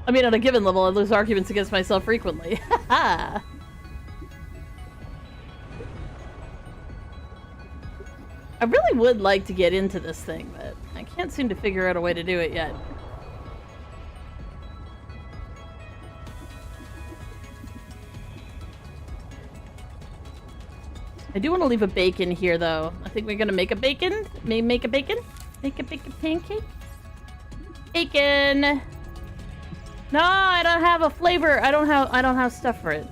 I mean, on a given level, I lose arguments against myself frequently. Haha! I really would like to get into this thing, but I can't seem to figure out a way to do it yet. I do want to leave a bacon here, though. I think we're gonna make a bacon. Maybe make a bacon? Make a bacon pancake? Bacon! No, I don't have a flavor. I don't have stuff for it.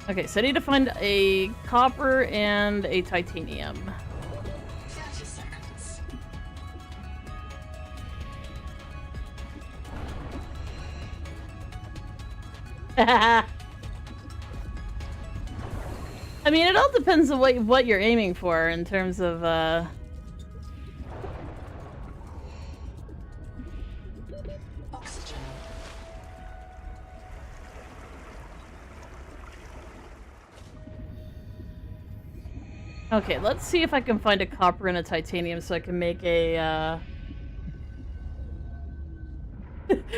Okay, so I need to find a copper and a titanium. 30 seconds. I mean, it all depends on what you're aiming for in terms of, Oxygen. Okay, let's see if I can find a copper and a titanium so I can make a,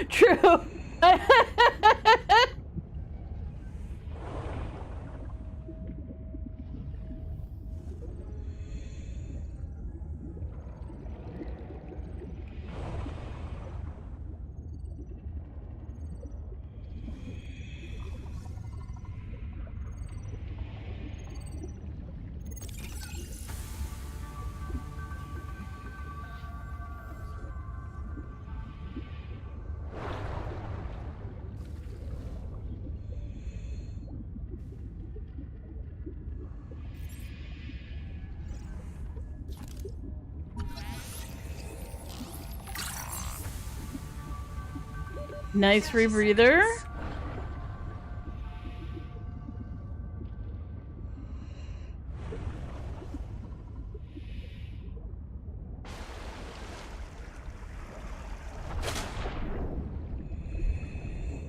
True! Nice rebreather.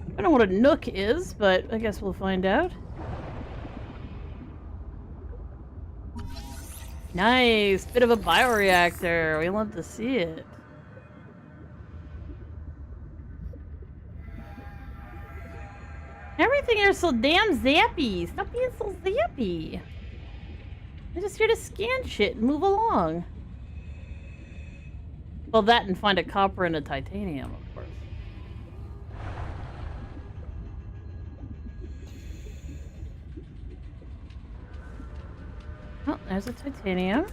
I don't know what a nook is, but I guess we'll find out. Nice! Bit of a bioreactor. We love to see it. Everything here's so damn zappy. Stop being so zappy. I'm just here to scan shit and move along. Well, that and find a copper and a titanium, of course. Oh, there's a titanium.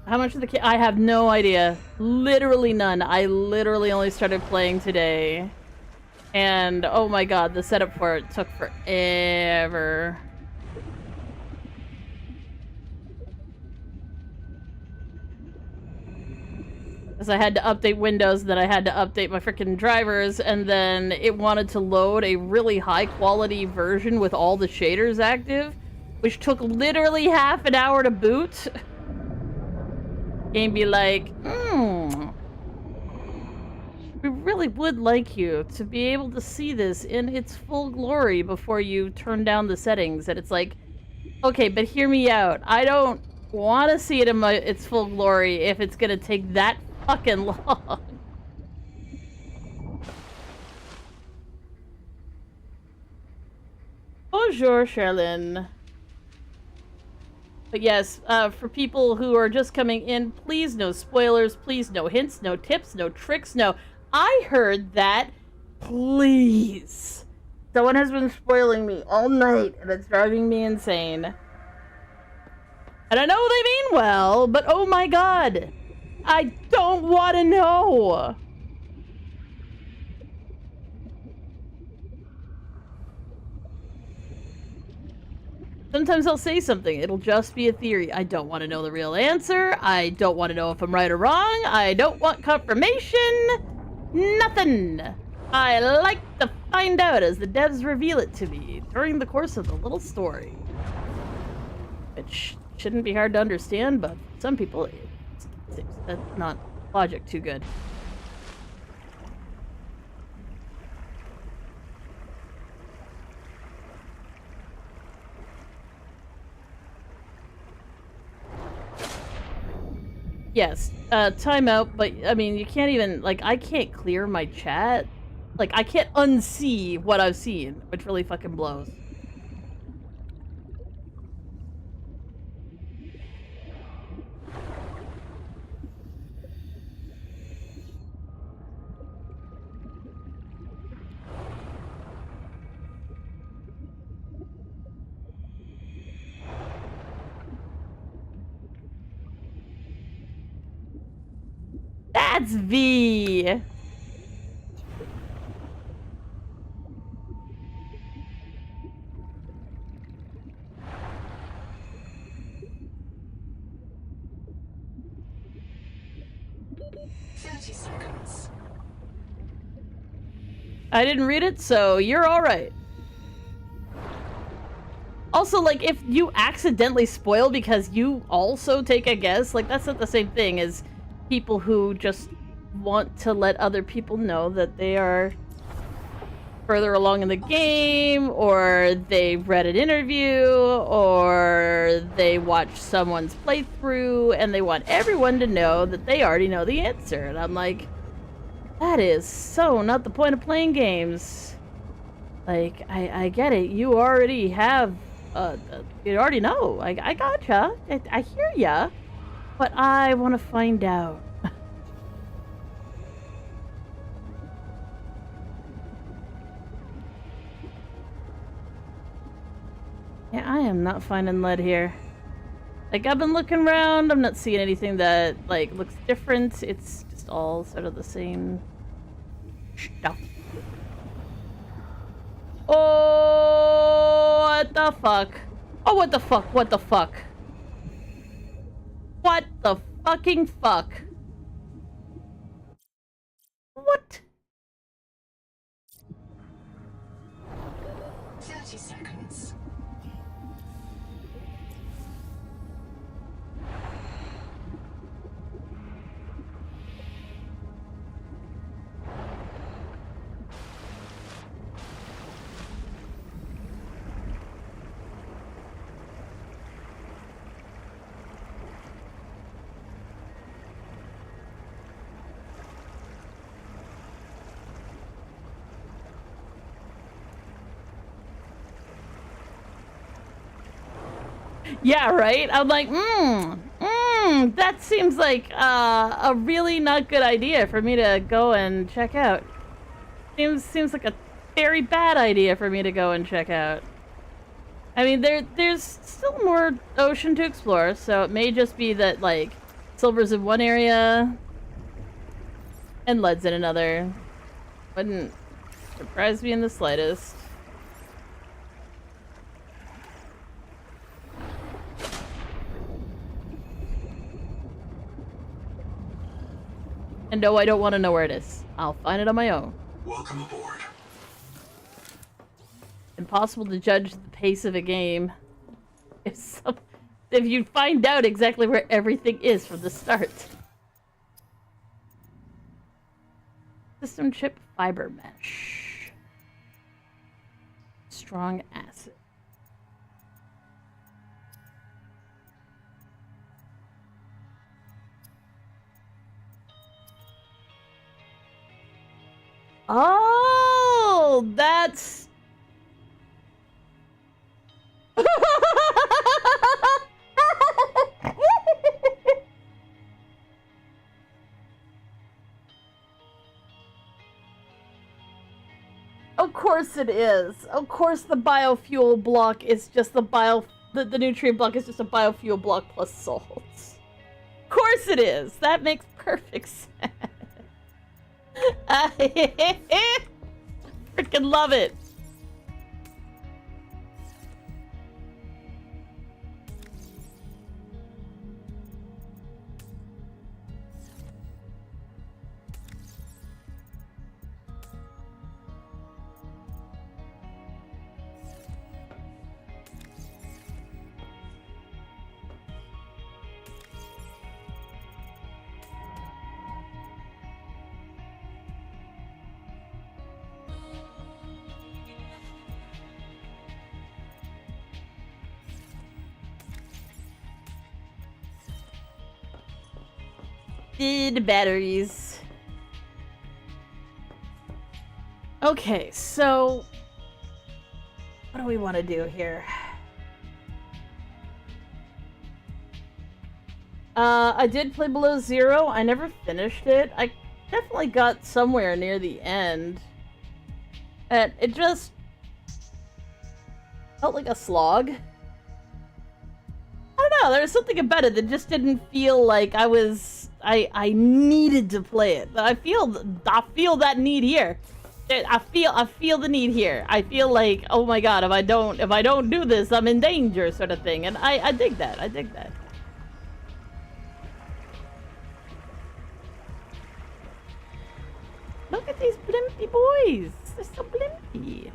How much of the I have no idea. Literally none. I literally only started playing today. And oh my god, the setup for it took forever. Because I had to update Windows, then I had to update my freaking drivers, and then it wanted to load a really high quality version with all the shaders active, which took literally half an hour to boot. Game be like, we really would like you to be able to see this in its full glory before you turn down the settings. And it's like, okay, but hear me out. I don't want to see it in its full glory if it's gonna take that fucking long. Bonjour, Charlene. But yes, for people who are just coming in, please no spoilers, please no hints, no tips, no tricks, no. I heard that. Please. Someone has been spoiling me all night, and it's driving me insane. And I know they mean well, but oh my god. I don't want to know. Sometimes I'll say something. It'll just be a theory. I don't want to know the real answer. I don't want to know if I'm right or wrong. I don't want confirmation. Nothing. I like to find out as the devs reveal it to me during the course of the little story. Which shouldn't be hard to understand, but some people, that's not logic too good. Yes, timeout, but I mean, you can't even, like, I can't clear my chat. Like, I can't unsee what I've seen, which really fucking blows. That's V. I didn't read it, so you're all right. Also, like, if you accidentally spoil because you also take a guess, like, that's not the same thing as people who just want to let other people know that they are further along in the game, or they read an interview, or they watched someone's playthrough, and they want everyone to know that they already know the answer. And I'm like, that is so not the point of playing games. Like, I get it. You already have, you already know. I gotcha. I hear ya. But I want to find out. Yeah, I am not finding lead here. Like, I've been looking around. I'm not seeing anything that, like, looks different. It's just all sort of the same stuff. Oh, what the fuck? Oh, what the fuck? What the fuck? What the fucking fuck? What? 30 seconds. Yeah, right? I'm like, that seems like a really not good idea for me to go and check out. Seems like a very bad idea for me to go and check out. I mean, there's still more ocean to explore, so it may just be that, like, silver's in one area and lead's in another. Wouldn't surprise me in the slightest. And no, I don't want to know where it is. I'll find it on my own. Welcome aboard. Impossible to judge the pace of a game if you find out exactly where everything is from the start. System chip fiber mesh. Strong acid. Oh, that's... Of course it is. Of course the biofuel block is just the nutrient block is just a biofuel block plus salts. Of course it is. That makes perfect sense. I freaking love it. The batteries. Okay, so what do we want to do here? I did play Below Zero. I never finished it. I definitely got somewhere near the end. And it just felt like a slog. I don't know, there was something about it that just didn't feel like I needed to play it. I feel that need here. I feel the need here. I feel like, oh my god, if I don't do this, I'm in danger, sort of thing. And I dig that. I dig that. Look at these blimpy boys. They're so blimpy.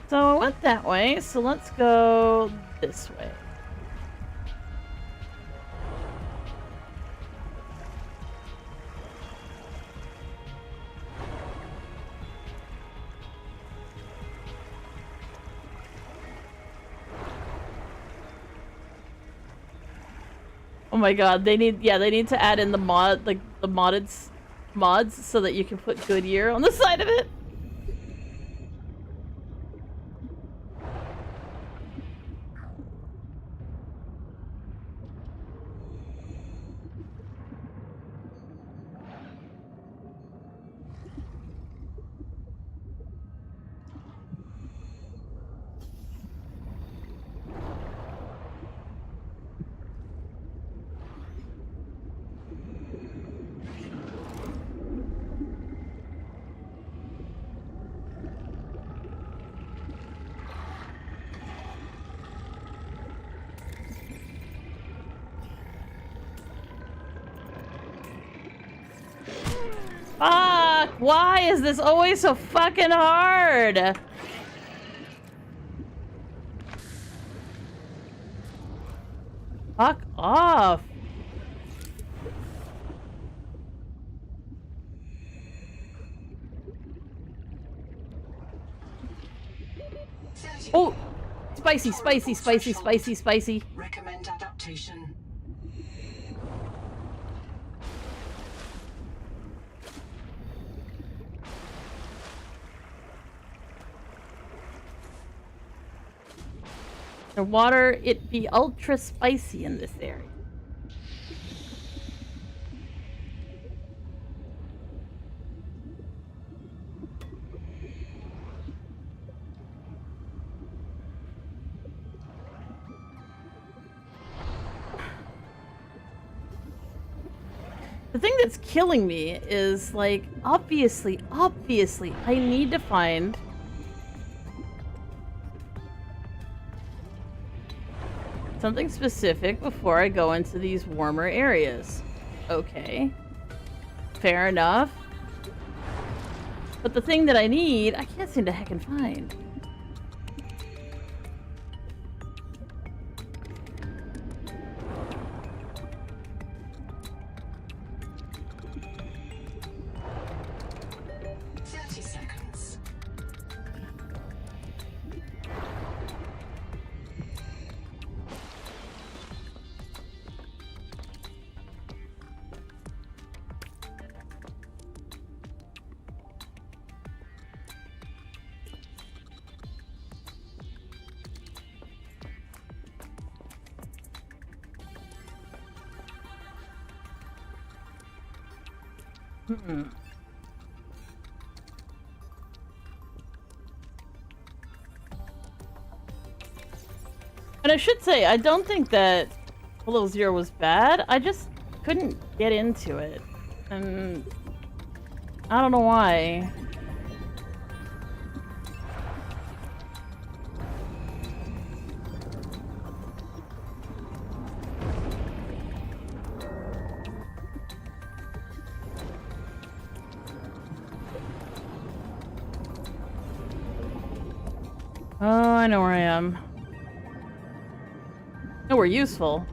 So I went that way, so let's go this way. Oh my god, they need to add in the mods so that you can put Goodyear on the side of it. Fuck! Why is this always so fucking hard? Fuck off. Oh! Spicy, spicy, spicy, spicy, spicy. Recommend adaptation. The water, it be ultra spicy in this area. The thing that's killing me is, like, obviously, I need to find something specific before I go into these warmer areas. Okay. Fair enough. But the thing that I need, I can't seem to heckin' find. And I should say, I don't think that Below Zero was bad. I just couldn't get into it. And I don't know why. Oh, I know where I am. No, we're useful.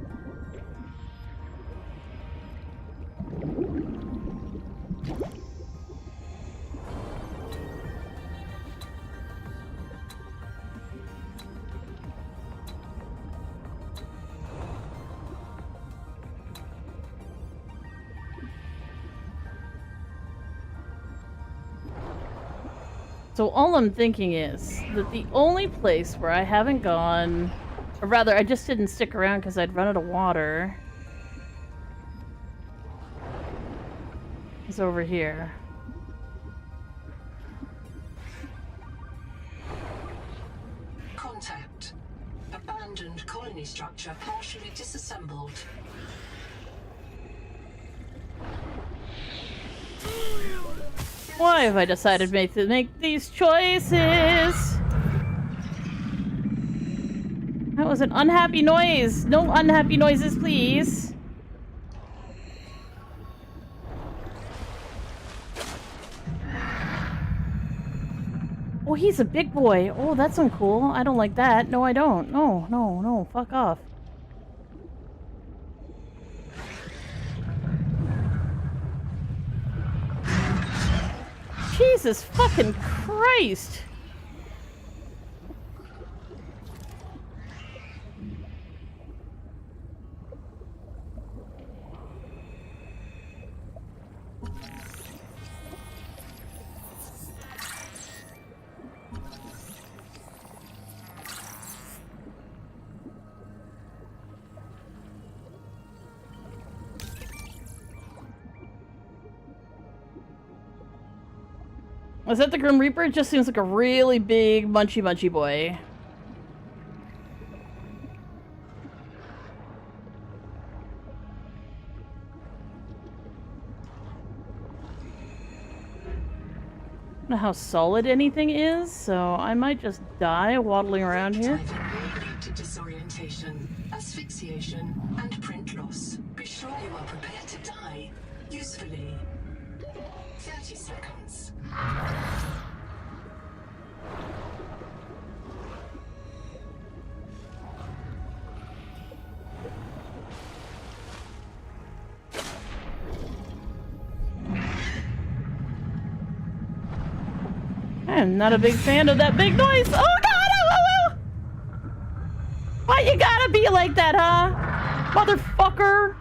So all I'm thinking is that the only place where I haven't gone, or rather I just didn't stick around because I'd run out of water, is over here. Contact. Abandoned colony structure partially disassembled. Why have I decided to make these choices? That was an unhappy noise. No unhappy noises, please. Oh, he's a big boy. Oh, that's uncool. I don't like that. No, I don't. No, no, no. Fuck off. Jesus fucking Christ! Was that the Grim Reaper? It just seems like a really big munchy boy. I don't know how solid anything is, so I might just die waddling around here. Disorientation, asphyxiation, and print loss. Be sure you are prepared to die usefully. 30 seconds. I'm not a big fan of that big noise. Oh god! Oh, oh, oh. Why you gotta be like that, huh? Motherfucker!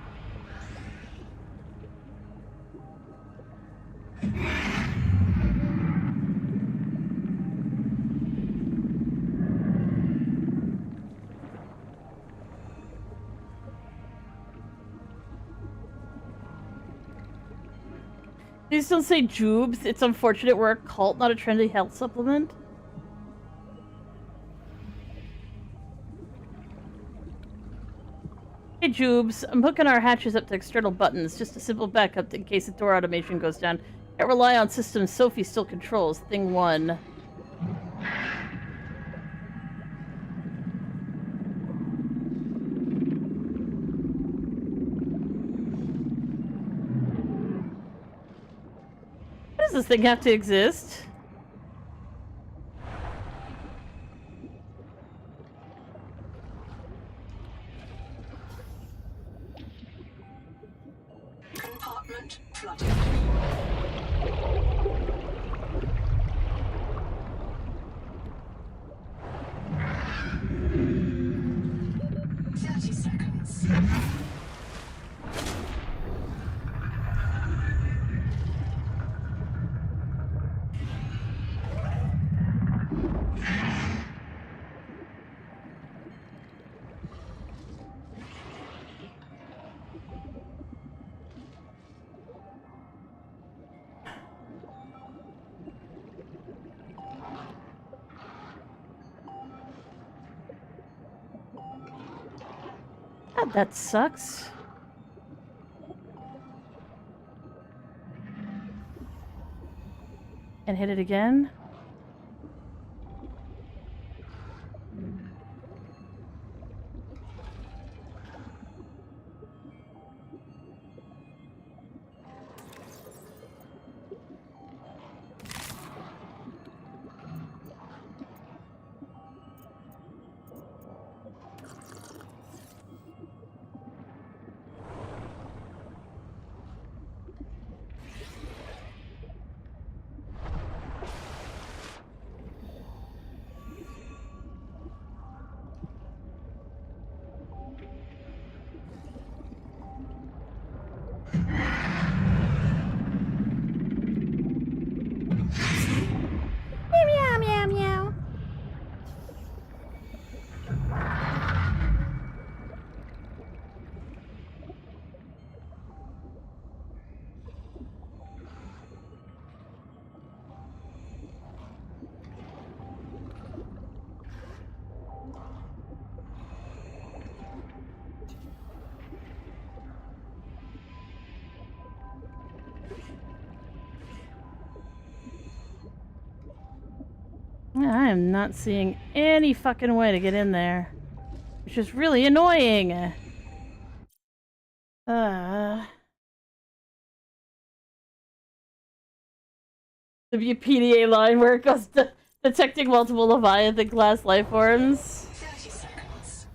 Please don't say Jubes. It's unfortunate we're a cult, not a trendy health supplement. Hey Jubes, I'm hooking our hatches up to external buttons, just a simple backup in case the door automation goes down. Can't rely on systems Sophie still controls. Thing 1. Does this thing have to exist? Compartment flooded. 30 seconds. God, that sucks. And hit it again. Meow, meow, meow. I am not seeing any fucking way to get in there. Which is really annoying. The WPDA line where it goes to detecting multiple Leviathan class life forms. 30 seconds.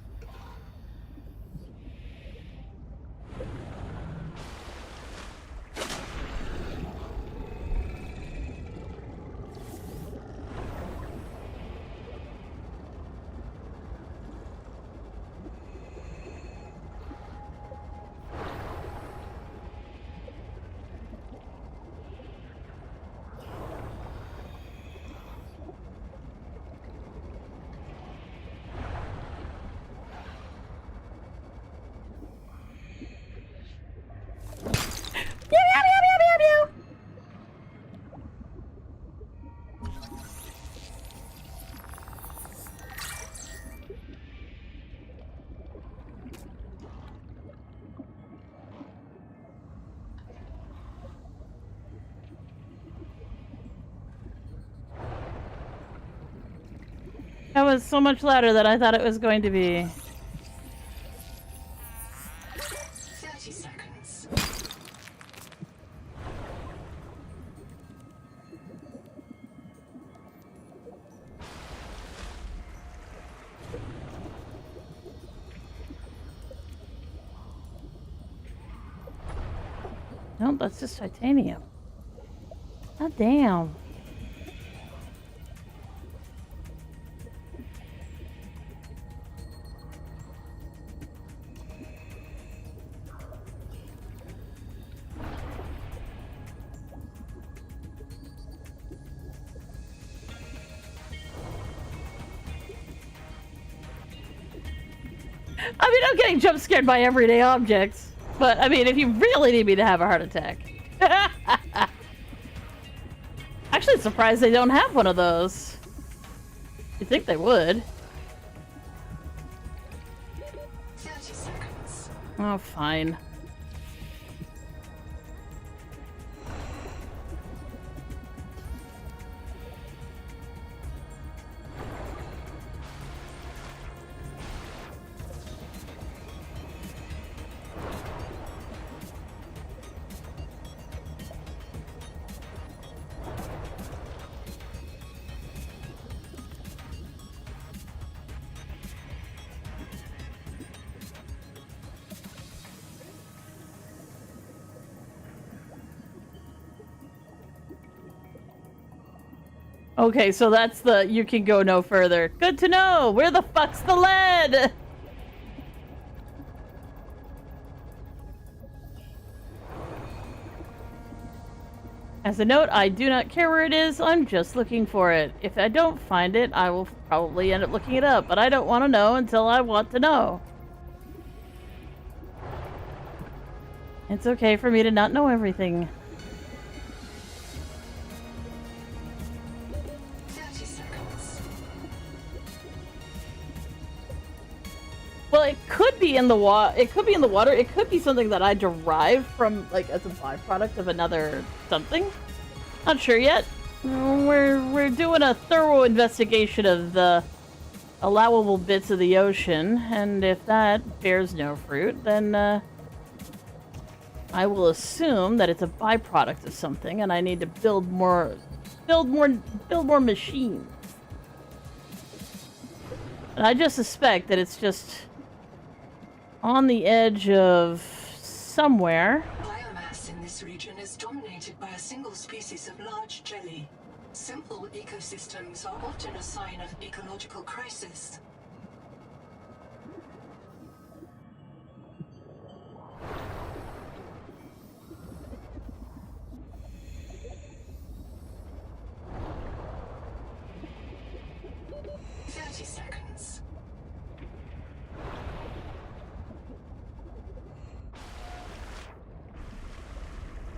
That was so much louder than I thought it was going to be. 30 seconds. Nope, that's just titanium. God damn. I mean, I'm getting jump scared by everyday objects. But, I mean, if you really need me to have a heart attack. Actually surprised they don't have one of those. You'd think they would. 30 seconds. Oh, fine. Okay, so that's the you can go no further. Good to know! Where the fuck's the lead? As a note, I do not care where it is, I'm just looking for it. If I don't find it, I will probably end up looking it up, but I don't want to know until I want to know. It's okay for me to not know everything. Well, it could be in the water. It could be in the water. It could be something that I derive from, like, as a byproduct of another something. Not sure yet. We're doing a thorough investigation of the allowable bits of the ocean, and if that bears no fruit, then I will assume that it's a byproduct of something, and I need to build more machines. And I just suspect that it's just on the edge of somewhere. Biomass in this region is dominated by a single species of large jelly. Simple ecosystems are often a sign of ecological crisis.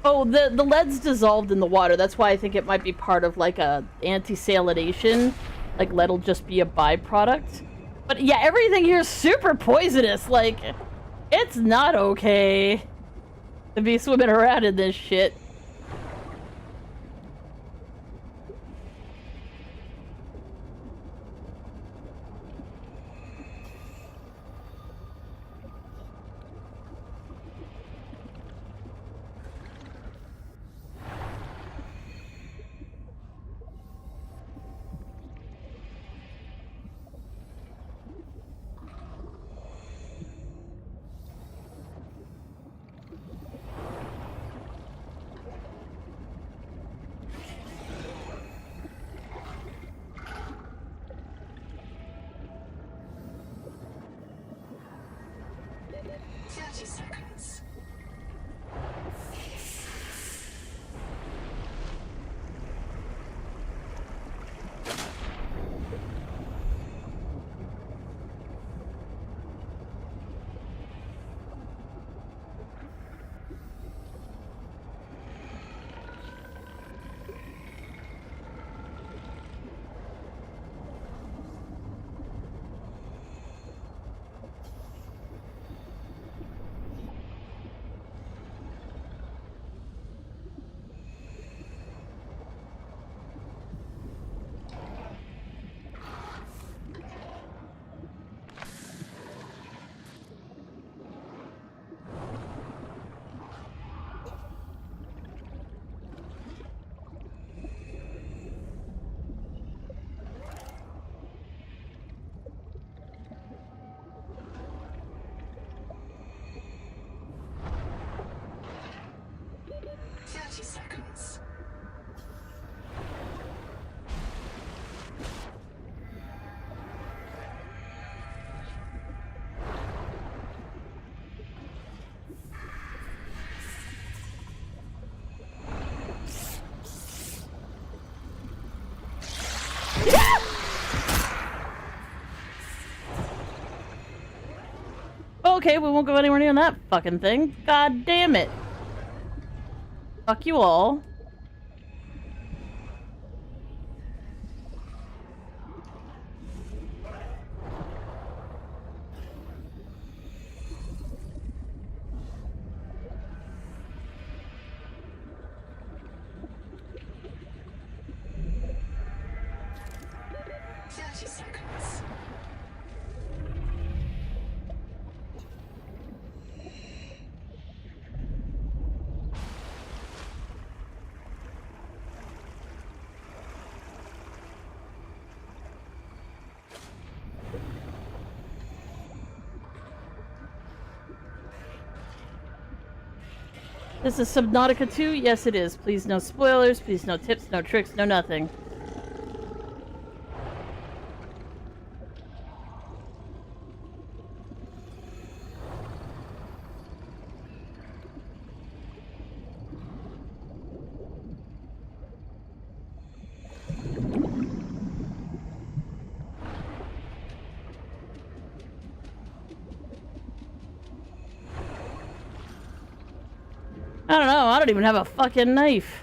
Oh, the lead's dissolved in the water. That's why I think it might be part of, like, a anti-salination. Like, lead'll just be a byproduct. But, yeah, everything here is super poisonous. Like, it's not okay to be swimming around in this shit. okay, we won't go anywhere near that fucking thing. God damn it. Fuck you all. This is Subnautica 2? Yes, it is. Please no spoilers, please no tips, no tricks, no nothing. I don't know, I don't even have a fucking knife.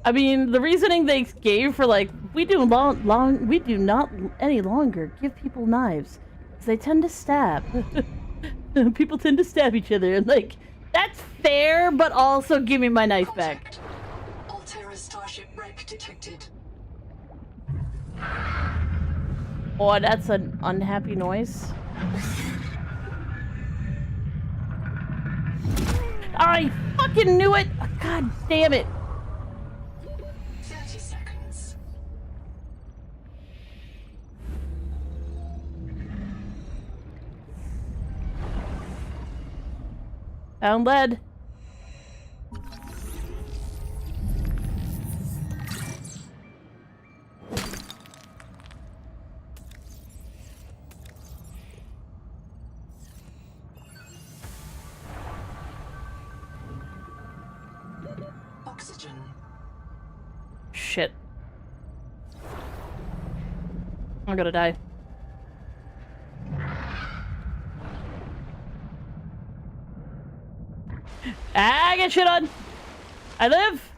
I mean, the reasoning they gave for like, we do not any longer give people knives, because they tend to stab. People tend to stab each other, and like, that's fair, but also give me my knife back. Altera starship wreck detected. Oh, that's an unhappy noise. I fucking knew it! Oh, God damn it! 30 seconds. Found lead. Oxygen. Shit. I'm gonna die. I get shit on! I live!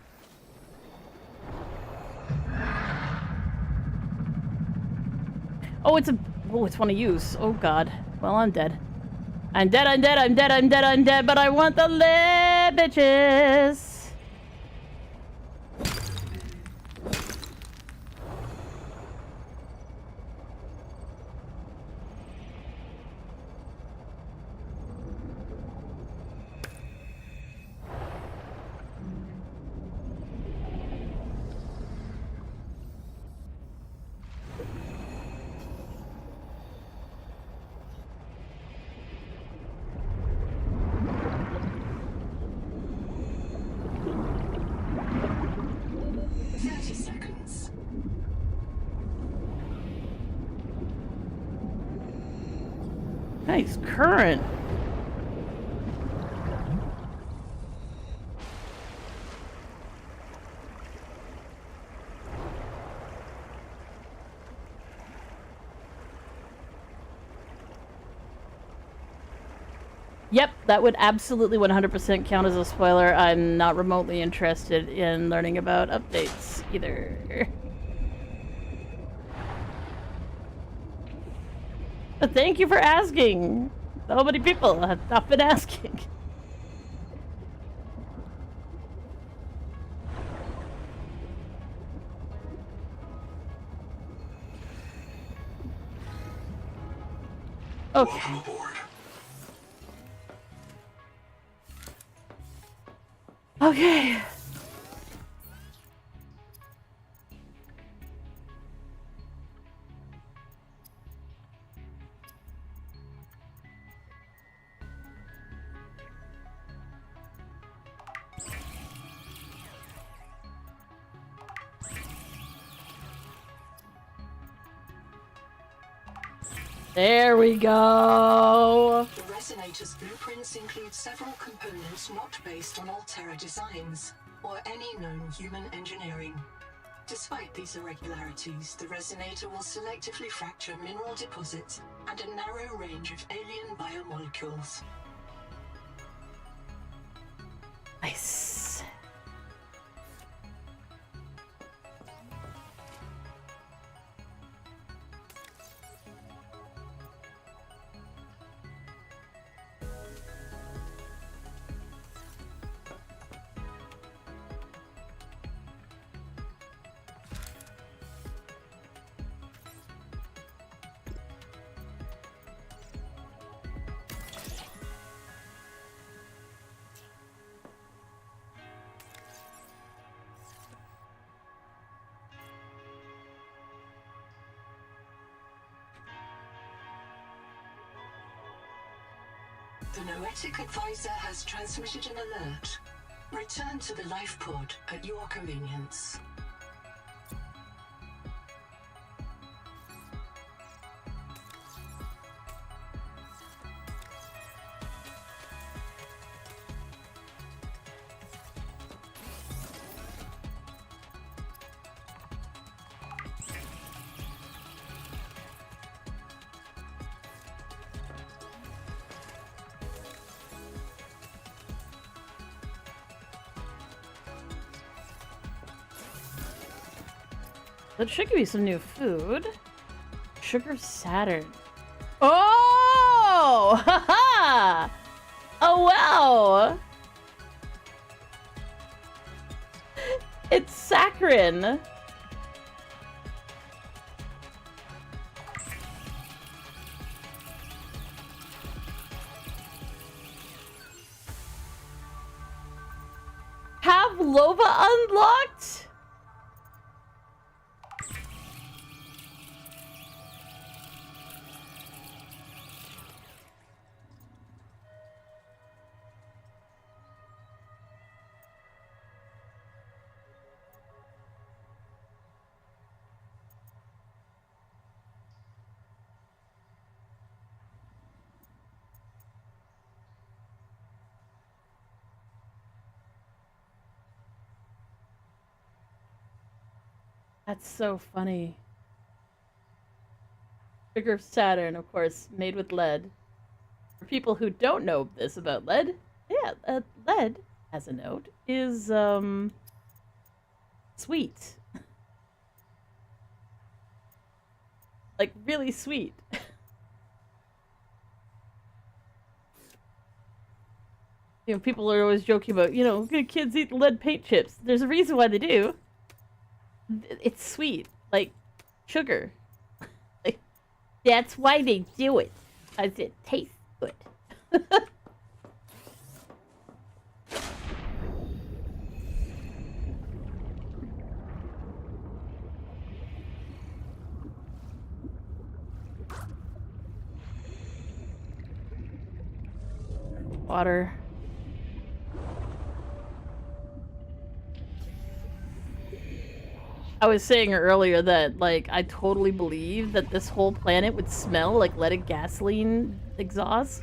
Oh, it's one to use. Oh god. Well, I'm dead. I'm dead, I'm dead, I'm dead, I'm dead, I'm dead, but I want the lead, bitches! Nice current. Yep, that would absolutely 100% count as a spoiler. I'm not remotely interested in learning about updates either. But thank you for asking. So many people have not been asking. Okay. Welcome aboard. Okay. There we go. The resonator's blueprints include several components not based on Altera designs or any known human engineering. Despite these irregularities, the resonator will selectively fracture mineral deposits and a narrow range of alien biomolecules. Nice. The Noetic Advisor has transmitted an alert. Return to the life pod at your convenience. There should give me some new food. Sugar of Saturn. Oh! Haha! Oh wow! It's saccharin. Pavlova unlocked? That's so funny. Sugar of Saturn, of course, made with lead. For people who don't know this about lead, yeah, lead, as a note, is, sweet. Like, really sweet. You know, people are always joking about, you know, good kids eat lead paint chips. There's a reason why they do. It's sweet, like sugar. Like, that's why they do it, because it tastes good. Water. I was saying earlier that, like, I totally believe that this whole planet would smell like leaded gasoline exhaust.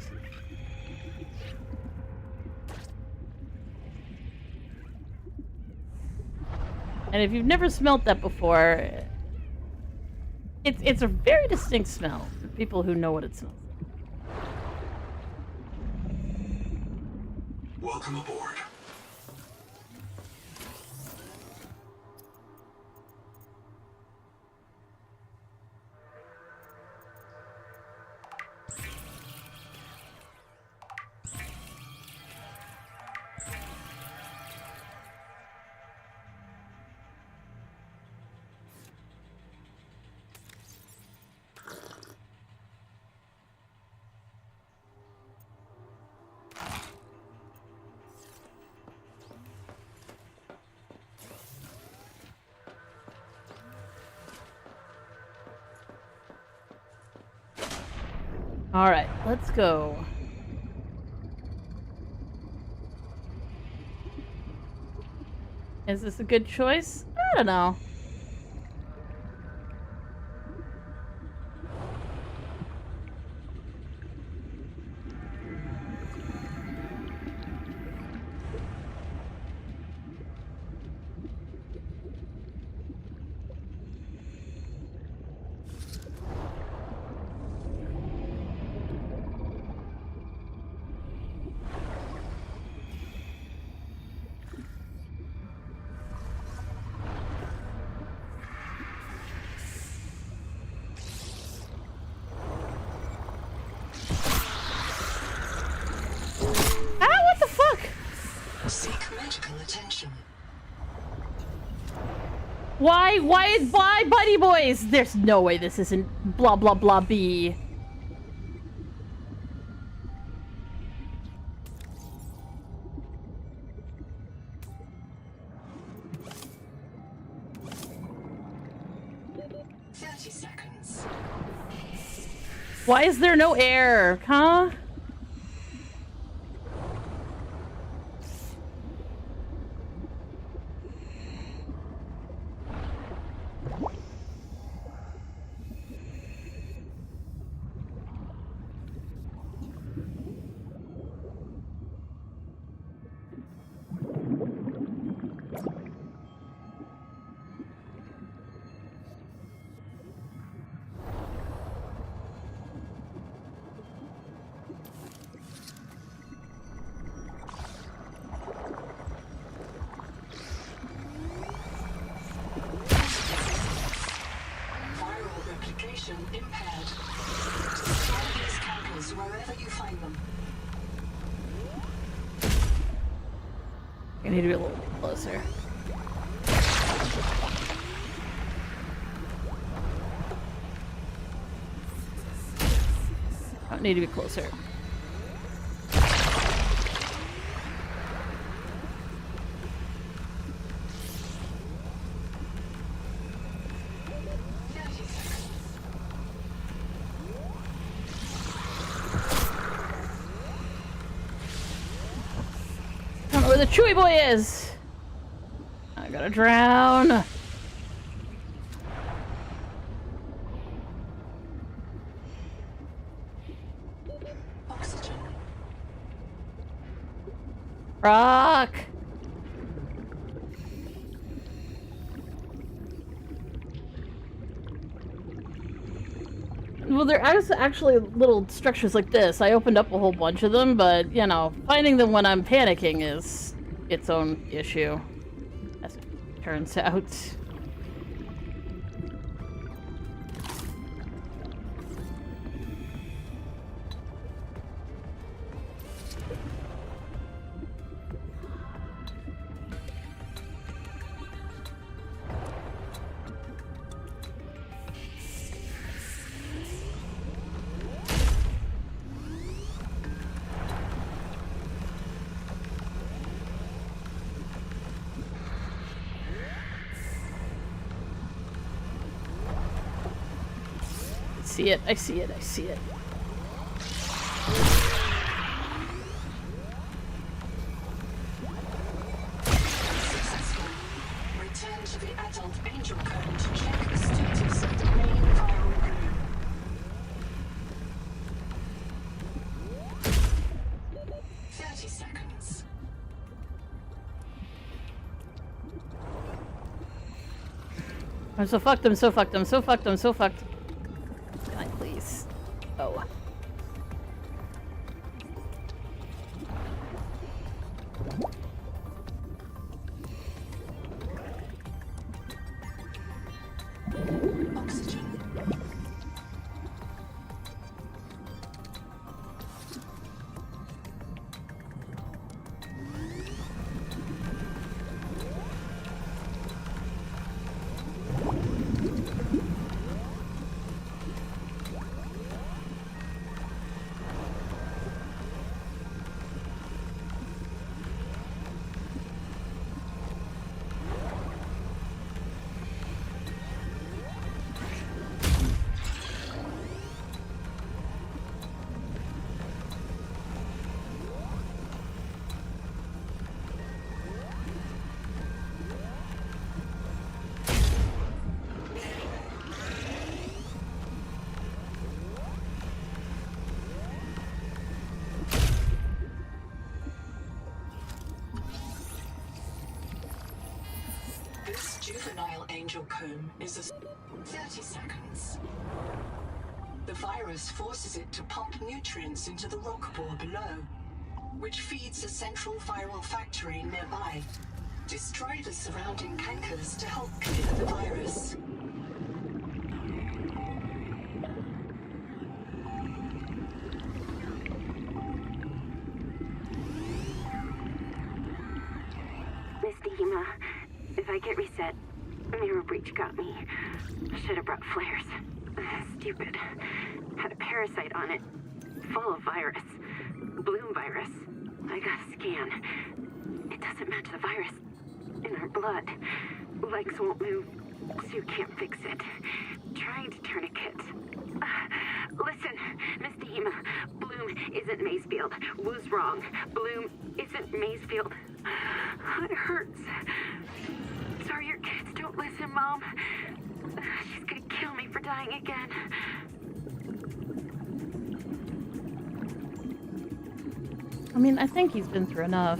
And if you've never smelt that before, it's a very distinct smell for people who know what it smells like. Welcome aboard. Alright, let's go. Is this a good choice? I don't know. Why, buddy boys? There's no way this isn't blah blah blah B. Why is there no air, huh? Impaired. Destroy these campers wherever you find them. I need to be a little bit closer. I need to be closer. Where the Chewy boy is. I gotta drown. Oxygen. Rock. Well, there are actually little structures like this. I opened up a whole bunch of them, but, you know, finding them when I'm panicking is its own issue, as it turns out. I see it. Return to the adult angel cone to check the status of the main viral group. Seconds. I'm so fucked, I'm so fucked. Can I please? Oh. Oxygen. This juvenile angel comb is a 30 seconds. The virus forces it to pump nutrients into the rock bore below, which feeds a central viral factory nearby. Destroy the surrounding cankers to help clear the virus. Miss Dehema, if I get reset, your breach got me. Should have brought flares. Stupid. Had a parasite on it. Full of virus. Bloom virus. I got a scan. It doesn't match the virus in our blood. Legs won't move, so you can't fix it. Trying to tourniquet. Listen, Miss Deem, Bloom isn't Macefield. Was wrong. Bloom isn't Macefield. It hurts. Sorry your kids don't listen, Mom. She's gonna kill me for dying again. I mean, I think he's been through enough.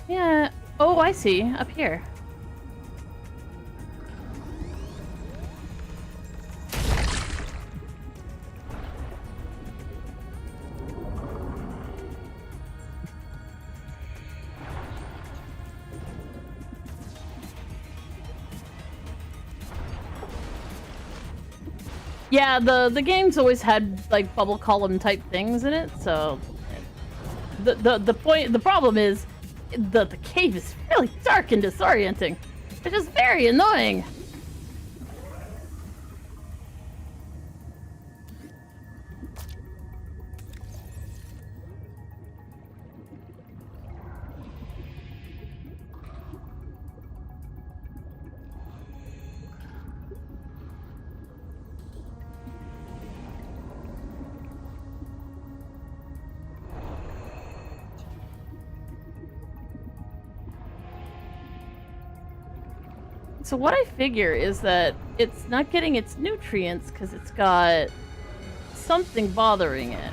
Yeah. Oh, I see. Up here. Yeah, the game's always had like bubble column type things in it, so the problem is the cave is really dark and disorienting. It's just very annoying. So what I figure is that it's not getting its nutrients because it's got something bothering it.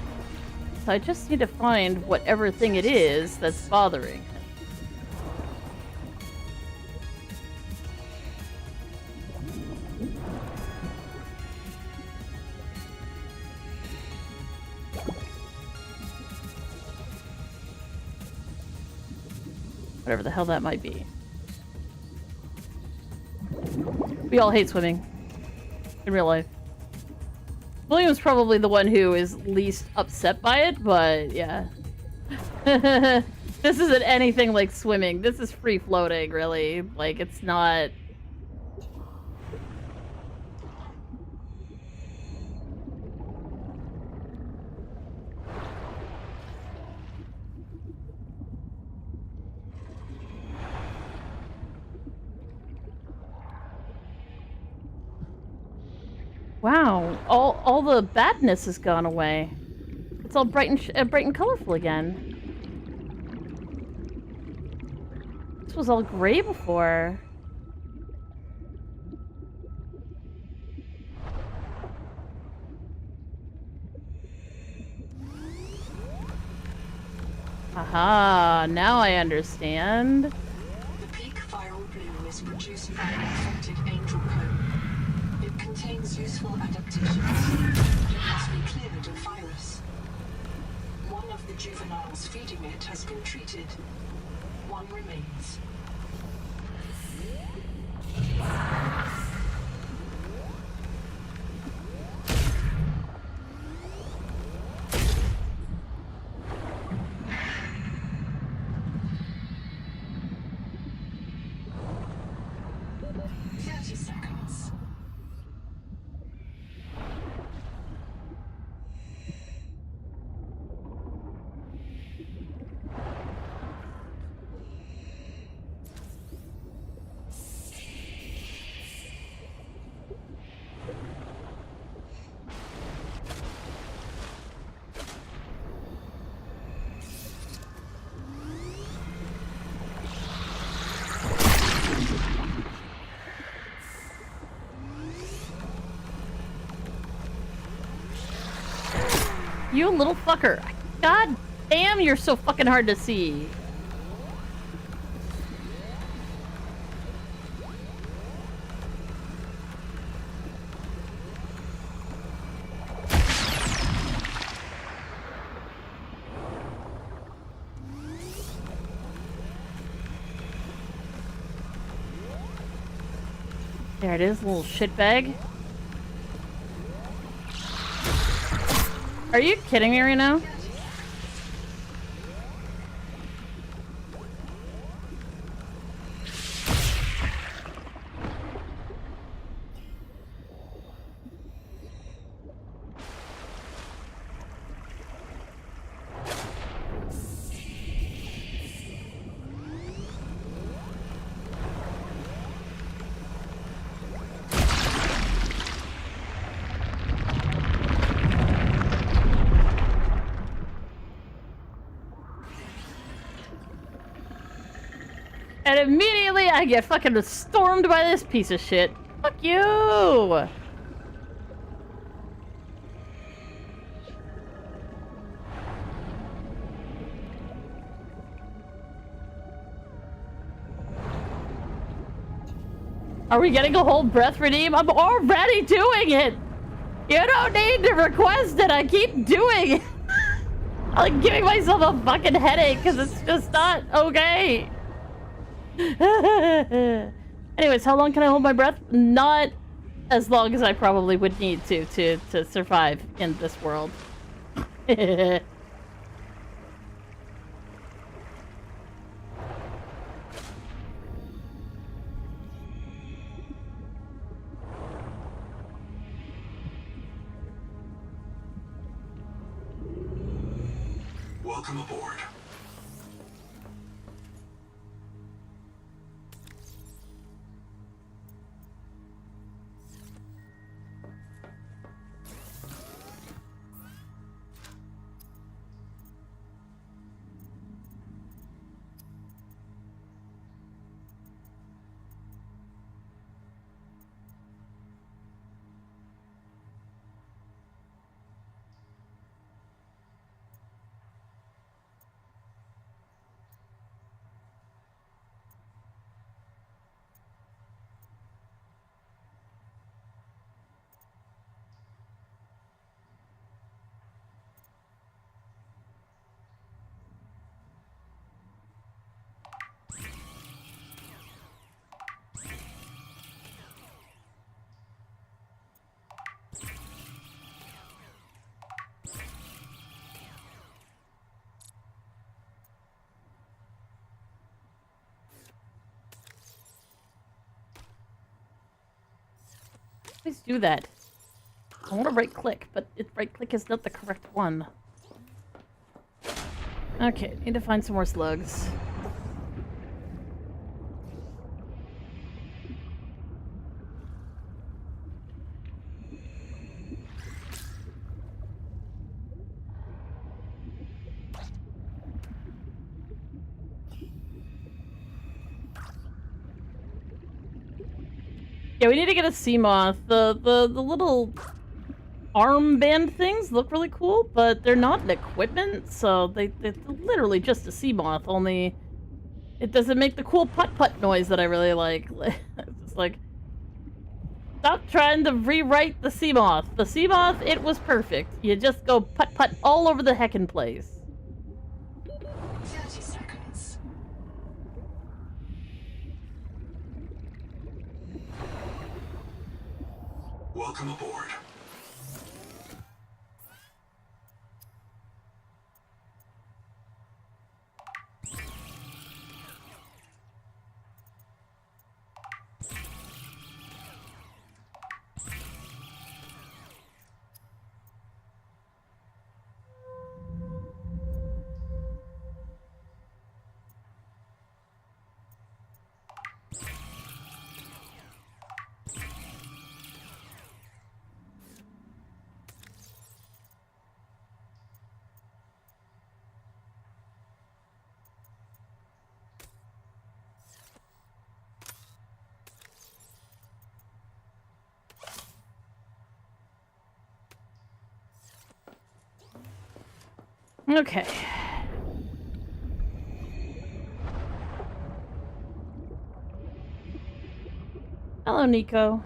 So I just need to find whatever thing it is that's bothering it. Whatever the hell that might be. We all hate swimming. In real life. William's probably the one who is least upset by it, but yeah. This isn't anything like swimming. This is free floating, really. Like, it's not... Wow, all the badness has gone away. It's all bright and colorful again. This was all gray before. Aha, now I understand. The peak viral bloom is produced by an infected angel cone. It contains useful adaptations, but it must be cleared of virus. One of the juveniles feeding it has been treated. One remains. You little fucker. God damn, you're so fucking hard to see. There it is, little shitbag. Are you kidding me right now? And immediately I get fucking stormed by this piece of shit. Fuck you! Are we getting a whole breath redeem? I'm already doing it! You don't need to request it, I keep doing it! I'm like giving myself a fucking headache because it's just not okay. Anyways, how long can I hold my breath? Not as long as I probably would need to survive in this world. Welcome aboard. Please do that. I want to right click, but right click is not the correct one. Okay, need to find some more slugs. Yeah, we need to get a Seamoth. The little armband things look really cool, but they're not an equipment, so they're literally just a Seamoth, only it doesn't make the cool putt-putt noise that I really like. It's just like, stop trying to rewrite the Seamoth. The Seamoth, it was perfect. You just go putt-putt all over the heckin' place. 30 seconds. Welcome aboard. Okay. Hello, Nico.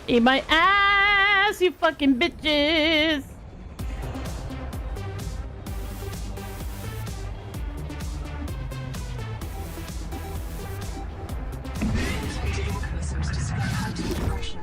Eat my ass, you fucking bitches! Infected organisms display anti-aggression.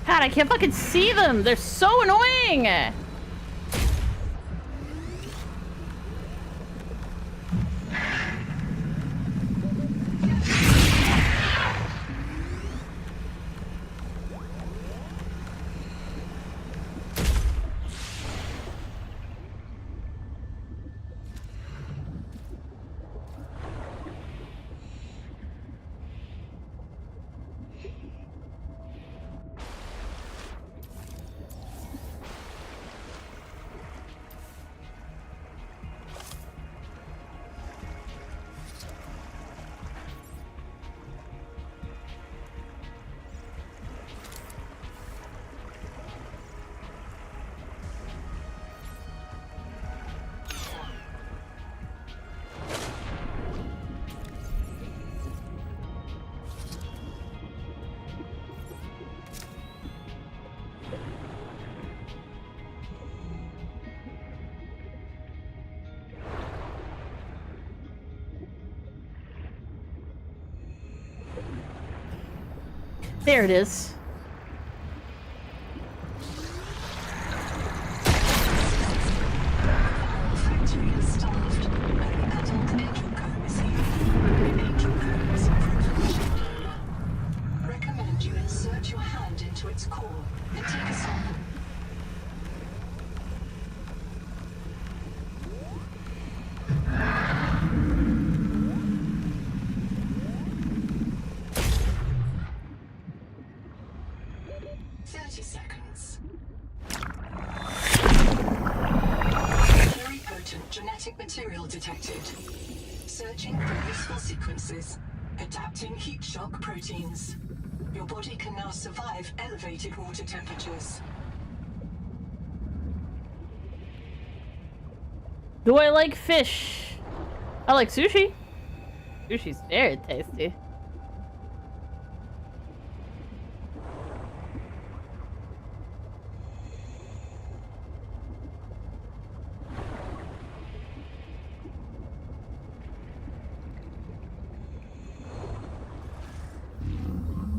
God, I can't fucking see them! They're so annoying! There it is. Factory is starved. Only adult angel comb is here. Angel comb is approved for machine donor. Recommend you insert your hand into its core and take a sample. Very potent genetic material detected. Searching for useful sequences. Adapting heat shock proteins. Your body can now survive elevated water temperatures. Do I like fish? I like sushi. Sushi's very tasty.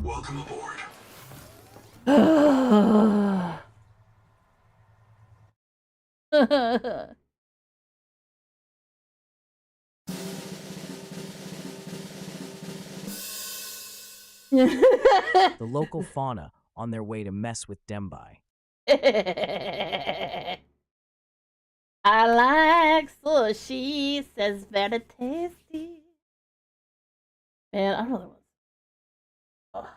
Welcome aboard. The local fauna on their way to mess with Dembai. I like sushi, says very tasty. Man, I don't know. Ugh.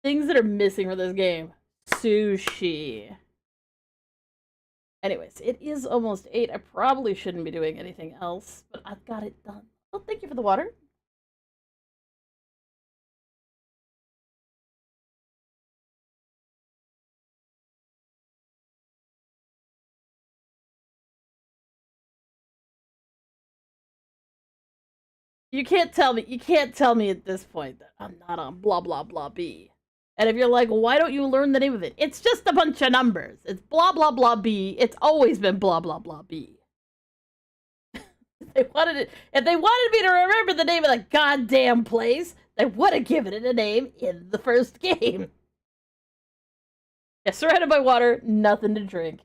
Things that are missing from this game. Sushi. Anyways, it is almost 8. I probably shouldn't be doing anything else, but I've got it done. Oh, thank you for the water. You can't tell me at this point that I'm not on blah blah blah B. And if you're like, why don't you learn the name of it? It's just a bunch of numbers. It's blah blah blah B. It's always been blah blah blah B. If they wanted me to remember the name of the goddamn place, they would have given it a name in the first game. Yeah, surrounded by water, nothing to drink.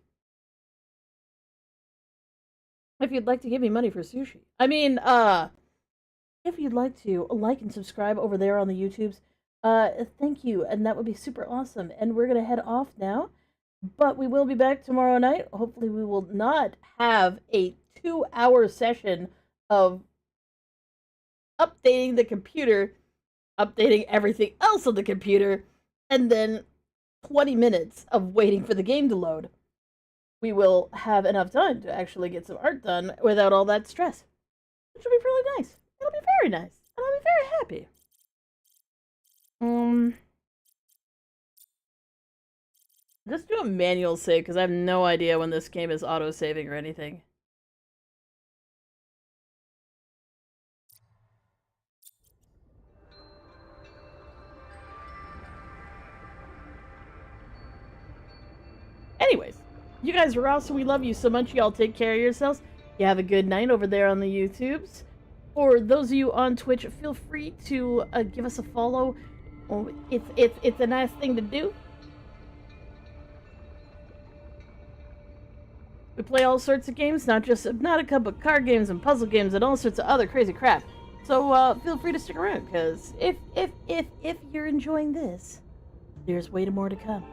If you'd like to give me money for sushi. I mean, if you'd like to like and subscribe over there on the YouTubes, thank you, and that would be super awesome. And we're gonna head off now, but we will be back tomorrow night. Hopefully we will not have a 2-hour session of updating the computer, updating everything else on the computer, and then 20 minutes of waiting for the game to load. we will have enough time to actually get some art done without all that stress. Which will be really nice. It'll be very nice. And I'll be very happy. Just do a manual save, because I have no idea when this game is auto-saving or anything. Anyways, you guys are awesome. We love you so much. Y'all take care of yourselves. You have a good night over there on the YouTubes. For those of you on Twitch, feel free to give us a follow. Oh, it's a nice thing to do. We play all sorts of games, not just Subnautica, but card games and puzzle games and all sorts of other crazy crap. So feel free to stick around, because if you're enjoying this, there's way more to come.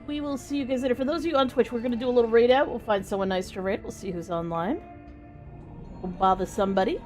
We will see you guys later. For those of you on Twitch, we're gonna do a little raid out. We'll find someone nice to raid. We'll see who's online. We'll bother somebody.